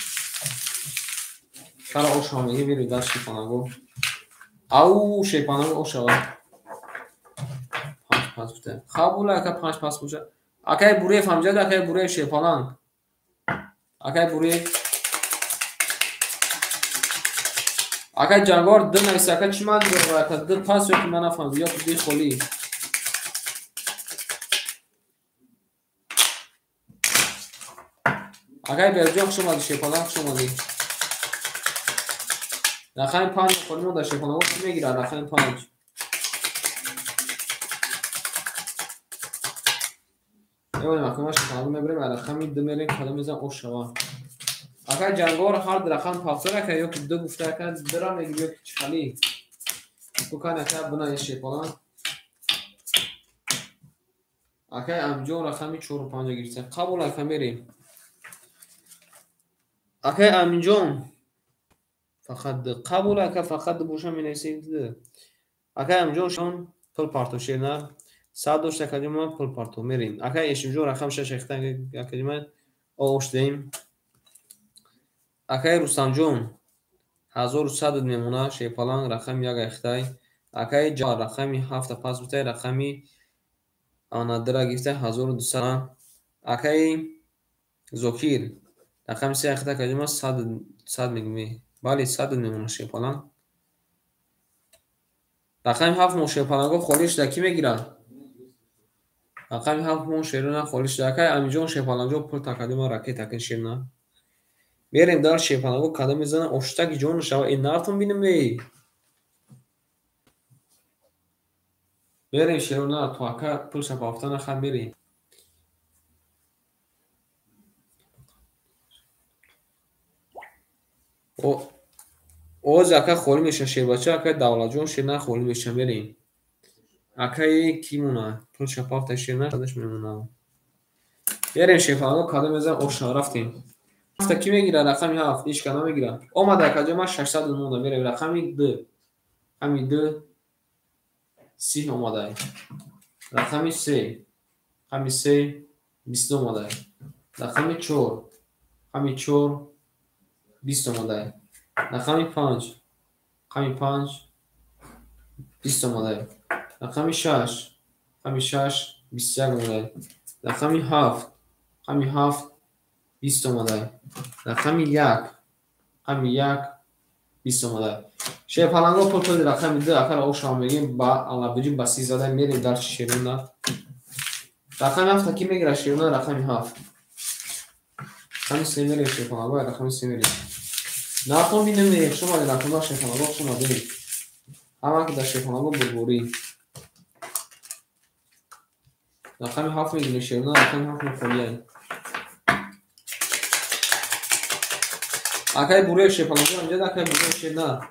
کارا او شامگی میرید داشت شیپانگو او شیپانگو او شما پس بوده خابوله اکا 5 پس بوده اکای بوری فهمجد اکای بوری شیپالان اکای بوری اکای جانگار دو نویسی اکای چی من دو اکای دو پس یکی من نفهم یا تو دی خولی اکای برجاق شما دی شیپالان شما دی رقم 5 خودمون در شیپالان وقت میگیره رقم 5 یه مکمش شیپالان میبریم رقم 2 میریم کدام میزن او شما اکای جانگار هر رقم پافتر اکای یکی دو گفته اکای درا میگیره یکی چخالی بکن اکای بنا شیپالان اکای امجون رقمی 4 و 5 گرفته قبول اکای میریم اکای امجون فقط قبول اکای فقط بوشم می نویسید اکای امجون شون پل پارتو شیرنا 100 دوشت کدیما پل پارتو میریم اکای اشمجون رقم 6 اختن کدیما اوش دیم اکای روستانجون 1100 نمونه شیپالان رقم 1 اختای اکای جا رقمی 7 پاس بوده رقمی آنادرا گفته 1200 اکای زوکیر رقم 3 اختا کدیما 100 میگمی بله 100 نمونه شیپالان رقم 7 مو شیپالانگو خولیش دکی میگیرن رقم 7 مو شیرنا خولیش دکای امیجون شیپالانگو پل تا کدیما راکت اکن شیرنا بریم در شیپانگو کدام میزنه اشتک جون شوا این نارتون بینم بریم شیرنا تو اکا پل شپافتان خم بریم Oz aka xoli meша шебача aka Давлатҷон ширна xoli meша мерем. Акаи ки мона? Пул шапафта ширна шадаш мемона. Берем шефаго кадо мезан ошна рафтем. Ҳафта ки мегира рақами 7 иш кана мегира. Омада каҷо ма 609 мерем рақами 2. Рақами 2 30 омадай. Рақами 3. Рақами 3 20 омадай. Рақами 4. Рақами 4 20 омадай. Рақами 5. Рақами 5 20 омадай. Рақами 6. Рақами 6 21 омадай. Рақами 7. Рақами 7 20 омадай. Рақами 1. Рақами 1 20 омадай. Шепаланго пултоди рақами 2 акара ошам мегим ба алабуҷи ба 30 задай мерем дар ширина. Рақами 7 ки мегира ширина рақами 7. Рақами 3 мерем шепаланго рақами 3 мерем. Нахон бинем шумо рақами шепаланго шумо дем. Ама ки дар шепаланго бурбури. Рақами 7 мегирем ширина рақами 7 мехолияй. Акай буре шепаланго анҷа акай буре ширна.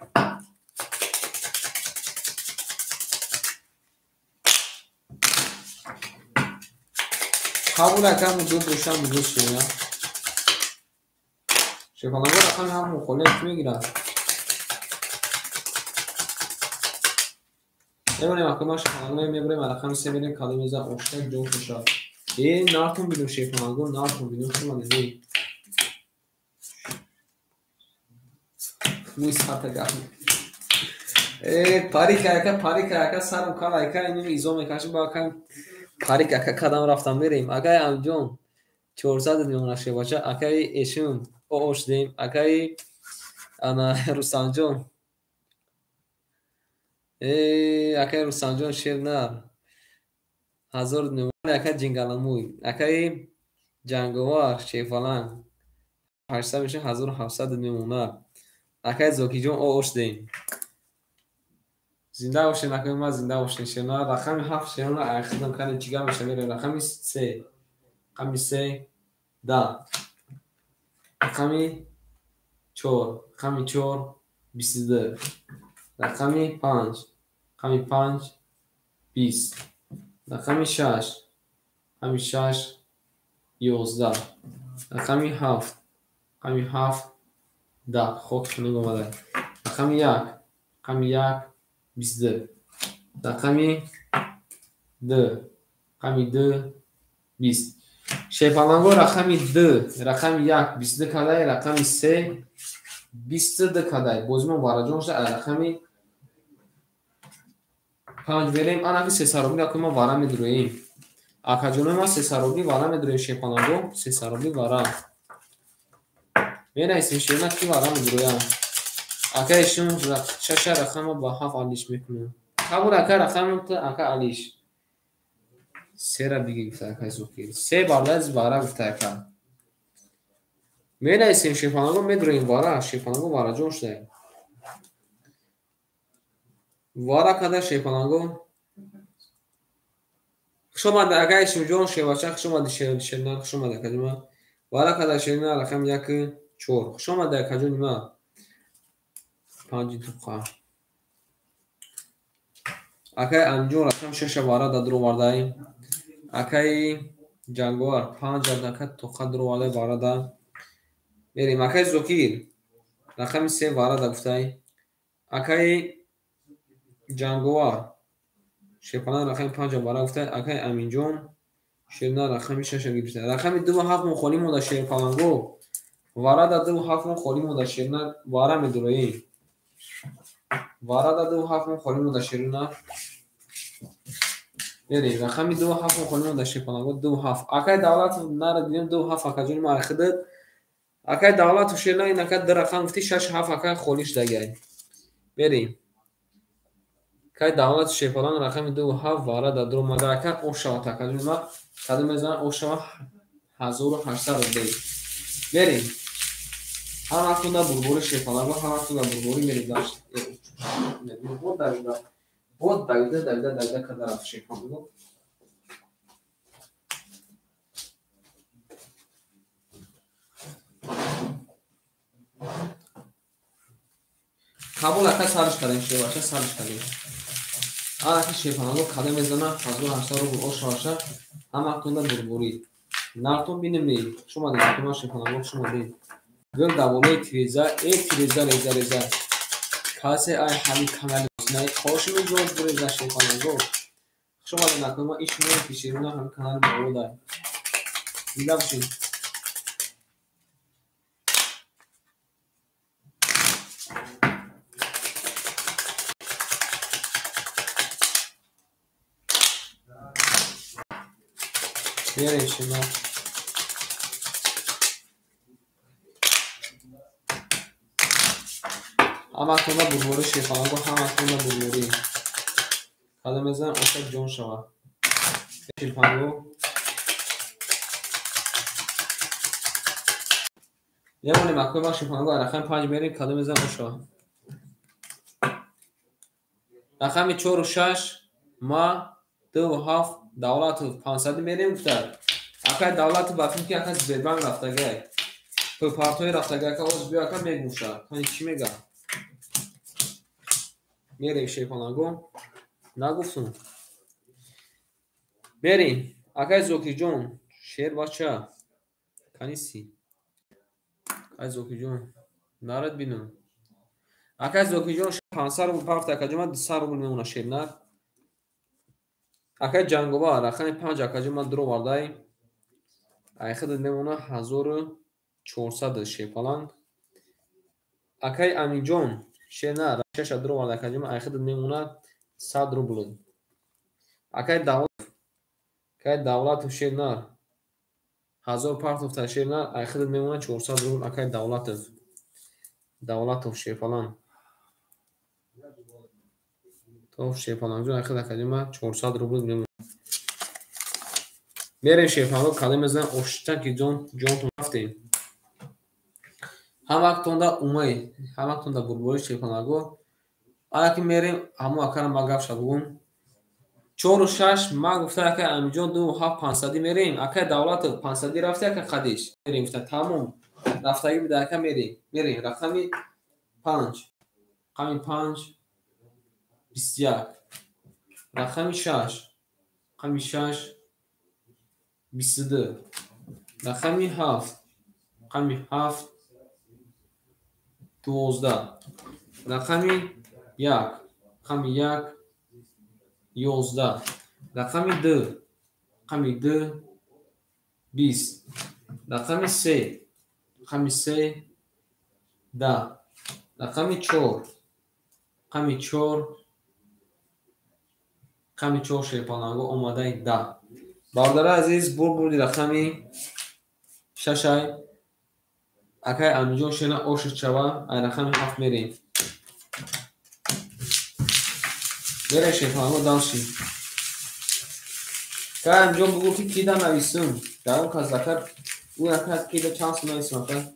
Kabul akam mudud duşan mudud şuna. Şefalanga rakam ham mukhole etme giran. Emre akama şefalanga mebre rakam sevene kalimeza oştak jo kuşa. Nartun binu şefalanga nartun binu şuna ne? Misata gam. Parika sarum kala ka inin izome kaşı bakan Парик ака кадам рафтам мерем. Акай амҷон 400 миллион шебача акай эшум оошдем акай ана Рустамҷон акай Рустамҷон шерна 1000 миллион акай Ҷингаламуй акай ҷанговар шефалан 800 меша 1700 миллион акай Зокиҷон оошдем Зинда ошен акай ма зинда ошен шена рақами 7 шена ахидам кани чига меша мере рақами 3 рақами 3 да рақами 4 рақами 4 22 рақами 5 рақами 5 20 рақами 6 рақами 6 11 рақами 7 рақами 7 да хоб шунинг омада рақами 1 рақами 1 22 рақами 2 рақами 2 20 шефаланго рақами 2 рақами 1 22 кадай рақами 3 22 кадай бозимо вараҷон шуда рақами 5 берем анаки сесароби акума вара медуроем акаҷоно ма сесароби вара медуроем шефаланго сесароби вара менайсим шена ки вара медуроям акай шум шаша рақама ба 7 алиш мекунам қабул ака рақаму та ака алиш сера биги гуфта акай зукир се бардаз вара гуфта ака менайсим шефаланго медуроем вара шефаланго вараҷон шуда вара када шефаланго хушомада акай шумҷон шевача хушомада шерна хушомада кадима вара када шерна рақам 1 4 хушомада каҷо нима 5 туқа акай анҷон рақам 6 вара да дуровардай акай ҷанговар 5 ака туқа дуровардай вара да мерем акай зокир рақами 3 вара да гуфтай акай ҷанговар шепалан рақами 5 вара гуфтай акай аминҷон шерна рақами 6 гирифта рақами 2 7 мухоли мода шерпаланго вара да 2 7 мухоли мода шерна вара медуроем вара да 2 7 мухоли мода шерна берем рақами 2 7 мухоли мода шерпаланго 2 7 акай давлат нара дидем 2 7 акаҷони мархидат акай давлату шерна ин ака 2 рақам гуфти 6 7 акай холиш дагай берем кай давлату шерпалан рақами 2 7 вара да дуро мада ака ошава акаҷони ма каду мезан ошава 1800 рубли берем ҳама кунда бурбури шефаланго ҳама кунда бурбури меридашт бод давида када рафт шефаланго Kabul aká sarış kadayım şey başa sarış kadayım. Ана ки шефанаго каде мезана 1800 рубл ош ваша ҳама тунда бурбурӣ нартон бинеми шумо дидма шефанаго шумо дид гӯл даволаи тиреза тиреза реза реза касе ай ҳами канали наи хошими ҷон буреза шефанаго шумо дидма ишмо пиширина ҳами канали борода дида бошед Берешина. Ҳаматона бурбурӣ шефанаго ҳаматона бурбурӣ. Каде мезанам ошак ҷон шава. Шефанаго. Ямоне макои ма шефанаго рақами 5 берем каде мезанам ошава. Рақами 4 و 6 ма 2 و 7 Davlatov 500 мерем гуфтад. Акай Давлатов ба филм ки ака Сбербанк рафтагай. То партои рафтагай ка оз биё ака мегуша. Кани чӣ мега? Мерем шефанаго. Нагуфтум. Берем. Акай Зокиҷон шер бача. Каниси. Акай Зокиҷон. Нарад бинам. Акай Зокиҷон 500 рубл пафта акаҷома 200 рубл мемона шернар. Акай ҷангова рақами 5 акаҷома дро вардай. Айхид мемона 1400 шефаланг. Акай Амиҷон шена рашаша дро вардай акаҷома айхид мемона 100 рубл. Акай Давлатов шенар 1000 партофта шенар айхид мемона 400 рубл. Акай Давлатов шефаланг. То шефаланг ҷон айхид акаҷома 400 рубл мемона. Берем шефанаго каде мезанам ошитан ки ҷонтон рафтем. Ҳамактонда умай, ҳамактонда бурбурӣ шефанаго. Ана ки мерем ҳамо акара ма гапша бугум. 4 و 6 ма гуфта ака Амиҷон 2 و 7 500 мерем. Ака Давлатов 500 рафта ака қадиш. Мерем гуфта тамом. Рафтаги бида ака мерем. Мерем рақами 5. Рақами 5 21. Рақами 6. Рақами 6 22. Рақами 7. Рақами 7 12. Рақами 1. Рақами 1 11. Рақами 2. Рақами 2 20. Рақами 3. Рақами 3 10. Рақами 4. Рақами 4 рақами 4 шефанаго омадаи 10. Бародари азиз бурбурди рақами 6 акай Амиҷон шена ошид шава ай рақами 7 мерем. Берем шефанаго далши. Кай Амиҷон бугу ки кида нависум. Дарон казакар ӯ ака кида чанд сум нависум ака.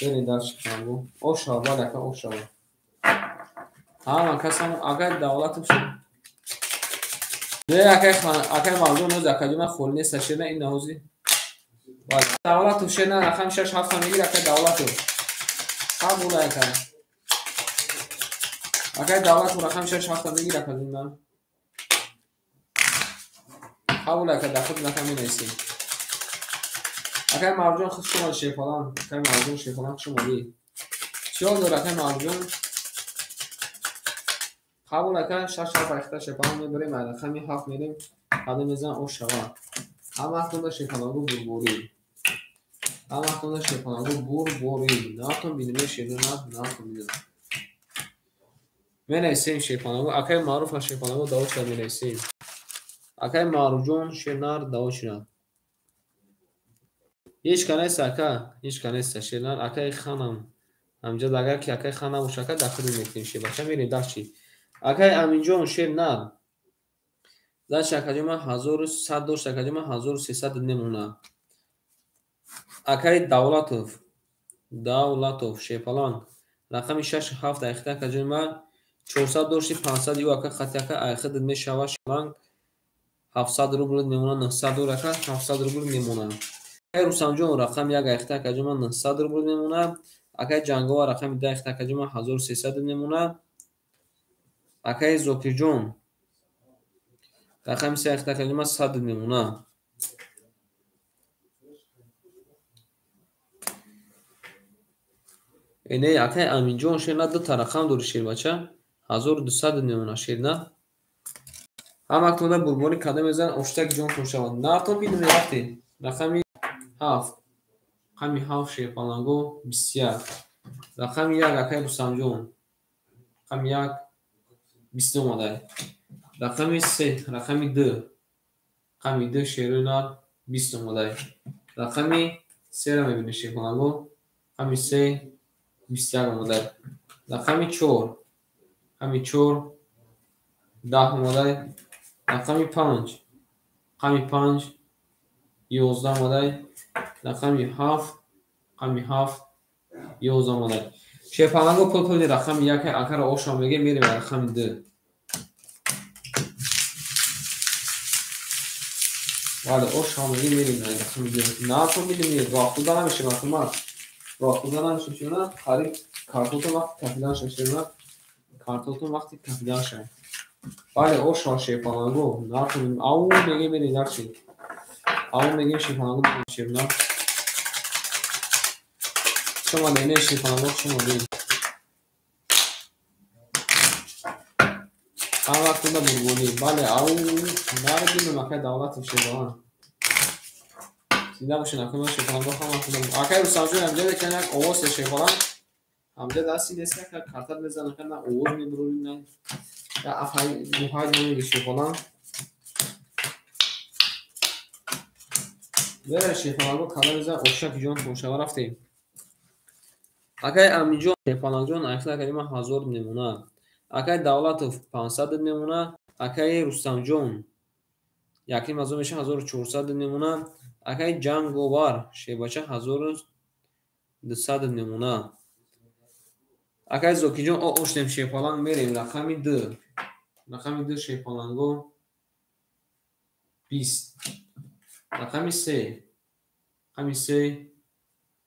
Берем далши шефанаго. Ошава бад ака ошава. Ҳама касам акай Давлатов шед. Акай мавзӯъ ноз акаҷома холи нест шена ин наҳози. Давлатов шена рақами 6 7 мегир акай Давлатов. Қабул ака. Акай Давлатов рақами 6 7 мегир акаҷома. Қабул ака дахуд накам менависӣ. Акай мавзӯъ худ шумо шефалан. Акай мавзӯъ шефалан шумо ди. Чиё дор акай мавзӯъ? Қабул ака 6 7 ахта шефалан мебарем ай рақами 7 мерем. Каде мезан ош шава. Ҳаматонда шефанаго бурбурӣ. Ҳаматонда шефанаго бурбурӣ. Натон бинем шедона натон бинем. Менависем шефанаго акай маъруф аш шефанаго давоча менависем. Акай Маъруфҷон шенар давочина. Ҳеҷ канест ака, ҳеҷ канест шенар акай ханам. Амҷад агар ки акай ханам боша ака дахуди мекунем шебача мерем дашти. Акай Амиҷон шенар дашти акаҷома 1100 дошт акаҷома 1300 мемона. Акай Давлатов шефалан рақами 6 7 айхта акаҷома 400 дошти 500 ю ака хати ака айхид мешава шефалан 700 рубл мемона 900 дор ака 700 рубл мемона. Акай Рустамҷон рақами 1 айхта акаҷома 900 рубл мемона. акаи ҷанговар рақами 10 ихтакаҷима 1300 мемона. акаи зокирҷон рақами 3 ихтакаҷима 100 мемона. эне акаи аминҷон шерна 2 та рақам дори шербача 1200 мемона шерна. ҳама куда бурбони када мезан оштаки ҷон кушавад. Натон бидуне вақте рақами 7 рақами 7 шерпаланго 21 рақами 1 акаи рустамҷон рақами 1 20 омадай. рақами 3 рақами 2 рақами 2 шерина 20 омадай. рақами 3 ра мебинем шерпаланго рақами 3 21 омадай. рақами 4 рақами 4 10 омадай. рақами 5 рақами 5 11 омадай. рақами 7 рақами 7 11 омадай. шерпаланго пулпули рақами 1 акара ошам мегем мерем рақами 2. вале ошам мегем мерем рақами 2. натон бидем вақтуда намешем автомат. вақтуда намешем шуна қариб картотон вақти кафидан шашена картотон вақти кафидан шай. вале ошам шерпаланго натон ау мегем мерем дарчи. ау мегем шерпаланго шерна. شما دینه شیفانگو شما دین هم وقت دا برگولی بله او نردیم مکه دولت شیفان سیده باشه نکنه شیفانگو هم وقت دا اکه رو سمجون همجه بکنه یک آواز شیفان همجه دستی نیست که کارتر بزنه کنه آواز میبرونیم نه یا افهای محاید نمیگه شیفان بره شیفانگو کلا بزن اشک جون کنشوه رفتیم акаи аминҷон шерпаланҷон ихтакаҷима 1000 мемона. акаи давлатов 500 мемона. акаи рустамҷон яким азо меша 1400 мемона. акаи ҷанговар шербача 1200 мемона. акаи зокиҷон оштем шерпаланг мерем рақами 2 рақами 2 шерпаланго 20 рақами 3 рақами 3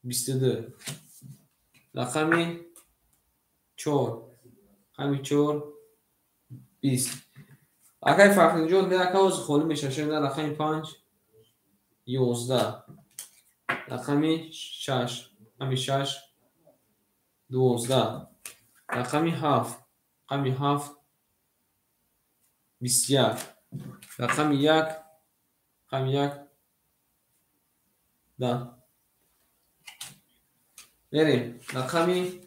22 рақами 4 рақами 4 20 акаи фахриҷон меакаоз холӣ мешашена рақами 5 11 рақами 6 рақами 6 12 рақами 7 рақами 7 21 рақами 1 рақами 1 10 мерем рақами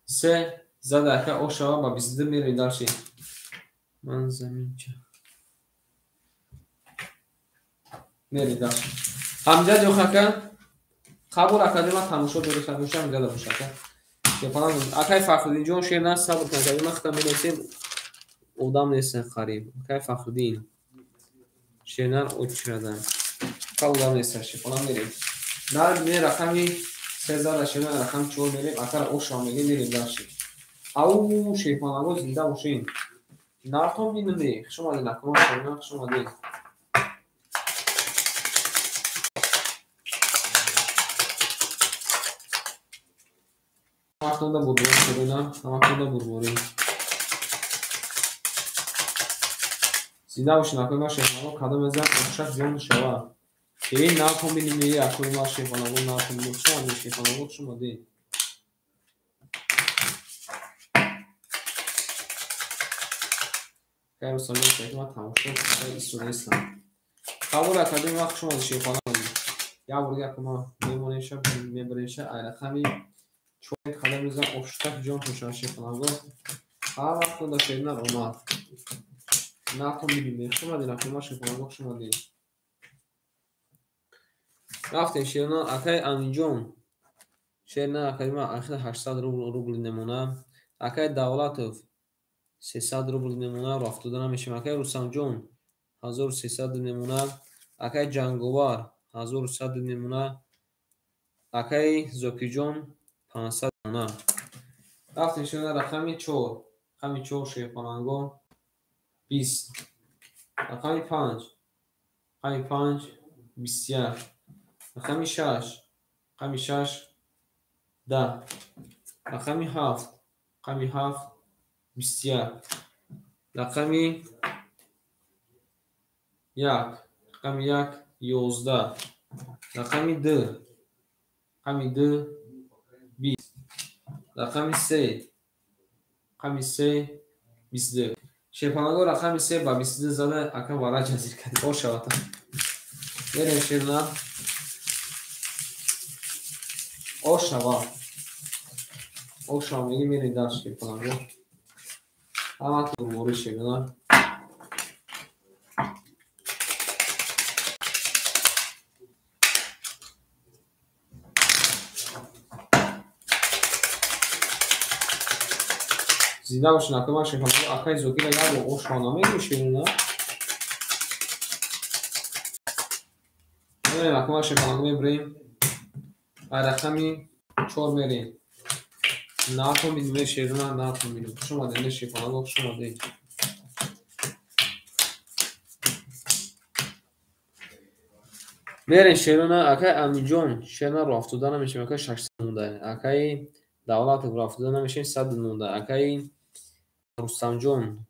3 зада ака ошава ба 22 мерем дарши ман заминча мерем дарши ҳамҷа ҷохака қабул академа тамошо дори тамоша ҳамҷада бошака шефалан акай фахрудинҷон шерна сабр кан каби махта менесем одам нестан қариб акай фахрудин шернар очрадан қабулам нестан шефалан мерем нар не рақами 3 зада шерна рақами 4 мерем акара ошам мегем мерем дарши ау шефаланго зинда бошин нартон бинуде хушомаде накумон шерна хушомаде ҳамафтонда бурборӣ шерна ҳамафтонда бурборӣ зинда бошин акума шефаланго кадом мезан ошак ҷон шава ин накун бинуде акума шефаланго накун шумаде шефаланго шумаде кайро сами шекма тамошо истонестам қабул академ вақт шумо шефаланго я бурга акума мемонеша мебреша айрақами чой кадам мезан оштак ҷон туша шефаланго ҳар вақтонда шернар омад накун бинуде шумаде акума шефаланго шумаде рафтем шерна акаи аминҷон шерна академа ахира 800 рубли немона акаи давлатов 300 рубли немона рафтуда намешем акаи рустамҷон 1300 немона акаи ҷанговар 1100 немона акаи зокирҷон 500 немона рафтем шерна рақами 4 рақами 4 шерпаланго 20 рақами 5 рақами 5 21 рақами 6 рақами 6 10 رقمی 7 رقمی 7 21 رقمی 1 رقمی 1 11 رقمی 2 رقمی 2 20 رقمی 3 رقمی 3 22 شیپانگو رقمی 3 با 22 زده اکا وارا جزیر کردی او شواتا بریم شیرنا او شوا او شوا میگی میرین در شیپانگو اما تو موری شیرنا زیده باشن اکا من شیپانگو اکای زوگی را یاد او شوانا میگی شیرنا میرین اکا من شیپانگو میبریم رقمی 4 میرین ناتون میدیم شیرنا ناتون میدیم خوش اومده شیپانگو خوش اومده برین شیرنا اکای امیجون شیرنا رافتودا نمیشه اکای 600 مونده اکای دولت رافتودا نمیشه 119 اکای رستم جون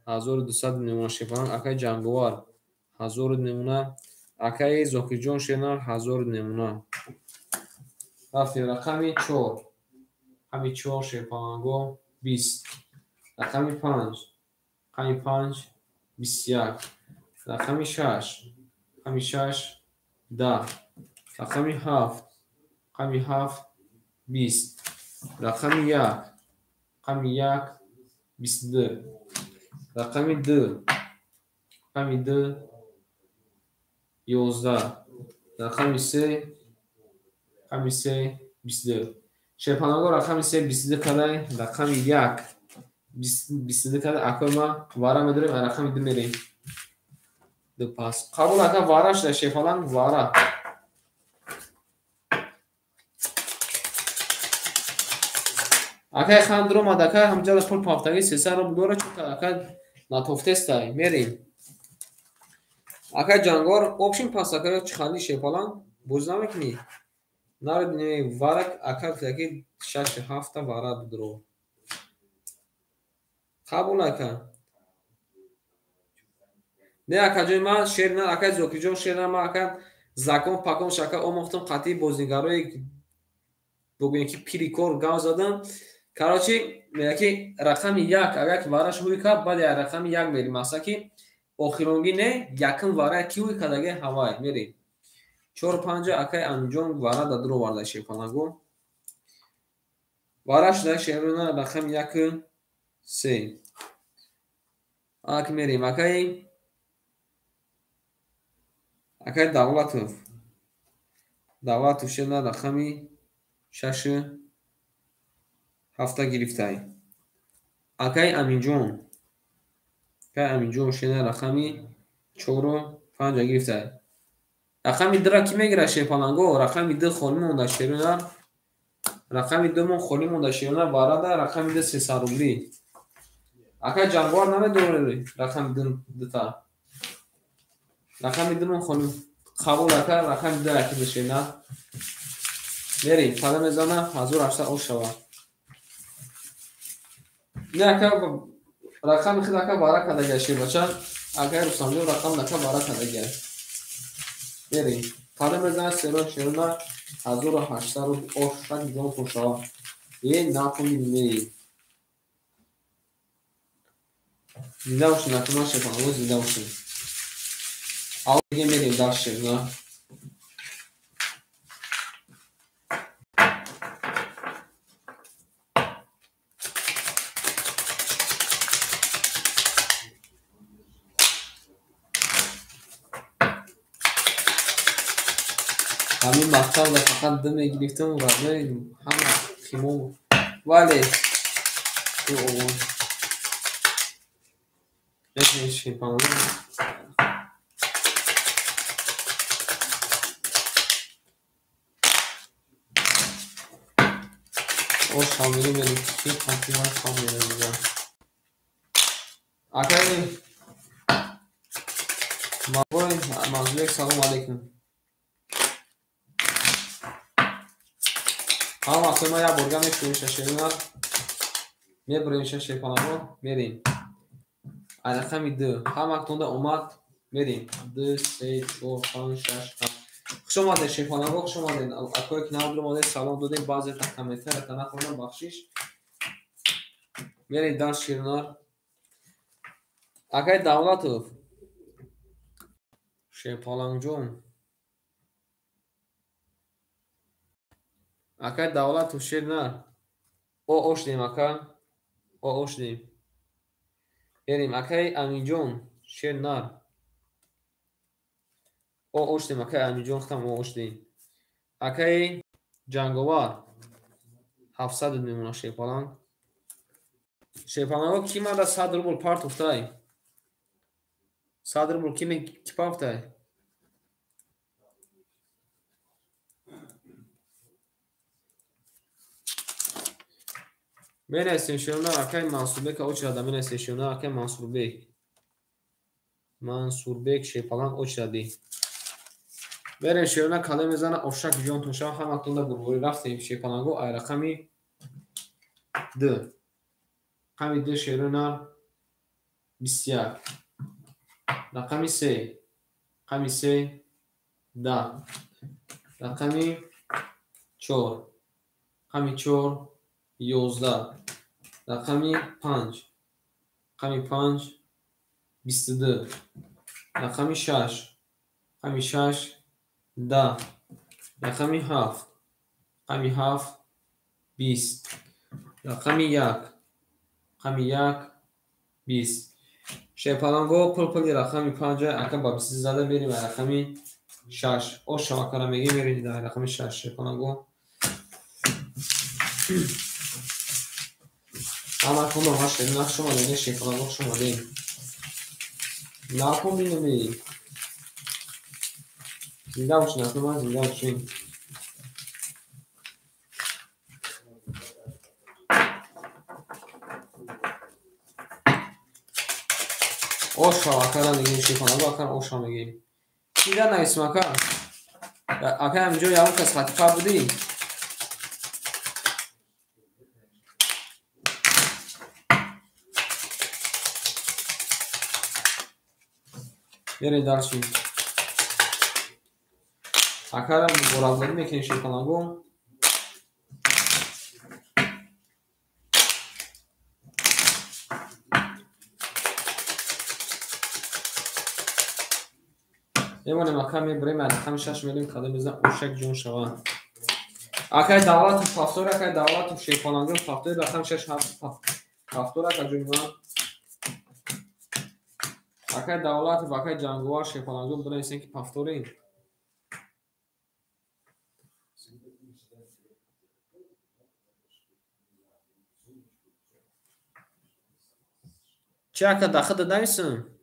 1200 نمونه شیپانگ اکای جنگوار 1000 نمونه اکای زوکی جون شیرنا 1000 نمونه رفتی رقمی 4 رقمی 4 شیپانگو 20 رقمی 5 رقمی 5 21 رقمی 6 رقمی 6 10 رقمی 7 رقمی 7 20 رقمی 1 رقمی 1 22 رقمی 2 رقمی 2 11 رقمی 3 رقمی 3 22 شیپانگو رقمی 3 22 کده رقمی 1 22 کده اکای ما وارا میداریم رقمی 2 میریم دو پاس قبول اکا وارا شده شیپانگ وارا اکای خاندرو ما دکای همجا پول پافتگی 300 رو بدوره چون که اکای ناتوفته استایی میریم اکای جانگور اوپشن پاس اکای چخالی شیپانگ بوز نمیکنی نارد نمی وارک اکای کدکی 6 7 وارا بدرو قبول اکا نه اکا جای ما شیر نه اکای زوکی جون شیر نه ما اکا زکون پاکون شکا اومختم قطعی بوزنگاروی بگوین که پیری کور گاو زدم کراچی یکی رقم 1 اگر که وارش هوی که بعد رقم 1 میریم مثلا که آخرونگی نه یکم واره کی هوی کدگه هوای میریم 4 5 اکای انجام واره دادرو وارد شیپانگو وارش ده شیرونه رقم 1 3 اک میریم اکای دولت شیرونه رقمی 6 7 گرفتای اکای امینجون که امینجون شیرونه رقمی 4 5 گرفتای رقمی درا کی میگیره شیپانگو رقمی 2 خالی مونده شیرونه رقمی 2 مون خالی مونده شیرونه وارد رقمی 2 300 روبلی اکای جانگوار نمیدونه رقمی 2 تا رقمی 2 مون خالی قبول اکای رقمی 2 اکی بشینه میریم پاده میزنه 1800 او شوا نه اکای رقم خیلی اکای وارد کده گشیر بچه اکای رسانجو رقم نکه وارد کده گشت میریم پاده میزنه سیرون شیرونه 1800 رو او شک جون کن شوا یه ناکنی میریم زنده باشین اکما شیپانگو زنده باشین آو دیگه میریم در شیرونه همین مقطع و فقط دم گرفتم و برنامه همه خیمون ولی تو اون نشین شیپانگو او شامیلی میریم که پاکی های شامیلی میگم اکای مابای مغزوی سلام علیکم ҳама вақте ма як борга мешӯрим шашерина мебурем шашепанамо мерем аз рақами 2 ҳама вақтонда омад мерем 2 3 4 5 6 7 хуш омадед шепанаго хуш омадед акое ки навдур омадед салом додем баъзета комментарията нахонам бахшиш мерем дар ширинор акай давлатов шепаланҷон акай давлатов ширинар ошдем ака ошдем берем акай аминҷон ширинар ошдем акай аминҷон хутам ошдем акай ҷанговар 700 мемона шепалан шепаланго ки мада 100 рубл партофтай 100 рубл ки пафтай менестем ширинар акай мансурбек очрада менестем ширинар акай мансурбек шепалан очради берем ширинар кале мезана овшак ҷон тушав ҳама тунда бурбури рафтем шепаланго ай рақами 2 рақами 2 ширинар 21 рақами 3 рақами 3 10 рақами 4 рақами 4 11 рақами 5 рақами 5 22 рақами 6 рақами 6 10 рақами 7 рақами 7 20 рақами 1 рақами 1 20 шепаланго пулпули рақами 5 ака ба 20 зада берем рақами 6 ошавакара мегем мерем дар рақами 6 шепаланго ама коно машин нашума не шепаланго шума дем напоминем зинда бошин акнума зинда бошин ошавакара мегем шепаланго акара оша мегем зинда наисм ака ака ҳаминҷо явон кас хатифа будӣ берем даршин акара муборакбарӣ мекунем шепаланго мемонем ака мебурем рақами 6 мерем кале мезан ошак ҷон шава акай давлатов фафтор акай давлатов шепаланго фафтор рақами 6 фафтор ака ҷонима акай давлатов акай ҷанговар шепаланго донестем ки пафторем чи ака даха дадамисм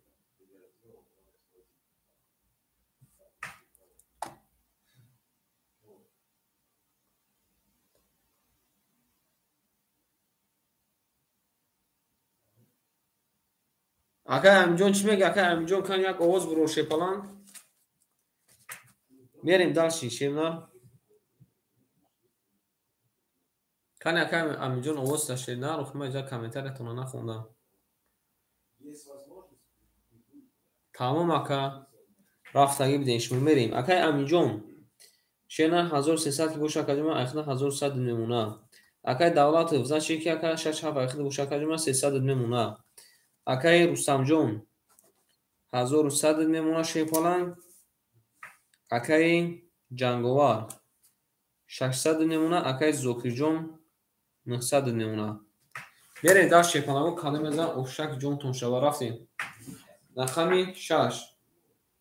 акай аминҷон чӣ мега акай аминҷон кан як овоз бурор шепалан мерем далши шемна кан акай аминҷон овоз ташена рухма иҷа комментариятона нахондам тамом ака рафтагӣ бидем шумо мерем акай аминҷон шена 1300 ки боша каҷума айхна 1100 мемона акай давлатов зачи ки ака 67 айхна боша каҷума 300 мемона акай рустамҷон 1100 мемона шепалан акай ҷанговар 600 мемона акай зокирҷон 900 мемона берем дар шепаланго кале мезан овшак ҷонтон шава рафтем рақами 6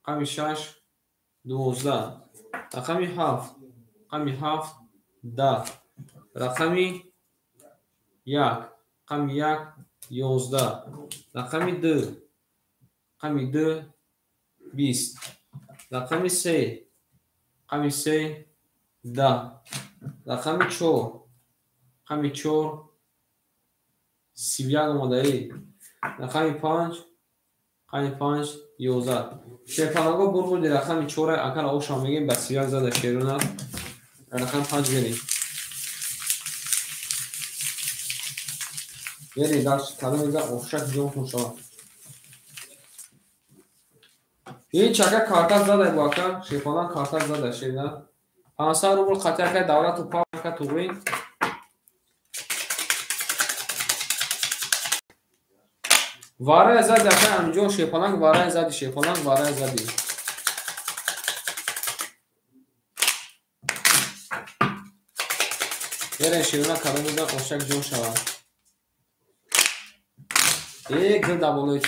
рақами 6 12 рақами 7 рақами 7 10 рақами 1 рақами 1 11 рақами 2 рақами 2 20 рақами 3 рақами 3 10 рақами 4 рақами 4 31 омадаед рақами 5 рақами 5 11 шепаланго бурбуди рақами 4 акара оша мегем ба 31 зада шерона рақами 5 берем برید داشت کدام اینجا افشک جون شما این چکه کارتا زده باکر شیفالان کارتا زده شیده 500 روبل خطر که دولت و پاک که توی واره زده که همجون شیفالان واره زدی شیفالان واره زدی برای شیرونه کدام اینجا افشک جون شما یک دو دبالوی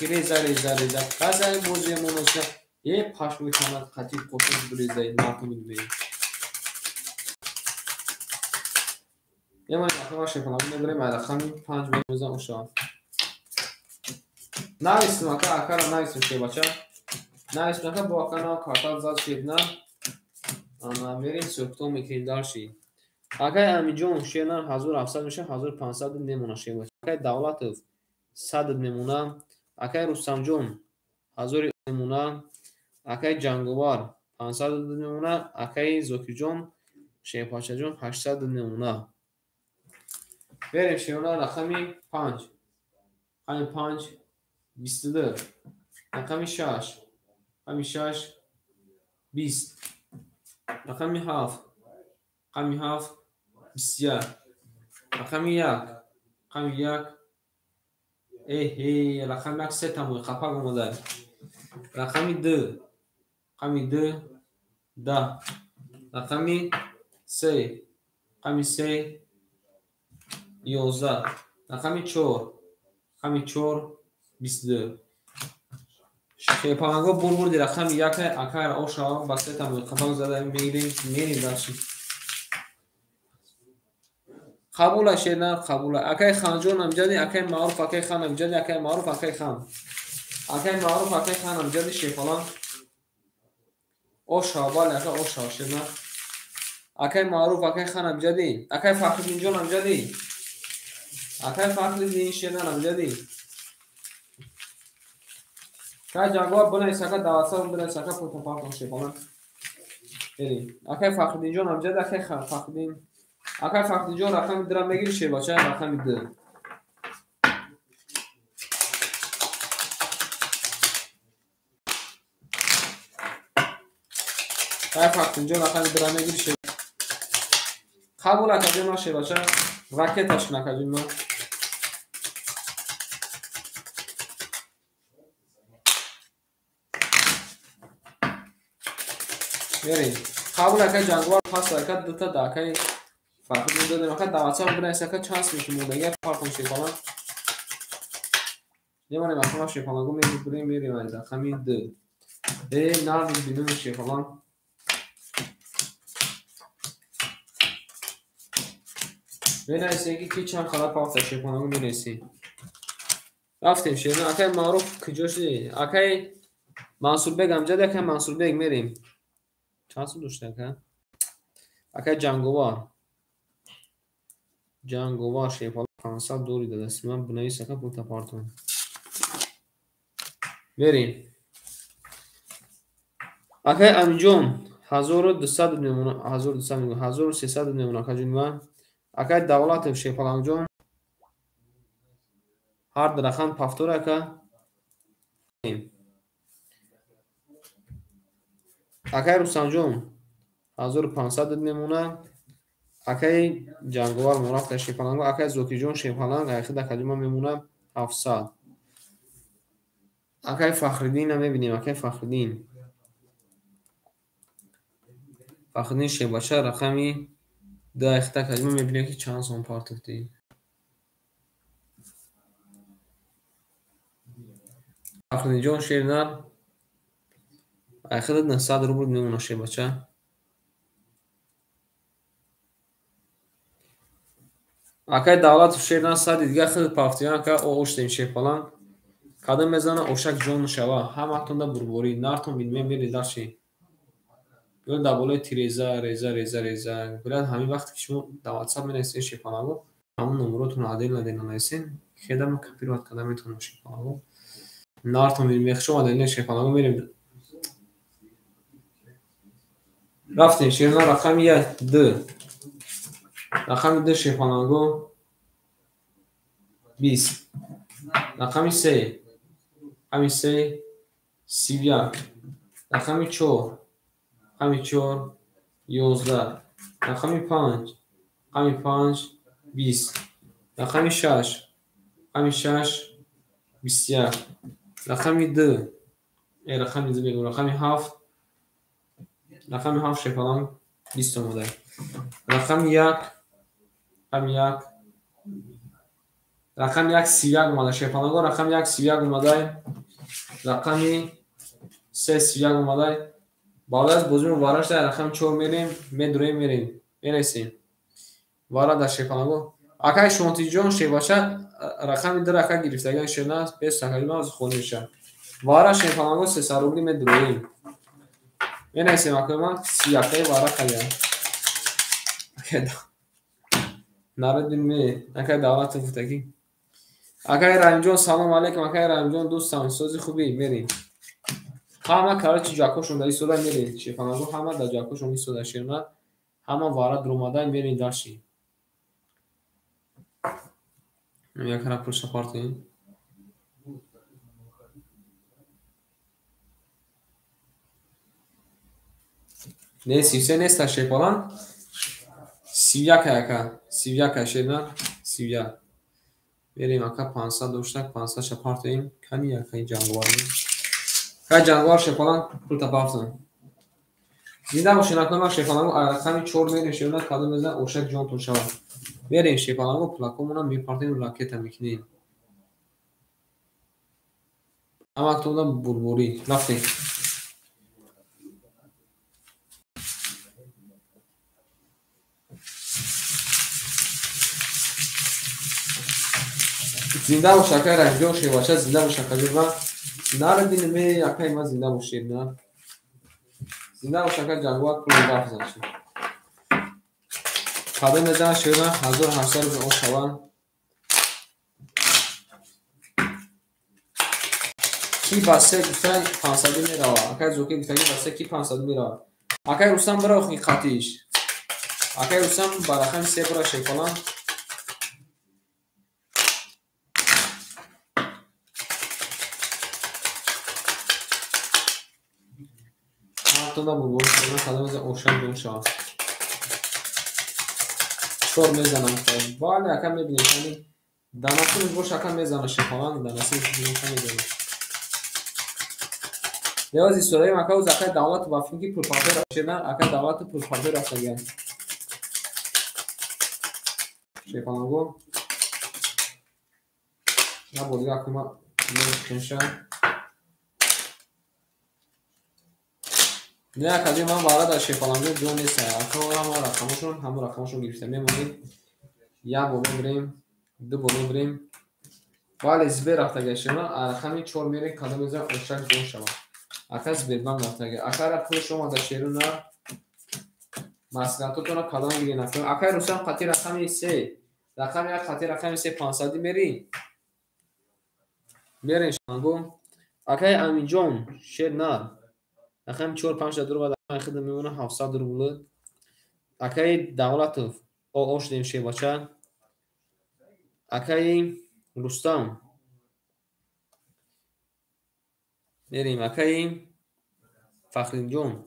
ریزه قضای موزی مونوسه یک پاشوی کامل خطی پوشش بریزه ناتو میدوید یه مانی اخواه شیفالان میبریم ادخمی 5 بریزه اوشا نویستیم اکا را نویستیم شی بچه نویستیم اکا با اکا نا کارتال زد شید نه اما میرین سوکتو میکنیم دار شید اکا امی جون شید نه 1700 میشه 1500 نمونه شید بچه اکا دولت 100 نمونه اکا رستم جون 1000 نمونه اکا جنگوار 500 نمونه اکا زوکی جون شید پاچه جون 800 نمونه بریم شید نه رقمی 5 رقمی 5 22 رقمی 6 رقمی 6 20 رقمی 7 رقمی 7 21 رقمی 1 رقمی 1 ای رقمی 1 3 تموی خفا گموده رقمی 2 رقمی 2 10 رقمی 3 رقمی 3 11 رقمی 4 رقمی 4 22 شیپانگو بردی رقم یک اکر اوشا بسته تموی خفا زده میریم داشتی قبول شد نه قبول اکای خانجون امجدی اکای معروف اکای خان امجدی اکای معروف اکای خان اکای معروف اکای خان امجدی شیفالان اوشا بالا اکای اوشا شد نه اکای معروف اکای خان امجدی اکای فخر جون امجدی اکای فخر دین شد نه امجدی که جنگوار بنای سکت دواسا بنای سکت پوتفاق کن شیفالان بریم اکای فخر دین جون امجدی اکای فخر دین اکای فخر جون رقم درم بگیری شی باشه رقم 2 اکای فخر جون رقم درم بگیری شی قبول اکجون ما شی باشه راکتش نکجون ما بریم قبول اکای جنگوار پاس اکای دوتا داکای فخر جون دادیم اکای دواسا بنای سکت چانس میکنیم دیگه پار کن شیفالان یمونه مثلا شیفالان گو میریم از رقمی 2 نرد بینون شیفالان بینایستی که چند خلاب پاکتا شیفالان گو بینایستی رفتیم شیرنا اکای معروف کجاش دی اکای منصور بیگ امجد اکای منصور بیگ میریم چند سو دوشته اکای جنگوار شیفالان 500 دوری داده است من بنایی سکت بوتا پارتون بریم اکای امجون 1200 نمونه 1300 نمونه کجون من اکای دولت شیفالان جون هر درخان پافتور اکا اکای رستم جون 1500 نمونه اکای جنگوار مرافت شیفالان اکای زوکی جون شیفالان اخی در کجون میمونه 700 اکای فخردین هم میبینیم اکای فخردین شی باشه رقمی 2 اختا کجون میبینیم که چند سون پارتوفتی فخردین جون شیرنر اخی در 900 روبل میمونه شی باشه اکای دولت شیرنر صد دیگه خیلی پافتیان که اوشتیم شیفالان کدام میزنه اوشک جون شوا همه تون دا بربوری نارتون بیدمه میری داشتی بیل دبالوی ریزه بلد همین وقتی که شما در واتساپ مینویسین شیفالانگو همون نمروتون عدیل نویسین خیدم کپی رو کدامتون شیفالانگو نارتون بیدمه شما عدیل شیفالانگو میریم رفتیم شیرنا رقم 1 2 رقم 2 شیفالانگو 20. رقم 3. رقم 3 31. رقم 4. رقم 4 11. رقم 5. رقم 5 20. رقم 6. رقم 6 21. رقم 2. رقم 2 بگو. رقم 7. رقم 7 شکلان 20 اومده. رقم 1. رقم 1. رقم 1 31 اومده شکلان. رقم 1 31 اومده. رقم 3 31 اومده. بعد از بزرگ وارش در رقم 4 میریم. میریم. میرسیم. وارد در شکلان. اگر شونتی جون شی باشه رقم 2 رقم گرفتگان شده 20 تقریبا از خود میشه. وارش شکلان 300 روبلی میدرویم. میرسیم اکنون 31 وارد خیلی. نردیم می اگر دعوت فتکی. اگر رحیم جون سلام علیکم. اگر رحیم جون دوستان سوزی خوبی میریم. همه کارچ جاکوشون در سودا میریم. شکلان همه در جاکوشون سودا شیرنا همه وارد روماده میریم داشتیم. یک کار پروسه پارتیم. نه 33 نیست شکلان 31 شدن 31 بریم اکا 500 دوشتک 500 شپارتیم کنی یکی جانگوار که جانگوار شکلان پولتا پارتن زنده باشین اکنون شکلان رقمی 4 میریم شدن کادو میزن اوشک جان تو شود بریم شکلان پلاکومونا میپارتیم راکت میکنیم اما اکتونا بربوری رفتیم زنده باشه که رنجون شی باشه زنده باشه که من نردین می یکی ما زنده باشید نه زنده باشه که جانگوار پول دافت زنشی کادو میزن شدن 1800 به اون شوان کی باسه گفتن 500 میره اگر زوکی گفتن باسه کی 500 میره اگر روستم برای خی خاطیش اگر روستم برای خم 3 برای شکلان تو دا بود شما کدام از اوشن دون شاه شور میزنم خب بالا یکم میبینید یعنی داناسونش باش یکم میزنه شکلان داناسونش میزنه یوازی سوره مکه و زکات دولت وافقی کی پروپاگر شدن اگر دولت پروپاگر رفته گیان شکلان گو نبودی اکما میشنشن نه کدی من وارد شکلان جو نیست اکما هم رقمشون گرفته میمونیم یا بولو بریم دو بولو بریم ولی زبیر رفته گشتنا رقمی 4 میره کدام میزن اوشک دون شما اکاس بیربان رفته گه اکار پول شما در شیرون مسکنتو تو کدام گیری نکنه اکای روسان قطعی رقمی 3 رقم یک قطعی رقمی 3 500 میری میرین شانگو اکای امین جون شیر نه رقم 4 5 درو بعد خدمت میمونه 700 درو بود اکای دولت اوش دیم شی باشه اکای رستم میریم اکای فخرین جون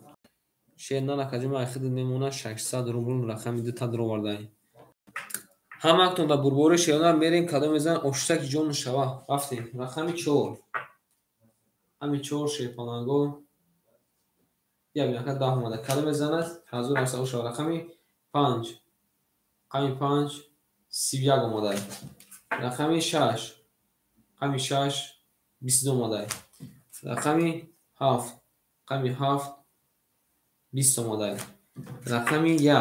شیر نه نکجم خدمت میمونه 600 روبل رقم 2 تا درو ورده همه اکتون در بربوره شیرنا میریم کدام میزن اوشتک جون شوا رفتیم رقم 4 همین 4 شیپانانگو یا بیا که 10 اومده کدام میزنه 1700 شوا رقمی 5 رقمی 5 31 اومده رقمی 6 رقمی 6 22 اومده رقمی 7 رقمی 7 20 اومده رقمی 1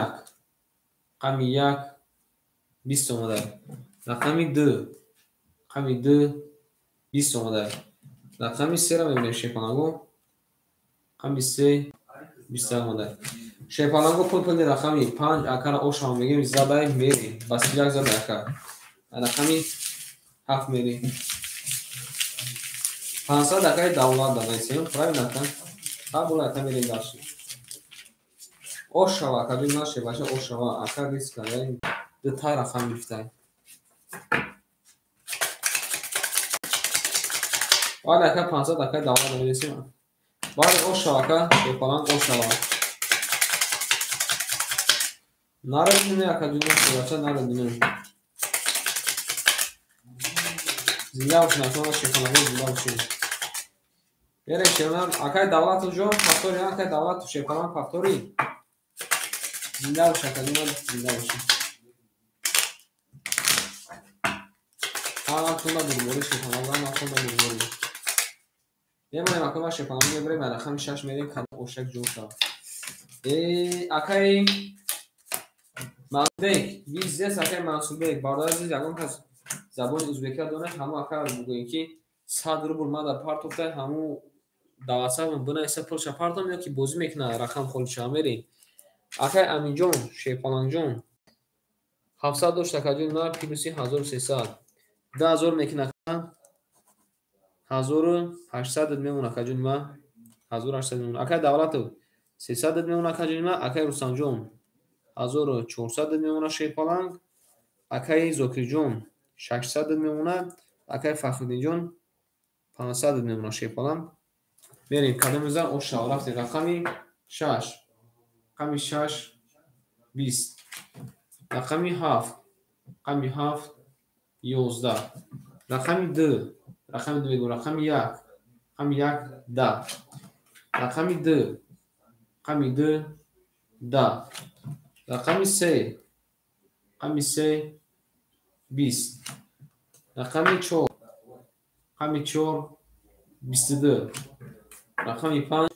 رقمی 1 20 اومده رقمی 2 رقمی 2 20 اومده رقمی 3 رو میبینیم شیپانانگو رقمی 3 20 اومده شیپانانگو پول رقمی 5 اکر او شما میگیم زده میری بس یک زده اکر رقمی 7 میری 500 اکر دولت داده سیم پرای نکن ها بولا اکر میری داشتی او شما کبیر ناشی باشه او شما اکر ریسک کنه دو تا رقم گرفته Baada akaa 500 akaa davlat میرسیم. بعد osh akaa şepalan osh alan. Naredine akaa dünya şuraça naredine. Zinda olsun akşama şepalan zinda olsun. Gerek şeyler akaa davlat ucu faktori akaa davlat şepalan faktori. Zinda olsun akaa dünya zinda olsun. Aklımda durmuyor şepalan aklımda durmuyor. Yemeğim aklıma şepalan yemeğim alakam şaş merin kadar oşak coşa. Akay Mansubek, biz de sakay Mansubek. Bardağız jagon kas. Zabon Uzbekistan done hamu akar bugün ki sadr bulmada partofta hamu davasa buna ise pul şapartam yok ki bozum ekna rakam khol shameri. Akay Aminjon, Şepalanjon. 700 takacın var pilusi 1300. 10000 mekna 1800 میمونه کجون ما 1800 میمونه اکای دولت 300 میمونه کجون ما اکای روسانجون 1400 میمونه شیپالنگ اکای زوکیجون 600 میمونه اکای فخردینجون 500 میمونه شیپالنگ بریم کدومزن او شاو رفتیم رقمی 6 رقمی 6 20 رقمی 7 رقمی 7 11 رقمی 2 رقم 2 بگو رقم 1 رقم 1 10 رقم 2 رقم 2 10 رقم 3 رقم 3 20 رقم 4 رقم 4 22 رقم 5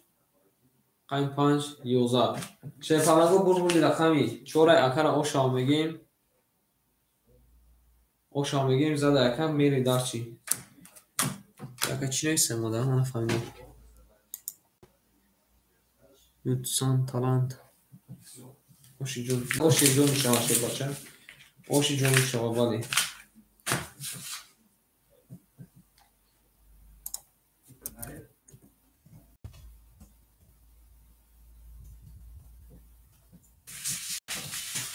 رقم 5 11 شفاهمگو برگردی رقمی 4 اکر آشام میگیم آشام میگیم زده اکم میری دارچی Jaka ci neyse moda ona fajnie. Hudson talent. Oshi John şava şey bacha. Oshi John şava bali.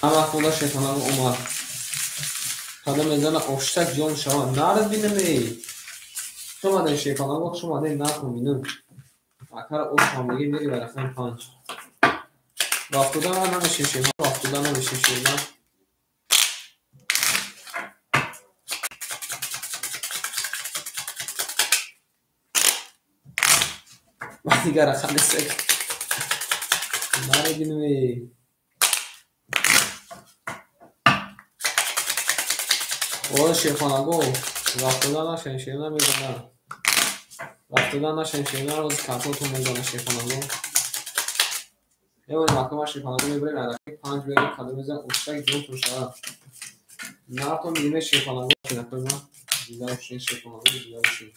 Ama khoda şeytanlar Omar. Kadam ezana oshtak John şava. Narad binemi. شما در شیفانه وقت شما در نکنیم اکر او شامگی میری برخیم 5 وقتودا من نمیشیم شیفان وقتودا نمیشیم شیفان و دیگر رخم سک نردینوی او شیفانه گو وقتودا نشین شیفانه میزنه وقتودا نشین شیفانه روز کپوتو میزنه شیفانه گو یه مکمه شیفانه گو میبریم عدقی 5 بریم کدو میزن اوشتک جون تو شده نه تو میبینه شیفانه گو که نکنی ما دیده باشین شیفانه گو دیده باشین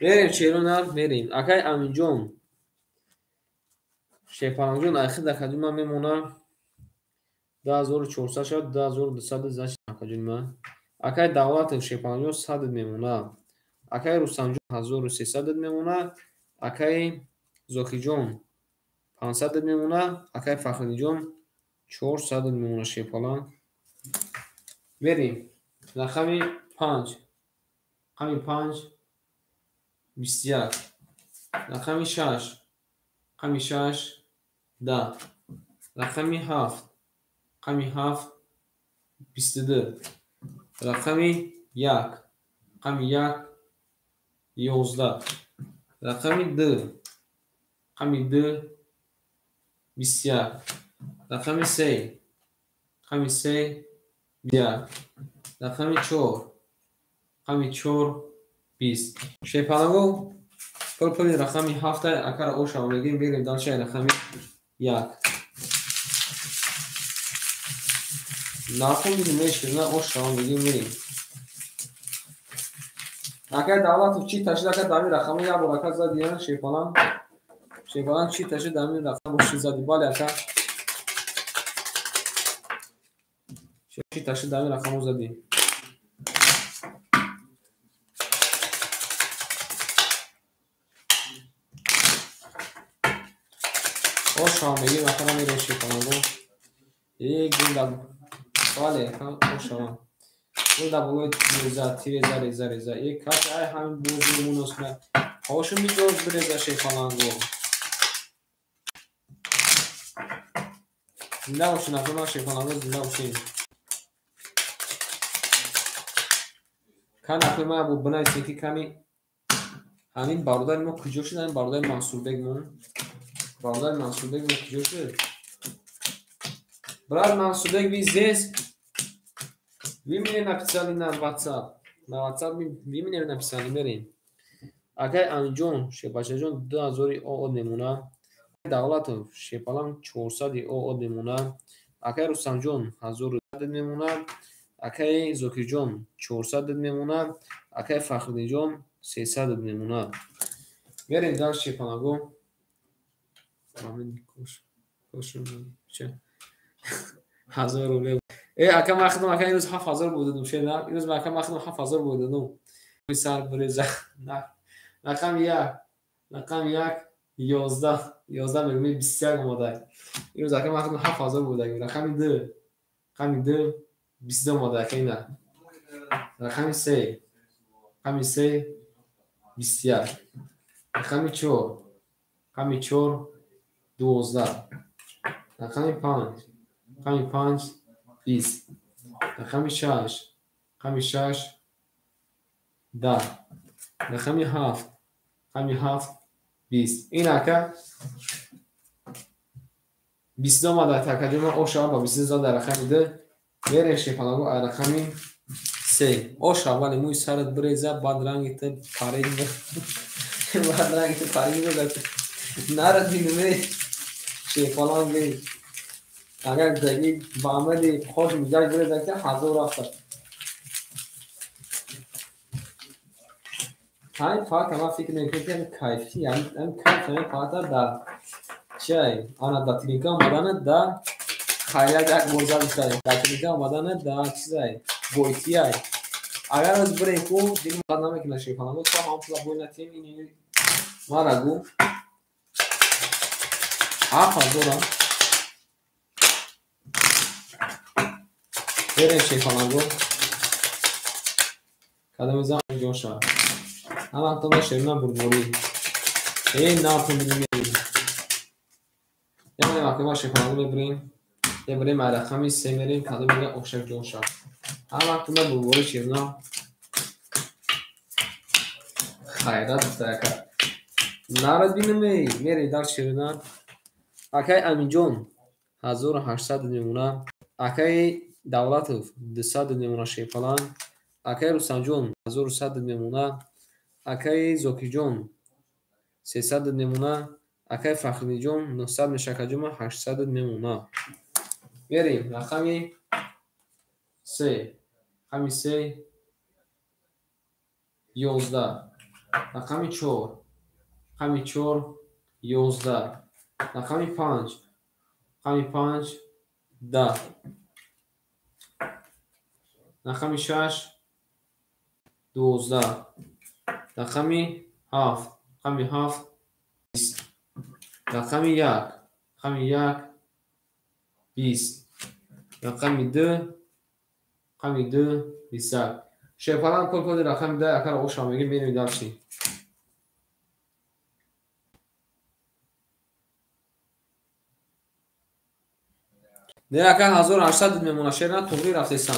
بریم چیرو نر بریم اکای امین جون شیفانه جون اخیر در کدو من میمونه 2400 شد 2200 زنش نکجون من اکای دولت شیفانه جون 100 میمونه اکای روسانجون 1300 میمونه اکای زوکی جون 500 میمونه اکای فخری جون 400 میمونه شیپالان بریم رقمی 5 رقمی 5 21 رقمی 6 رقمی 6 10 رقمی 7 رقمی 7 22 رقمی 1 رقمی 1 11 رقمی 2 رقمی 2 21 رقمی 3 رقمی 3 21 رقمی 4 رقمی 4 20 شیپالانگو پل رقمی 7 اکر او شما بگیم بریم دانشه رقمی 1 ناخون بیدیم نشکر نه او شما بگیم بریم اکر دولت چی تشید اکر دامی رقمی یا برکت زدیم شیپالان چی تشید دامی رقم باشی زدی بالی اکر چی تشید دامی رقم زدیم او شما بگیم اکر میره شیپالانگو یک دیم دم بالی اکر او شما او در بلوی تیرزا یک کات ای همین بوزیمون اسمه هاشون میجوز بریزه شیفالانگو زنده باشین اکنون شیفالانگو زنده باشین کن اکنون ما بود بنای سیکی کمی همین برادر ما کجا شدن برادر منصور بگمون برادر منصور بگ ما کجا شد برادر منصور بگ بی زیز ви мне написали на WhatsApp ви мне написали мерин акай анҷон шепачаҷон 2000 од немуна давлатов шепалам 400 од немуна акай рустамҷон 1000 немуна акай зокирҷон 400 немуна акай фахридинҷон 300 немуна мерин дар шепалаго амин кош ча 1000 рубле ака махдум ака имрӯз 7000 будадум шеда имрӯз ака махдум 7000 будадум сар бреза рақам 1 11 мегӯми 21 омада имрӯз ака махдум 7000 будагим рақами 2 22 омада ака ина рақами 3 21 рақами 4 12 рақами 5 20 рақами 6 10 рақами 7 20 ин ака 20 омада такаҷома оша ба 20 зода рақами 2 мере шепалаго рақами 3 оша вале муи сарат бреза бад рангита паринг нарад бинуме шепаланги агар даги ба амали хош миҷаҷ бреза ки ҳазор рафта ҳамин фақат ама фикр мекунем кайфи ҳамин кайф ҳамин фақат да чай ана да телека омадана да хайрат як боза бистай да телека омадана да чизай бойтияй агар оз бирем ку дигар мақад намекуна шефанамо то ҳам пула бойнатим ин марагу 7000 берем шефанамо кадамиза ҷоша ҳамантон шерна бурбурӣ намтон бинумерим ямане вақти ма шефанамо мебирем рақами 3 мерем кадамиза ошак ҷоша ҳамантона бурбурӣ шерна хайрат бистаяка нарад бинумей мерем дар шерна акай аминҷон 1800 немуна акай давлатов 200 немуна шефалан акай рустамҷон 1100 немуна акай зокирҷон 300 немуна акай фахридинҷон 900 мешакаҷома 800 немуна мерем рақами 3 11 рақами 4 11 рақами 5 10 рақами 6 12 рақами 7 20 рақами 1 20 рақами 2 20 шефалан колкоди рақами 2 акара ошамеги менеми дарчи деяка 1800 мемона шерна туғри рафтесан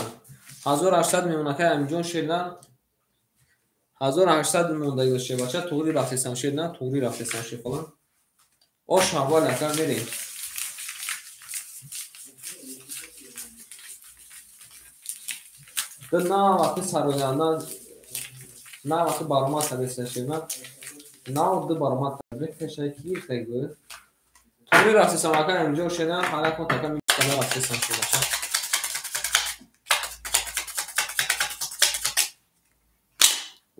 1800 мемона кай амиҷон шерна 1800 мемондаги шебача туғри рафтесан шерна туғри рафтесан шефалан ош ҳаввал ака мерем на вақти сарояна на вақти баромад садеса шерна на ду баромад бекашай киртайгу туғри рафтесан ака амиҷон шерна ҳалакон така микана рафтесан шебача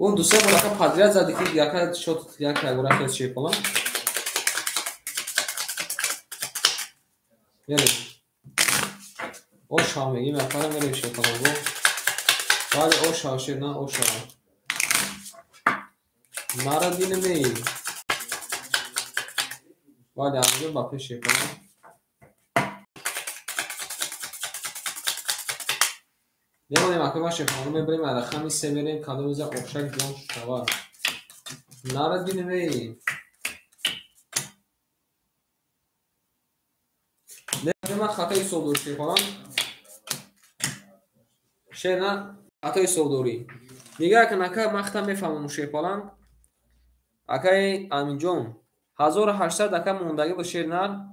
он дусе борака падрияд зади ки яка шот як агурафес шефалан мерем ош ҳамеги мекара мерем шефаланго вале ош ҳашерна оша мара бинумей вале амҷон ба пеш шефалан نمانیم اکا باشه خانم بریم رقم 3 بریم کادو میزه افشک جان شوا نارد بینیم نمیم خطای صدور شیفان شیرنا خطای صدوری دیگه اکا نکه مختم میفهمم شیفان اکای امین جان 1800 اکا موندگی با شیرنا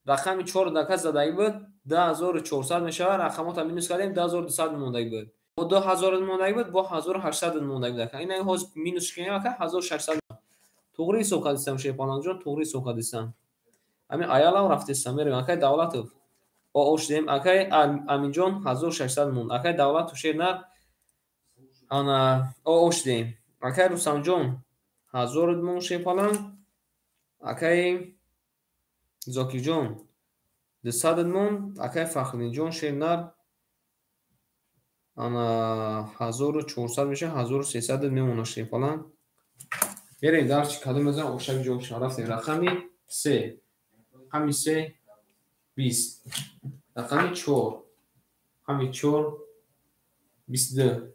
رقم 4 دکه زدگی بود 10400 میشه رقمات هم مینوس کردیم 10200 موندگی بود با 2000 موندگی بود با 1800 موندگی دکه این هاز مینوس کنیم اکا 1600 توغری سوکا دیستم شیپانان جان توغری سوکا دیستم همین ایالام رفتیستم میریم اکای دولتو با اوشدیم اکای امین جان 1600 موند اکای دولت شیر نه انا اوشدیم اکای رستم جان 1000 موند شیپانان اکای زاکی جان 200 موند اکای فخری جان شیر نه انا 1400 میشه 1300 میمونه شیپانان بریم در چی کدوم بزنم اوشک جان رفتیم رقمی 3 رقمی 3 20 رقمی 4 رقمی 4 22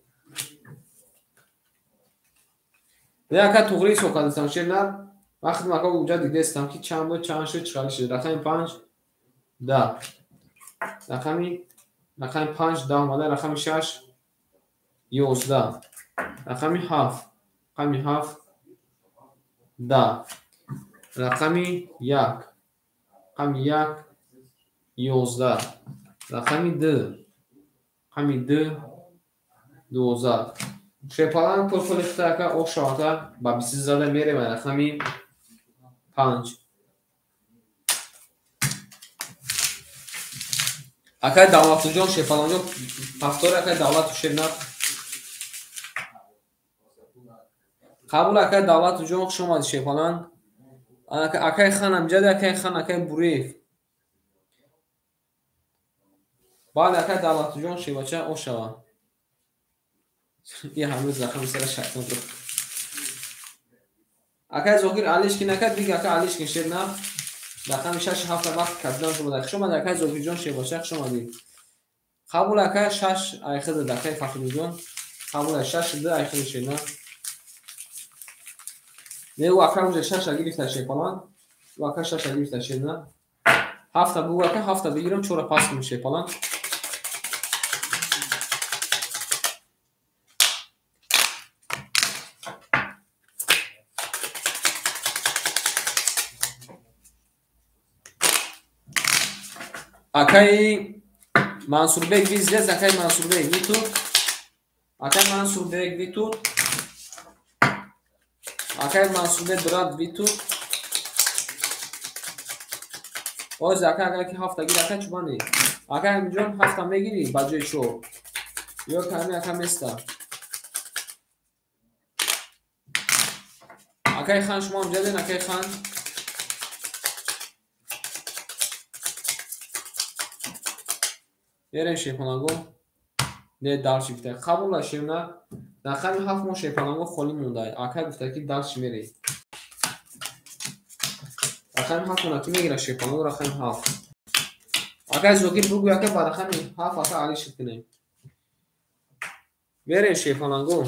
یکا توغری سوکا دستم شیرنا وقتی مکا اونجا دیگه استم که چند بود چند شد چقدر شد رقمی 5 10 رقمی 5 10 اومده رقمی 6 11 رقمی 7 رقمی 7 10 رقمی 1 رقمی 1 11 رقمی 2 رقمی 2 12 شیپالان پول اختار که او شاتا با 20 زده میره و رقمی 5 اکای دولت جان شیپالان جان پفتور اکای دولت شیرنا قبول اکای دولت جان شما شیپالان اکای خانم جد اکای خان اکای بوریف بعد اکای دولت جان شیباچه او شوا یه هنوز رقم سر شکل رو اکای زوگیر علیش که نکد دیگه اکای علیش که شیرنا رقم 6 7 وقت کردن شما در اکای زوگیر جان شیباچه شما دی قبول اکای 6 ایخد دکای فخری جان قبول 6 ده ایخد شیرنا نه و اکای 6 گرفت شیپالان و اکای 6 گرفت شیرنا 7 بو اکای 7 بگیرم 4 پاس کنم شیپالان اکای منصور بیگ ویز اکای منصور بیگ ویتو اکای منصور بیگ ویتو اکای منصور بیگ دراد ویتو اوز اکای که 7 گیر اکای چوبانی اکای میجون 7 میگیری باجای چو یا کامی اکای مستا اکای خان شما هم جدین اکای خان بریم شیپانگو نه دارچی بیته قبول شیم نه رقمی 7 مو شیپانگو خالی مونده اکای گفته که دارچی میری رقمی 7 مو کی میگیره شیپانگو رقمی 7 اکای زوگیر بگو اکای با رقمی 7 اکای علی شد کنیم بریم شیپانگو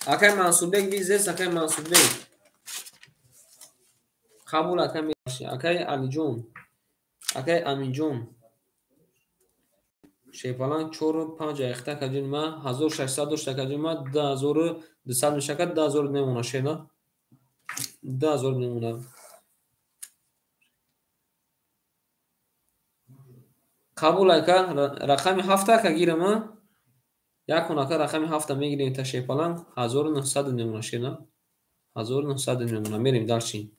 اکای منصور بیگ ویزه اکای منصور بیگ قبول اکای میشی اکای علی جون اکای امین جون شیپالان 4 5 اخته کجین ما 1600 داشت کجین ما 10200 میشه که 10000 نمونه شینا 10000 نمونه قبول اکا رقم 7 که گیرم یکون اکا رقم 7 میگیریم تا شیپالان 1900 نمونه شینا 1900 نمونه میریم دارچین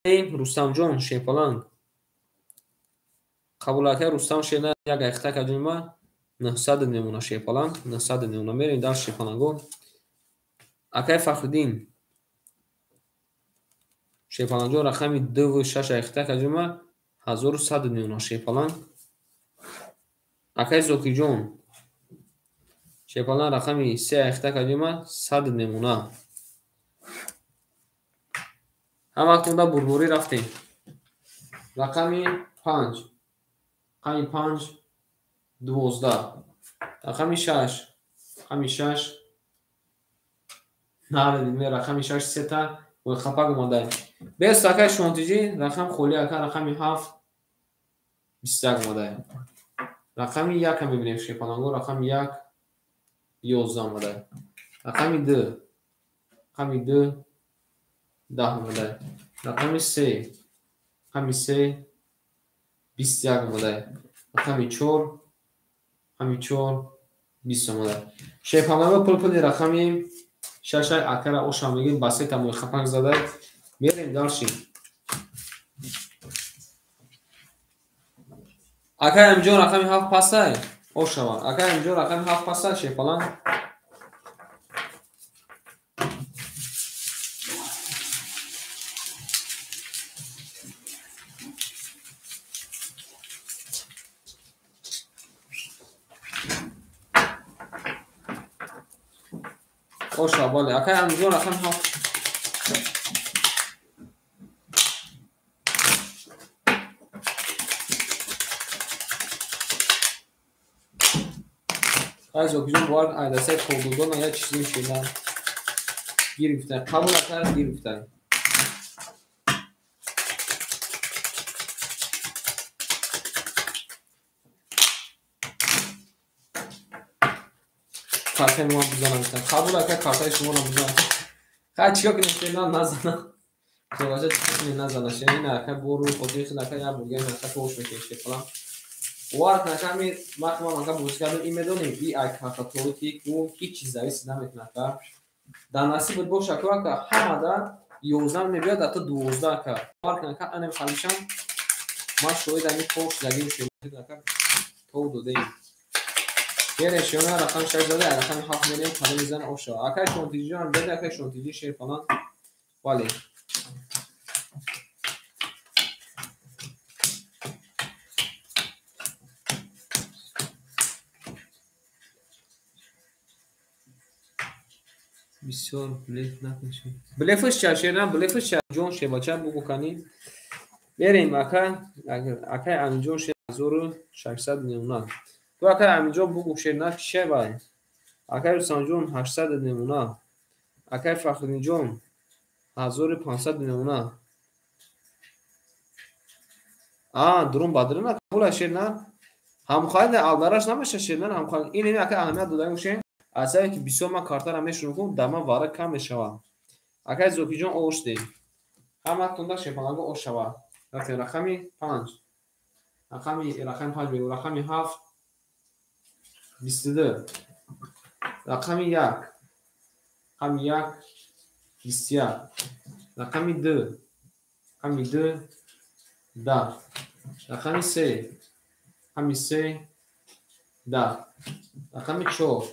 رستم جون شیپالان قبول اکا رستم شینا یک اخته کجین ما 900 نمونه شیپالان 900 نمونه میریم در شیپالانگو اکای فخردین شیپالانجو رقمی 2 و 6 اخته کجین ما 1100 نمونه شیپالان اکای زوکی جون شیپالان رقمی 3 اخته کجین ما 100 نمونه هم وقتونده بربوری رفتیم رقمی 5 رقمی 5 12 رقم 6 رقم 6 نه رقم 6 3 تا و خپاگ اومده بیست اکای شونتیجی رقم خولی اکا رقم 7 21 اومده رقم 1 هم ببینیم شیپانانگو رقم 1 11 اومده رقم 2 رقم 2 10 اومده رقم 3 رقم 3 21 اومده رقم 4 رقم 4 20 اومده شیپانانگو پل رقم 6 اکر اوشا میگیم بسیط هم خپنگ زده میریم دارشیم اکر امجون رقم 7 پسته اوشا اکر امجون رقم 7 پسته شیپانان اوشا باله اکر امجون رقم 7 از اوکیجون بار عدسه کودودون یا چیزی شدن گرفتن قبول اکر گرفتن کارتای ما بزنم قبول اکر کارتای شما رو بزنم خواهد چیا کنیم فیلان نزنم که واجه چیزی نزنم این اکر برو خودی خیلی اکر یا بگیم اکر توش میکشه فلان وارد نکمی وقتی ما منکه بوز کردم این میدونیم ای اکر طوری که هیچ چیز زویسی نمیتونه که در نصیب بود با شکر که همه در 11 میبید حتی 12 که وارد نکه انم خلیشم ما شوید امی پوش زگیم شوید نکه تو دودیم یه شونه رقم 6 داده رقم 7 میریم پنه میزن اوشا اکر شونتیجی جان بده اکر شونتیجی شیر فلان ولی بسیار بلیف نکنشیم بلیفش چه نه بلیفش چه جون شه بچه بگو کنیم بریم اکر امجون شه 1600 تو اکر امجون بگو شه نه شه بای اکر سانجون 800 نمونه اکر فخری جون 1500 نمونه درون بدر نه قبول شه نه هم خواهد الدارش نمیشه شه نه هم خواهد این اکر اهمیت دادن شه اصلا که 20 ما کارتا رو میشون کنم دما واره کم میشه اکر زوکی جون اوش دی همه توندا شپانگو اوش شوا رقم رقمی 5 رقم 5 بگو رقمی 7 22 رقمی 1 رقم 1 21 رقمی 2 رقمی 2 10 رقمی 3 رقمی 3 10 رقمی 4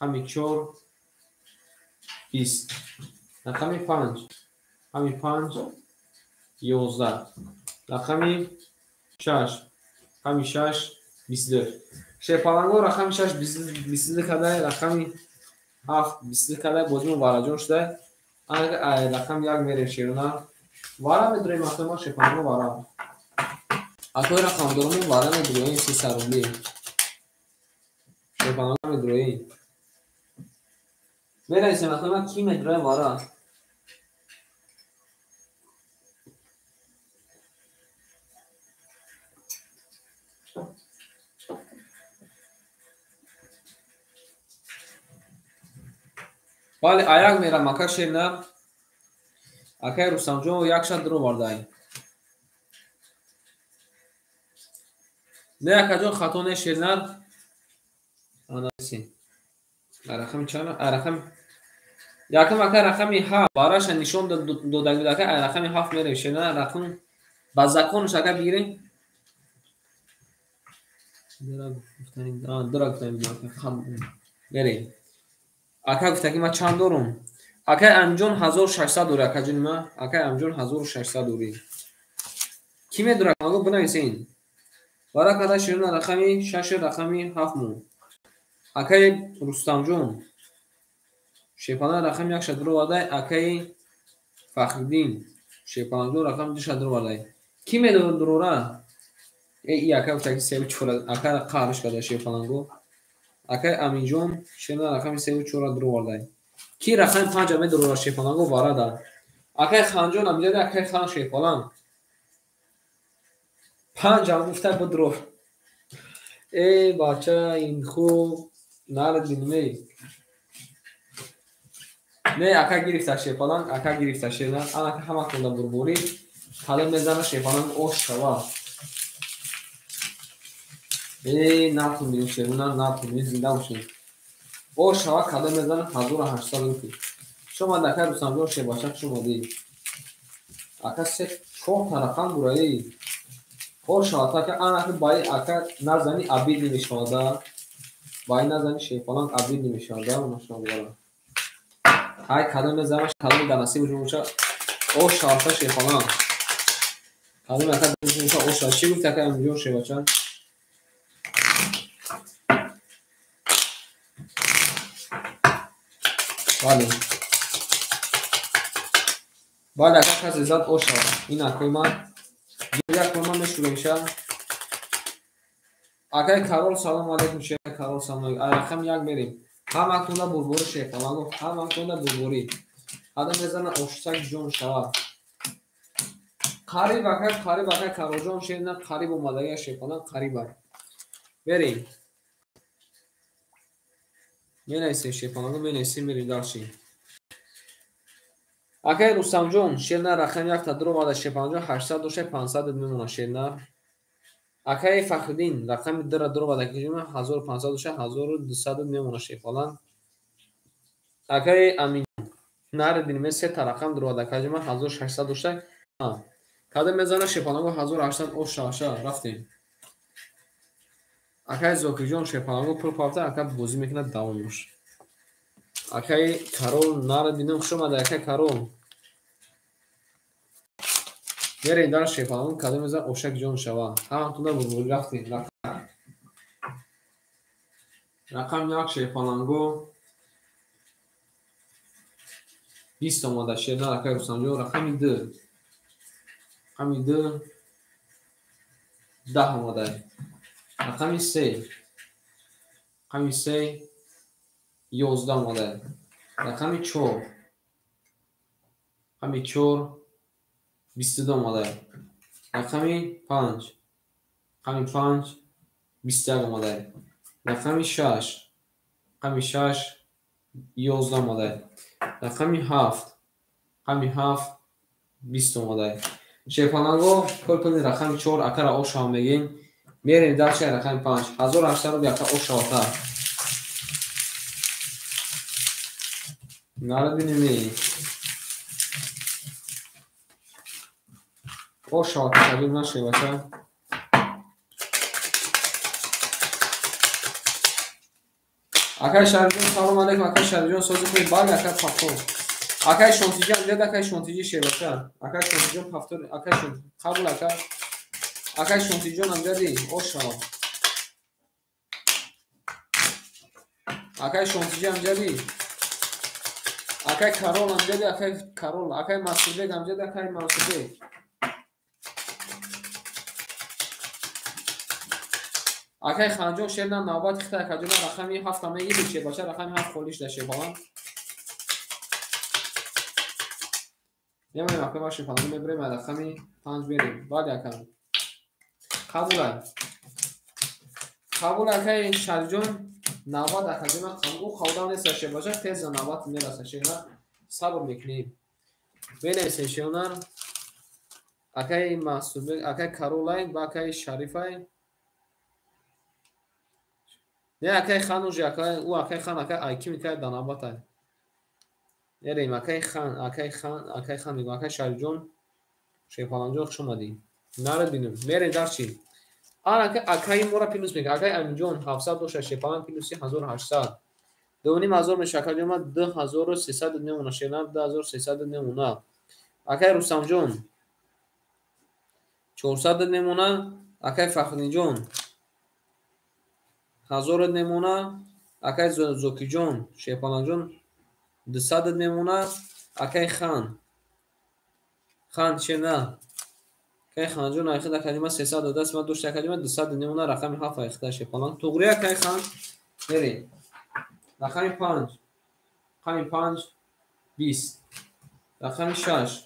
رقمی 4 20 رقمی 5 رقمی 5 11 رقمی 6 رقمی 6 22 شیپالانگو رقمی 6 22 کده رقمی 7 22 کده بازی مبارجون شده رقم 1 میره شیرونه وارا میدرویم اخوی ما شیپالانگو وارا اخوی رقم درومون وارا میدرویم 300 روبلی شیپالانگو میدرویم میرسیم اخوی ما کی میدرویم وارا ولی آیاک میرم اکر شیرنه اکر رستم جون یک شد درو واردهی نه اکر جون خطونه شیرنه آناسی رقم چند رقم یکم اکر رقمی 7 باراش نشون دو دگی اکر رقمی 7 میره شیرنه رقم بازکونش اکر بگیریم درا گفتنیم بریم اکر گفته که ما چند دارم اکر امجون 1600 دوره اکر جون ما اکر امجون 1600 دوری کی میدونه مگه بنویسین برای کدا شیرین رقمی 6 رقمی 7 مون اکر رستم جون شیپانا رقم 1 شدرو واده اکر فخردین شیپانا رقم 2 شدرو واده کی میدونه دروره ای اکا تاکی سه و چورا اکا قارش کده شیفالانگو اکا امینجون شنا رقم سه و چورا درو وردای کی رقم 5 ام درو شیفالانگو واردا اکا خانجون امجد اکا خان شیفالان 5 ام گفته بود درو ای بچه این خوب نال دینمی نه اکا گرفته شیفالان اکا گرفته شیفالان انا که همه کنده بربوری حالا میزنه شیفالان اوش شوا ای نتونیم شیفالان نتونیم زنده باشیم اوش شوا کده میزنه 1800 روپی شما دکه رو سمجون شه باشه شما دی اکا سه چهار طرفان برایی اوش شوا تا که انا که بای اکا نزنی عبید نمیشاده بای نزنی شیفالان عبید نمیشاده اون شما برا های کده میزنه کده در نصیب جمعه اوش شوا تا شیفالان کده میزنه جمعه اوش شوا چی گفت که امجون شه باشه بله بعد اکا کسی زد اوش شوا این اکوی من یک کوی من میشوره میشه اکای کارول سلام علیکم شیخ کارول سلام علیکم رقم یک میریم هم اکنده بربوری شیخ الان هم اکنده بربوری آدم میزنه اوشتک جون شوا قریب اکای کارول جون شیخ نه قریب اومده شیخ الان قریبه بریم مینیسیم شیخ الان مینیسیم میریم داشتیم اکای رستم جون شیخ نه رقم یک تا درو واده شیخ الان 800 دوشه 500 میمونه شیخ نه اکای فخردین رقم در درو واده که جون 1500 دوشه 1200 میمونه شیخ الان اکای امین نار دینمه سه تا رقم درو واده که جون 1600 دوشه کده میزنه شیپالانگو 1800 اوش شاشا رفتیم اکای زوکی جون شیپالانگو پر پارتا اکا بوزی میکنه دوام باشه اکای کارول نار دینم خوش اومده اکای کارول میره در شیپالانگو کده میزنه اوشک جون شوا همانطور بود رفتیم رقم یک شیپالانگو 20 اومده شیر نه اکای رستم جون رقم 2 رقم 2 10 اومده رقم 3 رقم 3 11 اومده رقم 4 رقم 4 22 اومده رقم 5 رقم 5 21 اومده رقم 6 رقم 6 11 اومده رقم 7 رقم 7 20 اومده شیپالانگو کل رقم 4 اکر اوش هم میگیم میریم در چه رقم 5 1800 رو بیاکر اوش آتا نارد بینیمی اوش آتا تبیل نشه باشه اکر شرجون سلام علیکم اکر شرجون سازی کنید باید اکر پاکون اکر شانتیجی هم دید اکر شانتیجی شه باشه اکر شانتیجی پافتور اکر شانتیجی قبول اکر شانتیجی هم دیدی اوش آتا اکر شانتیجی هم دیدی اکای کارول هم دیدی اکای کارول اکای مسعود هم دیدی اکای مسعود اکای خانجون شیرنا نوبت خطا کجونا رقمی 7 میگیری چه باشه رقم 7 خودش دشه بالا نمیدونم اکای باشه فلان میبریم رقمی 5 بریم بعد اکای قبول اکای شرجون نوبت اکادیما قبول خودم نیست شه باشه تیز نوبت میرسه شیرنا صبر میکنیم بنویسین شیرنا اکای مسعود اکای کارولای با اکای شریفای نه اکای خان و اکای او اکای خان اکای ایکی میکرد دناباتا نریم اکای خان میگم اکای شریجون شیپالانجو شما دی نرد بینم میره در چی آن اکای مورا پینوس میگه اکای امجون 700 دوشه شیپالان پینوسی 1800 دونیم هزار میشکل جمع 2300 نمونه شیلان 2300 نمونه اکای رستم جون 400 نمونه اکای فخری جون 1000 نمونه اکای زوکی جون شیپالان جون 200 نمونه اکای خان چه نه کای خان جون آخه کلمه 300 دست ما دوست کلمه 200 نمونه رقم 7 اخته شپالان توغریا کای خان بریم رقم 5 رقم 5 20 رقم 6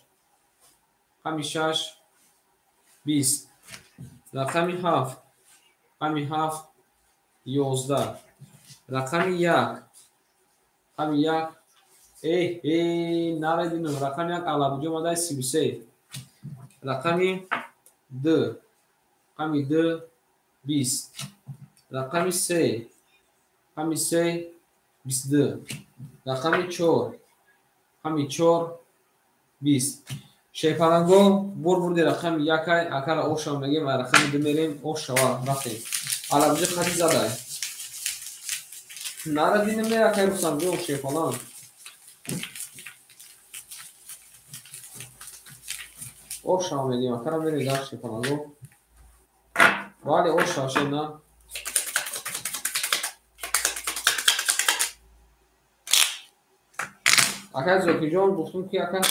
رقم 6 20 رقم 7 رقم 7 11 رقم 1 رقم 1 نردیم رقم 1 علابجو ماده 33 رقم 2 رقم 2 20 رقم 3 رقم 3 22 رقم 4 رقم 4 20 شیپالانگو بردی رقم 1 اکر اوشام میگیم رقم 2 میریم اوشوا رفتیم علابجو خطی زده نردیم میره اکر روسام جو شیپالان اوشام میگیم اکر میره در شیپالانگو ولی اوشا شد اکر زوکی جان گفتم که اکر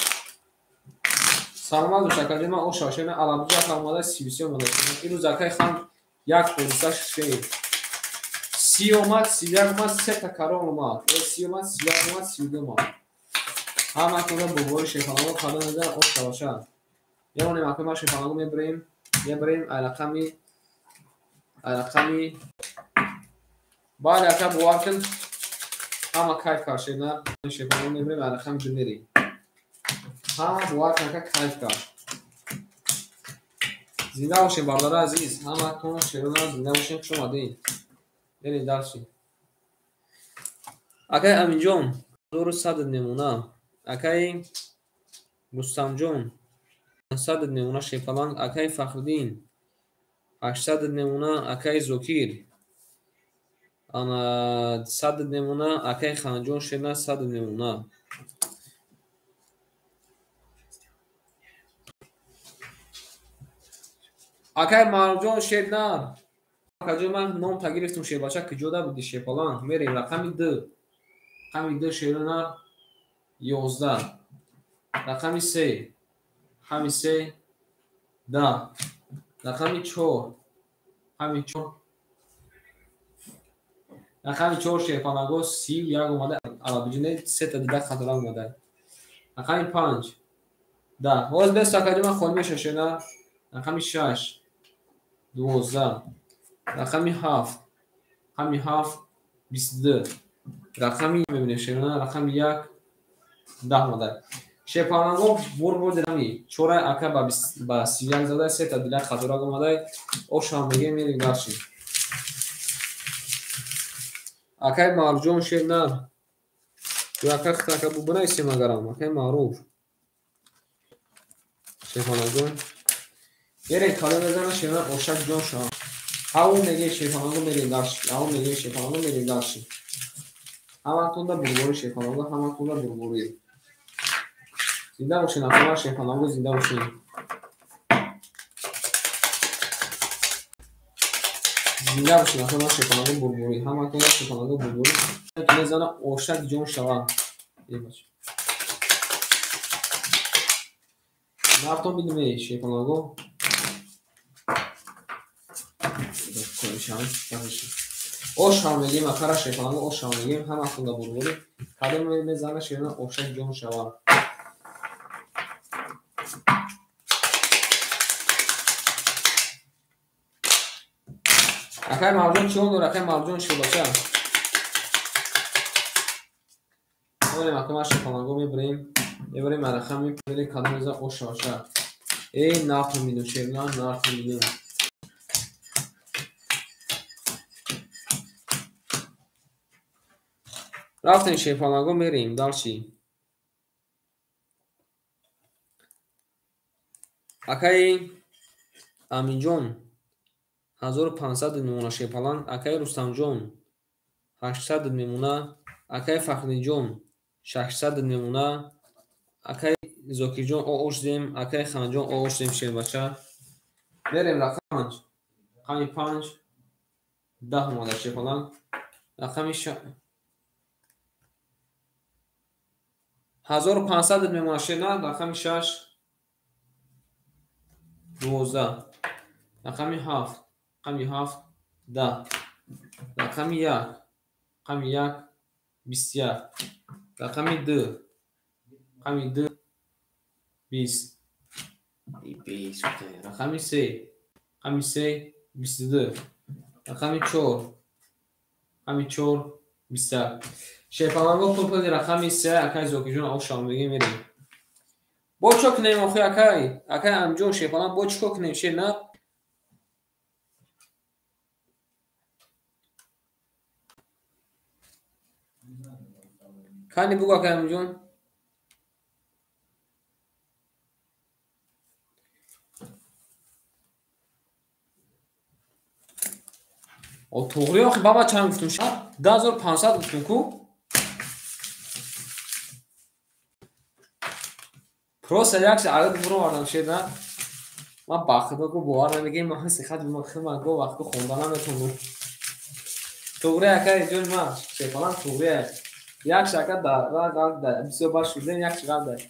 سلامت باشه که من اوشا شد علابجو اکر اومده 33 اومده این روز اکر خان یک پوزیساش شد 30 اومد 31 اومد 3 تا کرون اومد 30 اومد 31 اومد 32 اومد همه کنه بگوی شیپالانگو خدا نزد اوشا باشه یه مونه مکه ما شیپالانگو میبریم رقمی بعد اکر بوار کن همه کیف کار شد نه شیپالانگو میبریم رقم 2 میریم همه بوار کن که کیف کار زنده باشین بردار عزیز همه کن شیرون زنده باشین خوش اومدین بریم درسیم اکای امین جان 1100 نمونه اکای رستم جان 100 نمونه شیپالانگ اکای فخردین 800 نمونه اکای زوکیر 100 نمونه اکای خانجون شنا 100 نمونه اکای مارجون شنا کجا من نام تا گرفتم شیباچا که جدا بودی شیپالانگ میریم رقم 2 رقم 2 شنا 11 رقم 3 رقم 3 10 رقم 4 رقم 4 شیپالانگو 31 اومده علابجو 3 تا دیگه خاطر اومده رقم 5 10 باز بس کجا من خود میشه شنا رقم 6 12 رقم 7 22 رقمی میبینه شنا رقم 1 10 اومده شیپالانگو برد نمی چوره اکا با 31 زده 3 تا دیگه خاطر اومده او شام میگه میریم داشتیم اکای مارجون شنا تو اکا خطا بو بنای سیما گرام اکای معروف شیپالانگو یه کالا بزنه شنا اوشک جون شام همون میگه شیپالانگو میریم داشتیم همه تونده برگوری شیپالانگو همه تونده برگوری زنده باشین اکا شیپالانگو زنده باشین زنده باشین اکا شیپالانگو برگوری همه تونده شیپالانگو برگوری تونه زنه اوشک جون شام یه باشه نفتون بیدیم شیپالانگو اوش هم میگیم اکر شیپالانگو اوش هم میگیم همه تونده برگوری کدوم میزنه شیرین اوشک جون شام اکای مارجون چون دور اکای مارجون شو باشه اول مکه شیپالانگو میبریم رقم میبریم کدوم میزنه اوش باشه نفت میدون شیرین نفت میدون رفتیم شیپالانگو میریم دالچی اکای امین جان 1500 نمونه شیپالانگ اکای رستم جان 800 نمونه اکای فخری جان 600 نمونه اکای زوکی جان اوش دیم اکای خان جان اوش دیم شیر بچه بریم رقم 5 10 نمونه شیپالانگ رقم 1500 نمونه شیر نه رقم 6 12. رقم 7. رقم 7 10. رقم 1. رقم 1 21. رقم 2. رقم 2 20. 20. رقم 3. رقم 3 22. رقم 4. رقم 4 20. شیپالانگو پول رقم 3 اکای زوکی جون آشام بگی میریم. با چوک نیم آخی اکای امجون شیپالان با چوک نیم شیر نه. کانی بگو اکای امجون. او توغری آخی بابا چند گفتم شد 10500 گفتم کو پروسه یکش عدد برو آدم شد نه من باخته کو باور نمیگم من سخت من گو وقت خوندن نمیتونم توغری اکای جون ما شیپالان توغری یک شکل در 25 شده یک شکل در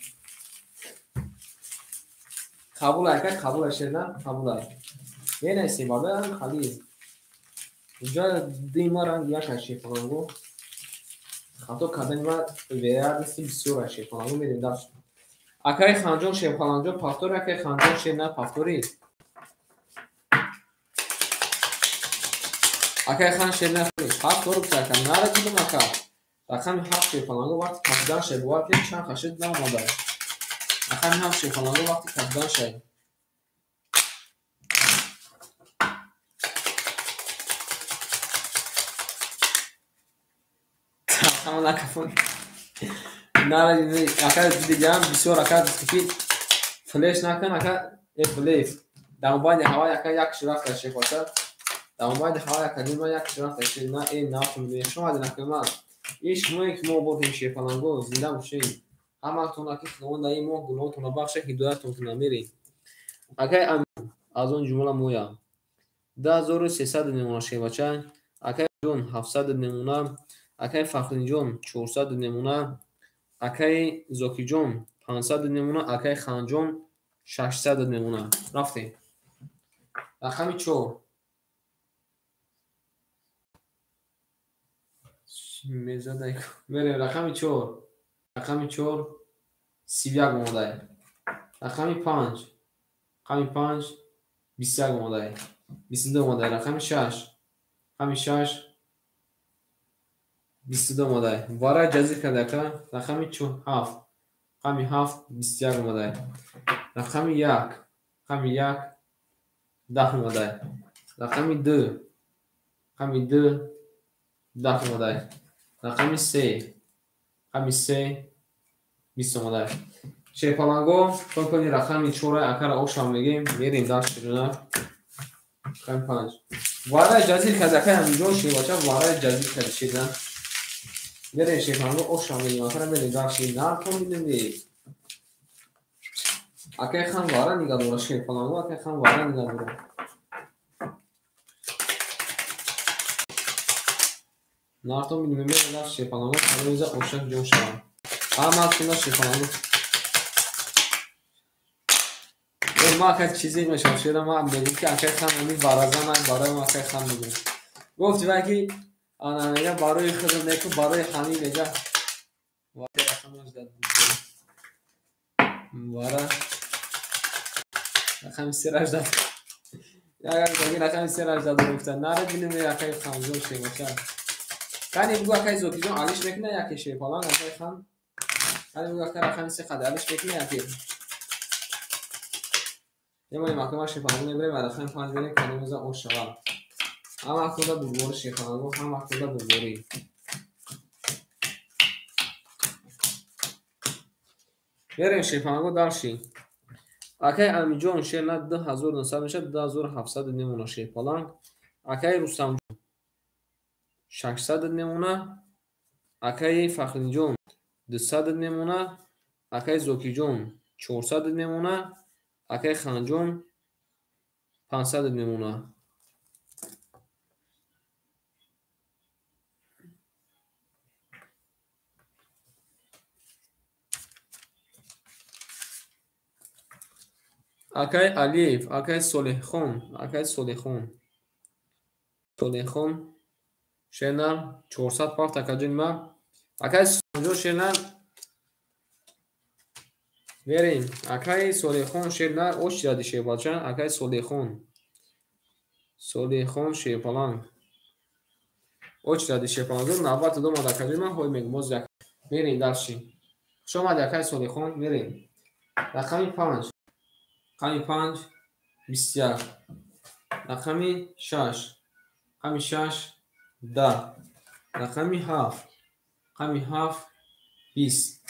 قبول اکای قبول شدن قبول یه نیستی باده خالی اینجا دیمارن یک شیپالانگو خاطر کردن ما ویراد نیستیم بسیار شیپالانگو میریم داشت اکای خانجون شیپالانجو پافتور اکای خانجون شیر نه پافتوری اکای خان شیر نه پافتور بسکم ناره دیدم اکا رقم 7 شیپالانگو وقتی کپیدان شیر بوار که چند خشید نماده رقم 7 شیپالانگو وقتی کپیدان شیر رقم نکفون ناره اکا دیگه هم بسیار اکا دستکید فلیش نکن اکا فلیف در باید هوا اکا یک شرف در شیپ باشد در باید هوا اکا دیما یک شرف در شیپ نه این نافون میشه شما دنکه من ایش موی که ما بودیم شیپالانگو زنده باشیم همه تونا که خلون در این ماه گناهتون بخشه هدایتون که نمیریم اکای از اون جمله مویا 10300 نمونه شیپ باشد اکای جون 700 نمونه اکای فخری جون 400 نمونه اکای زوکی جون 500 نمونه اکای خان جون 600 نمونه رفتیم رقم 4 میزده میره رقم 4 رقم 4 31 اومده رقم 5 رقم 5 21 اومده 22 اومده رقم 6 رقم 6 22 اومده وارا جزی کرده که رقم 7 رقم 7 21 اومده رقم 1 رقم 1 10 اومده رقم 2 رقم 2 10 اومده رقم 3 رقم 3 20 اومده شیپالانگو فکر کنی رقم 4 اکر آشام میگیم میریم داشت شدونه رقم 5 وارا جزیر کرده که همینجور شی باشه وارا جزیر کرده شیدن میریم شیپالانگو آشام میگیم اکر میریم داشت شید نار کن میدیم بید اکر خان وارا نگاه دورا شیپالانگو اکر خان وارا نگاه دورا نارتون میدیم میریم داشت شیپالانگو کنویزه آشام جون شوان همه کنه شیپالانگو ما که چیزی میشم شده ما میگیم که اکای خان همین بارازه من برای ما اکای خان میگیم گفت وقتی آنها میگه برای خود نیکو برای خانی میگه وقتی رقمش داد وارا رقم 3 راش داد اگر دیگه رقم 3 راش داد گفتن نره ببینیم اکای خان زور چی میشه کانی بگو اکای زوکی جون علیش میکنه یکی شیپالان اکای خان کانی بگو اکای رقم 3 خد علیش میکنه یکی یه ماکما شیپالان میبره و رقم 5 بره کنوزا او شوا هم وقتا بزرگ شیپالانگو هم وقتا بزرگی بریم شیپالانگو داشتیم اکای امیجون شیر نه 2900 میشه 2700 نمونه شیپالانگ اکای رستم 600 نمونه اکای فخری جون 200 نمونه اکای زوکی جون 400 نمونه اکای خان جون 500 نمونه акай алиф, акай солиххон, акай солихон. Солихон шенар 400 пафт акаҷунма. Акай сонҷо шенар верим. Акай солихон шенар очради шебача. Акай солихон. Солихон шепалан. Очради шепалан. Навбат домад акаҷунма ҳой мегмоз як. Верим дарши. Шомад акай солихон верим. Рақами 5. Рақами 5 21. Рақами 6. Рақами 6 10. Рақами 7. Рақами 7 20.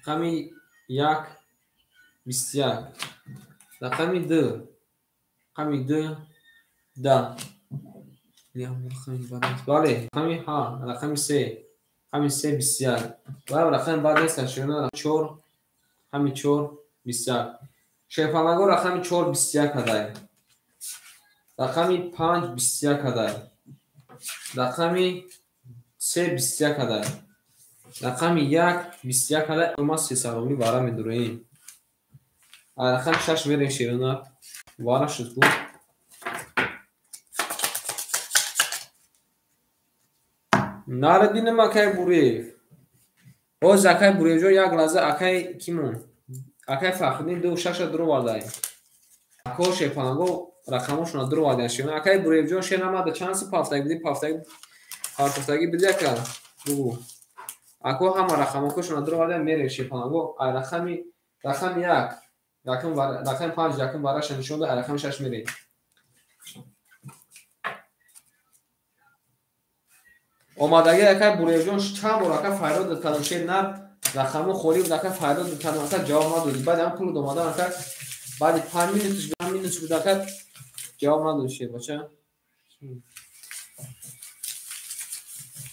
Рақами 1 21. Рақами 2. Рақами 2 10. бале. Рақами 7. Рақами 3. Рақами 3 21. ва рақами баъд нест шуна 4. Рақами 4 21. Шепалаго рақами 4 21 адай. Рақами 5 21 адай. Рақами 3 21 адай. Рақами 1 21 адай. Ма се сароли вара медуроем. Рақами 6 мерем широна. Вара шуд буд. Нараддин акай бурев. Оз акай буревҷо як лаҳза акай кимон? Акай Фахриддин 26 дуро вардай. Ако шепалаго рақамошона дуро вардай широна. Акай буревҷо шенамада чанси пафтаги биди пафтаги биди ака. Бугу. Ако ҳама рақамокошона дуро вардай мерем шепалаго. Рақами 1. Рақами 5 якум бараша нишонда рақами 6 мерем. омадаги акай буревҷон чанд бор акай файрод додкардам шенар рақамо холӣ буд акай файрод додкардам акай ҷавоб надодӣ. Баъд ҳам пул омадам акай баъди 5 минуташ 10 минут буд акай ҷавоб надодӣ шебача.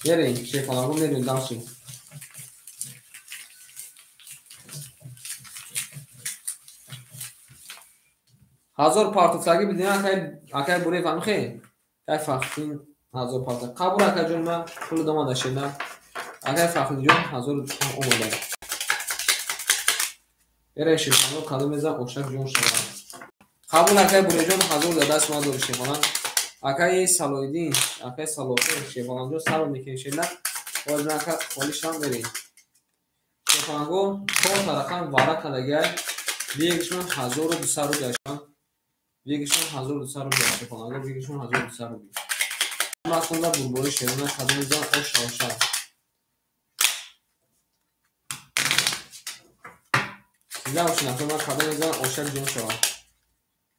Мерем шепалаго мерем далши. ҳазор партофтагӣ бидем акай бурев амхе. Акай Фахриддин 1000 партоф. Қабул акаҷон ма пул домада шена. Акай Фахриддинҷон 1000 омада. Эра шепалаго кадо мезам ошак ҷон шава. Қабул акай буревҷон 1000 да даст ма дори шепалан. Акай Салоиддин, акай Салоҳи шепаланҷон саро мекешена. Боз нака холишам мерем. Шепалаго чорта рақам вара кадагай. Вегишон 1200 рубля шан. Вегишон 1200 рубля шепалаго вегишон 1200 рубля. Маконда бурбори шерона кадо мезам оша. Сидавшина тома кадо мезам ошак ҷон шава.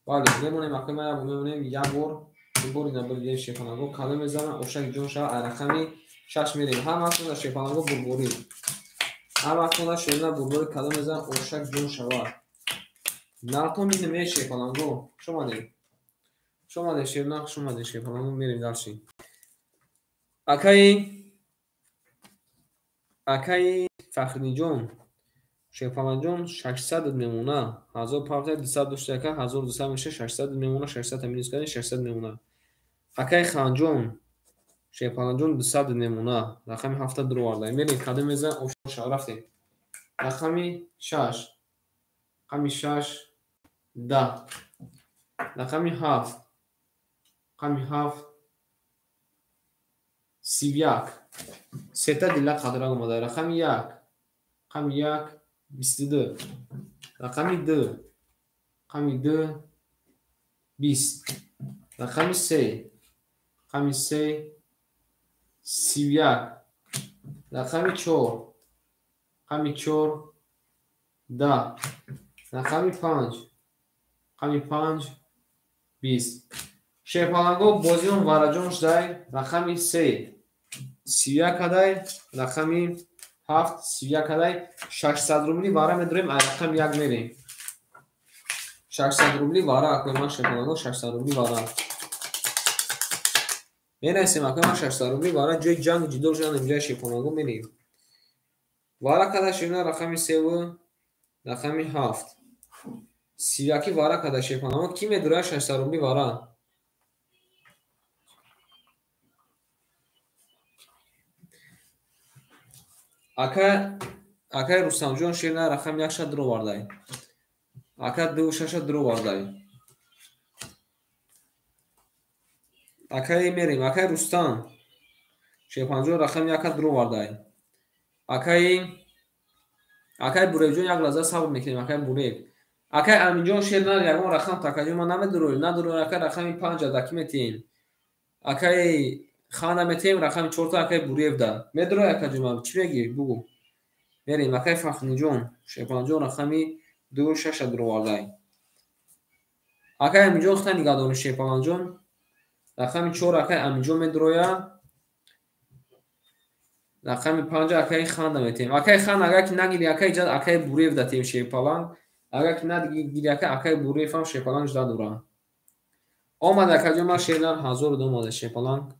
Бале, мемонем акай мая мемонем як бор. Ин бори набирем шепалаго кадо мезам ошак ҷон шава. Рақами 6 мерем. Ҳама маконда шепалаго бурбори. Ҳама маконда шерона бурбори кадо мезам ошак ҷон шава. Нато ми не шепалаго. Шомаде. Шомаде шерона шомаде шепалаго мерем далши. акай Фахриддинҷон шепаланҷон 600 мемона. 1000 партия 200 дошта акай 1200 меша 600 мемона 600 минус кардем 600 мемона. Акай Ханҷон шепаланҷон 200 мемона. Рақами 7 дуро вардай. Мерем кадо мезам оша рафтем. Рақами 6. Рақами 6 10. Рақами 7. Рақами 7 31. Сета дила қадра омада. Рақами 1. Рақами 1 22. Рақами 2. Рақами 2 20. Рақами 3. Рақами 3 31. Рақами 4. Рақами 4 10. Рақами 5. Рақами 5 20. Шепалаго бозиён вараҷон шудай. Рақами 3 31 адай. Рақами 7 31 адай. 600 рубли вара медорем. Рақами 1 мерем. 600 рубли вара акой ман шепалаго 600 рубли вара. Менасем акой ман 600 рубли вара ҷои ҷанг ҷидол шудан инҷои шепалаго мерем. Вара када шуна рақами 3 рақами 7 31 вара када шепалаго ки медорад 600 рубли вара. акай Рустамҷон шерна рақам 1 дуру вардай. Ака 2 дуру вардай. Акай мерим. Акай Рустам 50 рақам 1 дуру вардай. Акай Буревҷон як лаҳза сабр мекунем. Акай Бурев. Акай Аминҷон шерна ягон рақам такаҷон ма намедуруй. Надуруй акай рақами 5 даки метин. Акай хана метем рақами 4 акай Бурев да. Медуруй акаҷон ма чӣ мегӣ бугу. Мерим. Акай Фахриҷон 50 рақами 2 дуру вардай. Акай Аминҷон хта нигадони 50 рақами 4 акай Аминҷон медуроя. Рақами 5 акай ханда метем. Акай хан агар ки нагири акай ҷад акай Бурев датем шепаланг. Агар ки нагири акай Бурев ҳам шепаланг ҷда дура. Омада акаҷон ма шернар 1000 домода шепаланг.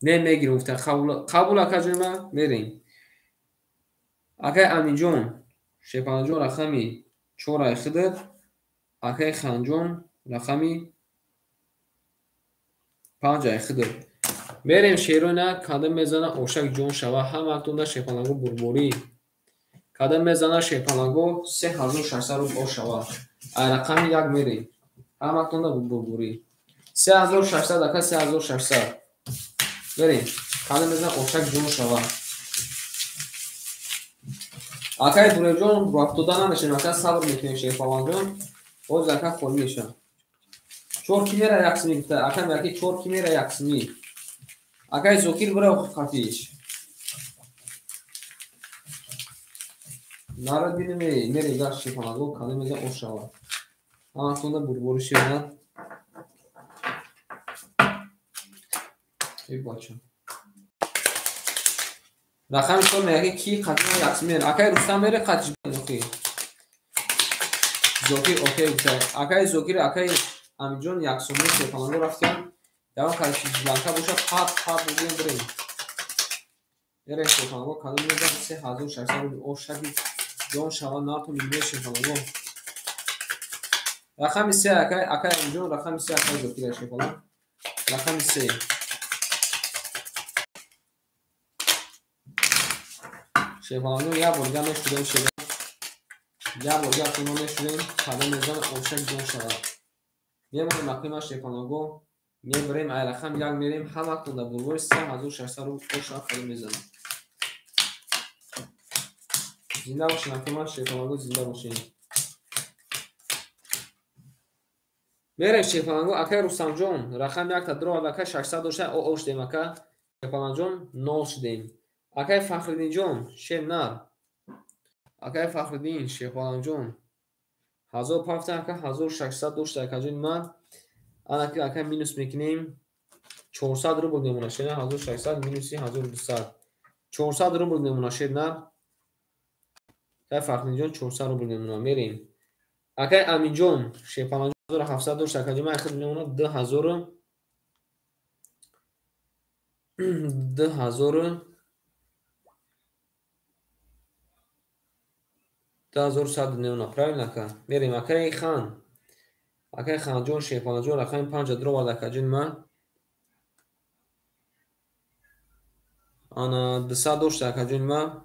Не мегирем гуфта қабул акаҷон ма мерем. Акай Аминҷон 50 рақами 4 хидр. Акай Ханҷон рақами 5 хидр. Мерем шерона кадам мезана ошак ҷон шава ҳама актунда шепалангу бурбурӣ. Кадам мезана шепалангу 3600 рубл шава. Ай рақами 1 мерем. Ҳама актунда бурбурӣ. 3600 ака 3600. Мерем. Кадам мезана ошак ҷон шава. Акай Буревҷон вақтуда намешем. Ака сабр мекунем шепалангу. Оз ака хол меша. 4 ки мера 1 сими гуфта. Ака меки 4 ки мера 1 сими. Акай Зокир бира хатиш. Нарад бинем мере гаш шепалангу кадам меза ошава. Ама сонда бурбури шена. Эй бача. Рақами то меки ки қатина 1 сими. Акай Рустам мере қатиш Зокир. Зокир окей гуфта. Акай Зокир акай Аминҷон 1 сими шепалангу рафтем. Явон қатиш бланка боша пап будем бирем. Мере шепалангу кадам меза 3600 рубл ошаки ҷон шава нарто милион шепалангу. Рақами 3 акай Аминҷон рақами 3 акай Зокир шепаланг. Рақами 3. Шепалангу я борга мешудем шеба. Я борга туно мешудем кадам меза ошак ҷон шава. Мемонем ақима шепалангу мебирем ай рақам 1 мерем ҳама кунда бурбури 3600 рубл ошак кадам мезанем. Зинда бошин ақима шепалангу зинда бошин. Мерем шепалангу акай Рустамҷон рақам 1 та дро ака 600 дошта ош дем ака шепаланҷон 0 шидем. Акай Фахридинҷон шенар. Акай Фахридин шепаланҷон 1005 ака 1600 дошта акаҷон ма анаки ака минус мекунем 400 рубл мемона шена 1600 минуси 1200 400 рубл мемона шена. Акай Фахридинҷон 400 рубл мемона мерем. Акай Аминҷон шепаланҷон 1700 дошта акаҷон ма хид мемона 2100 мемона правильно ака. Мерем акай Ханҷон шепаланҷон рақами 5 дро варда акаҷон ма ана 200 дошта акаҷон ма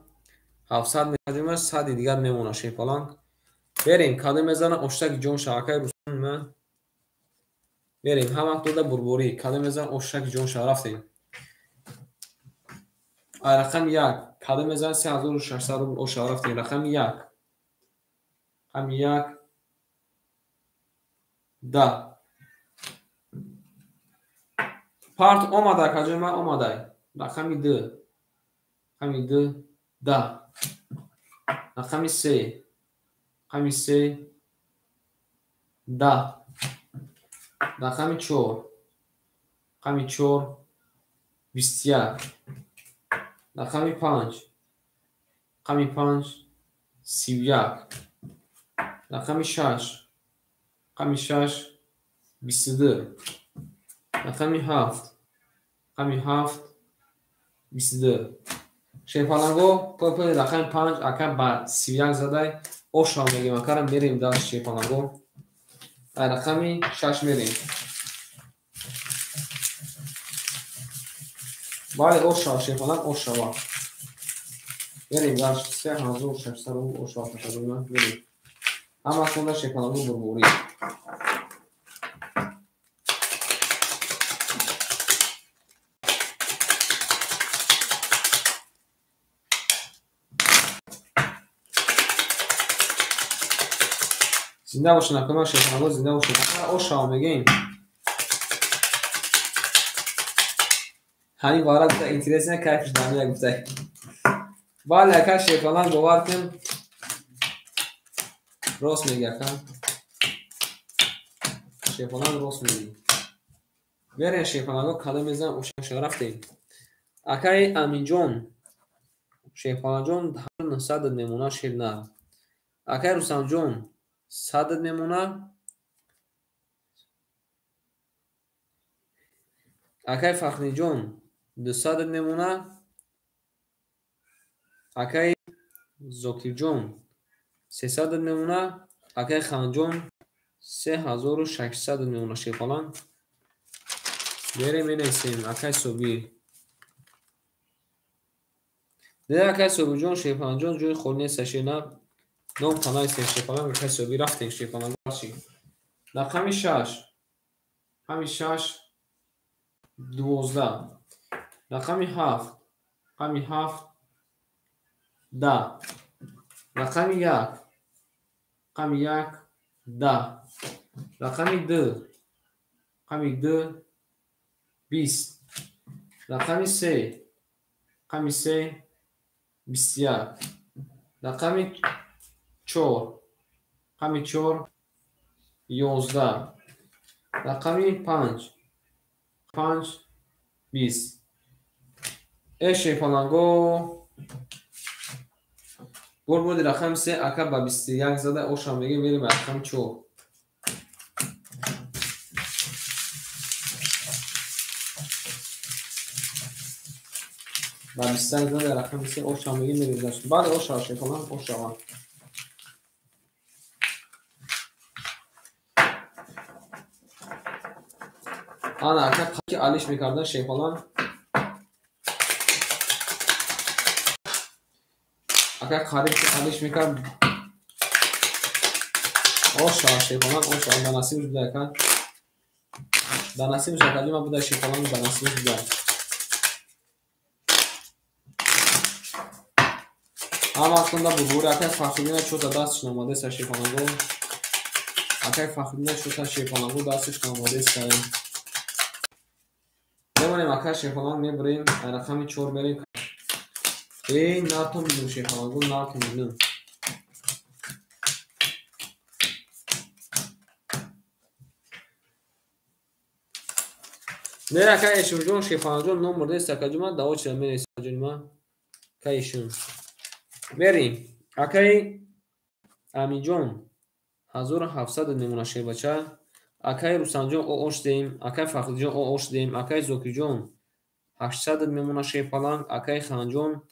700 мекаҷон ма 100 дигар мемона шепаланг. Берем кадам мезана оштаки ҷон шава акай Рустам ма. Берем ҳама актуда бурбурӣ кадам мезана оштаки ҷон шава рафтем. Ай рақами 1 кадам мезана 3600 рубл ошава рафтем. Рақами 1 да. Парт омада акаҷон ма омадай. Рақами 2 да. Рақами 3 да. Рақами 4 21. Рақами 5 31. Рақами 6 22. Рақами 7 22. Шепалангу пп рақами 5 ака ба 31 задай ошам мегем акара мерем дар шепалангу. Ай рақами 6 мерем. Bale oshava shefalan oshava. Berیم در 3600 oshava tashaduna berیم. Hamasunda shefalangu burburi. زنده باشین اکما شیخانگو زنده باشین oshava میگیم. همین وارد تا اینترس نه کیفش دامیا گفته. بله اکا شیخانگ باور کن راست میگه کن. شیخانگ راست میگه. برای شیخانگو کلا میزن اوشش رفتیم. اکای امینجان شیخانجان هر 100 نمونه شیر نه. اکای روسانجان 100 نمونه. اکای فخریجان 200 نمونه. اکای زاکیرجان 300 نمونه. اکای خانجان 3600 نمونه شیخانگ. بریم اینسیم اکای صبی. دیگه اکای صبی جان شیخانگ جان جوی خونی سشینه نام پناه شیخانگ اکای صبی رفتیم شیخانگ باشی. رقم 6 همین 6 12 رقم 7 همین 7 10 رقم 1 همین 1 10 رقم 2 همین 2 20 رقم 3 همین 3 21 رقم 4 همین 4 11 رقم 5 5 20 شیخانگو بود رقم 3 اکا با 21 زده اوشا میگه میریم رقم 4 با 21 زده رقم 3 اوشا میگه میریم داشت بعد اوشا شیخانگ اوشا آن اکا پاکی علیش میکردن شیخانگ اکا خارج علیش میکرد اوشا شیخانگ اوشا دانسیمش بوده کن دانسیمش اکادی ما بوده شیخانگ دانسیمش بوده اما اکنده بگوره اکای فخرینه چوتا دستش نماده سر شیخانگو اکای فخرینه چوتا شیخانگو دستش نماده سر بمانیم اکای شیخانگ میبریم رقم 4 بریم این نارتو میدونم شیخانگو نارتو میدونم نه اکای ایشون جون شیخانگ جون نام برده سکجوما داو چه می سکجوما کایشون بریم اکای امینجان 1700 نمونه شیر بچه اکای روسانجان او اوش دیم اکای فخریجان او اوش دیم اکای زوکیجان 800 نمونه شیر پلنگ اکای خانجان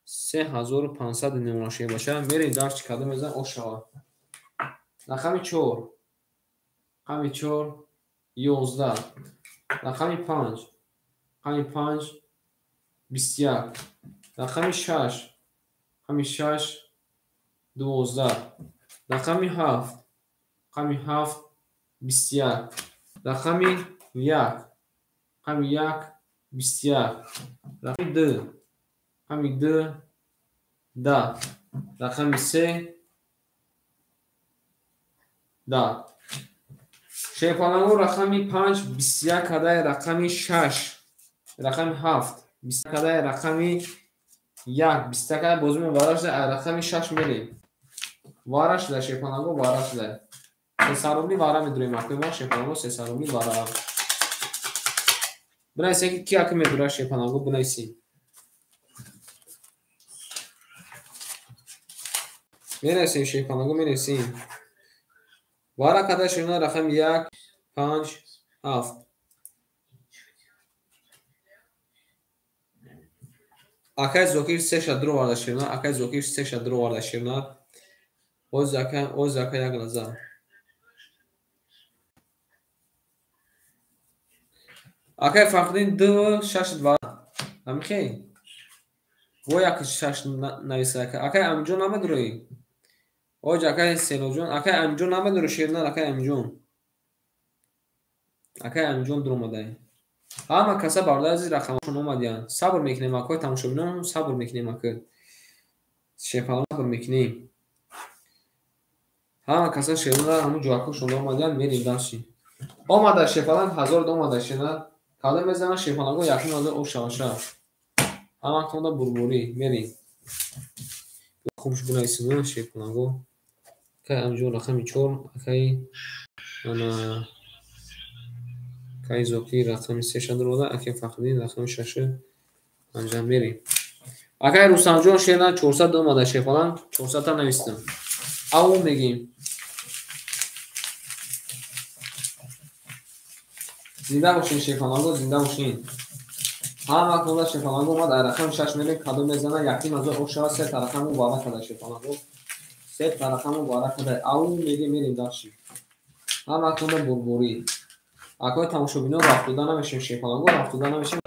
3500 نمونه شیر بچه میریم داشت کده میزن اوشا رقم 4 رقم 4 11 رقم 5 رقم 5 21 رقم 6 رقم 6 12 رقم 7 رقم 7 21 رقم 1 رقم 1 21 رقم 2 رقم 2 10 رقم 3 10 شیخانگو رقم 5 21 کده رقم 6 رقم 7 21 کده رقم 1 20 کده بازم وارش ده رقم 6 میریم وارش ده شیخانگو وارش ده سساروبلی وارا میدونیم اکیما شیخانگو سساروبلی وارا بنایسی که کیا که میدونه شیخانگو بنایسی میرسیم شیخانگو میرسیم وارا کده شیخانگو رقم 1 5 7 اکای زوکیر 3 شدرو وارد شیرنا اکای زوکیر 3 شدرو وارد شیرنا او زکا یک لحظه اکای فخرین 2 6 2 Амихе. Во як шаш нависа ака. Акай амҷон намедурои. Оҷ акай Селоҷон. Акай амҷон намедуро шернар акай амҷон. Акай амҷон дуромадай. Ҳама каса бардази рақамашон омадиянд. Сабр мекунем акои тамошобинон, сабр мекунем ака. Шефалон сабр мекунем. Ҳама каса шернар ҳаму ҷоакошон омадиянд мерим даши. Омада шефалан 1000 омада шена. Кале мезана шефаланго 1000 ош шаваша. Ҳама конда бурбури мерим. Хумш гунайсинон шефаланго. Акай амҷон рақами 4, акай ана акай зоки рақами 3 шадрода, акай фахридин рақами 6 анҷам мерим. Акай Рустамҷон шена 400 омада шефалан 400 та навистам. Ау мегим. Зинда бошин шефаланго, зинда бошин. Ҳама конда шефаланго омад ай рақами 6 мерим кадо мезана 1000 ош шава 3 та рақаму бара када шефаланго. 3 та рақаму бара када. Ау мегим мерим даши. Ҳама конда бурбури. Акои тамошобинон рафтуда намешем шефаланго, рафтуда намешем.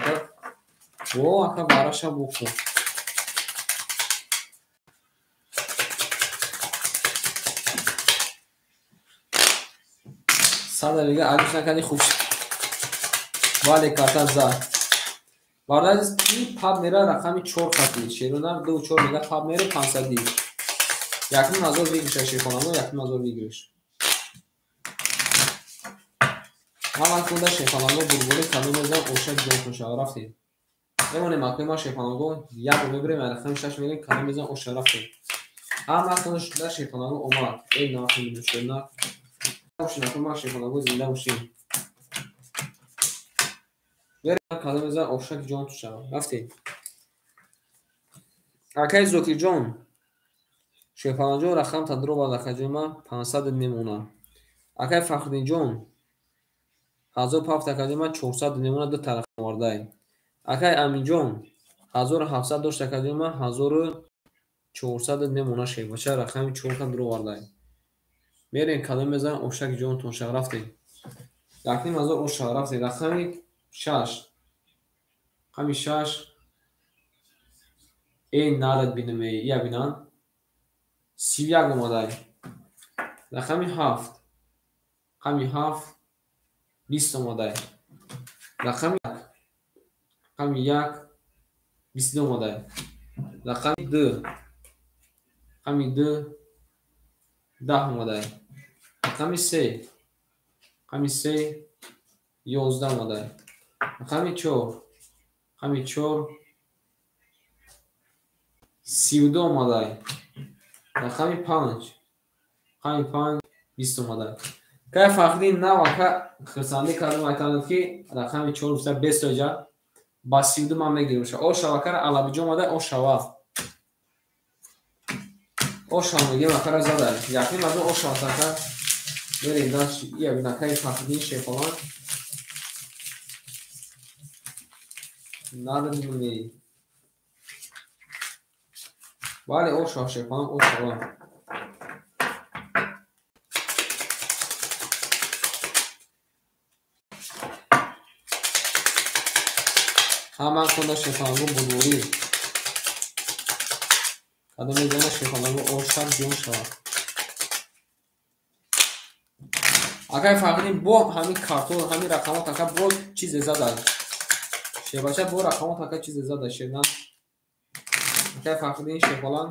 Во ака бараша буку. Сада вига алиф накади хуб. Вале карта за. Бардази ки паб мера рақами 4 хати. Шерунар 2 4 мега паб мера 500 ди. 1000 вигриша шефаланго, 1000 вигриш. Ҳама кунда шефаланго бурбури кадо мезан ошак ҷон шава рафтем. Мемонем акои ма шефаланго як мебирем ай рақами 6 мерем кадо мезан оша рафтем. Ҳама кунда шуда шефаланго омад. Эй нафим душена. Бошин акои ма шефаланго зинда бошин. Берем кадо мезан ошак ҷон шава рафтем. Акай Зокиҷон шефаланҷон рақам тадро ба дакаҷома 500 мемона. Акай Фахридинҷон 1000 паф такаҷома 400 мемона 2 тараф овардай. Акай Аминҷон 1700 дошт такаҷома 1400 мемона шефача рақами 4 та дро овардай. Мерем кадо мезан ошак ҷонтон шава рафтем. 1000 ош шава рафтем. Рақами 6. Рақами 6 ин нарад бинаме я бинан 31 омадай. Рақами 7. Рақами 7 20 омадай. Рақами 1. Рақами 1 22 омадай. Рақами 2. Рақами 2 10 омадай. Рақами 3. Рақами 3 11 омадай. Рақами 4. Рақами 4 32 омадай. Рақами 5. Рақами 5 20 омадай. Кай Фахридин навака хирсанди кардам айтанд ки рақами 4 биста 20 оҷа ба 32 ман мегирам. Ош шавакара алабиҷо омадай ош шава. Ош шава мегирам акара задай. Якин мазо ош шавакара мерем даш я бина кай Фахридин шефалан. Надо мери. Вале ош шава шефалан ош шава. ҳама конда шефаланго бурбури. Кадо мезана шефаланго ошак ҷон шава. Акай Фахридин бо ҳамин картон ҳамин рақамот ака бо чизе задай. Шефача бо рақамот ака чизе задай шернан. Акай Фахридин шефалан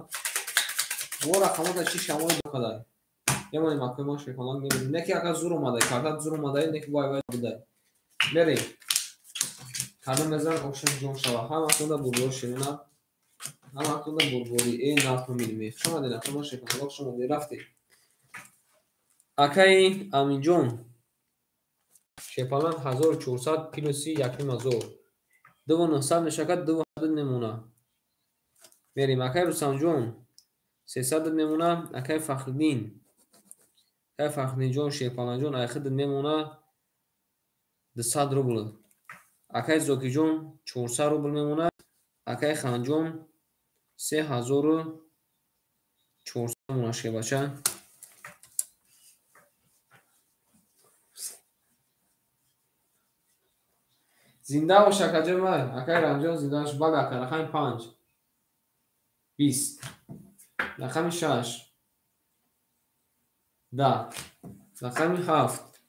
бо рақамот чи шамои докадай. Мемонем акои ма шефалан мебинем. Неки ака зур омадай, карта зур омадай, неки вай будай. Мерем. Кадо мезан ошак ҷон шава. Ҳама конда бурбури шерина. Ҳама конда бурбури. Эй наф мебинем. Шомаден акои ма шефаланго шомаден рафтем. Акай Аминҷон шефалан 1400 плюси 1000. 2900 мешакад 200 мемона. Мерим акай Рустамҷон 300 мемона. Акай Фахридин. Акай Фахридинҷон шефаланҷон айхид мемона 200 рубл. Акай Зокиҷон 400 рубл мемона. Акай Ханҷон 3400 мемона шефача. زنده باش اکا ما اکا رمجان زنده باش بالا اکا رقم 5 20 رقم 6 10 رقم 7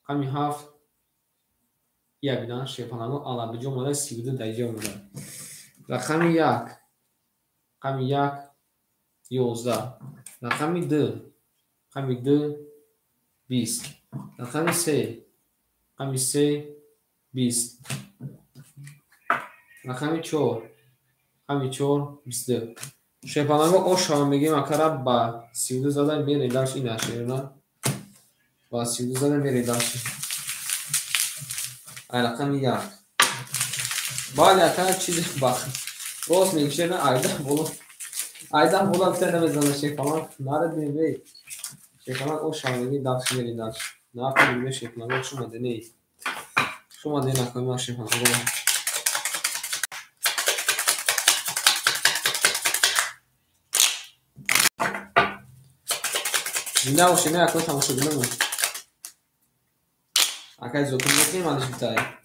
رقم 7 یک دان شیپانگو آلا بجو ماده 32 دیجا ماده رقم 1 رقم 1 11 رقم 2 رقم 2 20 رقم 3 رقم 3 20 رقم 4 رقم 4 22 شیپانگو اوشان بگیم اکرا با 32 زدن میره داشت این اشیره نه با 32 زدن میره داشت رقم 1 باید اکرا چیز باخت روز میشه نه aydan bulan bir tane mezana şey falan. Nerede be? Şey falan o şahane dans yeri dans. Ne yapayım be şey falan. Şu madde ne? Şu madde ne koyma şey falan. Ne o şey ne akıl tamam değil mi? Akay zokum yok mu yanlış bir tane?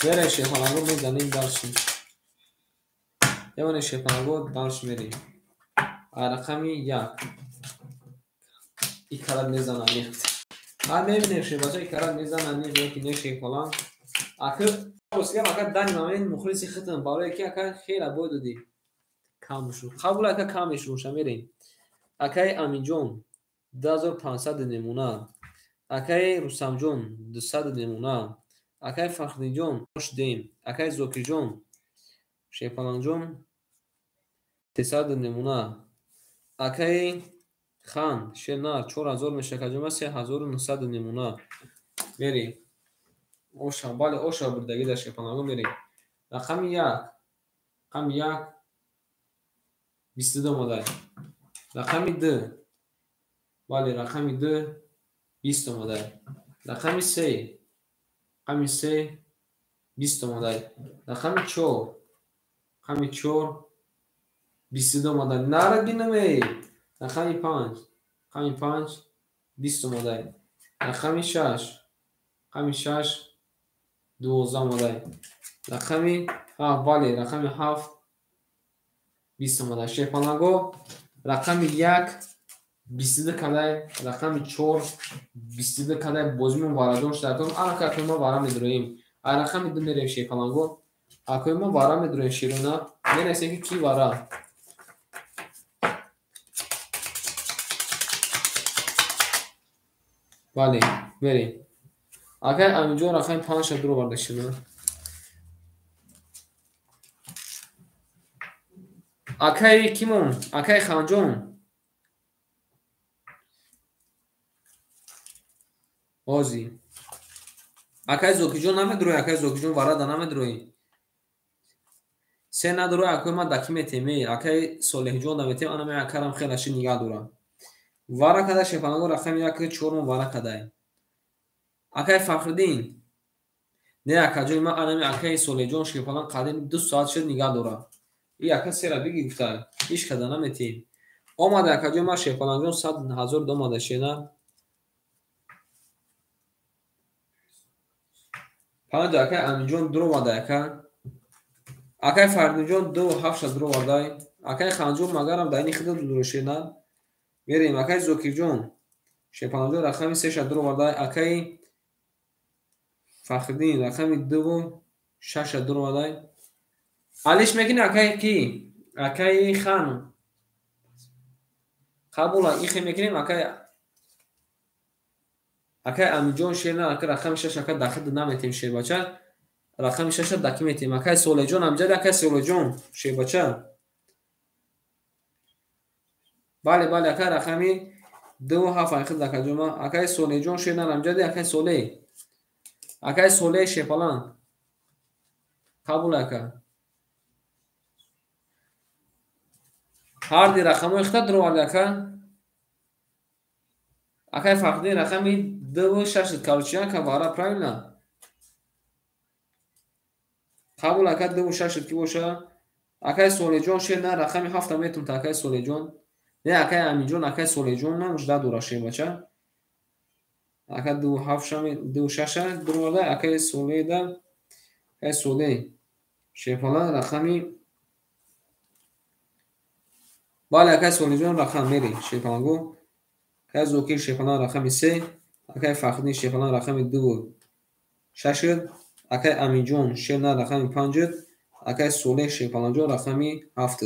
Nereye şey falan bu mezanın dansın. Yavaş şey falan bu dans meri. Rakami yak. İkarat mezana ne? Ha ne bileyim şey başka ikarat mezana ne diyor ki ne şey falan. Akıl Rusya fakat danimamen muhlisi ختم برای که اکا خیلی بود دی کم شو قبول اکا کم شو شمیرین اکای امینجون 2500 نمونه اکای رستم جون 200 نمونه اکای فخری جون خوش دیم اکای زوکی جون شیپالان جون 300 نمونه اکای خان شنار 4000 میشه که جمع 3900 نمونه میری اوشا بالا اوشا بردگی در شیپالانگو میری رقم 1 رقم 1 22 مدل رقم 2 بله رقم 2 20 مدل رقم 3 رقم 3 20 مدل رقم 4 رقم 4 22 مدل نرد بینمی رقم 5 رقم 5 20 مدل رقم 6 رقم 6 12 مدل رقم 7 بله رقم 7 20 مدل شیپانگو رقم 1 22 کدای رقم 4 22 کدای بازمون واردون شدتون آن که ما وارد می‌داریم رقم 2 میریم شیپانگو اکوی ما وارد می‌داریم شیرونا میرسه که کی وارد بله بریم اگر همینجا رقم 5 شد رو وارد شدن اکای کیمون اکای خانجون بازی اکای زوکی جون نمیدروی اکای زوکی جون وارد نمیدروی سه ندروی اکای ما دکی میتیمی اکای صالح جون نمیتیم انا می اکرم خیلی شی نگاه دورم وارا کدا شفانگو رقم یک 4 وارا کدای اکای فخردین نه اکای ما انا می اکای صالح جون شفانان قدیم 2 ساعت شد نگاه دورم ای اکای سرا بگی گفتن هیچ کدا نمیتیم اومد اکای ما شفانان جون 100,000 دو ماده شینا پنج اکای امینجون درو ماده اکای فردینجون 2 درو وردای اکای خانجون مگرم داینی خود دروشه نه میریم اکای زوکی جون شپانجون رقم 3 درو وردای اکای فخردین رقم 2 6 درو وردای علیش میگین اکای کی اکای خان قبول ایخی میگیم اکای امینجون شیرنا اکای رقم 6 اکای داخل نمیتیم شیر بچه رقم 6 دکی میتیم اکای سوله جون امجد اکای سوله جون شیر بچه بله بله اکای رقمی 2 اخر دکا جمع اکای سوله جون شیر امجد اکای سوله شپالان قبول اکای هر دی رقم اختر درو اکای فقدی رقمی 2 6 کارچیان که بارا پرایم نه قبول اکای 2 6 کی باشه اکای سوله جون شیر نه رقمی 7 میتون تا اکای سوله جون نه اکای امینجون اکای سولیجون نموجده دورا شیباچه اکای دو هفشم دو ششه دروده اکای سولیده اکای سولی شیپالان رقمی بالا اکای سولیجون رقم میری شیپالانگو اکای زوکی شیپالان رقمی 3 اکای فخدی شیپالان رقمی 2 ششد اکای امینجون شیرنا رقمی 5 اکای سولی شیپالانجون رقمی 7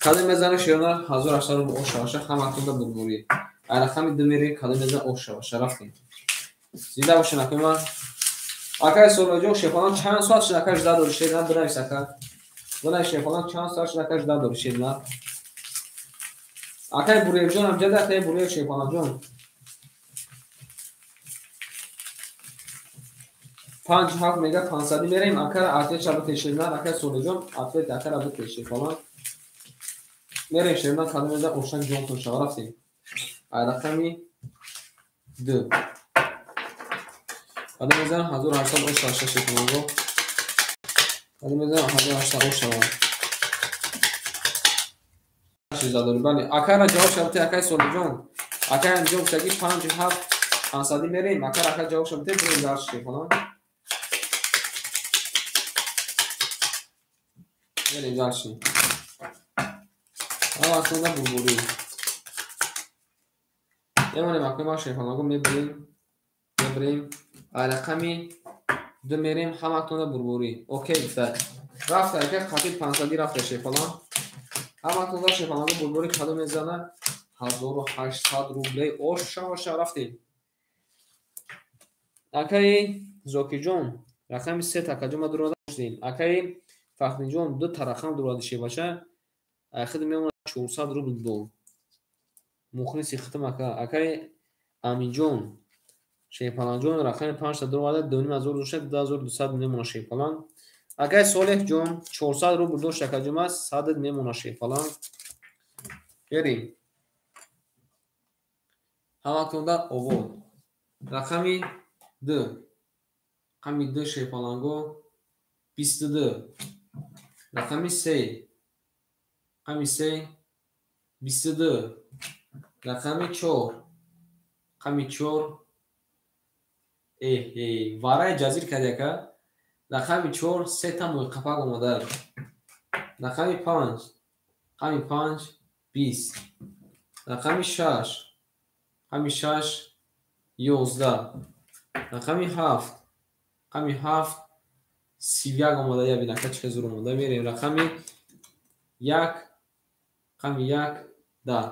کدام میزنه شیرنا حضور اشتر رو اوشاشه خماتونده بربوری رقمی 2 میری کدام میزنه اوشاشه رفتیم زیده باشه نکنیم اکای سولیجون شیپالان چند ساعت شد اکای جدا دور شیرنا بنویس اکای بنای شیپالان چند ساعت شد اکای جدا دور شیرنا اکای بوری جون هم جدا اکای بوری شیپالانجون 5 7 میگه 500 میریم اکای آتش شب شیرنا اکای سولیجون آتش اکای رابط شیپالان میریم شیرنا کدام میزنه اوشان جون تو شما رفتیم رقمی 2 کدام میزنه حضور 800 اوشاشه شیپالانگو کدام میزنه حضور 800 اوشاشه بله اکای را جواب شبته اکای سولیجون اکای انجام شدی 5 7 500 میریم اکای جواب شبته بریم دار شیپالان میریم دارشیم اصلا بربوری میمونیم اکنون ما شیپالانگو میبریم رقمی 2 میریم همه بربوری اوکی رفته اکای خطیب 500 رفته شیپالان همه شیپالانگو بربوری کدوم میزنه 1800 روبلی اوشا رفتیم اکای زوکی جون رقمی 3 تکجه ما دروده شدیم اکای فخمی جون 2 تا رقم دروده شی باشه خود میمونه 400 روبل دو مخلصی ختم اکای امین جون شیپالان جون رقم 5 تا دروده 2500 دوشه 2200 میمونه شیپالان اکای صالح جون 400 روبل دو تکجه ما 100 میمونه شیپالان بریم همه اوو رقمی 2 رقمی 2 شیپالانگو 22 رقمی 3 رقمی 3 22 رقمی 4 رقمی 4 وارای جزیر کده که رقمی 4 3 تا موقفه آمده رقمی 5 رقمی 5 20 رقمی 6 رقمی 6 11 رقمی 7 رقمی 7 31 آمده یا بینکه چه زور آمده میریم رقمی 1 رقمی 1 10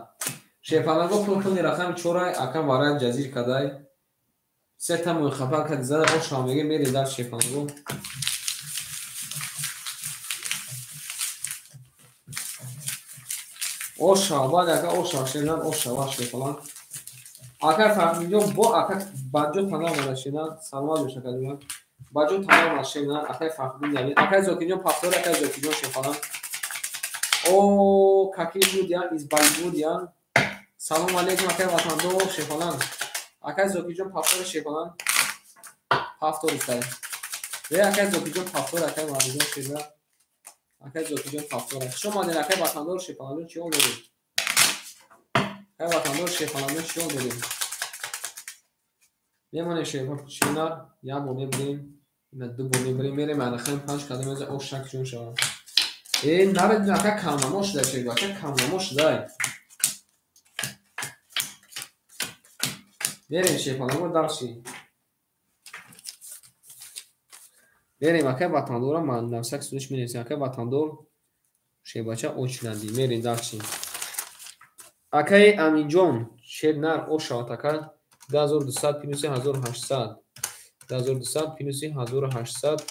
شیپالانگو پول رقم 4 اکم وارد جزیر کدای 3 تا موقفه کد زده او شامگه میریم در شیپالانگو او شابان اکا او شاشیدن او شابان شیپالان اکر فهمیدم با اکر بجو تمام نشیدن سلام بشه کدوم بجو تمام نشیدن اکر فهمیدم یعنی اکر زوکینو پافتور اکر زوکینو شیپالان او کاکی بودیان از بال بودیان سلام علیکم اکر وطندو شیپالان اکر زوکینو پافتور شیپالان پافتور است و اکر زوکینو پافتور اکر واردون شیدا اکر زوکینو پافتور شما در اکر وطندو شیپالان چی اون دارید اکر وطندو شیپالان چی اون دارید میمونه شیپالان یا بونه بریم نه دو بونه بریم میریم رقم 5 کدوم از او شک جون شما این نرد اکر کامناموش داشت اکر کامناموش دای بریم شیپالانگو دارشی بریم اکر وطندو من نفسک سودش می‌نویسم اکر وطندو شیباچه اوچلندی میریم دارشی اکای امین جون شیر نر او شاتکا 2200 پینوسی 1800 2200 پینوسی 1800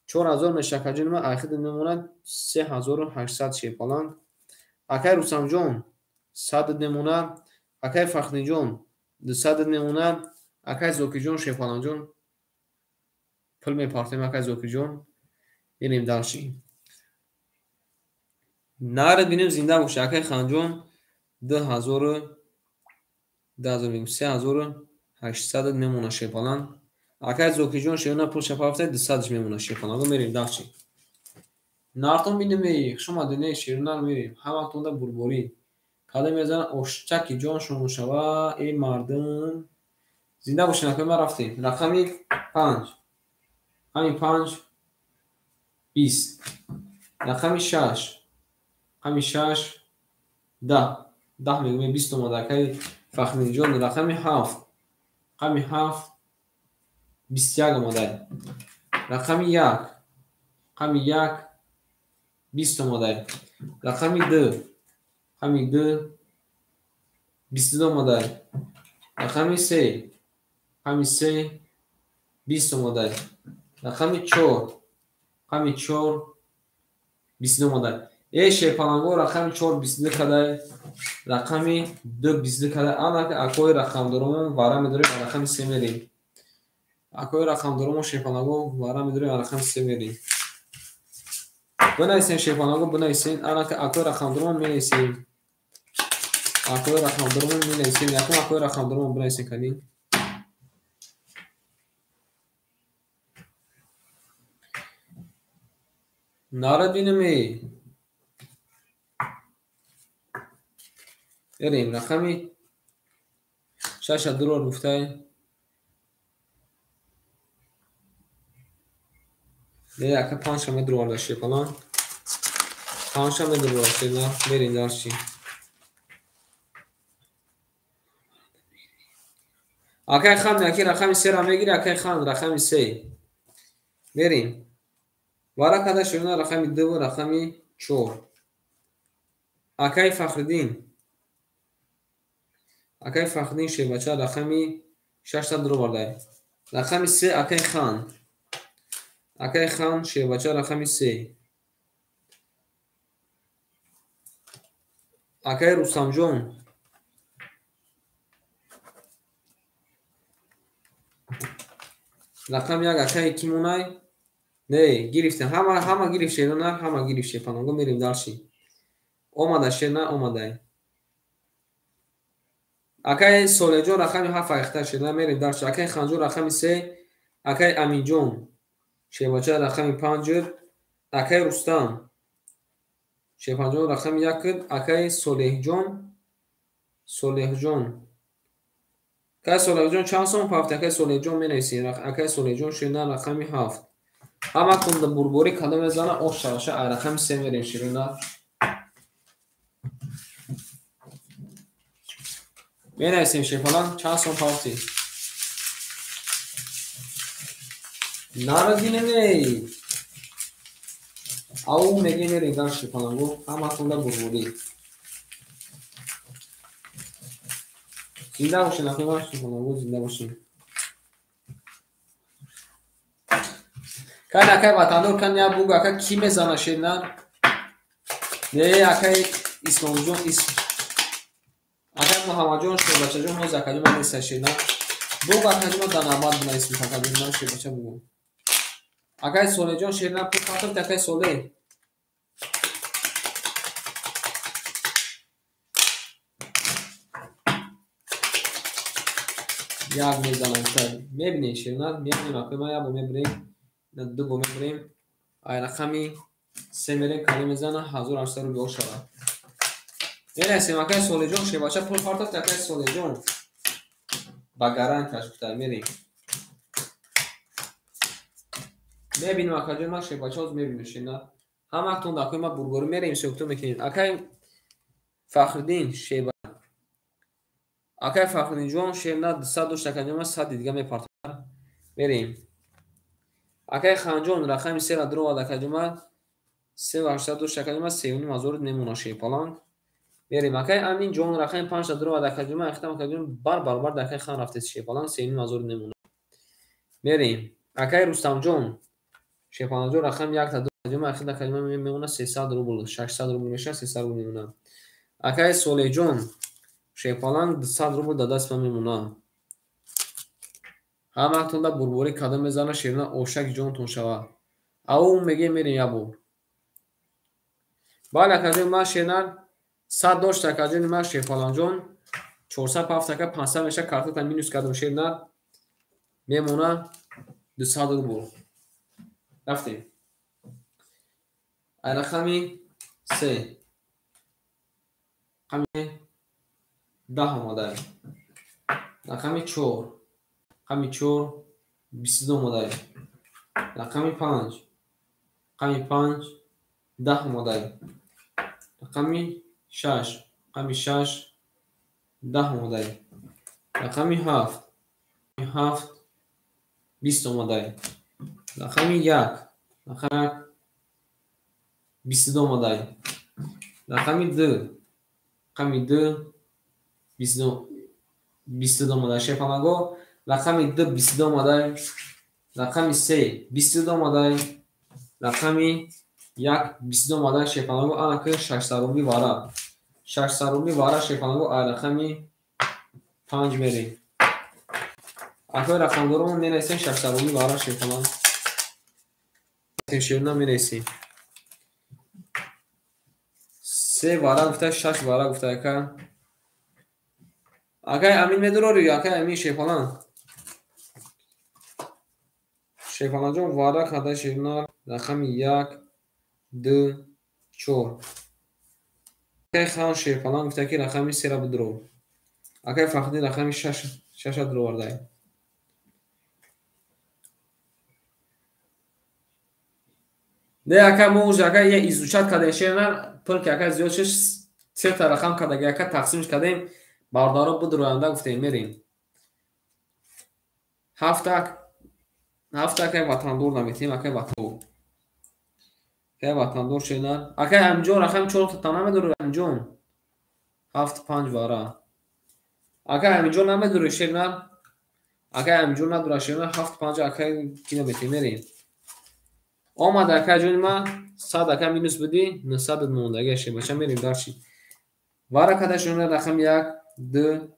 4000 مشکجون ما اخید نمونه 3800 شیپالان اکای روسام جون 100 نمونه اکای فخری جون 200 نمونه اکای زوکی جون شیپالان جون پل می پارتیم اکای زوکی جون بینیم داشتیم نارد بینیم زنده باشه اکای خانجون 2000 3800 میمونه شیپالان اکای زوکی جون شیونا پول شفافته 200 میمونه شیپالان میریم داشتیم نارتون بینیم شما دنیای شیرنا میریم همه تونده بربوری کاله میزنه اوشچکی جانشون شوا این مردم زنده باشین. اکنون ما رفتیم رقمی 5 همین 5 20 رقمی 6 همین 6 10 میگم 20 اومده که فخری جان. رقمی 7 همین 7 21 اومده. رقمی 1 همین 1 20 اومده. رقمی 2 همین 2 22 اومده. رقمی 3 همین 3 20 اومده. رقمی 4 همین 4 22 اومده. ای شیپالانگو رقمی 4 22 کده. رقمی 2 22 کده. اما که اکوی رقم دارم وارا میداریم رقمی 3 میریم. اکوی رقم دارم شیپالانگو وارا میداریم رقمی 3 میریم. بنویسین شیپالانگو بنویسین. اما که اکوی رقم دارم مینویسیم. اکوی رقم دارم مینویسیم. یکم اکوی رقم دارم بنویسین کنیم. نارد بینمی بریم. رقمی 6 درو رفته. نه اکا 5 همه درو داشته پلان 5 همه درو داشته. نه بریم داشتی. اکای خان نکی رقمی 3 را میگیری. اکای خان رقمی 3 بریم. وارا کده شدن رقمی 2 و رقمی 4. اکای فخردین. اکای فخردین شه بچه رقمی 6 تا درو برده. رقمی 3 اکای خان. اکای خان شه بچه رقمی 3. اکای رستم جون. رقم 1 اکای کی مونای. نه گرفته همه گرفته. نه همه گرفته. پناهگاه میریم دالشی. اومده شه نه اومده. اکای سولجون رقمی 7 اختر شده. میریم دالشی. اکای خانجون رقمی 3. اکای امین جون شه بچه رقمی 5. اکای رستم شه 5 رقمی 1. اکای صالح جون که صالح جون چند سوم پافت. اکای صالح جون مینویسین. اکای صالح جون شده رقمی 7. اما کند بربوری کدام میزنه او شاشه رقم 3 میریم شیرونه. مینویسیم شیپالان چند سوم پافتی. ناردینه می او میگه میریم دان شیپالانگو. اما کند بربوری زنده باشین. اخیرا شیپالانگو زنده باشین. کن اکای وطندور کن یا بوگ اکای کی میزنه شیرونه. نه اکای اسلام جون اکای محمد جون شده بچه جون موز اکای من نیسته شیرونه. بوگ اکای جون دانماد بنایسیم فقط این من شده بچه بگو. اکای سوله جون شیرونه پول خاطر تکای سوله. یک میزنم شاید میبینی شیرونه. میبینیم اکای ما یا با میبریم. نه دو با میبریم. ای رقمی 3 میریم کلی میزنه 1800 رو بیار شده. میرسیم اکای سوله جون شده بچه پول خاطر تکای سوله جون با گران کشکتر میریم. میبینیم اکای جون ما شده بچه هاز میبینیم شده. هم اکتون داکوی ما برگوری میریم سوکتو میکنیم. اکای فخردین شده اکای فخردین جون شده 200 اکای جون ما 100 دیگه میپارتن میریم. اکای خانجون رقمی 3 را درو اکای جون ما 382 اکای جون ما 3.5 نمونه شده پلان میریم. اکای امین جون رقمی 5 را درو اکای جون ما اختم اکای جون بار دکای خان رفته شده پلان 3.5 نمونه میریم. اکای رستم جون شه 50 رقم 1 تا 2 اکای جون ما اختم اکای جون میمونه 300 روبل 600 روبل میشه 300 روبل میمونه. اکای سوله جون شه پلان 200 روبل داده است میمونه. هم اکتون دا بربوری کدام میزنه شیرونه اوشک جون تون شوه. او میگه میریم یا بور. بالا اکای جون ما شیرونه 100 داشت اکای جون ما شه پلان جون 407 اکای 500 میشه کارت تا مینوس کدام شیرونه میمونه 200 روبل. رفتیم. رقمی 3 رقم 10 آماده. رقم 4 رقم 4 22 آماده. رقم 5 رقم 5 10 آماده. رقم 6 رقم 6 10 آماده. رقم 7 7 20 آماده. رقم 1 رقم 22 آماده. رقم 2 رقم 2 22 آماده. شفانگو رقم 2 22 آماده. رقم 3 22 آماده. رقم 1 22 آماده. شفانگو آنکه 6 سرومی واره 6 سرومی واره. شفانگو رقم 5 میریم. اکوی رقم دورمون می نویسیم 6 سرومی واره. شفانگو شیرنا می نویسیم 3 واره گفته 6 واره گفته که اگه امین میدروری اگه امین شفانان شفانان جون واره کده شیرنا رقم 1 2 4 اگه خان شفانان گفته که رقم 3 را بدرو. اگه فقط رقم 6 درو ورده. نه اگه موج اگه یه ایزوچت کده شیرنا پر که اگه زیاد شش 3 تا رقم کده اگه تقسیمش کدیم باردارو بدروانده گفته میریم. هفته که وطن دور نمیتیم اگه وطن دور شیرنا اگه همجون رقم 4 تا نمیدرو همجون 7 5 واره. اگه همجون نمیدرو شیرنا اگه همجون ندرو شیرنا 7 5 اگه کی نمیتیم میریم. آمد اگه جون ما 100 اگه مینوس بدی 900 موندگی شی بچه میریم دارشی واره کده شیرنا رقم 1 2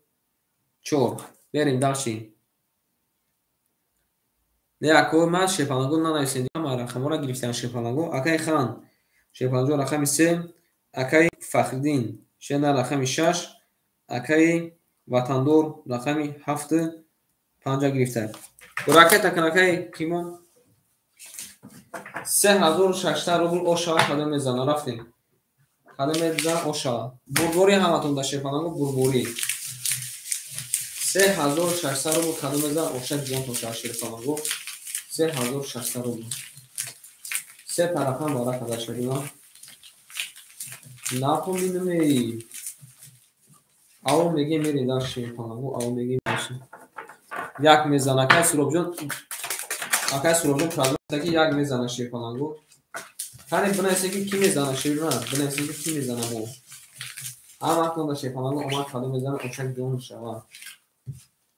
4 بریم دارشی. نه اکو من شفانگو ننویسیم اما رقم را گرفتن شفانگو اگه خان شفانگو رقم 3 اگه فخردین شیرنا رقم 6 اگه وطن دور رقم 7 5 گرفته. براکه تکن اگه کیمون 3600 روبل اوشا کده میزنه رفتیم کده میزنه اوشا بربوری همتون داشته فنانگو بربوری 3600 روبل کده میزنه اوشا جان تو شاشیر فنانگو 3600 روبل 3 طرف هم بارا کده شدیم ناکن بینمی او میگه میری داشته فنانگو او میگه میشه یک میزنه که سروب جان اگه سروب جان کده که یک میزنه شیر فنانگو hani buna ki kim izlana şirna buna ki kim izlana bu ama aklımda şey falan ama kadın izlana uçak diyormuş ama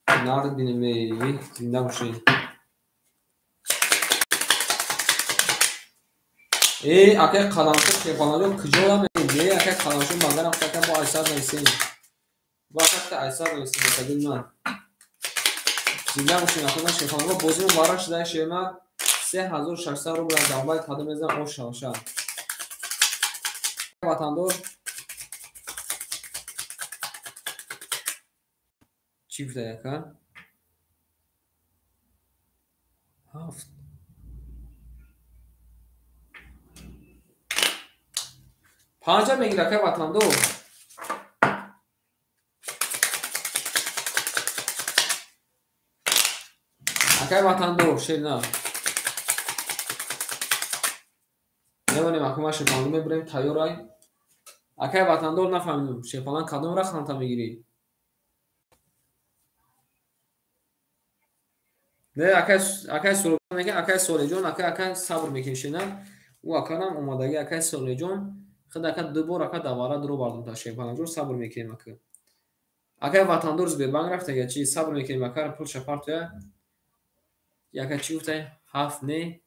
nerede dinlemeyi zindan şey akay kalantık şey falan yok kıcı olamayın diye akay kalantık benden hakikaten bu Aysar neysin bu hakikaten Aysar neysin kadın lan zindan şey aklımda şey falan bozun varaş da şeyler 3600 روبل از دامای کادم میزن او شاشا وطن دور چی بوده یکن 7 5 میگیره که وطن دور اگه وطن دور شیرنا نمونیم اکنون شفانگو میبریم تایورای اگه وطن دور نفهمیدیم شفانان کدوم را خانتا میگیری نه اگه سروب میگه اگه سولی جون اگه صبر میکشینن او اکنم اومدگی اگه سولی جون خود اگه دو بار اگه دواره درو باردم تا شفانان جون صبر میکنیم اگه وطن دور زبیر بانگ رفته اگه چی صبر میکنیم اگه پول شپارتوه اگه چی گفته 7 نه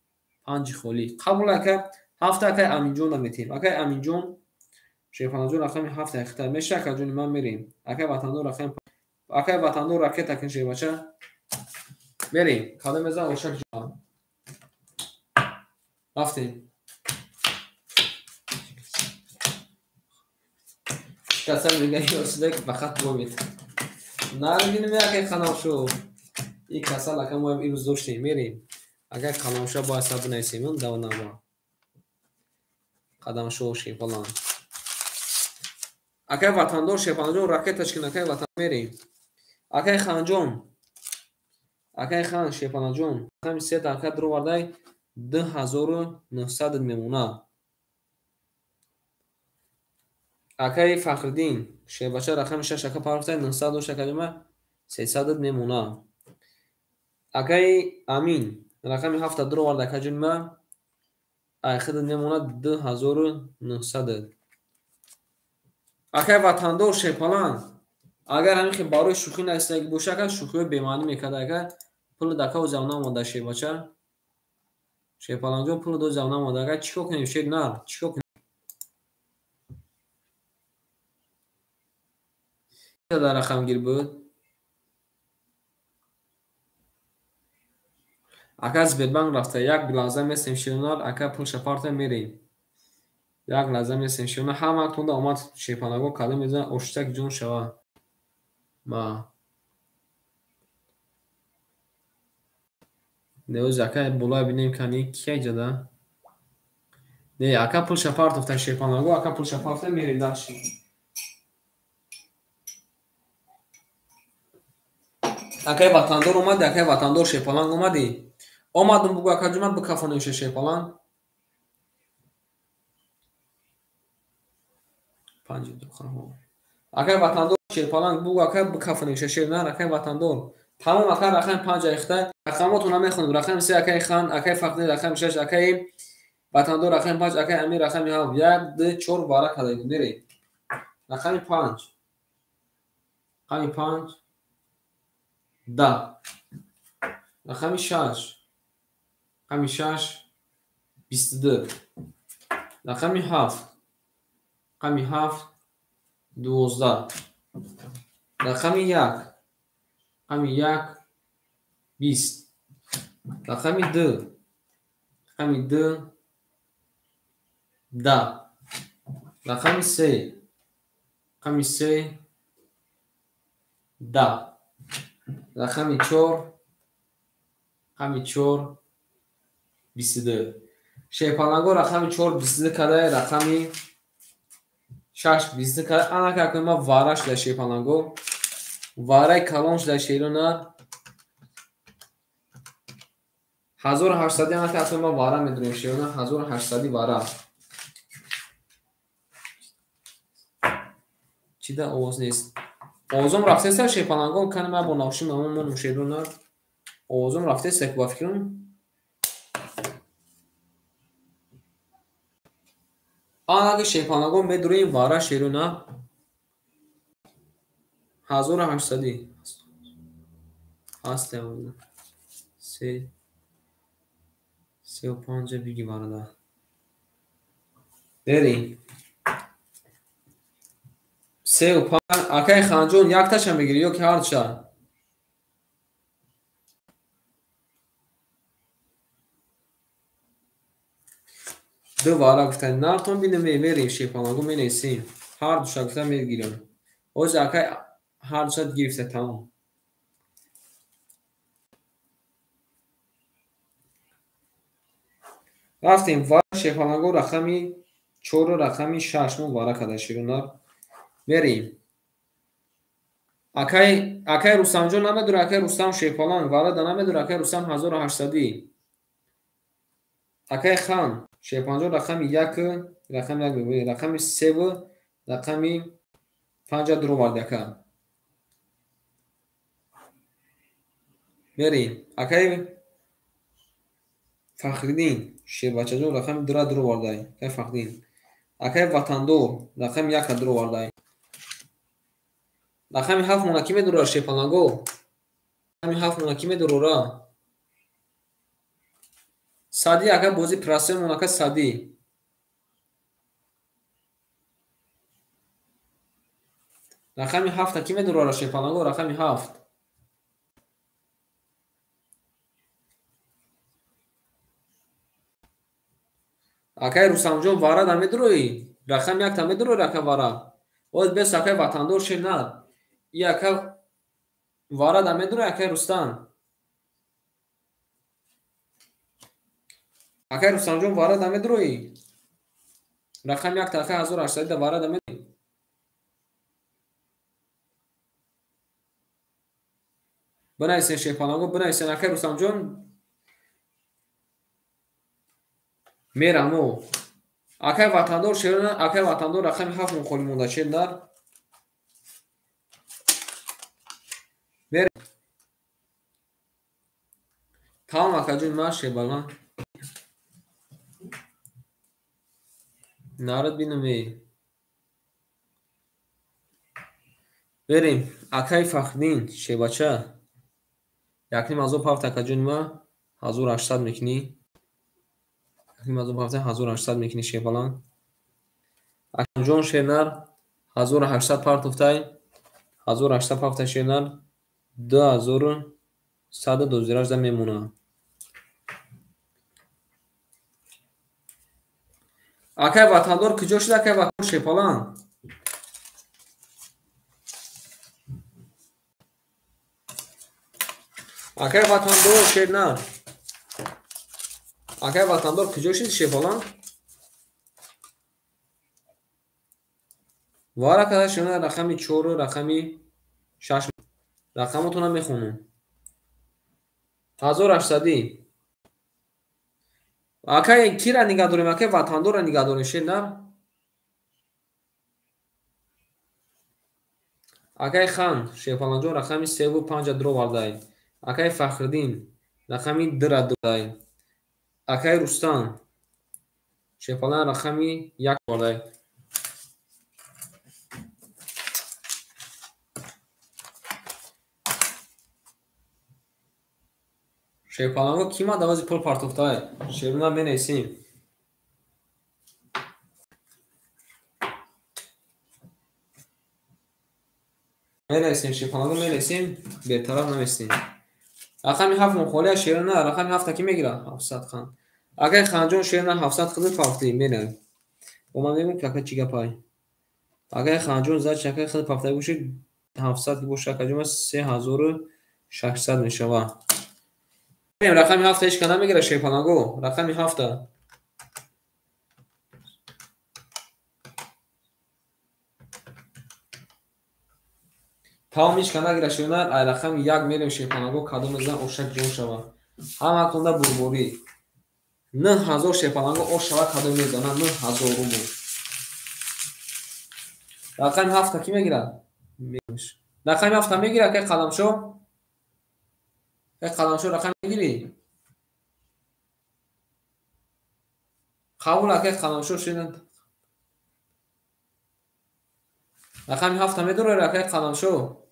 5 خولی قبول اگه 7 اگه امین جون نمیتیم اگه امین جون شیفان جون رقم 7 اختار میشه که جون من میریم اگه وطن دور رقم اگه وطن دور رکت تکن شی باشه بریم کادم بزن اوشک جان رفتیم کسر میگه یوسده فقط بومید نرگین میگه که خناشو این کسر لکه ما این روز داشتیم میریم اگه خناشو با حساب نیستیم دو نما قدم شوشی فلان Акай ватандор шепанаҷон ракетачкин акай ватан мерем. Акай ханҷон. Акай хан шепанаҷон. Рақами сета акай дуро вардай 2900 мемона. Акай Фахриддин шебача рақами 6 ака парохтай 900 шакалима 300 мемона. Акай Амин рақами 7 дуро вардай каҷунима айхид мемона 2900. Акай ватандор шепалан агар ҳамин хи барои шӯхӣ наистаги боша ка шӯхиҳо бемаънӣ мекарда ка пули дака узавна мода шебача шепаланҷон пули до завна мода ка чикор кунем шер нар чикор кунем дар рақамгир буд ака Сбербанк рафта як лаҳза месем ширнар ака пул шапарта мерем як лаҳза месем ширнар ҳаматонда омад шепанаго кале мезана ошитак ҷон шава ма неоз ака болай бинем кани кия ҷада не ака пул шапартофта шепанаго ака пул шапарта мерем даши акай ватандор омади акай ватандор шепаланг омади омадум бугу ака ҷумад бикафонеша шепаланг акай ватандор шепаланг бугу ака бикафонеша шернар акай ватандор тамом ака рақами 5 ихта рақамотуна мехонем рақами 3 акай хан акай Фахриддин рақами 6 акай ватандор рақами 5 акай Амир рақами 7 1 2 4 бара кадаи мере рақами 5 рақами 5 да рақами 6 рақами 6 22 рақами 7 рақами 7 12 рақами 1 рақами 1 20 рақами 2 рақами 2 10 рақами 3 рақами 3 10 рақами 4 рақами 4 22 шепанаго рақами 4 22 кадай рақами 6 22 кадай анака акоима вараш да шепанаго варай калонш да шерона 1800 анака акоима вара медурем шерона 1800 вара чида овоз нест овозом рафтеста шепанаго кани ма бо навши мамон шерона овозом рафтеста ки ба фикрам анаги шепанаго медурем вара шерона 1800 ҳастем 35 биги барада берем 35 акай ханҷон якташа мегири ё ки ҳардуша ду вара гуфта нартон бинем мерем шепанаго менесем ҳардуша гуфта мегирам оз акай ҳардуша гирифта тамом рафтем вара шепанаго рақами 4 рақами 6 мо вара када ширунар мерем акай Рустамҷон намедура акай Рустам шепаланг вара да намедура акай Рустам 1800 акай хан шепанҷон рақами 1 рақами 1 мебурем рақами 3 рақами 5 дуро варди ака мерем акай Фахриддин шебачаҷон рақами 2 дуро вардай акай Фахриддин акай ватандор рақами 1 дуро вардай рақами 7 мона ки медурар шепанаго рақами 7 мона ки медурора сади ака бози прасер мона ка сади рақами 7 ки медурара шепанаго рақами 7 акай Рустамҷон вара да медурои рақами 1 та медурори ака вара оз бес акай ватандор шернад и ака вара да медурои акай Рустам акай Рустамҷон вара да медурои рақами 1 та акай 1800 да вара да медурои بنویسین شیپالانگو بنویسین. اکای رستم جون میرم او اکای وطندار شیرون اکای وطندار رقم 7 مخالی مونده چه در میرم تمام اکای جون ما شیپالان نارد بینمی بریم اکای فخدین شیباچه یکنیم از او پافت اکای جون ما 1800 میکنی یکنیم از او پافت 1800 میکنی شیپالان اکای جون شیرنر 1800 پارت افتای 1800 پافت شیرنر 2118 میمونه اکای وطندار کجا شد اکای وطندار شیپالان اکای وطندار شیرنر اکای وطندار کجا شد شیپالان وارا کده شیرنر رقمی 4 رقمی 6 رقمتونم میخونم 1800 اکای کی را نگاه داریم اکای وطندار را نگاه داریم شیرنر اکای خان شیپالان جون رقمی 3 و 5 درو باردای اکای فخردین رقمی 2 دای اکای رستم شیپالان رقمی 1 باردای شیپالانگو کی ما دوازی پول پارتوفتای شیرونم بنویسیم می‌نویسیم شیپالانگو می‌نویسیم بی‌طرف نمی‌نویسیم رقمی 7 مخالی شیرونه رقمی 7 کی میگیره 700 خان اگه خانجون شیرونه 700 خود پافتی می‌نویم با من میگم که چیگه پای اگه خانجون زد چکه خود پافته باشه 700 باشه کجا 3600 میشه رقمی 7 هیچ کنه میگیره شیپالانگو رقمی 7 تمام هیچ کنه گیره شیرونه رقم 1 میریم شیپالانگو کدوم میزن اوشک جون شوه همه تونده بربوری 9000 شیپالانگو او شوه کدوم میزنه 9000 رو رقم 7 کی میگیره رقم 7 میگیره که قدم شو که قدم شو رقم میگیری قبول که قدم شو شدن رقم 7 میدوره که قدم شو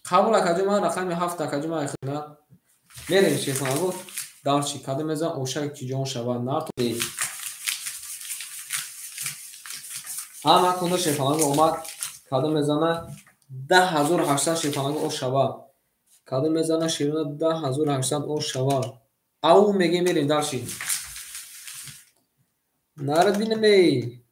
قبول که جمع رقم 7 که جمع خدمت میریم شیپالانگو دارچی کدوم میزن اوشک کی جون شوه نار تو همه کنده شیپالانگو اومد کدوم میزنه 10800 شیپالانگو او شوه کدوم میزنه شیرونه 10800 او شوه او میگه میریم دارچی نارد بینمی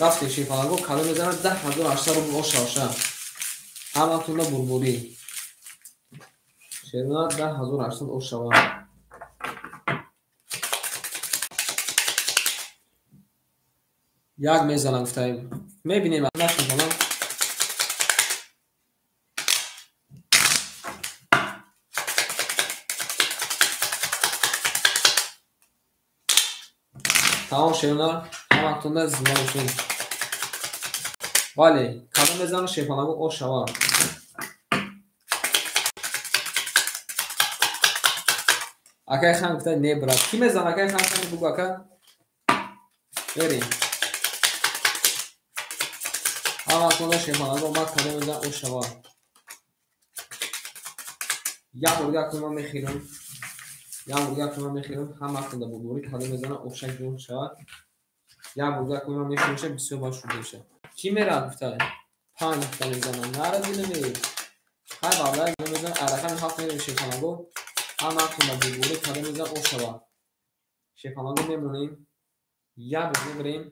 رفتیم شیپالانگو کدوم میزنه 10800 رو او شوه همه تونه بربوری شیرونه 10800 او شوه یک میزنم گفتیم میبینیم نشون کنم تمام شیرونه همه تونه زمانشون ولی کدوم میزنه شیپالانگو او شوه اکای خان گفته نبرد کی میزنه اکای خان کنی بگو اکا بریم همه تونه شیپالانگو اومد کدوم میزنه او شوه یک برگه کنی من میخیرم یک برگه کنی من میخیرم همه تونه بگوری کدوم میزنه اوشک جون شوه یک برگه کنی من میشه بسیار باش شده میشه کی میره گفته 5 تا میزنه نره دیدمی های بابا میزنه عرقم 7 میریم شیپالانگو همه تونه بگوری کدوم میزنه او شوه شیپالانگو میمونیم یک برگه بریم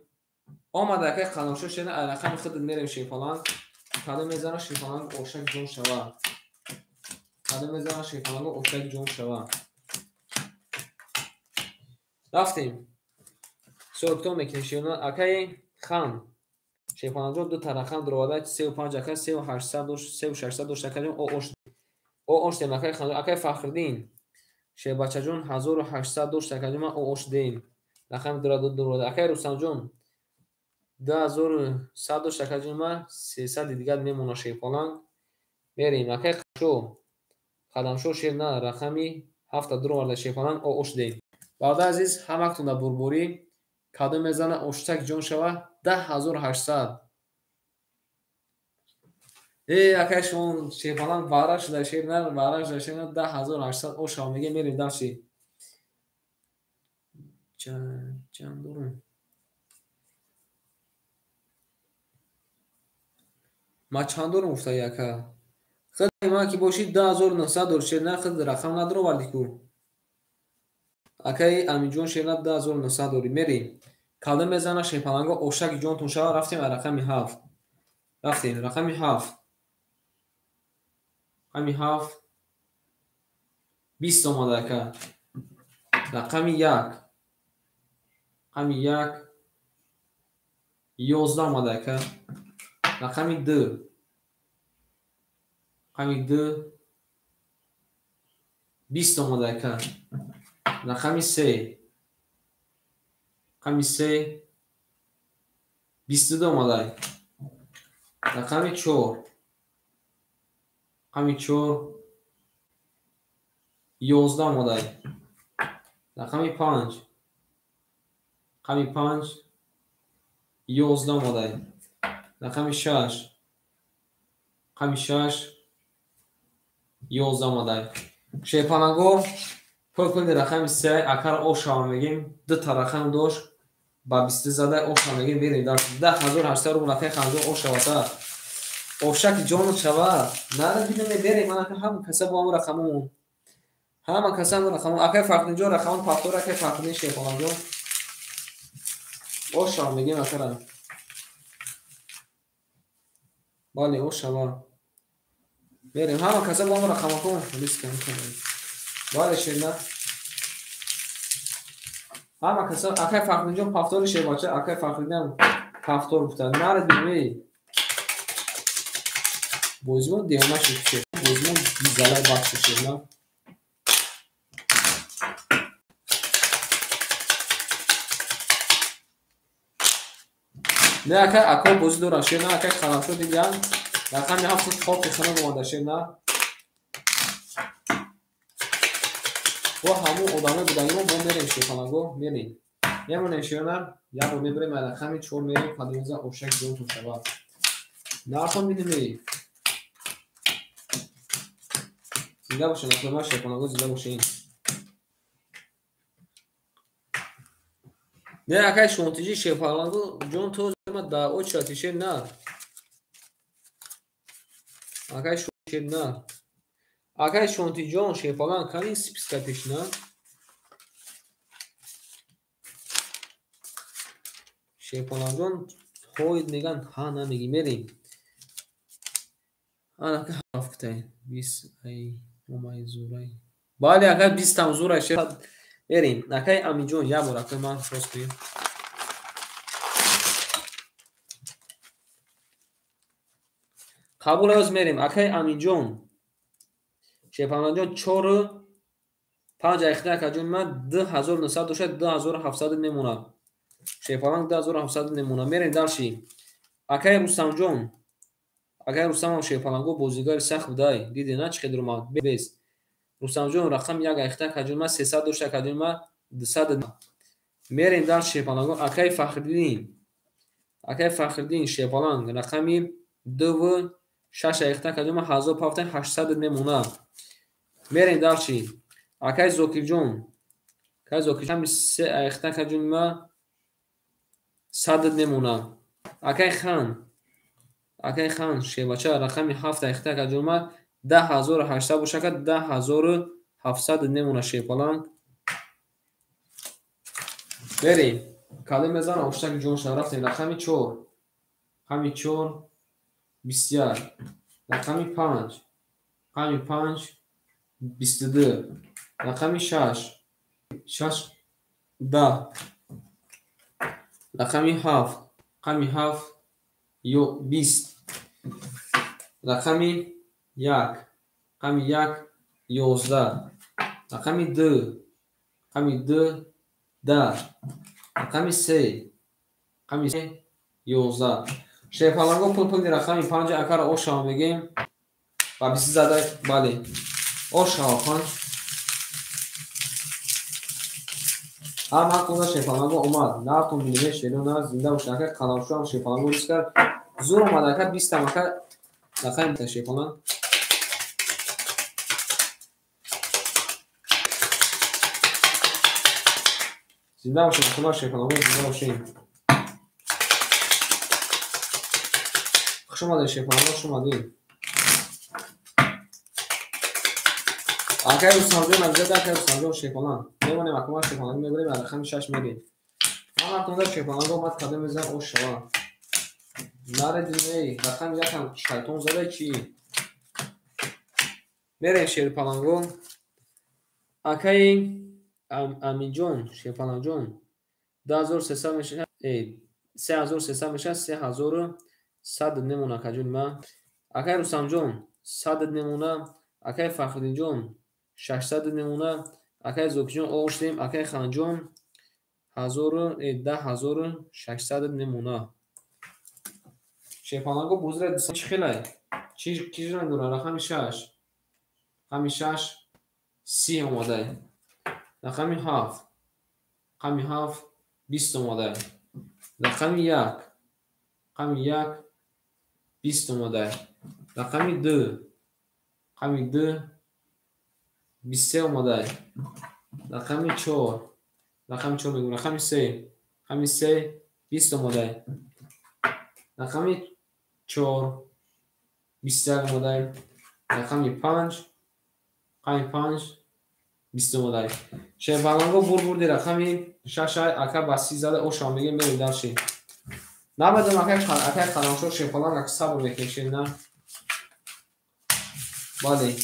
آمده که قلمشو شده علاقه خود میریم شیپالانگ کدوم میزنه شیپالانگ اوشک جون شوه کدوم میزنه شیپالانگ اوشک جون شوه رفتیم سرکتون میکنیم شیرونه اکای خان шепаланҷон ду тарақам дуровада 35 ака 3800 дош 3600 дош акаҷон о ош дем акай ханҷон акай Фахриддин шебачаҷон 1800 дош акаҷон о ош дем рақам дуровада акай Рустамҷон 2100 дош акаҷон 300 дигар мемона шепаланг мерим акай қадамшо шерна рақами 7 дуровада шепаланг о ош дем баъда азиз ҳамактон дар бурбурӣ кадо мезана оштак ҷон шава 10800 акай шумо шепаланг баъра шуда шерна баъра шуда шерна 10800 о шава мега мерим дарши чанд дорум ма чанд дорум гуфта яка хеле ма ки боши 10900 дор шерна хеле рақам надороварди ку акай аминҷон шерна 10900 дори мерим кадо мезана шепаланго ошаки ҷонтон шава рафтем рақами 7 рафтем рақами 7 рақами 7 20 омада ака рақами 1 рақами 1 11 омада ака рақами 2 рақами 2 20 омада ака рақами 3 рақами 3 22 омада рақами 4 рақами 4 11 омада рақами 5 рақами 5 11 омада рақами 6 рақами 6 11 омада шепаланго пӯкуни рақами 3 акар о шава мегим ду тарақам дош ба 20 зада о шава мегим берим дар 10800 рубл акай ханҷон о шавата ошаки ҷон шава нара бидоне берим ман ака ҳама каса бо ам рақамон ҳама каса ам рақамон акай Фахриддинҷон рақамон пафтор акай Фахриддин шепаланҷон о шава мегим акара бале о шава берем ҳама каса бо ам рақамон риска мекунем бале шерна ҳама каса акай Фахриддинҷон пафтори шебача акай Фахриддин пафтор гуфта нара бидоне бозимон диёнаши шер бозимон дизалай бахши шерна не акай ако бози дорам шерна акай қаламшо диган рақами 7 хоки хана омада шерна бо ҳамун одамо будаимо мо мерем шепаланго мерем мемонем шерна як бор мебарем рақами 4 мерем кадомеза ошак ҷонтон шавад нартон бидимем зинда бошен аклама шепаланго зинда бошен не акай шонтиҷи шепаланго ҷон то да очати шерна акай шерна акай шонтиҷон шепаланг кани списка пешна шепаланҷон ҳоид меган ҳа намеги мерем анака ҳафтай 20 ай омай зурай бале акай 20 там зурай шер мерем акай аминҷон як бор акай ман хос кунем қабул аз мерем акай аминҷон шепаланҷон 4 5 айхта акаҷон ма 2900 дошад 2700 мемонад шепаланг 2700 мемонад мерем дарши акай Рустамам шепаланго бозигари сахт будай диде на чӣ қадр омад бес Рустамҷон рақам як айхта акаҷон ма 300 дошад акаҷон ма 200 мерем дар шепаланго акай Фахриддин шепаланг рақами 2 6 айхта акаҷон ма 1800 мемонад мерем дарчи акай Зокирҷон 3 айхта акаҷон ма 100 мемонад акай хан шебача рақами 7 айхта акаҷон ма 10800 бошад 10700 мемонад шепаланг берем кадо мезана оштаки ҷон шава рафтем рақами 4 рақами 4 21 рақами 5 рақами 5 22 рақами 6 10 рақами 7 рақами 7 20. رقم 1. رقم 1 11. رقم 2. رقم 2 10. رقم 3. رقم 3 11. شیپالانگو پول دی رقم 5 اکر اوشا میگیم و 20 زده. بله اوشا خان هم کنه شیپالانگو اومد نه تو میلیمه شیلون زنده و شکر کلامشو هم شیپالانگو ریس کرد زور اومده که 20 تمکه رقم تا شیپالان زنده و شیپالانگو شیپالانگو زنده و شیم خوش اومده شیپالانگو خوش اومده اگر روسانجو نگذارد اگر روسانجو شیپالان میمونیم اکمال شیپالانگو میبریم و رقم 6 میریم هم اکنده شیپالانگو اومد قدم بزن او شوا نره دیمه رقم یکم شیطان زده چی میریم شیپالانگو اکای امین جون شیپالان جون 2300 میشه 3300 میشه 3100 نمونه کجون ما اکای رستم جون 100 نمونه اکای فخرالدین جون 600 نمونه اکای زوکی جون اوشتیم اکای خان جون 10600 نمونه شیپالانگو بوزره دستان چی خیلی چی جون دونه رقم 6 رقم 6 30 اومده رقم 7 رقم 7 20 اومده رقم 1 رقم 1 20 اومده رقم 2 رقم 2 23 اومده رقم 4 رقم 4 میگم رقم 3 رقم 3 20 اومده رقم 4 23 اومده رقم 5 رقم 5 20 اومده شیپالانگو بردی رقم 6 اکا باسی زده او شما میگه میریم درشی نمیدونم اکا خلانشو شیپالانگ اکا صبر بکشید نه بله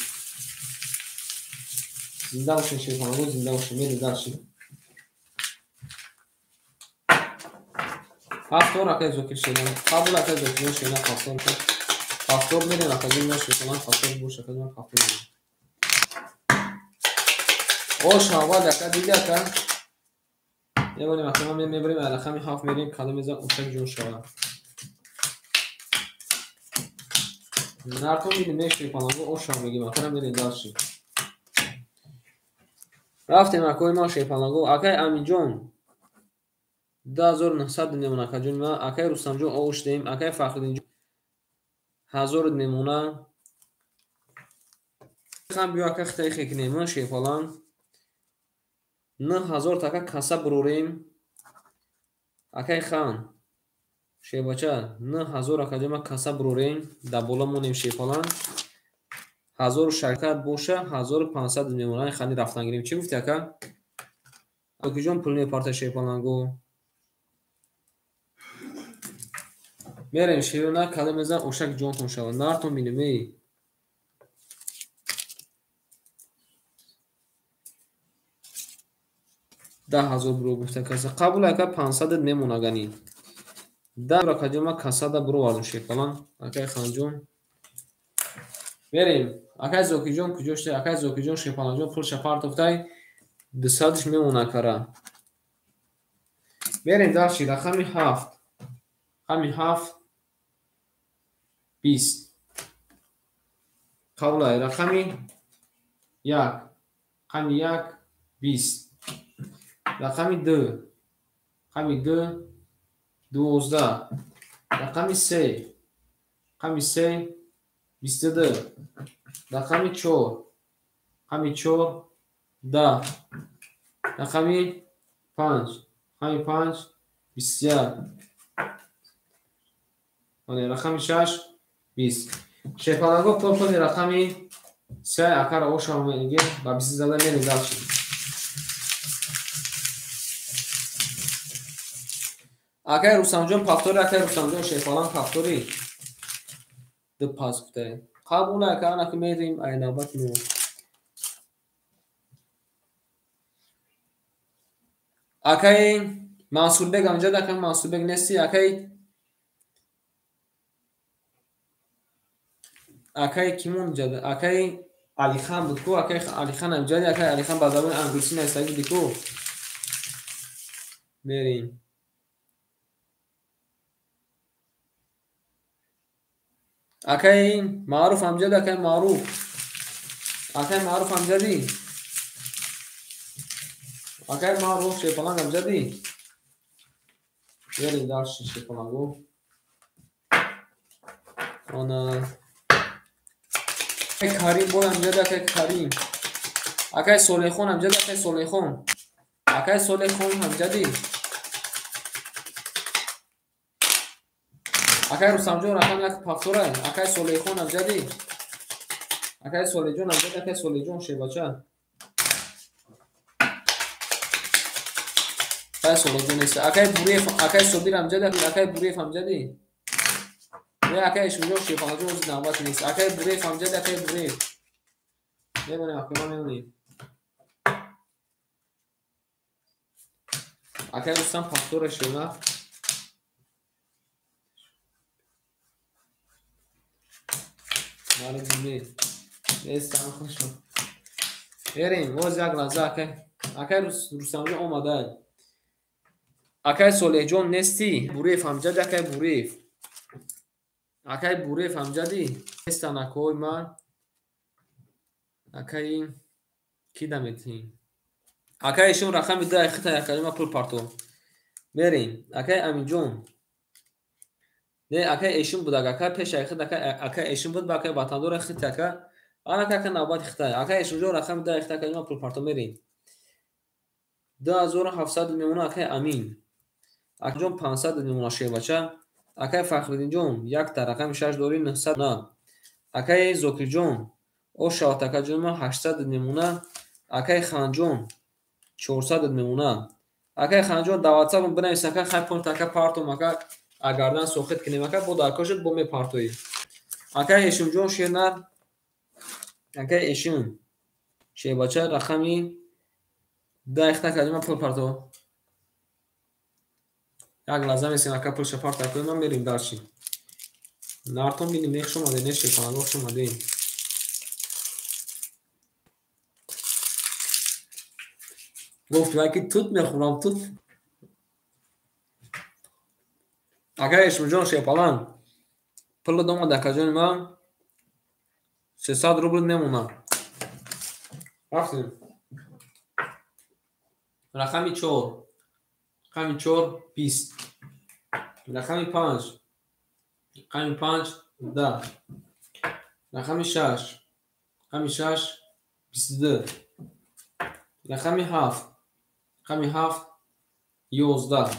زنده باشین شیپالانگو زنده باشین میریم درشی هفتور اکا زوکر شیدن قبول اکا زوکر شیدن هفتور میریم اکا زنده شیپالانگ هفتور بوش اکا زنده هفتور میریم او شما بله اکا دیگه اکا میبونیم اکا ما میبریم رقم 7 میریم کلمه میزن اوشک جون شود نرتون میریم شیپالانگو او شما میگیم اکا میریم درشی رفتیم اکوی ما شیپالانگو اکای امین جون 2900 نمونه کجون ما اکای رستم جون اوشتیم اکای فخرالدین جون 1000 نمونه خم بیا اکا خطای خیکنیم شیپالانگ 9000 تاکا کاسا بروریم اکای خان شیباچه 9000 اکا ما کاسا بروریم در بالا مونیم شیپالانگ 1000 شرکت باشه 1500 نمونه خانی رفتن گیریم چی گفتی اکا اکی جون پولنی پارت شیپالانگو میریم شیرونه کلمه زن اوشک جون کن شود نارتون بینیمی 10,000 برو گفته کسی قبول اکا 500 میمونه گنی 10 را کجا کاسا دا برو واردم شیپالان اکای خان جون میریم اکای زوکی جون کجاشته اکای زوکی جون شیپالان جون پول شپارت افتای 200 میمونه کرا میریم داشتی رقم 7 رقم 7 20 قبول رقم 1 رقم 1 20 رقم 2 رقم 2 12 رقم 3 رقم 3 22 رقم 4 رقم 4 10 رقم 5 رقم 5 21 رقم 6 20 شیپالانگو پول رقم 3 اکر اوشا میگه با 20 زده میریم داشتیم اکای رستم جون پافتوری اکای رستم جون شیپالانگ پافتوری دو پاس بوده قبول اکا که میریم این نوبت میریم اکای منصور بگ آنجا دکم منصور بگ نستی اکای акаи ки монҷад? Акаи Алихан буд ку? Акаи Алихан намҷади? Акаи Алихан ба забони англисӣ нависаги буди ку? Берем. Акаи Маъруф амҷади? Акаи Маъруф. Акаи Маъруф амҷади? Акаи Маъруф шепаланг амҷади? Берем дарси шепалангу. Она Карим бо амҷади? Акаи Карим. Акаи Солехон амҷади? Акаи Солехон. Акаи Солехон амҷади? Акаи Рустамҷон рақам як пахтора. Акаи Солехон амҷади? Акаи Солеҷон амҷади? Акаи Солеҷон шебача. Акаи Солеҷон нест. Акаи Бурев, акаи Собир амҷади? Акаи Бурев амҷади? Не, акаи Ишмуҷон шепаланҷон ози навбати нест. Акаи Бурев амҷади? Акаи Бурев. Мемонем, ақима мемонем. Акаи Рустам пахтора шева. Мали дуне. Нестам хушо. Берем, воз як лаҳза акаи. Акаи Рустамҷон омадаанд. Акаи Солеҳҷон нестӣ? Бурев амҷади? Акаи Бурев. Акаи Бурев амҷади? Нестанд акаҳои ман. Акаи ки даметӣ? Акаи ишон рақами 2 ихта якалима пул партов. Берем. Акаи Аминҷон. Не, акаи Эшин буд. Акаи пеша ихта акаи Эшин буд ба акаи ватандора ихта ака. Ана ака навбат ихта. Акаи Эшинҷон рақами 2 ихта якалима пул партов. Мерем. 2700 мемона акаи Амин. Акаҷон 500 мемона шебача. Акаи Фахриддинҷон якта рақами 6 дори 900 на. Акаи Зокирҷон ошаватакаҷон 800 мемона. Акаи Ханҷон 400 мемона. Акаи Ханҷон даватсабон бинавис ака хай пунт ака партом ака агардан сохит кинем ака бо даркошит бо мепартои. Акаи Ешимҷон шенар. Акаи Ешим шебача рақами 2 ихта калима пул партов. Як лаҳза месем ака пулша парт акои ман мерим дарчи. Нартон биним нех шумаде не шепалангоҳ шумадем. Гуфт ваки тут мехӯрам тут. Акаи Ешимҷон шепаланг пули домад акаҷони ман 300 рубл мемонад. Рафтем. Рақами 4. Рақами 4 20. Рақами 5. Рақами 5 10. Рақами 6. Рақами 6 22. Рақами 7. Рақами 7 11.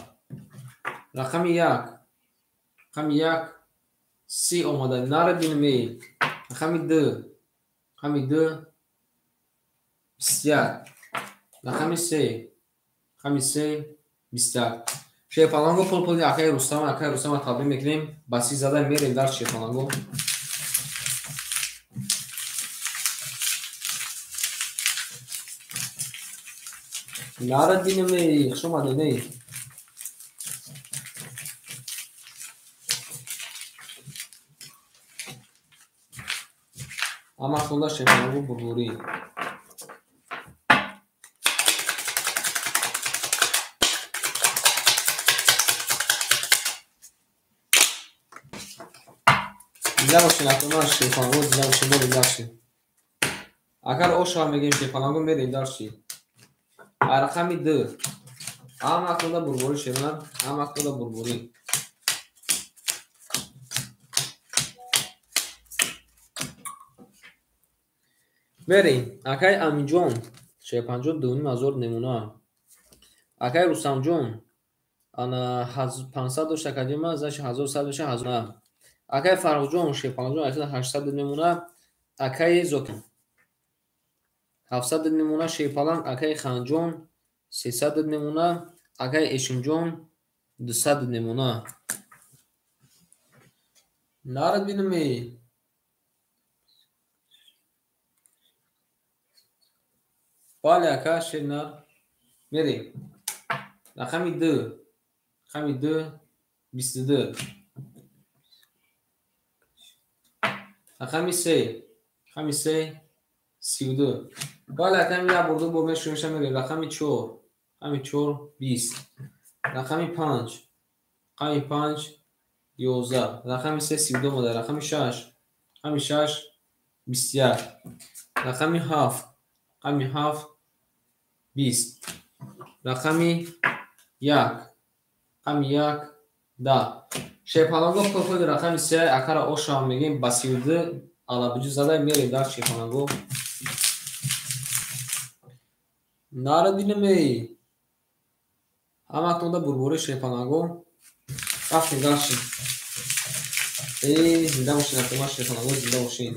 Рақами 1. Рақами 1 30 омада. Наро бинем. Рақами 2. Рақами 2 21. Рақами 3. Рақами 3 21. Шепаланго пул акаи Рустама табдил мекунем. Ба 30 зада мерем дар шепаланго. Наро бинем. Шумаде не. Ама хунда шепаланго бурбури. Дилабошин акуман шепаланго дилабошин бо дилабошин. Агар ошава мегем шепаланго мерем дарши. Рақами 2. Ама хунда бурбури шеман. Ама хунда бурбури. Берем. Акаи Аминҷон 52,000 немуна. Акаи Рустамҷон ана 500 дошта кадима заш 1100 доша 1000. Акаи Фарруҳҷон 800 немуна. Акаи Зокин 700 немуна шепаланг. Акаи Ханҷон 300 немуна. Акаи Эшимҷон 200 немуна. Наро бинем. Бале ака шенар. Мерем. Рақами 2. Рақами 2 22. رقم 3 رقم 3 32. بالا رقم یا برده برمه شروعش میره. رقم 4 رقم 4 20. رقم 5 رقم 5 11. رقم 3 32 ماده. رقم 6 رقم 6 21. رقم 7 رقم 7 20. رقم 1 رقم 1 10. شیپالانگو پرپود رقم 3 اکر اوشا میگیم با 32 алабуҷи зада мерем дар шефанаго нарадинамей ҳаматонда бурбори шефанаго рафтем гаштем зинда бошин ахтима шефанаго зинда бошин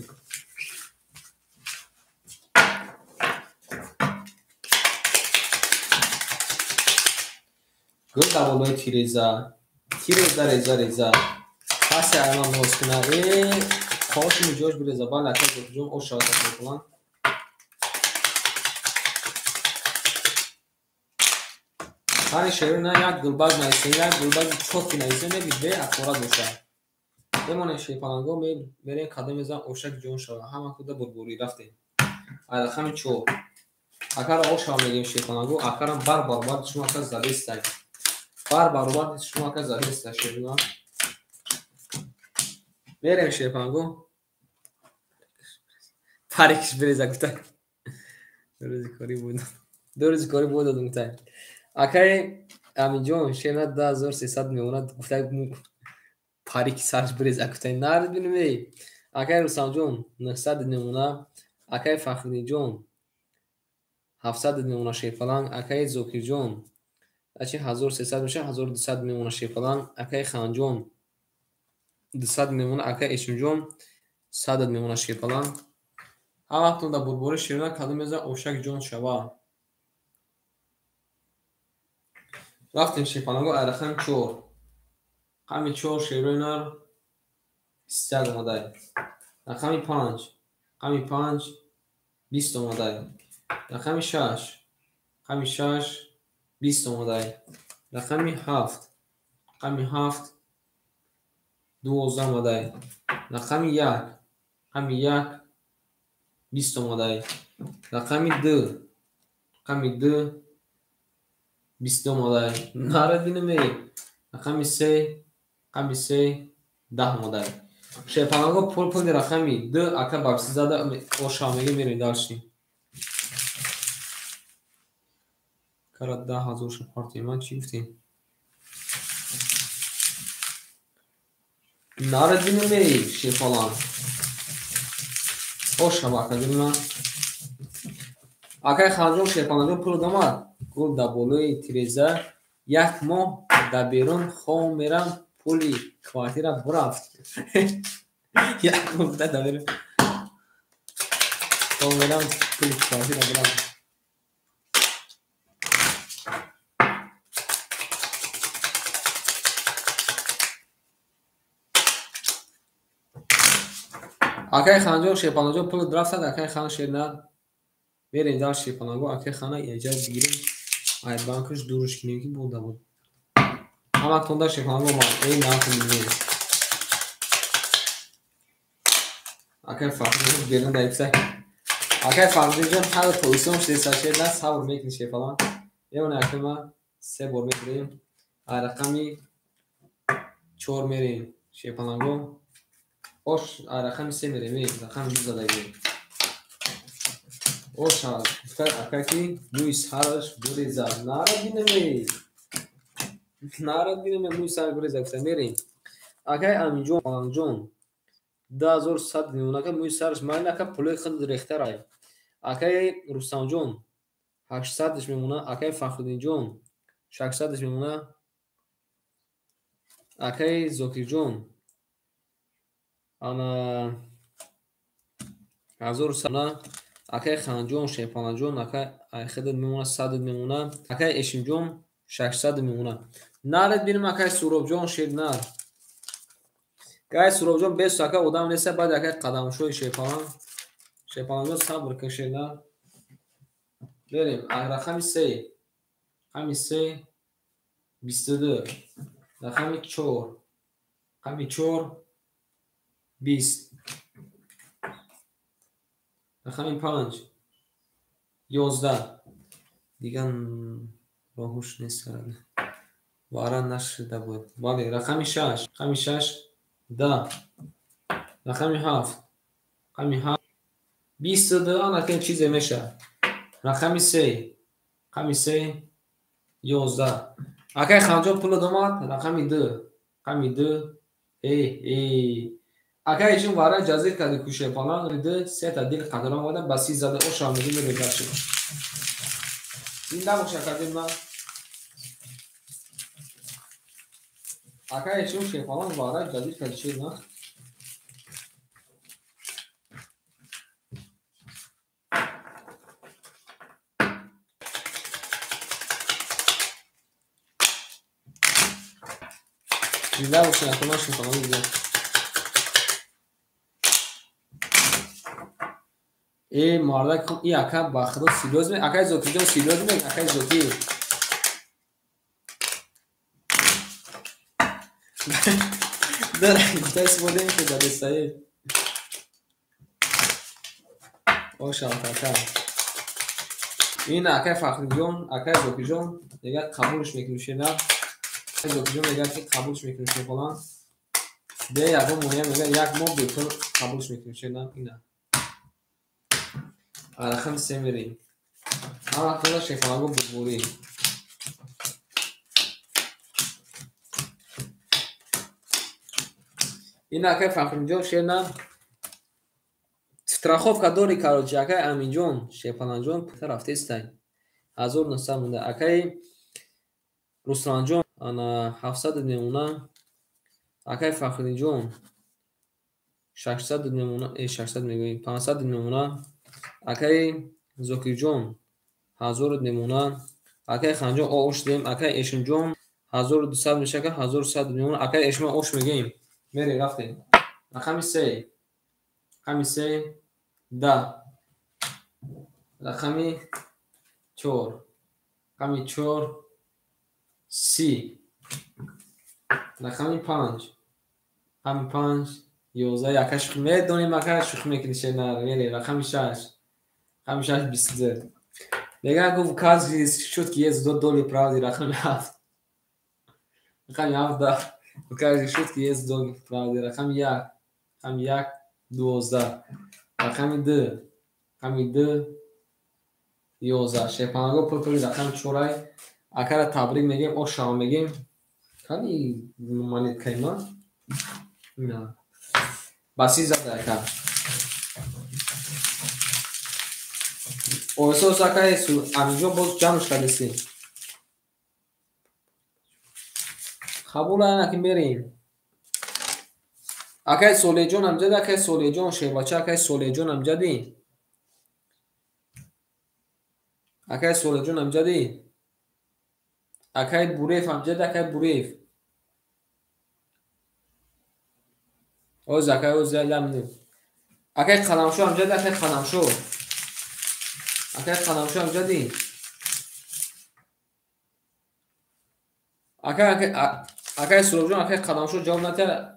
гӯ даволои тиреза реза реза паси айман носкина خوش می‌جوش بره زبان لطفاً جون او شاید می‌کنن هر شهر نه یک گلباز نیست یک گلباز چوکی نیست نمی‌ده اخبارات باشه بمونه شیپالانگو میره قدم میزن اوشک جون شده همه خود بربوری رفتیم رقم 4 اگر اوشا میگیم شیپالانگو اگرم بار شما که زده است بار شما که زده است شیپالانگو میریم شیپالانگو پاریکش بریزه گفتن دو روز کاری بود دادم گفتن اکای امینجون شینا 10300 میموند گفتن پاریک سرش بریزه گفتن نرد بینمی اکای رسام جون 900 میمونه اکای فخری جون 700 میمونه شیپالان اکای زوکی جون اچی 1300 میشه 1200 میمونه شیپالان اکای خان جون 200 میمونه اکای اشم جون 100 میمونه شیپالان ҳаматон да бурбори ширина кадом меза овшак ҷон шава рафтем шипанаго рақами 4 рақами 4 ширинар 21 омадай рақами 5 рақами 5 20 омадай рақами 6 рақами 6 20 омадай рақами 7 рақами 7 12 омадай рақами 1 рақами 1 20 омадай рақами 2 рақами 2 20 омадай нарадинаме рақами 3 рақами 3 10 омадай шепанаго пулпули рақами 2 ака бакси зада ошамеги мерем далши кара 10000 шапарти ман чи гуфтем нарадинаме шефалан ошабакадима акай ханҷон шепанаго пул дамад гул да болои тиреза як моҳ да берун хом мерам пули квартира бурафт як моҳ да берун хом мерам пули квартира бурафт акай ханҷон шепанаго пул драфтад акай хан шерна берем дар шипанаго аке хана яҷа бигирем ай банкаш дуруш кинем ки буда буд ҳаматон дар шипанаго ман нахунем акай фахрӣ берна дар ифсак акай фахрӣҷон ҳар поисон шесашед на сабр мекунӣ шипалан бемона аке ма се бор мекунем ай рақами 4 мерем шипанаго ош ай рақами 3 мерем рақами 2 задаем оша акаки муи сараш буреза нарадинаме муи сараш буреза гуфта мерем акай аминҷон паланҷон 2100 мемонака муи сараш майнака пулои худ рехтарай акай рустамҷон 800 мемона акай фахруддинҷон 600 мемона акай зокирҷон ана 1100 акай ханҷон шепанаҷон акай айхидат мемона 100 мемона акай эшимҷон 600 мемона наред бинем акай суробҷон ширнар гай суробҷон бес акай одам неста баъд акай қадамшои шепанаҷон сабр кун ширнар берем рақами 3 рақами 3 22 рақами 4 рақами 4 20 رقم 5 11 دیگه باهوش نیست وارد نشده بود. ولی رقم 6 10 رقم 7 22 آن چیزی میشه. رقم 3 11 اگه خانجا پول دومات رقم 2 اگه ایشون وارد جزیر کردی کوشه پالان ریده 3 تا دیل قدران واده بسی زده او شامدی میده گرشی این نموشه کردیم من اگه ایشون شیپالان وارد جزیر کردی چی نه این نموشه اکنون شیپالان دیگه ای مردک کن ای اکا باخدو سیلوز می اکای زوکی جان سیلوز می اکای زوکی در دست بودیم که در دستایی اوشان اکا این اکای فخری جان اکای زوکی جان دیگه قبولش میکنیشه نه زوکی جان دیگه که قبولش میکنیشه فلان ده یکم مهم میگه یک ماه بیتر قبولش میکنیشه نه اینا رقم 3 میریم اما خدا شیفانگو بزبوری این اکای فخری جان شیرنا страховка дори короче акай аминҷон шепаланҷон пута рафтестай 1900 мунда акай русланҷон ана 700 мемуна акай фахриҷон 600 мемуна 600 мегӯем 500 мемуна акай зокирҷон 1000 мемуна акай ханҷон ош дем акай эшимҷон 1200 мешака 1100 мемуна акай эшма ош мегӯем мере рафтем рақами 3 10 رقمی 4 30 رقمی 5 11 یکش میدونیم اگر شوخ میکنیشه نه میره رقمی 6 22 دیگه گفت کازی شد که یه $2 правди رقمی 7 رقمی 7 کازی شد که یه $2 правди رقمی 1 12 رقمی 2 11 شیپانگو پول رقم 4 اکر تبریک میگیم او شام میگیم کلی مانیت کیما نه باسی زده اکر اوسو ساکای سو امجو باز جمعش کردیم قبول انا که بریم اکای سولیجون امجد اکای سولیجون شیباچه اکای سولیجون امجدی اکای سولیجون امجدی اکای بوریف امجد اکای بوریف اوز اکای اوز لمنی اکای قلمشو امجد اکای قلمشو امجدی اکای سولیجون اکای قلمشو جواب نتر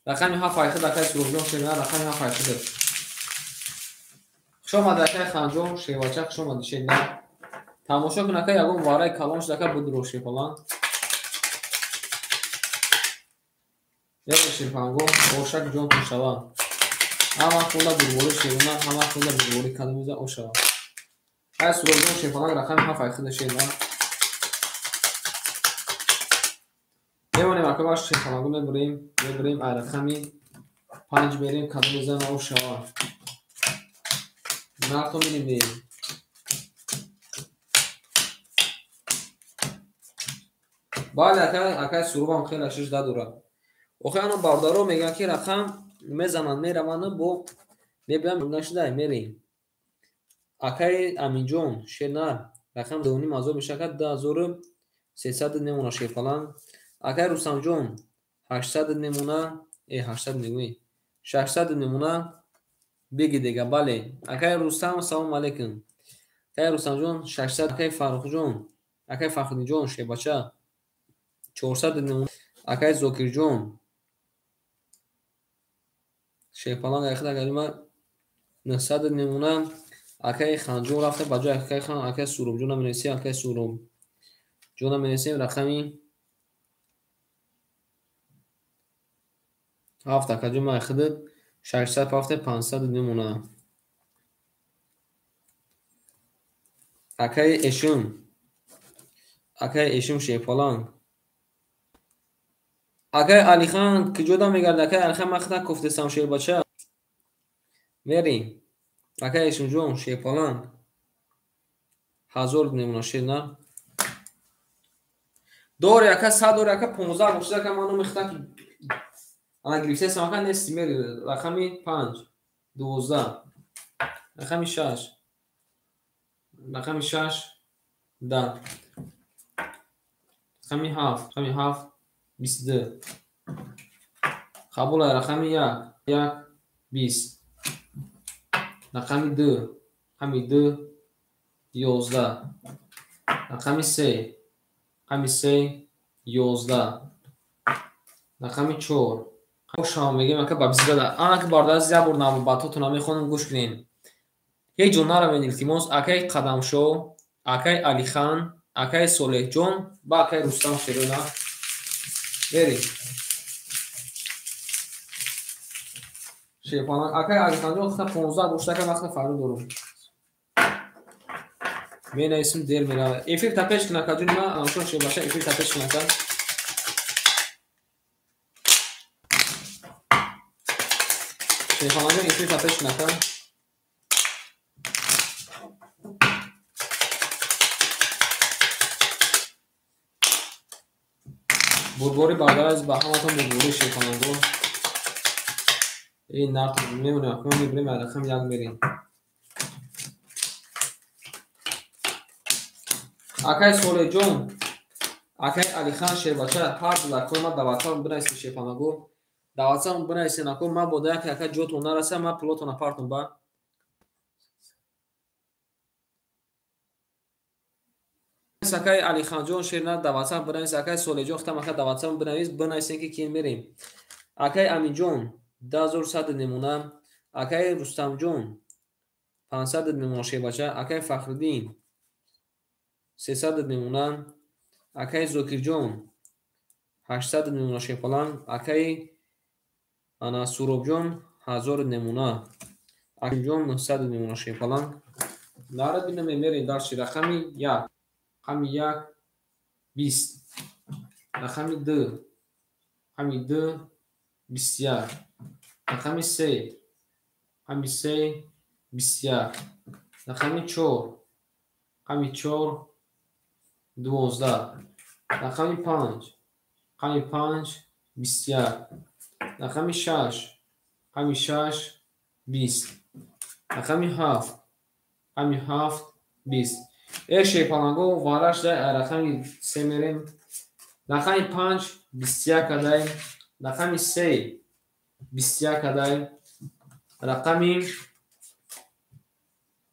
رقمی 7 فایخه اکای سولیجون شیبنا رقمی 7 فایخه شما دکای خانجون شیواچک شما دیشه نه تماشا کن اکای یکم وارای کلانش دکای بود روشی فلان یک شیفانگو اوشک جون تو شوا اما خونده بربوری شیونا اما خونده بربوری کدومیزه او شوا های سلوزون شیفانگ رقمی 7 فایخه دیشه نه میمونیم اکای باش شیفانگو میبریم رقمی 5 بریم کدومیزه او شوا نه تو میریم بعد اکای سروب هم خیلی اشش دادوره اوخی انا باردارو میگن که رقم میزنن میروانه با میبیم نشده میریم اکای امینجون شنر رقم 2.5 ازو میشه که 10300 نمونه شیفالان اکای روسانجون 800 نمونه 800 نمونه 600 نمونه بگی دیگه بله اکای روستم سلام علیکم اکای روستم جون 600 اکای فاروق جون اکای فخری جون شیباچه 400 نمونه اکای زوکیر جون شیپالان اخیر کلمه 900 نمونه اکای خانجون رفته بجای اکای خان اکای سوروم جون منسی اکای سوروم جون منسی رقمی 7 اکای جون اخیر 607 500 نمونه اکای اشون شیپالان اکای علی خان که جدا میگرده اکای علی خان مخدا کفته سمشیر باشه میری اکای اشون جون شیپالان 1000 نمونه شیر نه دور یکا 100 دور یکا 15 باشه که منو میخدا که انا گریفته سمکا نیستی میری رقمی 5 12 رقمی 6 رقمی 6 10 رقمی 7 رقمی 7 22 قبول رقمی 1 20 رقمی 2 رقمی 2 11 رقمی 3 رقمی 3 11 رقمی 4 شما میگیم که بابیز داده آن که بارده زیاد نام باتو نمیخونم گوش کنین یک جمله رو من التماس اکای قدم شو اکای علی خان اکای صالح جون با اکای رستم شیرونا بری شیپانا اکای علی خان جون خود 15 گوشته که وقت فرو دارم من اسم دل میره افیک تپش کنه که جون ما آنشون شی باشه افیک تپش کنه که شیپانا جون افیک تپش کنه که برگوری بردار از با هماتون برگوری شیپانا جون این نرد میمونه اکنون میبریم علخم یک میریم اکای صالح جون اکای علی خان شیر باشه هر دو لکوی ما دواتان بنایسی شیپانا گو دواتان بنایسی نکو ما بوده که اکای جوتون نرسه ما پلوتون اپارتون با اکای علی خان جون شیر نه دواتان بنایسی اکای صالح جون ختم اکای دواتان بنایسی که کین میریم اکای امین جون 10100 نمونه اکای رستم جون 500 نمونه شیر باشه اکای فخردین 300 نمونه اکای زوکیر جون 800 نمونه شیپالان اکای انا سوروب جون 1000 نمونه اکای جون 900 نمونه شیپالان داره بینم میرین دارشی رقمی 1 رقمی 1 20 رقمی 2 رقمی 2 21 رقمی 3 رقمی 3 21 رقمی 4 رقمی 4 12 رقمی 5 رقمی 5 21 رقمی 6 رقمی 6 20 رقمی 7 رقمی 7 20 ای شیپالانگو وارش ده رقمی 3 میریم رقمی 5 21 کدای رقمی 3 21 کدای رقمی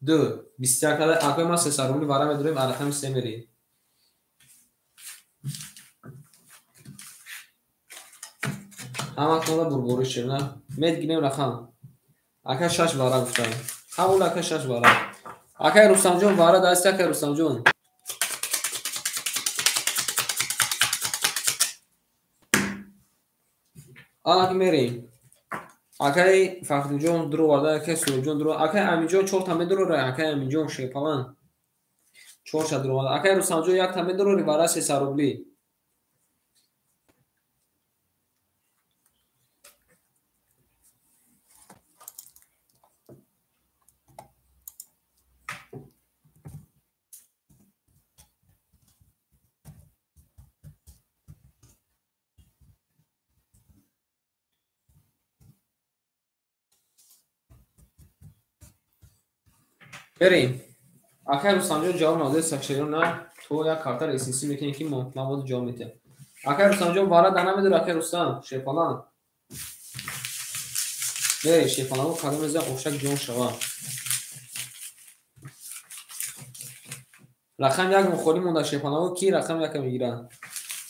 2 21 کدای اکوی ما 3 روبلی وارا میداریم رقمی 3 میریم همه کنه برگوری شد نه مید گینیم رقم اکا 6 وارا گفتم قبول اکا 6 وارا اکا رستم جون وارا دست اکا رستم جون آن اکا میریم اکای فخردین جون درو وارده اکای سوروب جون درو اکای امین جون 4 تامه درو را اکای امین جون شیپالان 4 شد درو وارده اکای رستم جون 1 تامه درو ری وارا 3 روبلی بریم اکای رستم جون جواب ناده سکشیرون نه تو یک کارتر اسیسی میکنی که مواد جا میته اکای رستم جون وارا دانه میدور اکای رستم شیپالان نه شیپالانو قدم از اوشک جون شوا رقم 1 مخولی مونده شیپالانو کی رقم 1 میگیره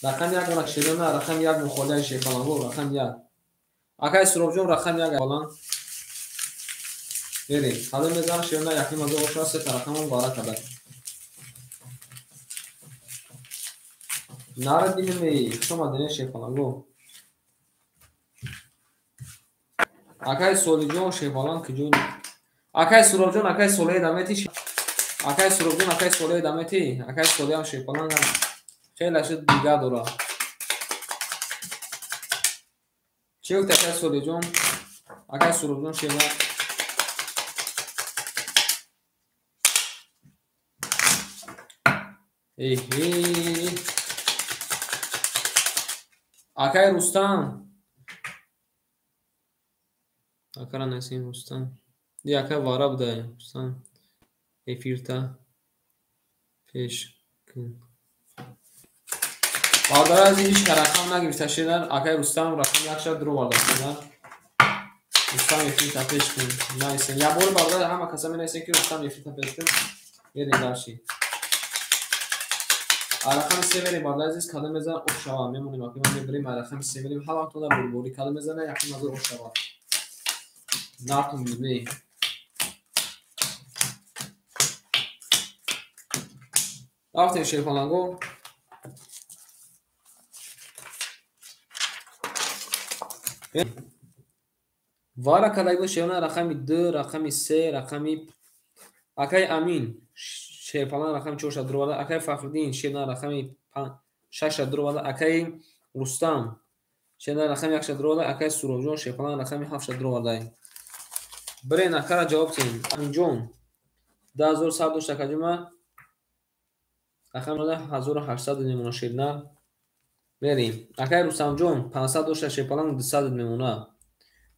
رقم 1 منک شیرون نه رقم 1 مخولی شیپالانو رقم 1 акай Суробҷон рақами як балан берем ҳале мезанам ширна яким аз оша се рақамон бара када нара динме шума дине шефаланго акай Солиҷон шефалан киҷон акай Суробҷон акай Соле дамети акай Суробҷон акай Соле дамети акай Солеам шефалан хеле шуд дига дора چه وقت اکای Солиҷон اکای Суробҷон шева اکای Рустам акара насим Рустам ди акай вара буда Рустам эфирта пеш кун бардара аз иш рақам нагирифта шидар акай Рустам рақам якша дро барда шидар Рустам эфирта пеш кун найсен я бор бардара ҳама каса менайсен ки Рустам эфирта пеш кун берем дарши рақами се берем барда азиз када мезан оф шава мемонем аки ман мебарем рақами се берем ҳалатона бурбори када мезана яким азор оф шава нартун биме рафтем шефаланго вара кадайбо шевна рақами 2 рақами 3 рақами акай Амин шефалан рақами 4 шадровада акай Фахриддин шевна рақами 6 шадровада акай Рустам шевна рақами 1 шадровада акай Суробҷон шефалан рақами 7 шадровада برین اکara جواب تیم امینجون 10000 داشت کجوما رقم 1800 میمونه شیرنا بریم اکای رستم جون 500 داشت شپالان 200 میمونه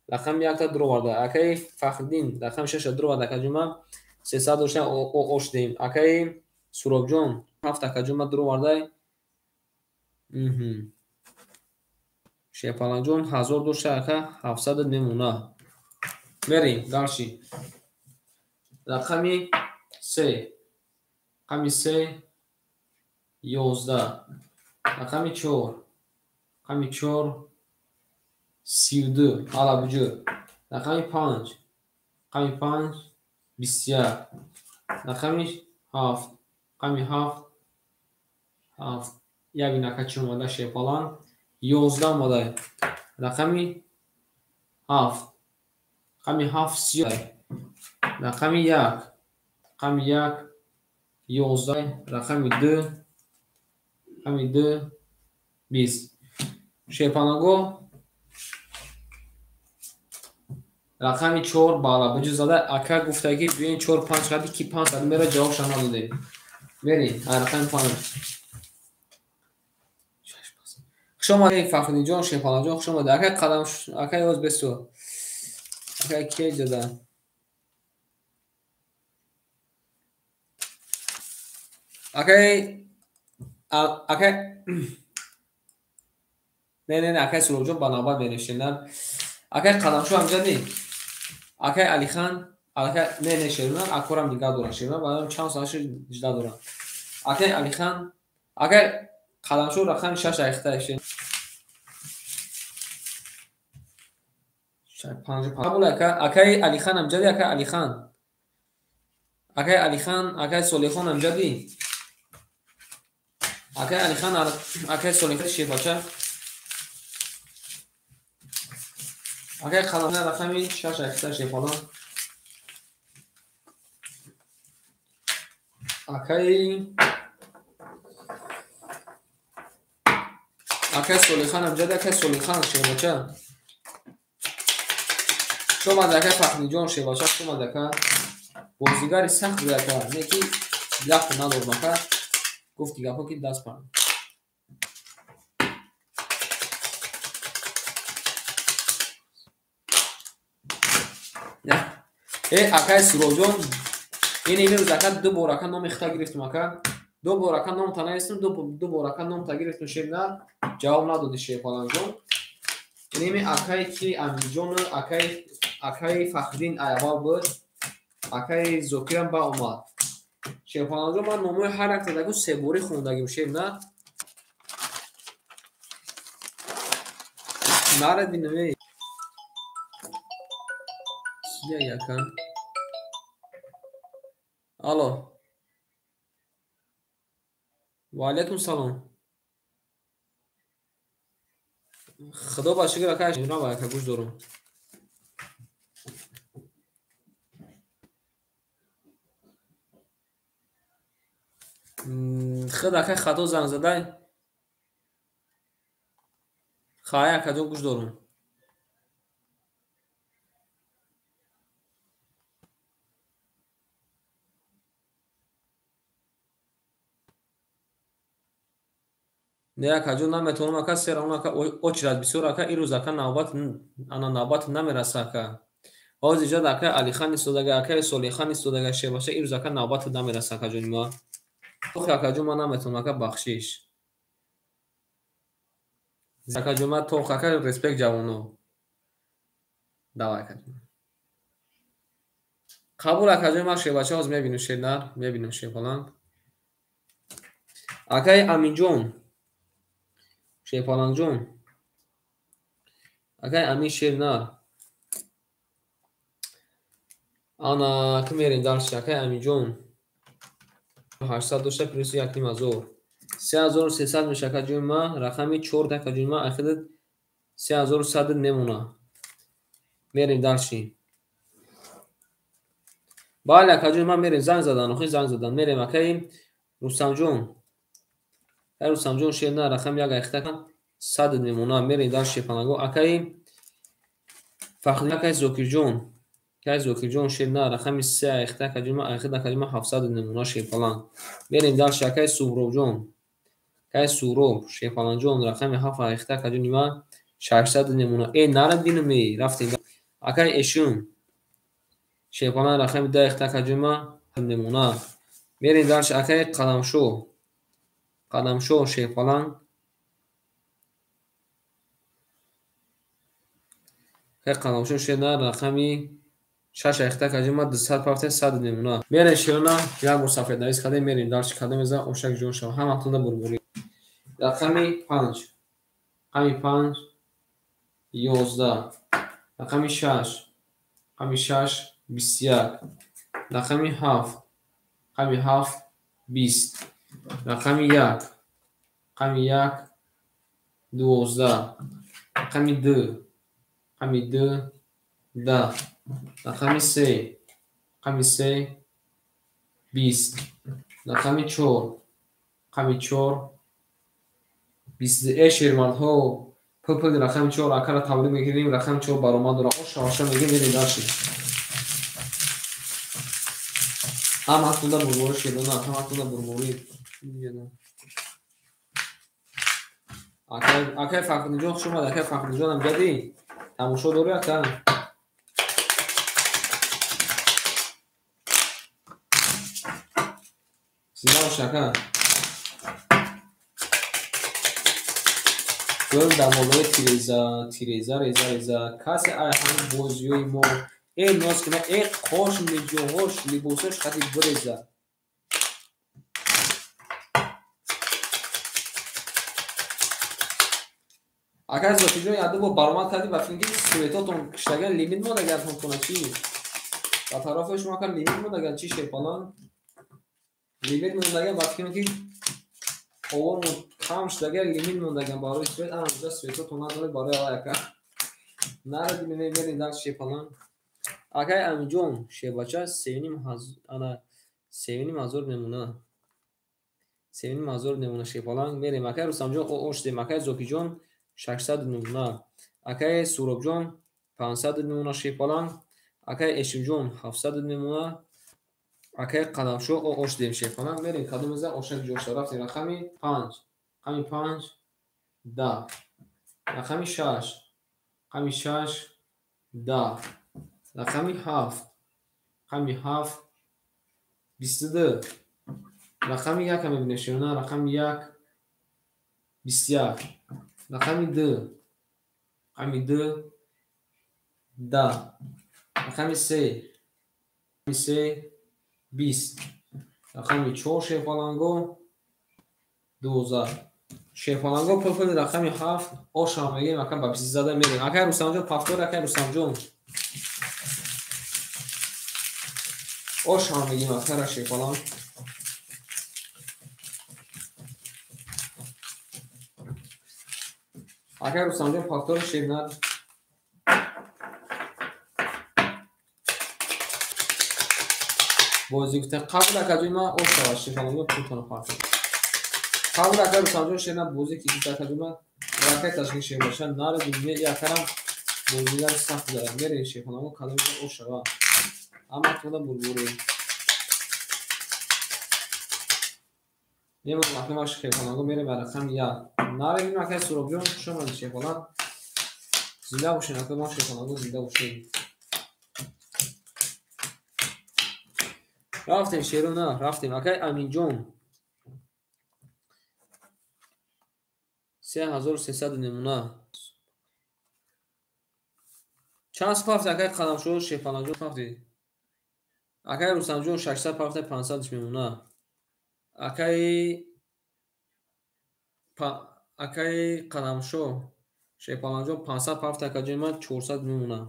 رقم یک تا درو ورده اکای فخردین رقم 6 درو ورده کجوما 300 داشت اوشدیم اکای سوراب جون 7 کجوما درو ورده شپالان جون 1000 داشت اکا 700 میمونه بریم دارشی رقمی 3 رقمی 3 11 رقمی 4 رقمی 4 32 حالا بجو رقمی 5 رقمی 5 21 رقمی 7 رقمی 7 7 یک نکچی اومده شپالان 11 اومده رقمی 7 رقمی 7 30 رقمی 1 رقمی 1 11 رقمی 2 رقمی 2 20 شپانگو رقمی 4 بالا بجو زده اکا گفتگی بیاین 4 5 قدی کی 5 قدی میره جواب شما داده بریم رقم 5 شما فخردین جان شپانگ جان شما ده اکا قدم اکا یوز بسو اکا کی زده اکای نه اکای سروجان بنابر بنشینن اکای قدمشو همجا نی اکای علی خان اکای نه شیرنا اکورم دیگه دوران شیرنا بعدم چند سالش جدا دوران اکای علی خان اکای قدمشو رقم 6 اخته شین 5 قبول اکای علی خان همجا دی اکای علی خان اکای سولی خان همجا دی اکای علی خان اکای سولی خان شیفاچه اکای خلانه رقمی 6 اخته شیفالان اکای سولی خان همجا دی اکای سولی خان شیفاچه شما دکه فخری جان شیفاچه شما دکه بازیگری سخت بوده که نکی گپ ندار مکه گفتی گپا که دست پرن اکای سروجان این ایمیل زکه دو بارکه نام اختا گرفتم اکا دو بارکه نام تا نیستم دو بارکه نام تا گرفتم شیرنا جواب ندادی شیفالان جان این ایمیل اکای کی امیر جان اکای فخرین ایوال بود اکای زوکیرم با اومد شیفالان جان من ناموی هر یک تدگو سه باری خوندگیم شیرنا نره دینوی یا یکن. الو. و علیکم سلام. خدا با شکر اکا اینا با اکا گوش دارم. خدا اکا خطا زنگ زده. خواهی اکا جان گوش دارم. نه اکا جان نمیتونم اکا سر اون اکا اوچرد بسیار اکا این روز اکا نوبت نمیرسه اکا. آز ایجاد اکا علی خان استودگه اکا سولی خان استودگه شه باشه این روز اکا نوبت نمیرسه اکا جان ما. تو اکا جان ما نمیتونم اکا بخشیش. اکا جان ما تو اکا ریسپکت جوانو. دعوای اکا جان. قبول اکا جان ما شه باشه از میبینم شه نر میبینم شه فلان. اکای امین جان. شه فلان جان. اکای امین شه نر. آنا کمیرین دارش اکای امین جان. 800 داشته پلیس یک نیم هزار 3300 میشه که جون ما رقمی 4 که جون ما اخیر 3100 نمونه میریم درشیم بله که جون ما میریم زنگ زدن میریم اکیم رستم جون رستم جون شیر نه رقم یک اخیر 100 نمونه میریم درشی پناگو اکیم فخری اکیم زوکیر جون شیر نه رقمی 3 اخیر که جون ما اخیر که جون ما 700 نمونه شیر پلان میریم درشی اکیم سورو جون که سورو شیپالان جون رقم 7 اخته که جون ما 600 نمونه ای نرم دینمی رفتیم اکای اشون شیپالان رقم 10 اخته که جون ما نمونه میریم درش اکای قدمشو شیپالان که قدمشو شینا رقمی 6 اخته که جون ما 200 100 نمونه میریم شیرنا یک مسافر نویس کده میریم درش کده میزن اوشک جون شو هم تونه بربوری رقمی 5 رقمی 11 رقمی 6 21 رقمی 7 20 رقمی 1 12 رقمی 2 10 رقمی 3 20 رقمی 4 20 شیرمان ها پپل رقم 4 اکر تولید میگیریم رقم 4 برآمد را شاشا میگیم میریم داشتیم هم هستونده بربوری شده نه هم هستونده بربوری اکر فخر جان خوش اومد اکر فخر جان هم جدی تماشا دوری اکر سینا و شکر گل دمالای تیریزا کسی همون بازیوی ما ای ناز کنه ای خوش میجوهاش لیبوساش خطی بریزه اگر زاتی جون یاده با برامت کردی و فیلنگی سویتاتون کشتگن لیمیت ما دگر هم کنه چی و طرفش ما کن لیمیت ما دگر چی شیپالان لیمیت ما دگر وقتی که اوور کامش دگر لیمیت موندگم برای سویت اونجا سویتاتون نداره برای آیا که نردی میرین در شیپالان اکای امین جون شیباچه سیونیم هزار نمونه شیپالان میریم اکای رستم جون اوشتیم اکای زوکی جون 600 نمونه اکای سوراب جون 500 نمونه شیپالان اکای اشیم جون 700 نمونه اکای قدمشو اوشتیم شیپالان میریم کدومزه اوشک جوش رفتیم رقمی 5 10 رقمی 6 10 رقمی 7 22 رقمی 1 هم میبینشونه رقمی 1 21 رقمی 2 10 رقمی 3 20 رقمی 4 شیفالانگو 12 شیفالانگو پرفل رقمی 7 آشام میگیم اکم با 20 زده میریم اکر رستم جون پفتور اکر رستم جون ош ҳам мегим акара шефалан. Ака Рустамҷон фактори шебнад бозигуфта қабл акадума ошава шефаланго путона фактор қабл ака Рустамҷон шена бози кисута акадума ракет ташкил шебаша наре думе якарам бозигар сахт дара мере шефаланго кадума ошава ама тода бурбури немо махнема шефаланго мере барахам я наре ин ака Суробҷон шумо шефалан зинда бошен ака ма шефаланго зинда бошен рафтем шеруна рафтем акай Аминҷон 3300 немуна чанд пафт акай қадамшо шефаланҷон пафти акай Рустамҷон 600 пафта 500 мемуна акай қадамшо шефаланҷон 500 пафта акаҷома 400 мемуна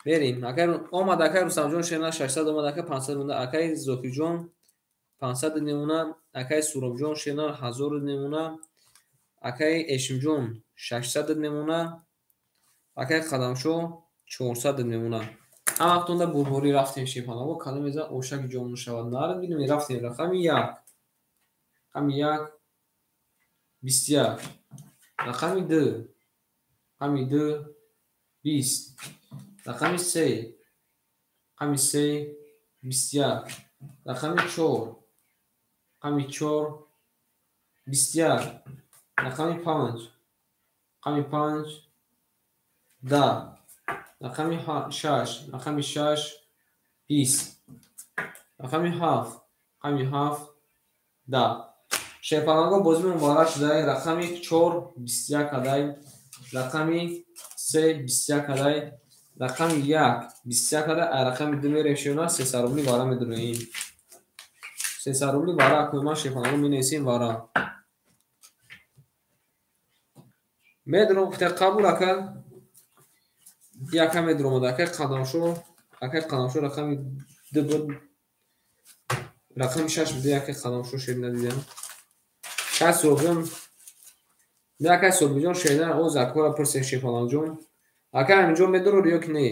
берим акай омад акай Рустамҷон шена 600 омад акай 500 мемуна акай Зокиҷон 500 немуна акай Суробҷон шена 1000 немуна акай Эшимҷон 600 немуна акай қадамшо 400 немуна ҳамақтонда бурҳори рафтем шефаланго каломеза ошаки ҷон шавад нар бинем рафтем рақами 1 рақами 1 21 рақами 2 рақами 2 20 рақами 3 рақами 3 21 рақами 4 рақами 4 21 рақами 5 рақами 5 10 рақами 6 рақами 6 20 рақами 7 рақами 7 10 шефаланго бози муборак шудай рақами 4 21 адай рақами 3 21 адай рақами 1 21 адай ай рақами 2 мерем шуна 300 рубли вара медуроим 300 рубли вара акоима шефаланго менесим вара медром гуфта қабул ака яка медромада акай қадамшо рақами 2 буд рақами 6 буд яка қадамшо шебна дидем кай Суробҷон якай Суробҷон шеда о закора пурсе шефаланҷон акай Аминҷон медорор ё ки не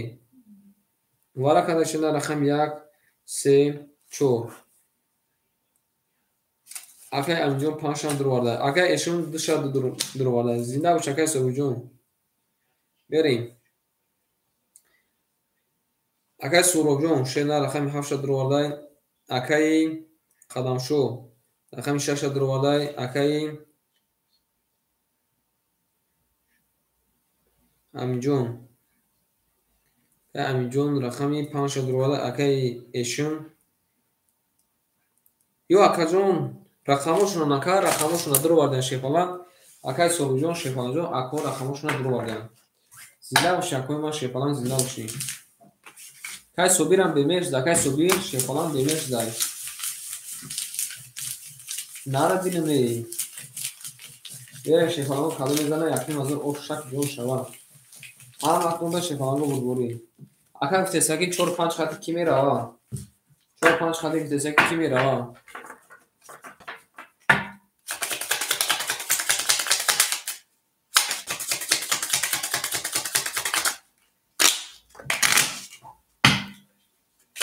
вара када шена рақами 1 3 4 акай Аминҷон 5 шам дуроварда акай Эшимҷон 2 шам дуроварда зинда бош акай Суробҷон берем акай Суробҷон шена рақами 7 шам дуроварда акай қадамшо рақами 6 шам дуроварда акай Аминҷон рақами 5 шам дуроварда акай Эшим ё акаҷон рақамошона нака рақамошона дуровардан шефалан акай Суробҷон шефаланҷон ако рақамошона дуровардан зинда боши акои ман шефалан зинда боши кай Собирам бемеш акай Собир шефалан бемеш дай нара динаме берем шефаланго кадо мезана якин азор ошак ҷон шава ҳамақтонда шефаланго бурбури акай гуфтесаки 4-5 хати ки мерава 4-5 хати гуфтесаки ки мерава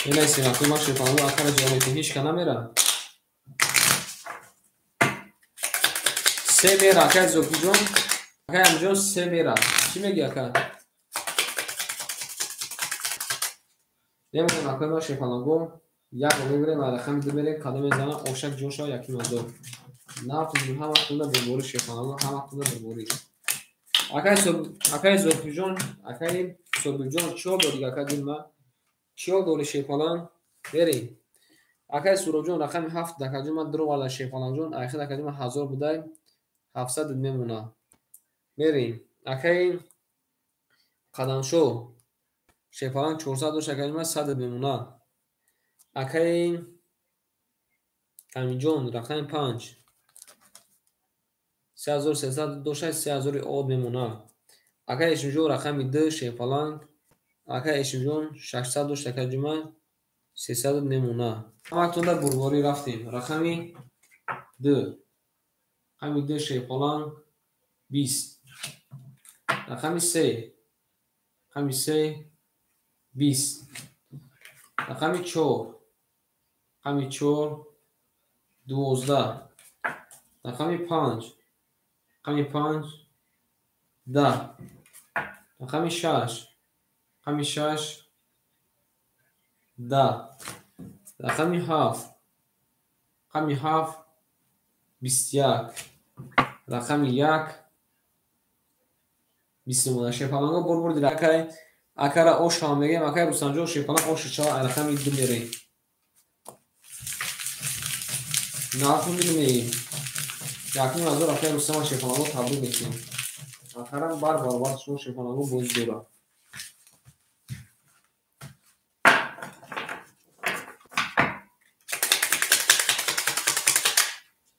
инайсим акои ман шефаланго акара ҷомети ҳишка намера се мера акай Зокиҷон акай Аминҷон се мера чӣ меги ака немедонам акои ман шефаланго як бо мебирем ва рақами 2 мерем кадо мезана ошак ҷон шава яки мазор нафтидим ҳамақтонда бурбури шефаланго ҳамақтонда бурбури акай Зокиҷон акай Собирҷон чиҳо дорӣ ака дилма чиҳо дори шефалан берем акай Суробҷон рақами 7 дакаҷома дуроварда шефаланҷон айхи дакаҷома 1000 будай 700 мемуна мерем акай қадамшо шефалан 400 дош дакаҷома 100 мемуна акай Аминҷон рақами 5 3300 дошта 3000 од мемуна акай Эшимҷон рақами 2 шефалан акай Эшимҷон 600 дош дакаҷома 300 نمونه. همکنون در برواری رفتیم. رقم 2. رقم 2 شیپالان 20. رقم 3. رقم 3 20. رقم 4. رقم 4 12. رقم 5. رقم 5 10. رقم 6. رقم 6 10. رقم 7. رقم 7 21. رقم 1 20 نمونه. شیپالانگا بر دیره اکای اکara osh ham megem akay rusanjo shepalan osh cha rakam 2 mere nakun bilmeyim yakın hazır akay rusama shepalan tabrik ettim akaram bar şu shepalan bozdura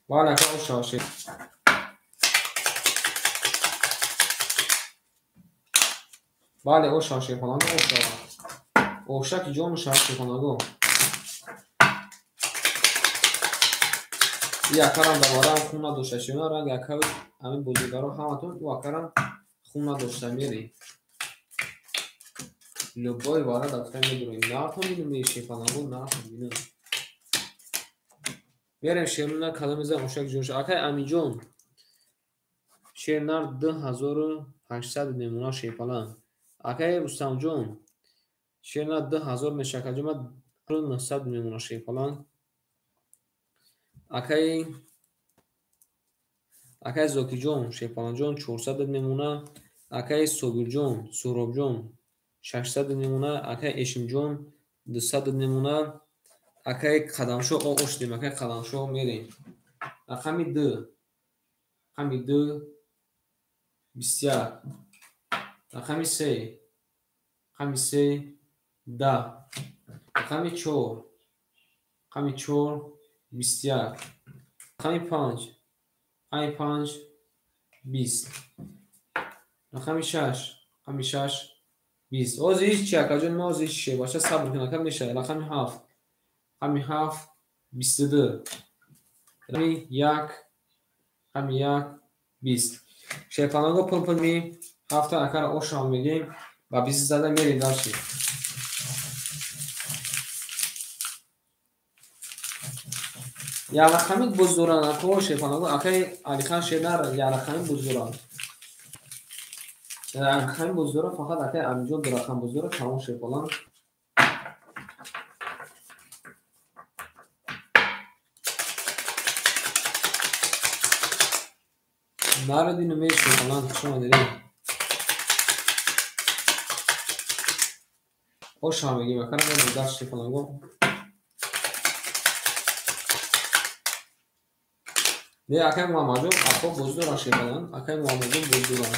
bana akay osh şey bale osh shepalan osh ki jon shepalan یا کارم دوباره خون نداشته شما رنگ اکاو همین بزرگارا همتون و کارم خون نداشته میری لبای وارد دفتر میدونیم نه کنیم میشه فنابون نه کنیم بریم شیرونه کلمه مشک جوش اکای امی جون شیرنار 2800 نمونه شیپالان اکای رستم جون شیرنار 2000 مشکل جمع 900 نمونه شیپالان акай зокиҷон шепаланҷон 400 намуна акай собирҷон суробҷон 600 намуна акай эшимҷон 200 намуна акай қадамшо ош дем акай қадамшо мерем рақами 2 рақами 2 21 рақами 3 рақами 3 10 рақами 4 рақами 4 21 رقم 5 رقم 5 20 رقم 6 رقم 6 20 اوز هیچ چی اکا جون ما اوز هیچ چی باشه صبر کن اکا میشه رقم 7 رقم 7 22 رقم 1 رقم 1 20 شیپانانگو پل می هفته اکا را اوش هم میگیم و 20 زده میریم داشتیم یا رقمی بزرگان اکو شیپانگو اکای علیخان شیدار یا رقمی بزرگان رقمی بزرگان فقط اکای امیجون دو رقم بزرگ تمام شیپالان نردی نمی شیپالان شما داریم او شما بگیم اکرم بزرگ شیپالانگو نه اکای محمدون اکو بزرگ شیپالان اکای محمدون بزرگ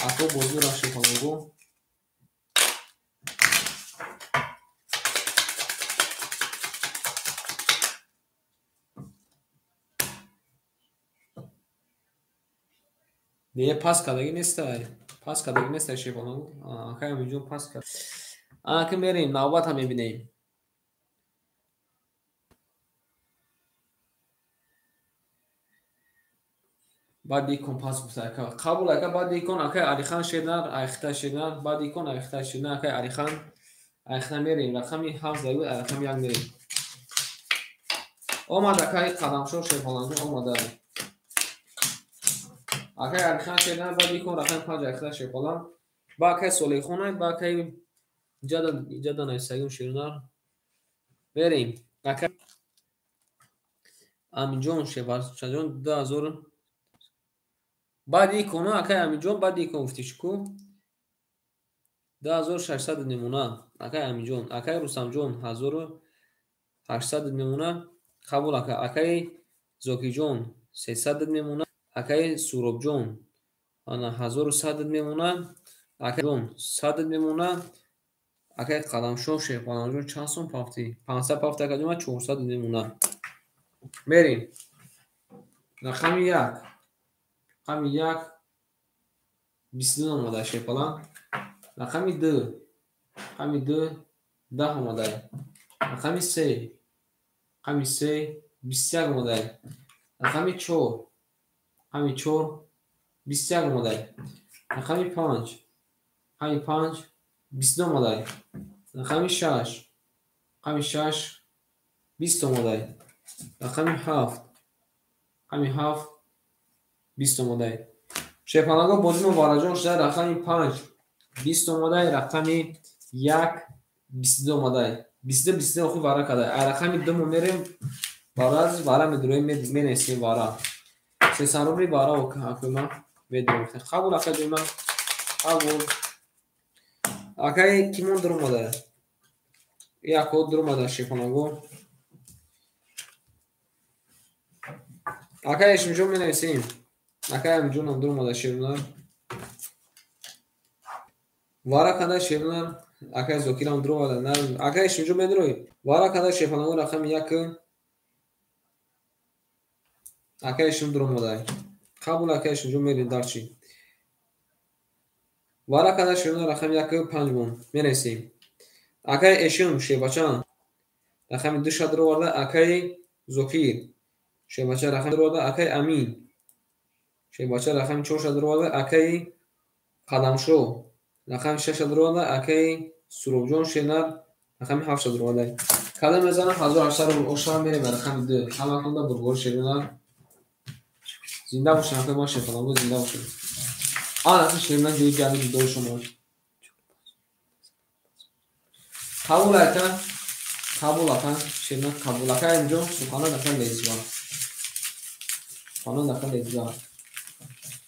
اکو بزرگ شیپالانگو نه پاس کردگی نیست شیپالانگو اکای امیجون پاس کرد اکای میریم نوبت هم میبینیم بعد دیکن پاس بسته قبول اکا بعد دیکن اکای علیخان شدن ایخته شدن بعد دیکن ایخته شدن اکای علیخان ایخته میریم رقمی 7 زایو رقم 1 میریم اومد اکای قدمشو شیپالانگو اومده اکای علیخان شدن بعد دیکن رقم 5 ایخته شیپالان با اکای سولیخونه با اکای جدا ایستگیم شیرنار بریم اکای امینجون شیپالان 2000 بعد ایکونا اکای امیجون بعد ایکون گفتیشکو 2600 نمونه اکای امیجون اکای رستمجون 1800 نمونه قبول اکای زوکیجون 300 نمونه اکای سوروبجون انا 1100 نمونه اکای جون 100 نمونه اکای قدمشو شیپالانجون چند سون پافتی 500 پافتی اکای جون 400 نمونه بریم رقم 1 رقم 1 22 اومده شیپالان رقم 2 رقم 2 10 اومده рақами 3. рақами 3 21 омадаед. рақами 4. рақами 4 21 омадаед. рақами 5. рақами 5 22 омадаед. рақами 6. рақами 6 20 омадаед. рақами 7. рақами 7 20 омадаед. шепанаго бозимо вараҷон шуда рақами 5 20 омадаед. рақами 1 22 омадаед. 22 22 охи вара кадаед. рақами 2 мо мерем вара вара медуроем менесим вара. сесаруми вара окума ведуроем. қабул академа қабул. акай кимон дур омадаед. яко дур омадаед шепанаго. акай шимҷон менесим. акай амҷон дур омадаед шевнар. вара кадаед шевнар. акай зокирам дур омадаед. акай шимҷон медурои. вара кадаед шепанаго рақами 1. акай шим дур омадаед. қабул акай шимҷон мерем дарчи. вара кадаед шевнар рақами 1 5 мон менесим. акай эшим шебачан рақами 2 шад дур омадаед. акай зокир шебача рақами дур омадаед. акай амин шебача рақами 4 шад дур омадаед. акай қадамшо рақами 6 шад дур омадаед. акай суробҷон шенар рақами 7 шад дур омадаед. кадам мезанам 1800 ошам мерем рақами 2. ҳамакунда бурбори шевнар. зинда бошем. акай ма шефанаго зинда бошем. акай шевнар ҷои ҷалби дидори шумо. қабул акай. қабул акай шевнар қабул акай инҷо сухана акай лезба. сухана акай лезба.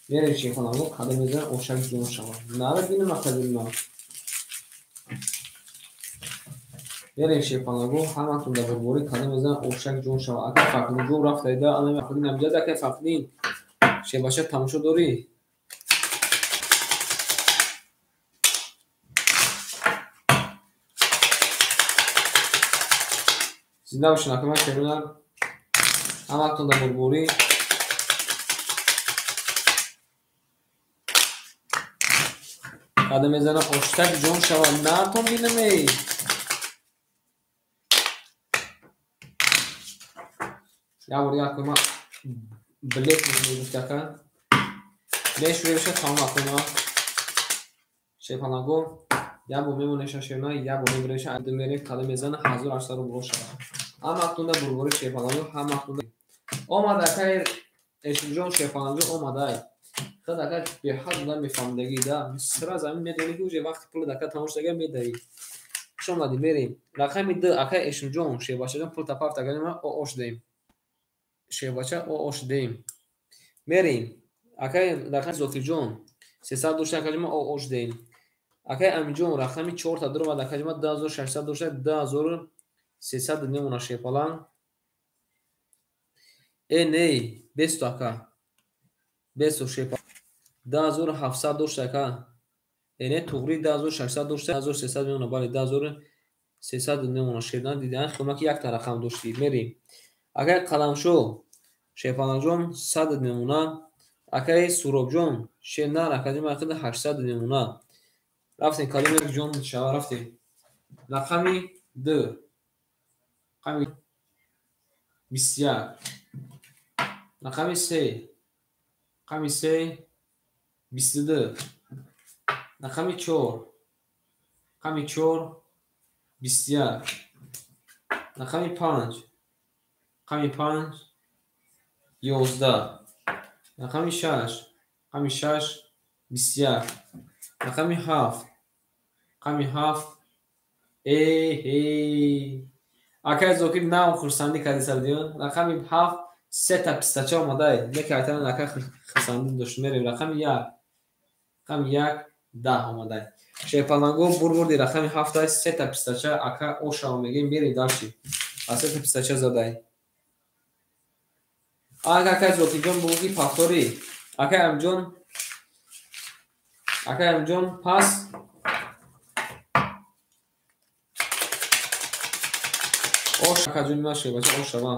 мерем шефанаго кадам мезанам ошак ҷон шава. нара бинам акай бинам. мерем шефанаго ҳамакунда бурбори кадам мезанам ошак ҷон шава. акай фақидин ҷо рафтаида анами фақидин амҷад акай фақидин. шебаша тамошо дорӣ. зинда бошен акай ма шевнар. ҳамакунда бурбори кадам мезанам ошак ҷон шава. натон бинамей.ябор якой ма блек мегуфт акай. мешӯебиша тамом акай ма шепанаго. ябо мемонеша шевнар. ябо мебиреша аду мерем кадам мезанам 1800 буро шава. ҳамакунда бурбори шепанаго. ҳамакунда омад акай эшимҷон шепанаго омадай. хад акай беҳад уда мефаҳмдагӣ да. сира замин медонӣ ки уже вақти пули акай тамош дага медаҳӣ. шомади мерем. рақами 2 акай эшимҷон шебачаҷон пул тапафт аганима оош дем. шебача оош дем. мерем. акай рақами зокирҷон 300 дошта акаҷома оош дем. акай амиҷон рақами 4 та дур омад акаҷома 2600 дошта 2300 мемона шепалан. ней бесто ака. бесто шепа 2700 дошта ака. не туғри 2600 дошта 1300 мемона. бали 2300 мемона шедан дидан хӯмаки як та рақам дошти. мерем. акай қадамшо шепанаҷон 100 мемона. акай суробҷон шенар акаҷома 800 мемона. рафтем кадом як ҷон шава рафтем. рақами 2 рақами 21 рақами 3 рақами 3 22 рақами 4 рақами 4 21 рақами 5 рақами 5 11 рақами 6 рақами 6 21 рақами 7 рақами 7 акай зокир нав хурсандӣ карди сардиён. рақами 7 3 та пистача омадаед. мекайтан акай хурсандӣ дошт. мерем. рақами 1 рақами 1 10 омадаед. шепанаго бурбурди рақами 7 та 3 та пистача акай ошава мегем. мерем дарчи. аз 3 та пистача задаед. акай зокирҷон буги пафторӣ. акай амҷон пас ош акаҷон ма шебача ошава.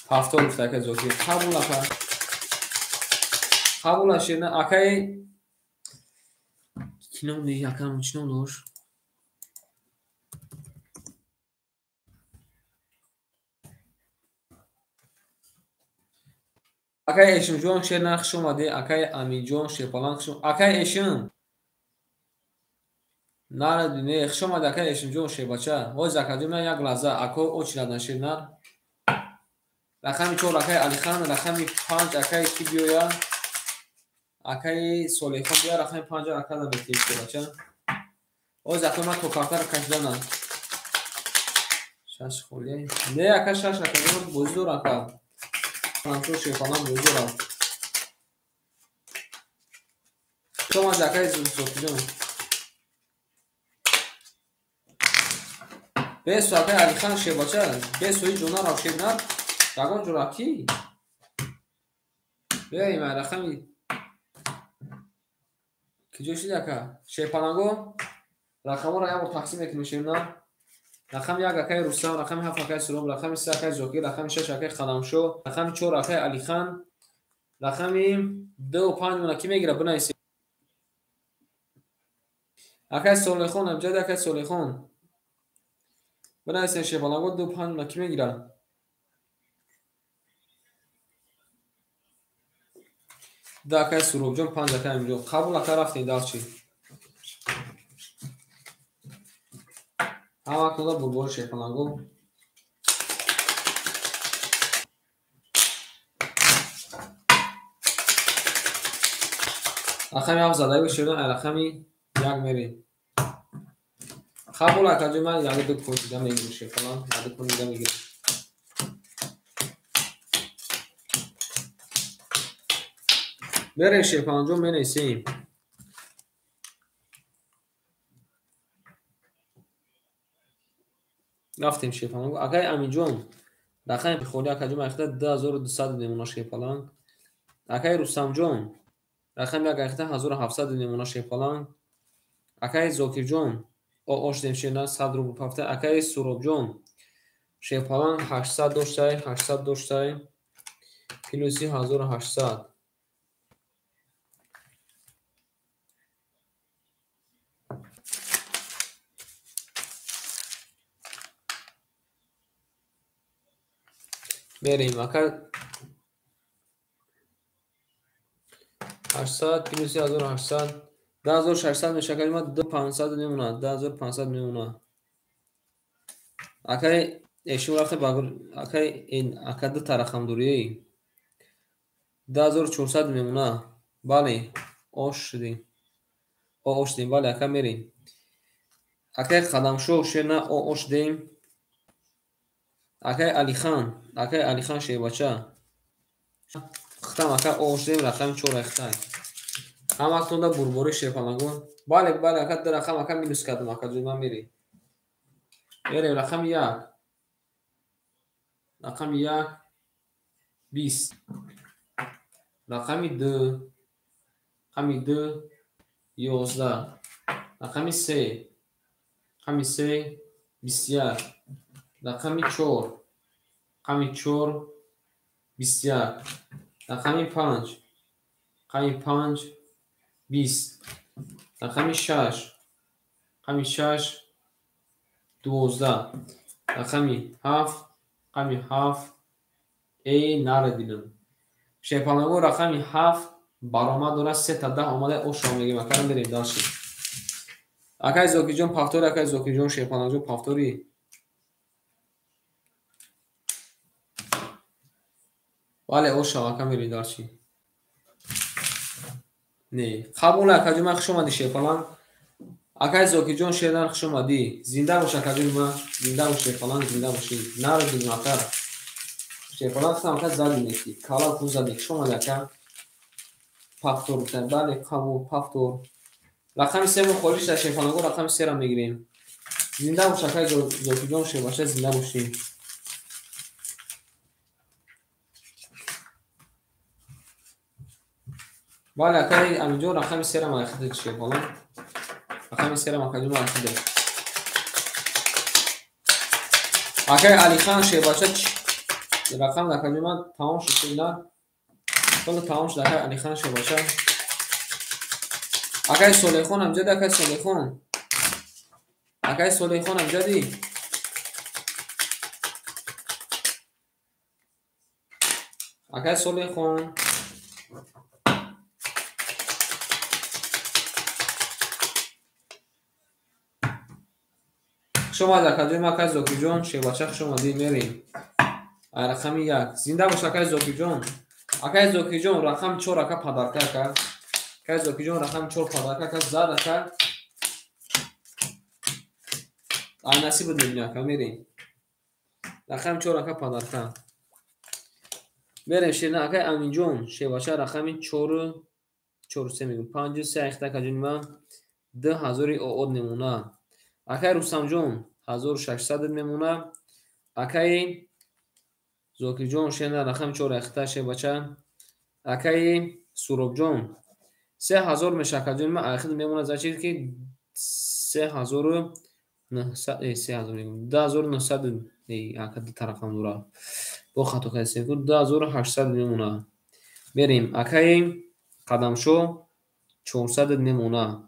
пафтор гуфта акай зокир. қабул акай. қабул ашина акай кином ди акам чином дош. Акай Эшимҷон шер нарх шумади, акай Амиҷон шепаланг шум. Акай Эшим. Наради не хшумади акай Эшимҷон шебача. Ой закади мен як лаҳза ако очирадан шер нар. Рақами 4 акай Алихан, рақами 5 акай ки биёя. Акай Солихон биё рақами 5 акада метиш шебача. Ой закади мен то картара кашидана. Шаш холия. Не акай шаш акади мен бози дор ака. Анчо шепаланг бози дор. Шумади акай Зулфиҷон. Бесо акай Алихан шебача. Бесо и ҷона равшед нар. Дагон ҷураки. Беяи май рақами киҷо шид ака. Шепаланго. Рақамора як бор тақсим мекунем на. Рақами 1 акай Рустам, рақами 7 акай Суроб, рақами 3 акай Зокир, рақами 6 акай Халамшо, рақами 4 акай Алихан, рақами 2 و 5 мона ки мегира бинависем. акай Солихон, амҷади акай Солихон. бинависем шепаланго 2 و 5 мона ки мегира. Да акай Суробҷон, 5 акай Амиҷон. Қабул ака рафтем дарчи. Ҳама куда бурбори шепаланго. рақами 7 задаи шудан, рақами 1 мерем. Қабул ака ҷо ман як 2 пункт дида мегирам шепаланг, 2 пункт дида мегирам. Берем шепаланҷон менависем. рафтем шепаланго. Акай Амиҷон рақами пихоли акаҷо махта 2200 демона шепаланг. Акай Рустамҷон рақами агахта 1700 демона шепаланг. Акай Зокирҷон ош демшена 100 рубл пафта. Акай Суробҷон шепаланг 800 доштай, 800 доштай. Плюси 1800. Мерем акай 800 плюси 1800 10600 мешакади ма 2500 мемонад. 10500 мемонад. Акай Эшим рафта багр акай ин акади тарахамдурии 2400 мемонад. Бале ош шудем. ош дем. Бале ака мерем. Акай Халамшо шена ош дем. акай Алихан шебача. хтам ака ош дем рақами 4 хтай. Ҳама тунда бурбори шепалангон. Бале ака дар рақам ака минус кардам ака ҷо ман мерем. Мерем рақами 1. рақами 1 20. рақами 2 рақами 2 11. рақами 3 рақами 3 21. рақами 4 рақами 4 21. рақами 5 рақами 5 20. рақами 6 рақами 6 12. рақами 7 рақами 7 нарадидам. Шепаланго рақами 7 баромад дорад 3 та 10 омада ошро мегем акарам берем дарши. Акай Зокирҷон пафтори акай Зокирҷон шепаланҷон пафтори. Бале ошро ака мерем дарши. Не қабул акаҷо ман хушомади шепаланг. акай Зокирҷон шердан хушомади. Зинда бош акаҷо ман. Зинда бош шепаланг, зинда боши. Нарадидим ака. Шепаланг хам ака задим неки. Кала ку задик хушомади ака. пафтор бутан. Бале қабул пафтор. рақами 3 мо холиш дар шепаланго рақами 3 ра мегирем. Зинда бош акай Зокирҷон шебаша, зинда боши. Бале акай Амиҷон рақами 3 ра махиди шепаланг. рақами 3 ра махиди махиди. акай Алихан шебаша рақам акаҷо ман тамом шуд ина. Кулу тамом шуд акай Алихан шебаша. акай Солихон амҷади акай Солихон. акай Солихон амҷади. Акай Солихон. شما در کجای مکای زوکی جون شیباچه شما دی میریم رقم 1 زنده باش اکای زوکی جون اکای زوکی جون رقم 4 اکا پدرکا که اکای زوکی جون رقم 4 پدرکا که زد اکا نصیب دنیا اکا میریم رقم 4 اکا پدرکا میریم شیرین اکای امین جون شیباچه رقم 4 3 میگم 5 3 اختا کجون ما 2000 او نمونه اکای رستم جون 1600 میمونه اکای زوکی جون شیرین رقم 4 اختا شیباچه اکای سوراب جون 3000 میشه کجون ما اخیر میمونه زچید که 3900 2900 اکد طرفم دورا با خطا کسی بود 2800 میمونه بریم اکای قدم شو 400 میمونه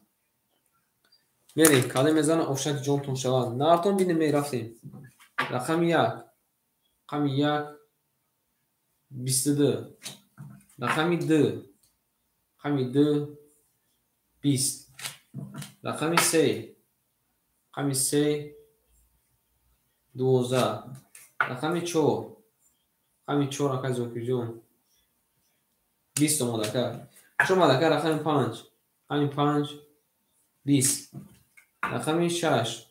بریم کاله میزان افشک جون تون شواد نارتون بینیم میرفتیم رقم 1 رقم 1 22 رقم 2 رقم 2 20 رقم 3 رقم 3 12 رقم 4 رقم 4 اکای زوکی جون 20 مدکر شما مدکر رقم 5 رقم 5 20 رقم 6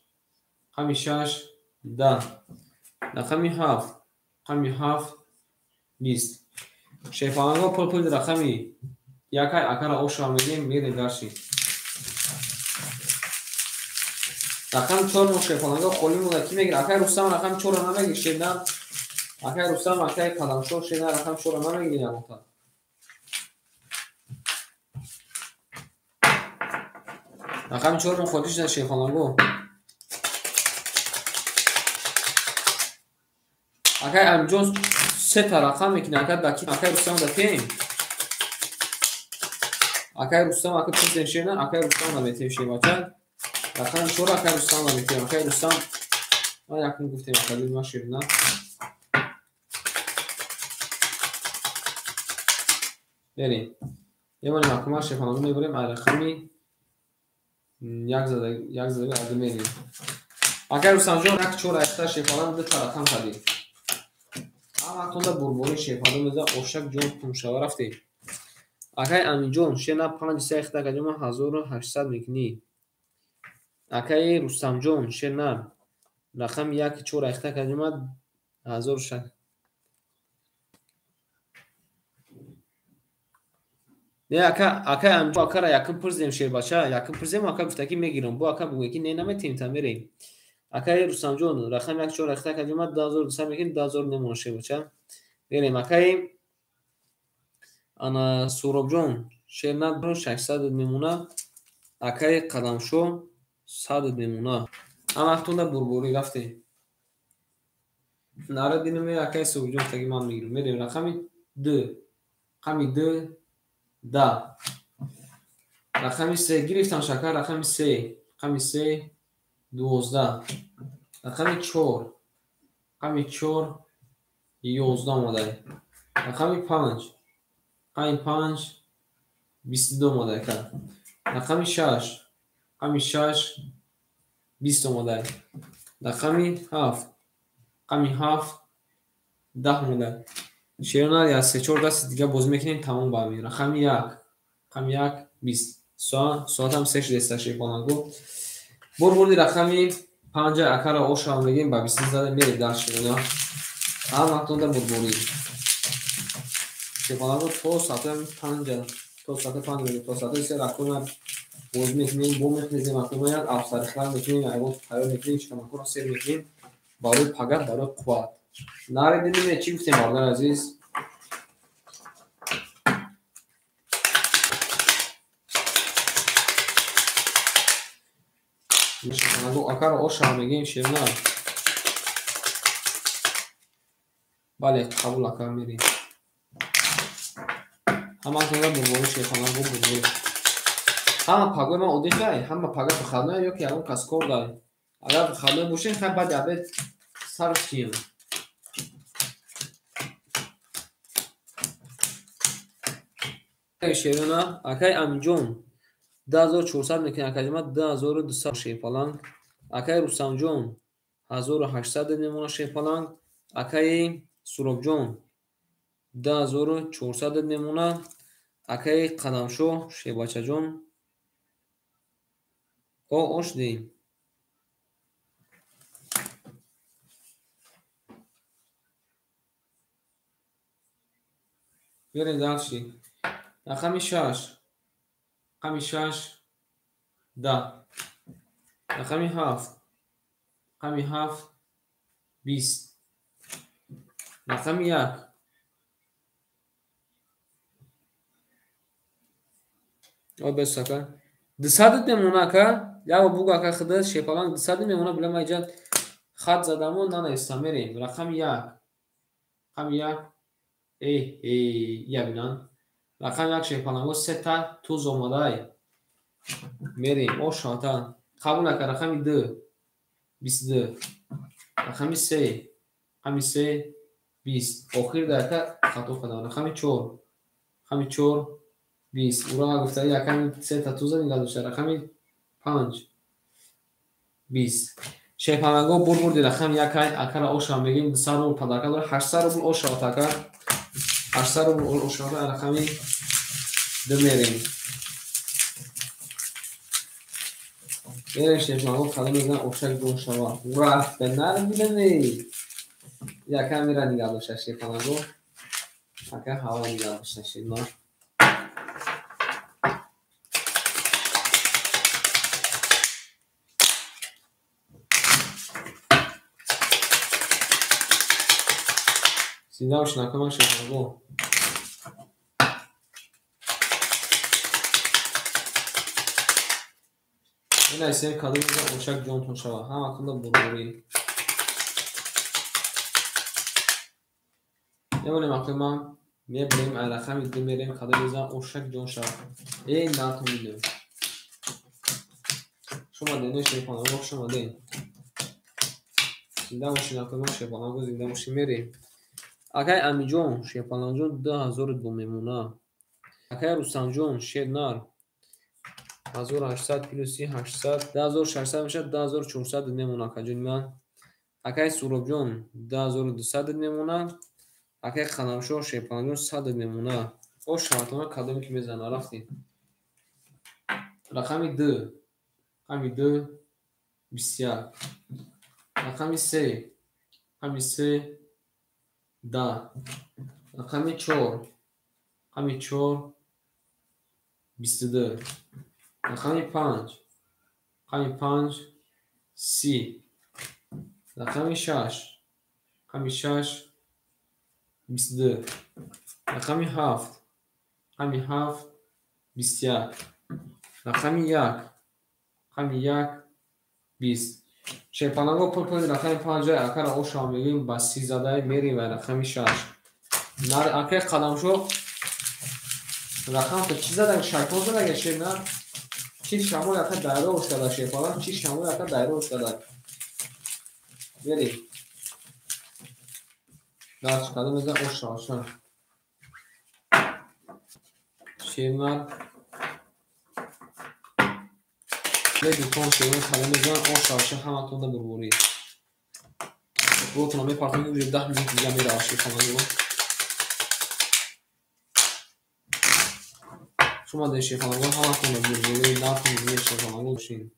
رقم 6 10 رقم 7 رقم 7 20 شیفانگا پل رقمی یکای اکر اوشا میگیم میره درشی رقم 4 مو شیفانگا خالی مودا کی میگه اکای رستم رقم 4 نمیگه شیدن اکای رستم اکای قدم شو شیدن رقم 4 نمیگه نموتا رقم 4 مو خودش در شیفانگا اکای امجوز 3 تا رقم میکنه اکای رستم دکیم اکای رستم اکای پوزن شیدن اکای رستم نمیتیم شیباچه رقم 4 اکای رستم نمیتیم اکای رستم ما یکم گفتیم اکای ما شیرنا بریم یه باری مکمار شیفانگو میبریم رقمی 1 زده عدد میریم اکای رستم جون رقم 4 اکتا شیفانگو 2 تا رقم خدیم اما اکتون دا بربوری شیفانگو میزا افشک جون تونشاوه رفتیم اکای امین جون شینا 5 3 اختا کجوم 1800 میکنی اکای رستم جون شینا رقم 1 4 اختا کجوم 1600 نه اکای امین جون اکا را یکم پرزیم شیر باشه یکم پرزیم اکا گفتکی میگیرم با اکا بگوی که نه نمیتیم تا میریم اکای رستم جون رقم 1 4 اختا کجوم 2200 میکنی 2000 نمونه شیر باشه بریم اکای انا سوراب جون شینا 600 میمونه اکای قدم شو 100 میمونه اما اختون دا بربوری رفته ناره دینمی اکای سوراب جون تاکی من میگیرم میریم رقمی 2 رقمی 2 10 رقمی 3 گرفتم شکر رقمی 3 رقمی 3 12 رقمی 4 رقمی 4 11 اومده رقمی 5 رقمی 5 22 اومده کرد رقمی 6 رقمی 6 20 اومده رقمی 7 رقمی 7 10 اومده شیرنا یا 3 4 دست دیگه باز میکنیم تمام با همین رقمی 1 رقمی 1 20 ساعت هم 3 دسته شیفانگو بربردی رقمی 5 اکر اوشا میگیم با 20 زده میره در شیرنا هم وقتون در بربردی شیفانگو تو ساعت 5 تو ساعت 5 میگیم تو ساعت 3 رقم باز میکنیم بو میکنیم اکنون یک افسر خلال میکنیم ایوان خیال میکنیم شکمکو را سیر میکنیم برای پگت برای قوات ناره دیدیم چی گفتیم مردان عزیز شیفانگو اکر اوشا میگیم شیرنا بله قبول اکر میریم همه کنگا بربوری شیفانگو بربوری همه پاگوی ما اودی خواهی همه پاگا بخلنه یا که اون کسکور داری اگر بخلنه بوشین خواهی بعد عبید سرش چیم Şerona akay amjon 2400 mekan akajma 2200 şepalang akay Rustamjon 1800 nemuna şepalang akay Surobjon 2400 nemuna акаи Қадамшо Шебачаҷон ошдем. Берем далши. Рақами 6. Рақами 6 10. Рақами 7. Рақами 7 20. Рақами 1. Обесака. Дисадат мемона ка я буга ка худа шепалан дисадат мемона билама иҷа хат задамо нанаистам мерем. Рақами 1. Рақами 1 ябинан. Рақами 1 шепаланго 3 та туз омадай. Мерем ошата. Қабул ака рақами 2 22. Рақами 3. Рақами 3 20. Охир дака хато кадам. Рақами 4. Рақами 4 20. Ура гуфтаи яками 3 та туза нигоҳ дошта. Рақами 5 20. Шепаланго бурбурди рақами якай акара ошам мегим 200 рубл падака дора 800 рубл ошата ака 800 рубл ошата рақами 2 мерем. Мерем шепаланго қадам меган ошак ҷон шава. Ура бенар бидане. Якам мера нигоҳ дошта шепаланго ака ҳава нигоҳ дошта шина. Зинда бошед накунам шепаланго. Ин айсем кадом меган ошак ҷонтон шава. Ҳаматонда бурбурӣ. Мебонем вақте ман мебарем ай рақами 2 мерем кадом мезан ошак ҷон шава. Натон бидем. Шума ден шепаланго шума ден. Зинда бошед накунам шепаланго зинда бошед мерем. Акай Амиҷон шепаланҷон 2002 мемона. Акай Рустамҷон шеднар 1800 плюс 800 2600 мешавад 2400 мемона акаҷони ман. Акай Суробҷон 2200 мемона. Акай Қадамшо шепаланҷон 100 мемона. Шаматона кадоме ки мезана рафтем. Рақами 2. Рақами 2 21. Рақами 3. Рақами 3 10. Рақами 4. Рақами 4 22. Рақами 5. Рақами 5 30. Рақами 6. Рақами 6 22. Рақами 7. Рақами 7 21. Рақами 1. Рақами 1 20. Шепаланго пурпури рақами 5 акара ошам мегим ба 30 задай мерем ва рақами 6. Нар акай Қадамшо рақам то чи задаг шайтон задаг шена чи шамол ака дайро устада шепалан чи шамол ака дайро устада. Мерем. Даш кадом мезан оша. Шемар дукон шемар кадом мезан оша ҳаматонда бурбурӣ. Гуфтам мепартам 10 минут дига мера шепаланго. Шума ден шепаланго ҳаматонда бурбурӣ натон дига шепаланго шин.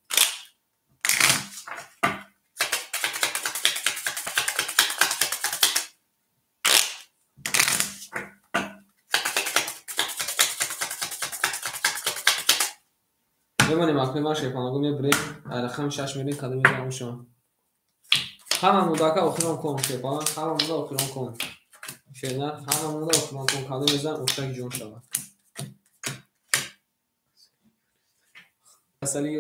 Мебонем акне ман шепаланго мебарем ай рақами 6 мерем кадом мезан оша. Ҳама мудака охирон кун шепалан ҳама муда охирон кун. Шена ҳама муда охирон кун кадом мезан ошак ҷон шава. Касали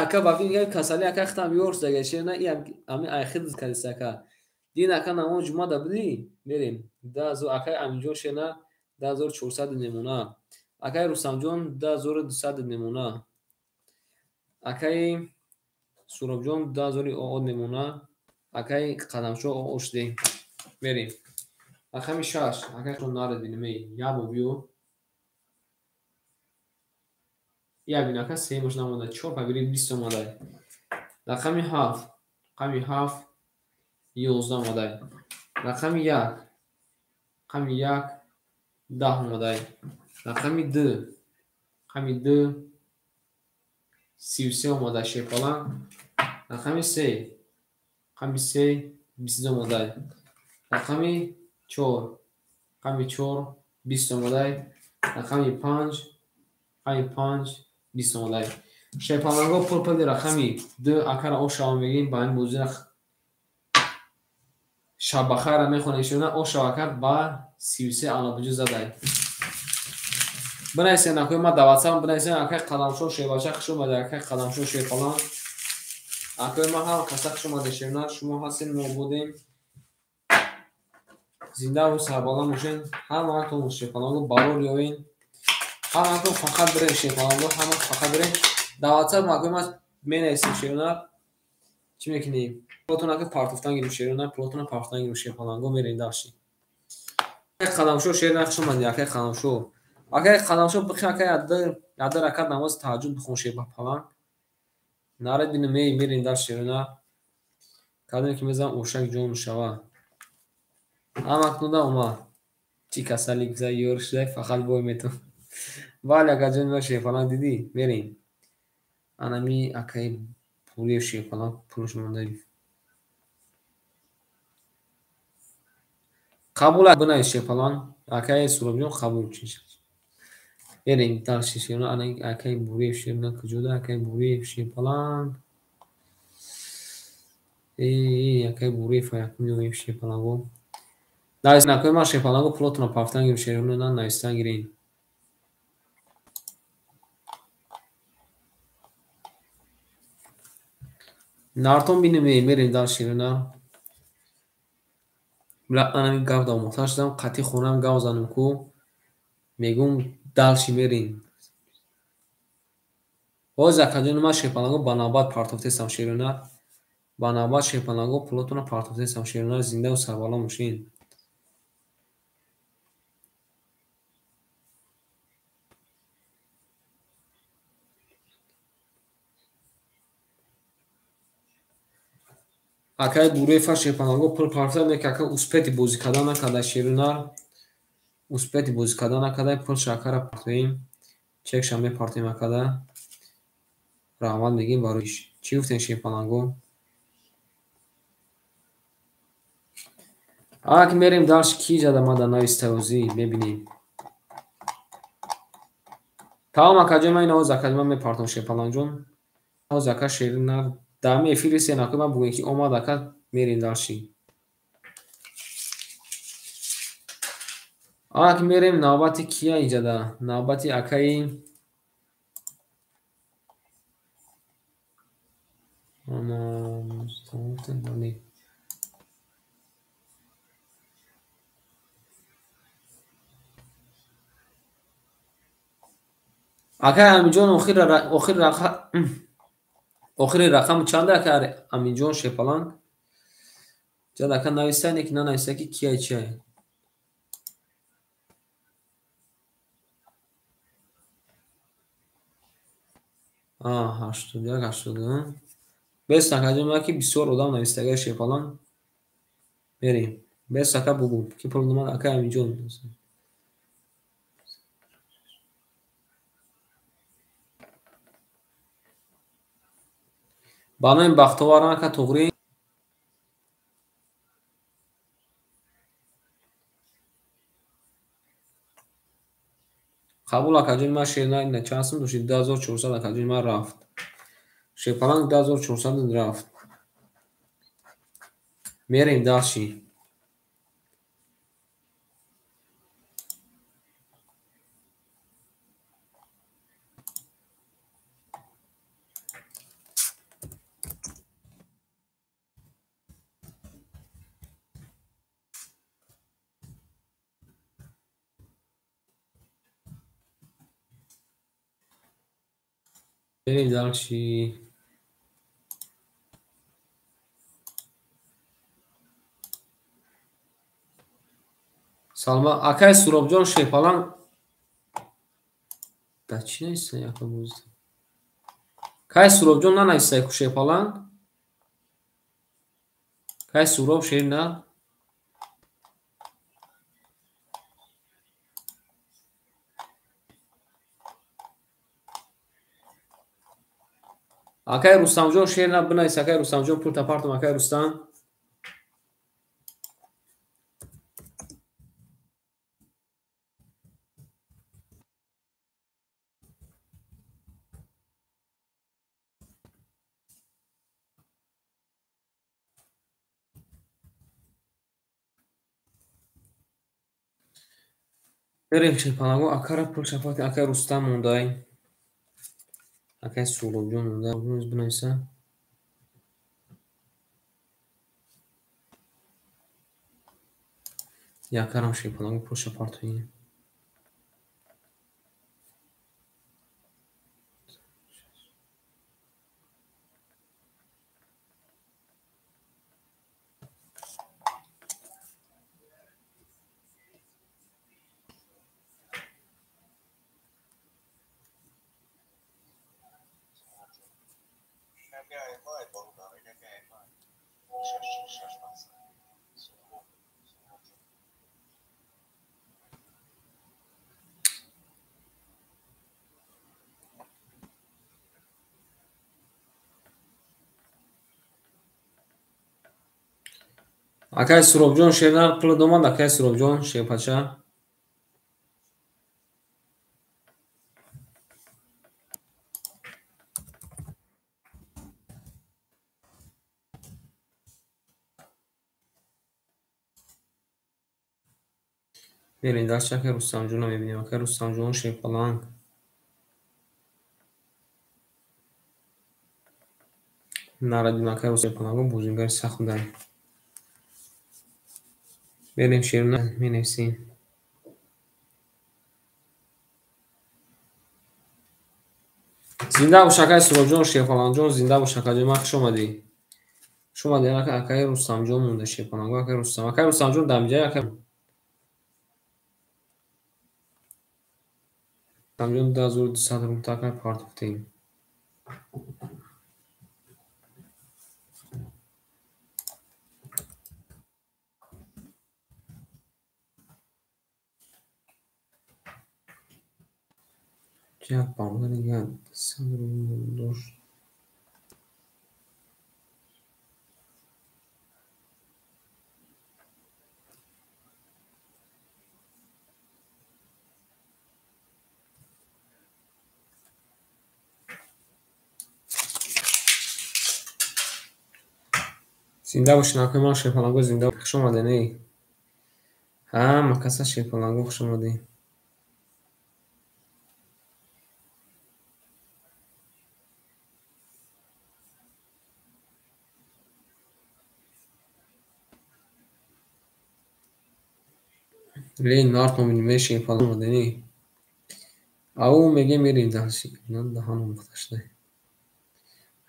ака баки мегӯяд касали ака хитам ёрс дага шена ами айхид калисака. Дин ака намоз ҷума дабди мерем. Акай Амиҷон шена 2400 немона. Акай Рустамҷон 2200 немона. Акай Суробҷон 2000 немона. Акай Қадамшо ошдем мерем. Рақами 6 акай шон наради ними ябо биё. як бинака 3 мош намода 4 пабири 20 омадай. Рақами 7 рақами 7 11 омадай. Рақами 1 рақами 1 10 омадай. Рақами 2 рақами 2 33 омадай шепалан. Рақами 3 рақами 3 22 омадай. Рақами 4 рақами 4 20 омадай. Рақами 5 рақами 5 20 омадай. Шепаланго пурпади рақами 2 акара ошава мегим ба ин бозира шабахара мехонем шуна ошава кард ба 33 алабуҷу задай. Бинайсе накои ма даватсам бинайсе акай қадамшо шебача хушумаде акай қадамшо шепалан. Акои ма ҳам каса хушумаде шевна шумо ҳастин мо будем. Зинда ву сарбала мушин ҳамаатон шепаланго барор ёвин. Ҳамаатон фақат бирем шепаланго ҳама фақат бирем. Даватсам акои ма менайсем шевна. Чӣ мекунем? Плотон ака партофтан гирем шевна, плотона партофтан гирем шепаланго мерем дашти. Акай қадамшо шевна хушумаде акай қадамшо. Акай қадамшо бихи акай ядда ракат намози таҳаҷҷуд бихон шепалан. Нарад бинем мерем дар шевна. Кадом ки мезам ошак ҷон шава. Ам акнуда ома. Чӣ касалик за ёр шудай фақат бой метон. Вале акай ҷон ма шепалан диди мерем. Анами акай пурев шепалан пулш мондаи. Қабул бинай шепалан акай сурабҷон қабул чиш. Мерем дар шешена акай бурев шепалан куҷода акай бурев шепалан. Акай бурев якум ёвем шепаланго. Дайс накои ма шепаланго плотона пафтан гирем шерона навистан гирем. Нартон бинем мерем дар шерона. Била анами гав да омохта шудам қати хонам гав занам ку мегум далши мерем. Боз акаҷон ма шепаланго ба навбат партофтесам шерона. Ба навбат шепаланго плотона партофтесам шерона зиндаву сарбала мошин. Акай бурефа шепаланго пул партофта мек ака успети бозӣ кардан накардай шерона. Успети бозӣ кардан накардай пул шакара партоем. Чекша мепартоем акада. Раҳмат мегим бароиш. Чӣ гуфтем шепаланго? Ак мерем дарш ки зада ма дар нави тавозӣ мебинем. Таом акаҷон ма ин ҳоз акаҷон ма мепартом шепаланҷон. Ҳоз ака шерина дами эфири сенакои ма бугем ки омад ака мерем дарши. Ак мерем навбати кия инҷада? Навбати акаи акай аминҷон охири рақам чанда акай аминҷон шепалан? Ҷад ака навистане ки нанависта ки кия чия? Ҳаштод як ҳаштод бест акаҷон ма ки бисёр одам навистагаи шепалан мерем. Бест ака бугу ки пулнумад акай аминҷон. Ба номи бахтовар ака туғри. Қабул акаҷон ма шерна чанд сум дошти 2400 акаҷон ма рафт. Шепаланг 2400 рафт. Мерем даши. Мерем даши. Салма акай сурабҷон шепалан да чӣ неста яка бузда. Кай Суробҷон нанавистай ку шепалан? Кай Суроб шер на? Акай Рустамҷон шер на бинавис. Акай Рустамҷон пурта партум. Акай Рустам. Берем шепалагу акара пурта партум. Акай Рустам мондай. Акай Суробҷон мондай. Бинависа. Якарам шепалагу пурта партум. Акай Суробҷон шер на пула домад. Акай Суробҷон шепача. Берем дастчи Акай Рустамҷонро мебинем. Акай Рустамҷон шепаланг. Нарадим Акай Рустамҷон бузингари сахт дай. Берем шерна менависем. Зинда бош Акай Суробҷон шепаланҷон. Зинда бош Акаҷон. Хуш омадӣ. Хуш омадӣ. Акай Рустамҷон монда шепалангу. Акай Рустам. Акай Рустамҷон дамҷай. Акай Рустамҷон 2200 румта акай партуфтем. Як бамдар дигар 100 рум дошт. Зинда бошед акои ман шепалангу. Зинда хуш омадед не? Ҳама каса шепалангу хуш омадед. Лен нард номиниме шепалан омадед не? Ау меге мерем далши. Нан даҳанам гуфташтай.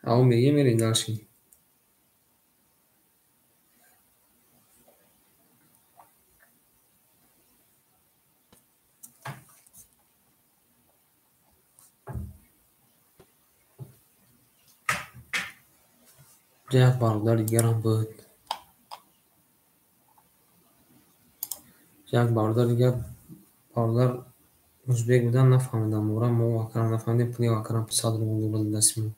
Ау меге мерем далши. Як бародар дигарам буд. Як бародар дигар бародар ӯзбек будан нафаҳмидам. Бора мо акарам нафаҳмидем. Пули акарам 100 рубл додад дасти мо.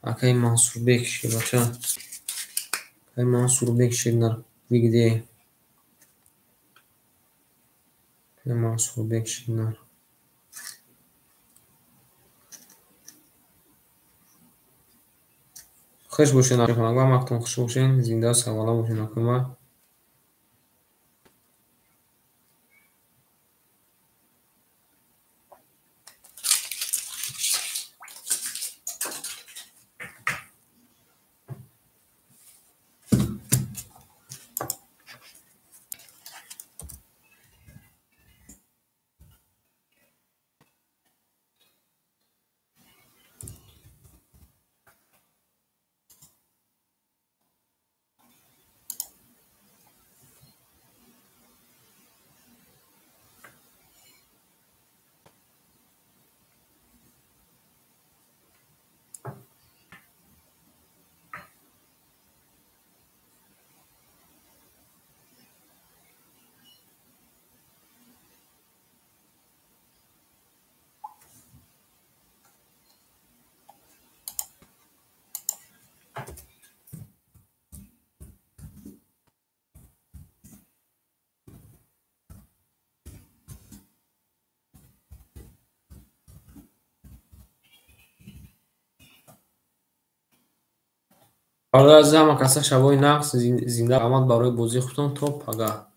Акай Мансурбек шебача. Акай Мансурбек шебнар вигде. Акай Мансурбек шебнар. Хуш бошед акай ва мактон хуш бошед. Зинда савала бошед акай ва. бародари азиз, ҳама каса шабои нағз зинда омад барои бозии худтон то пагаҳ.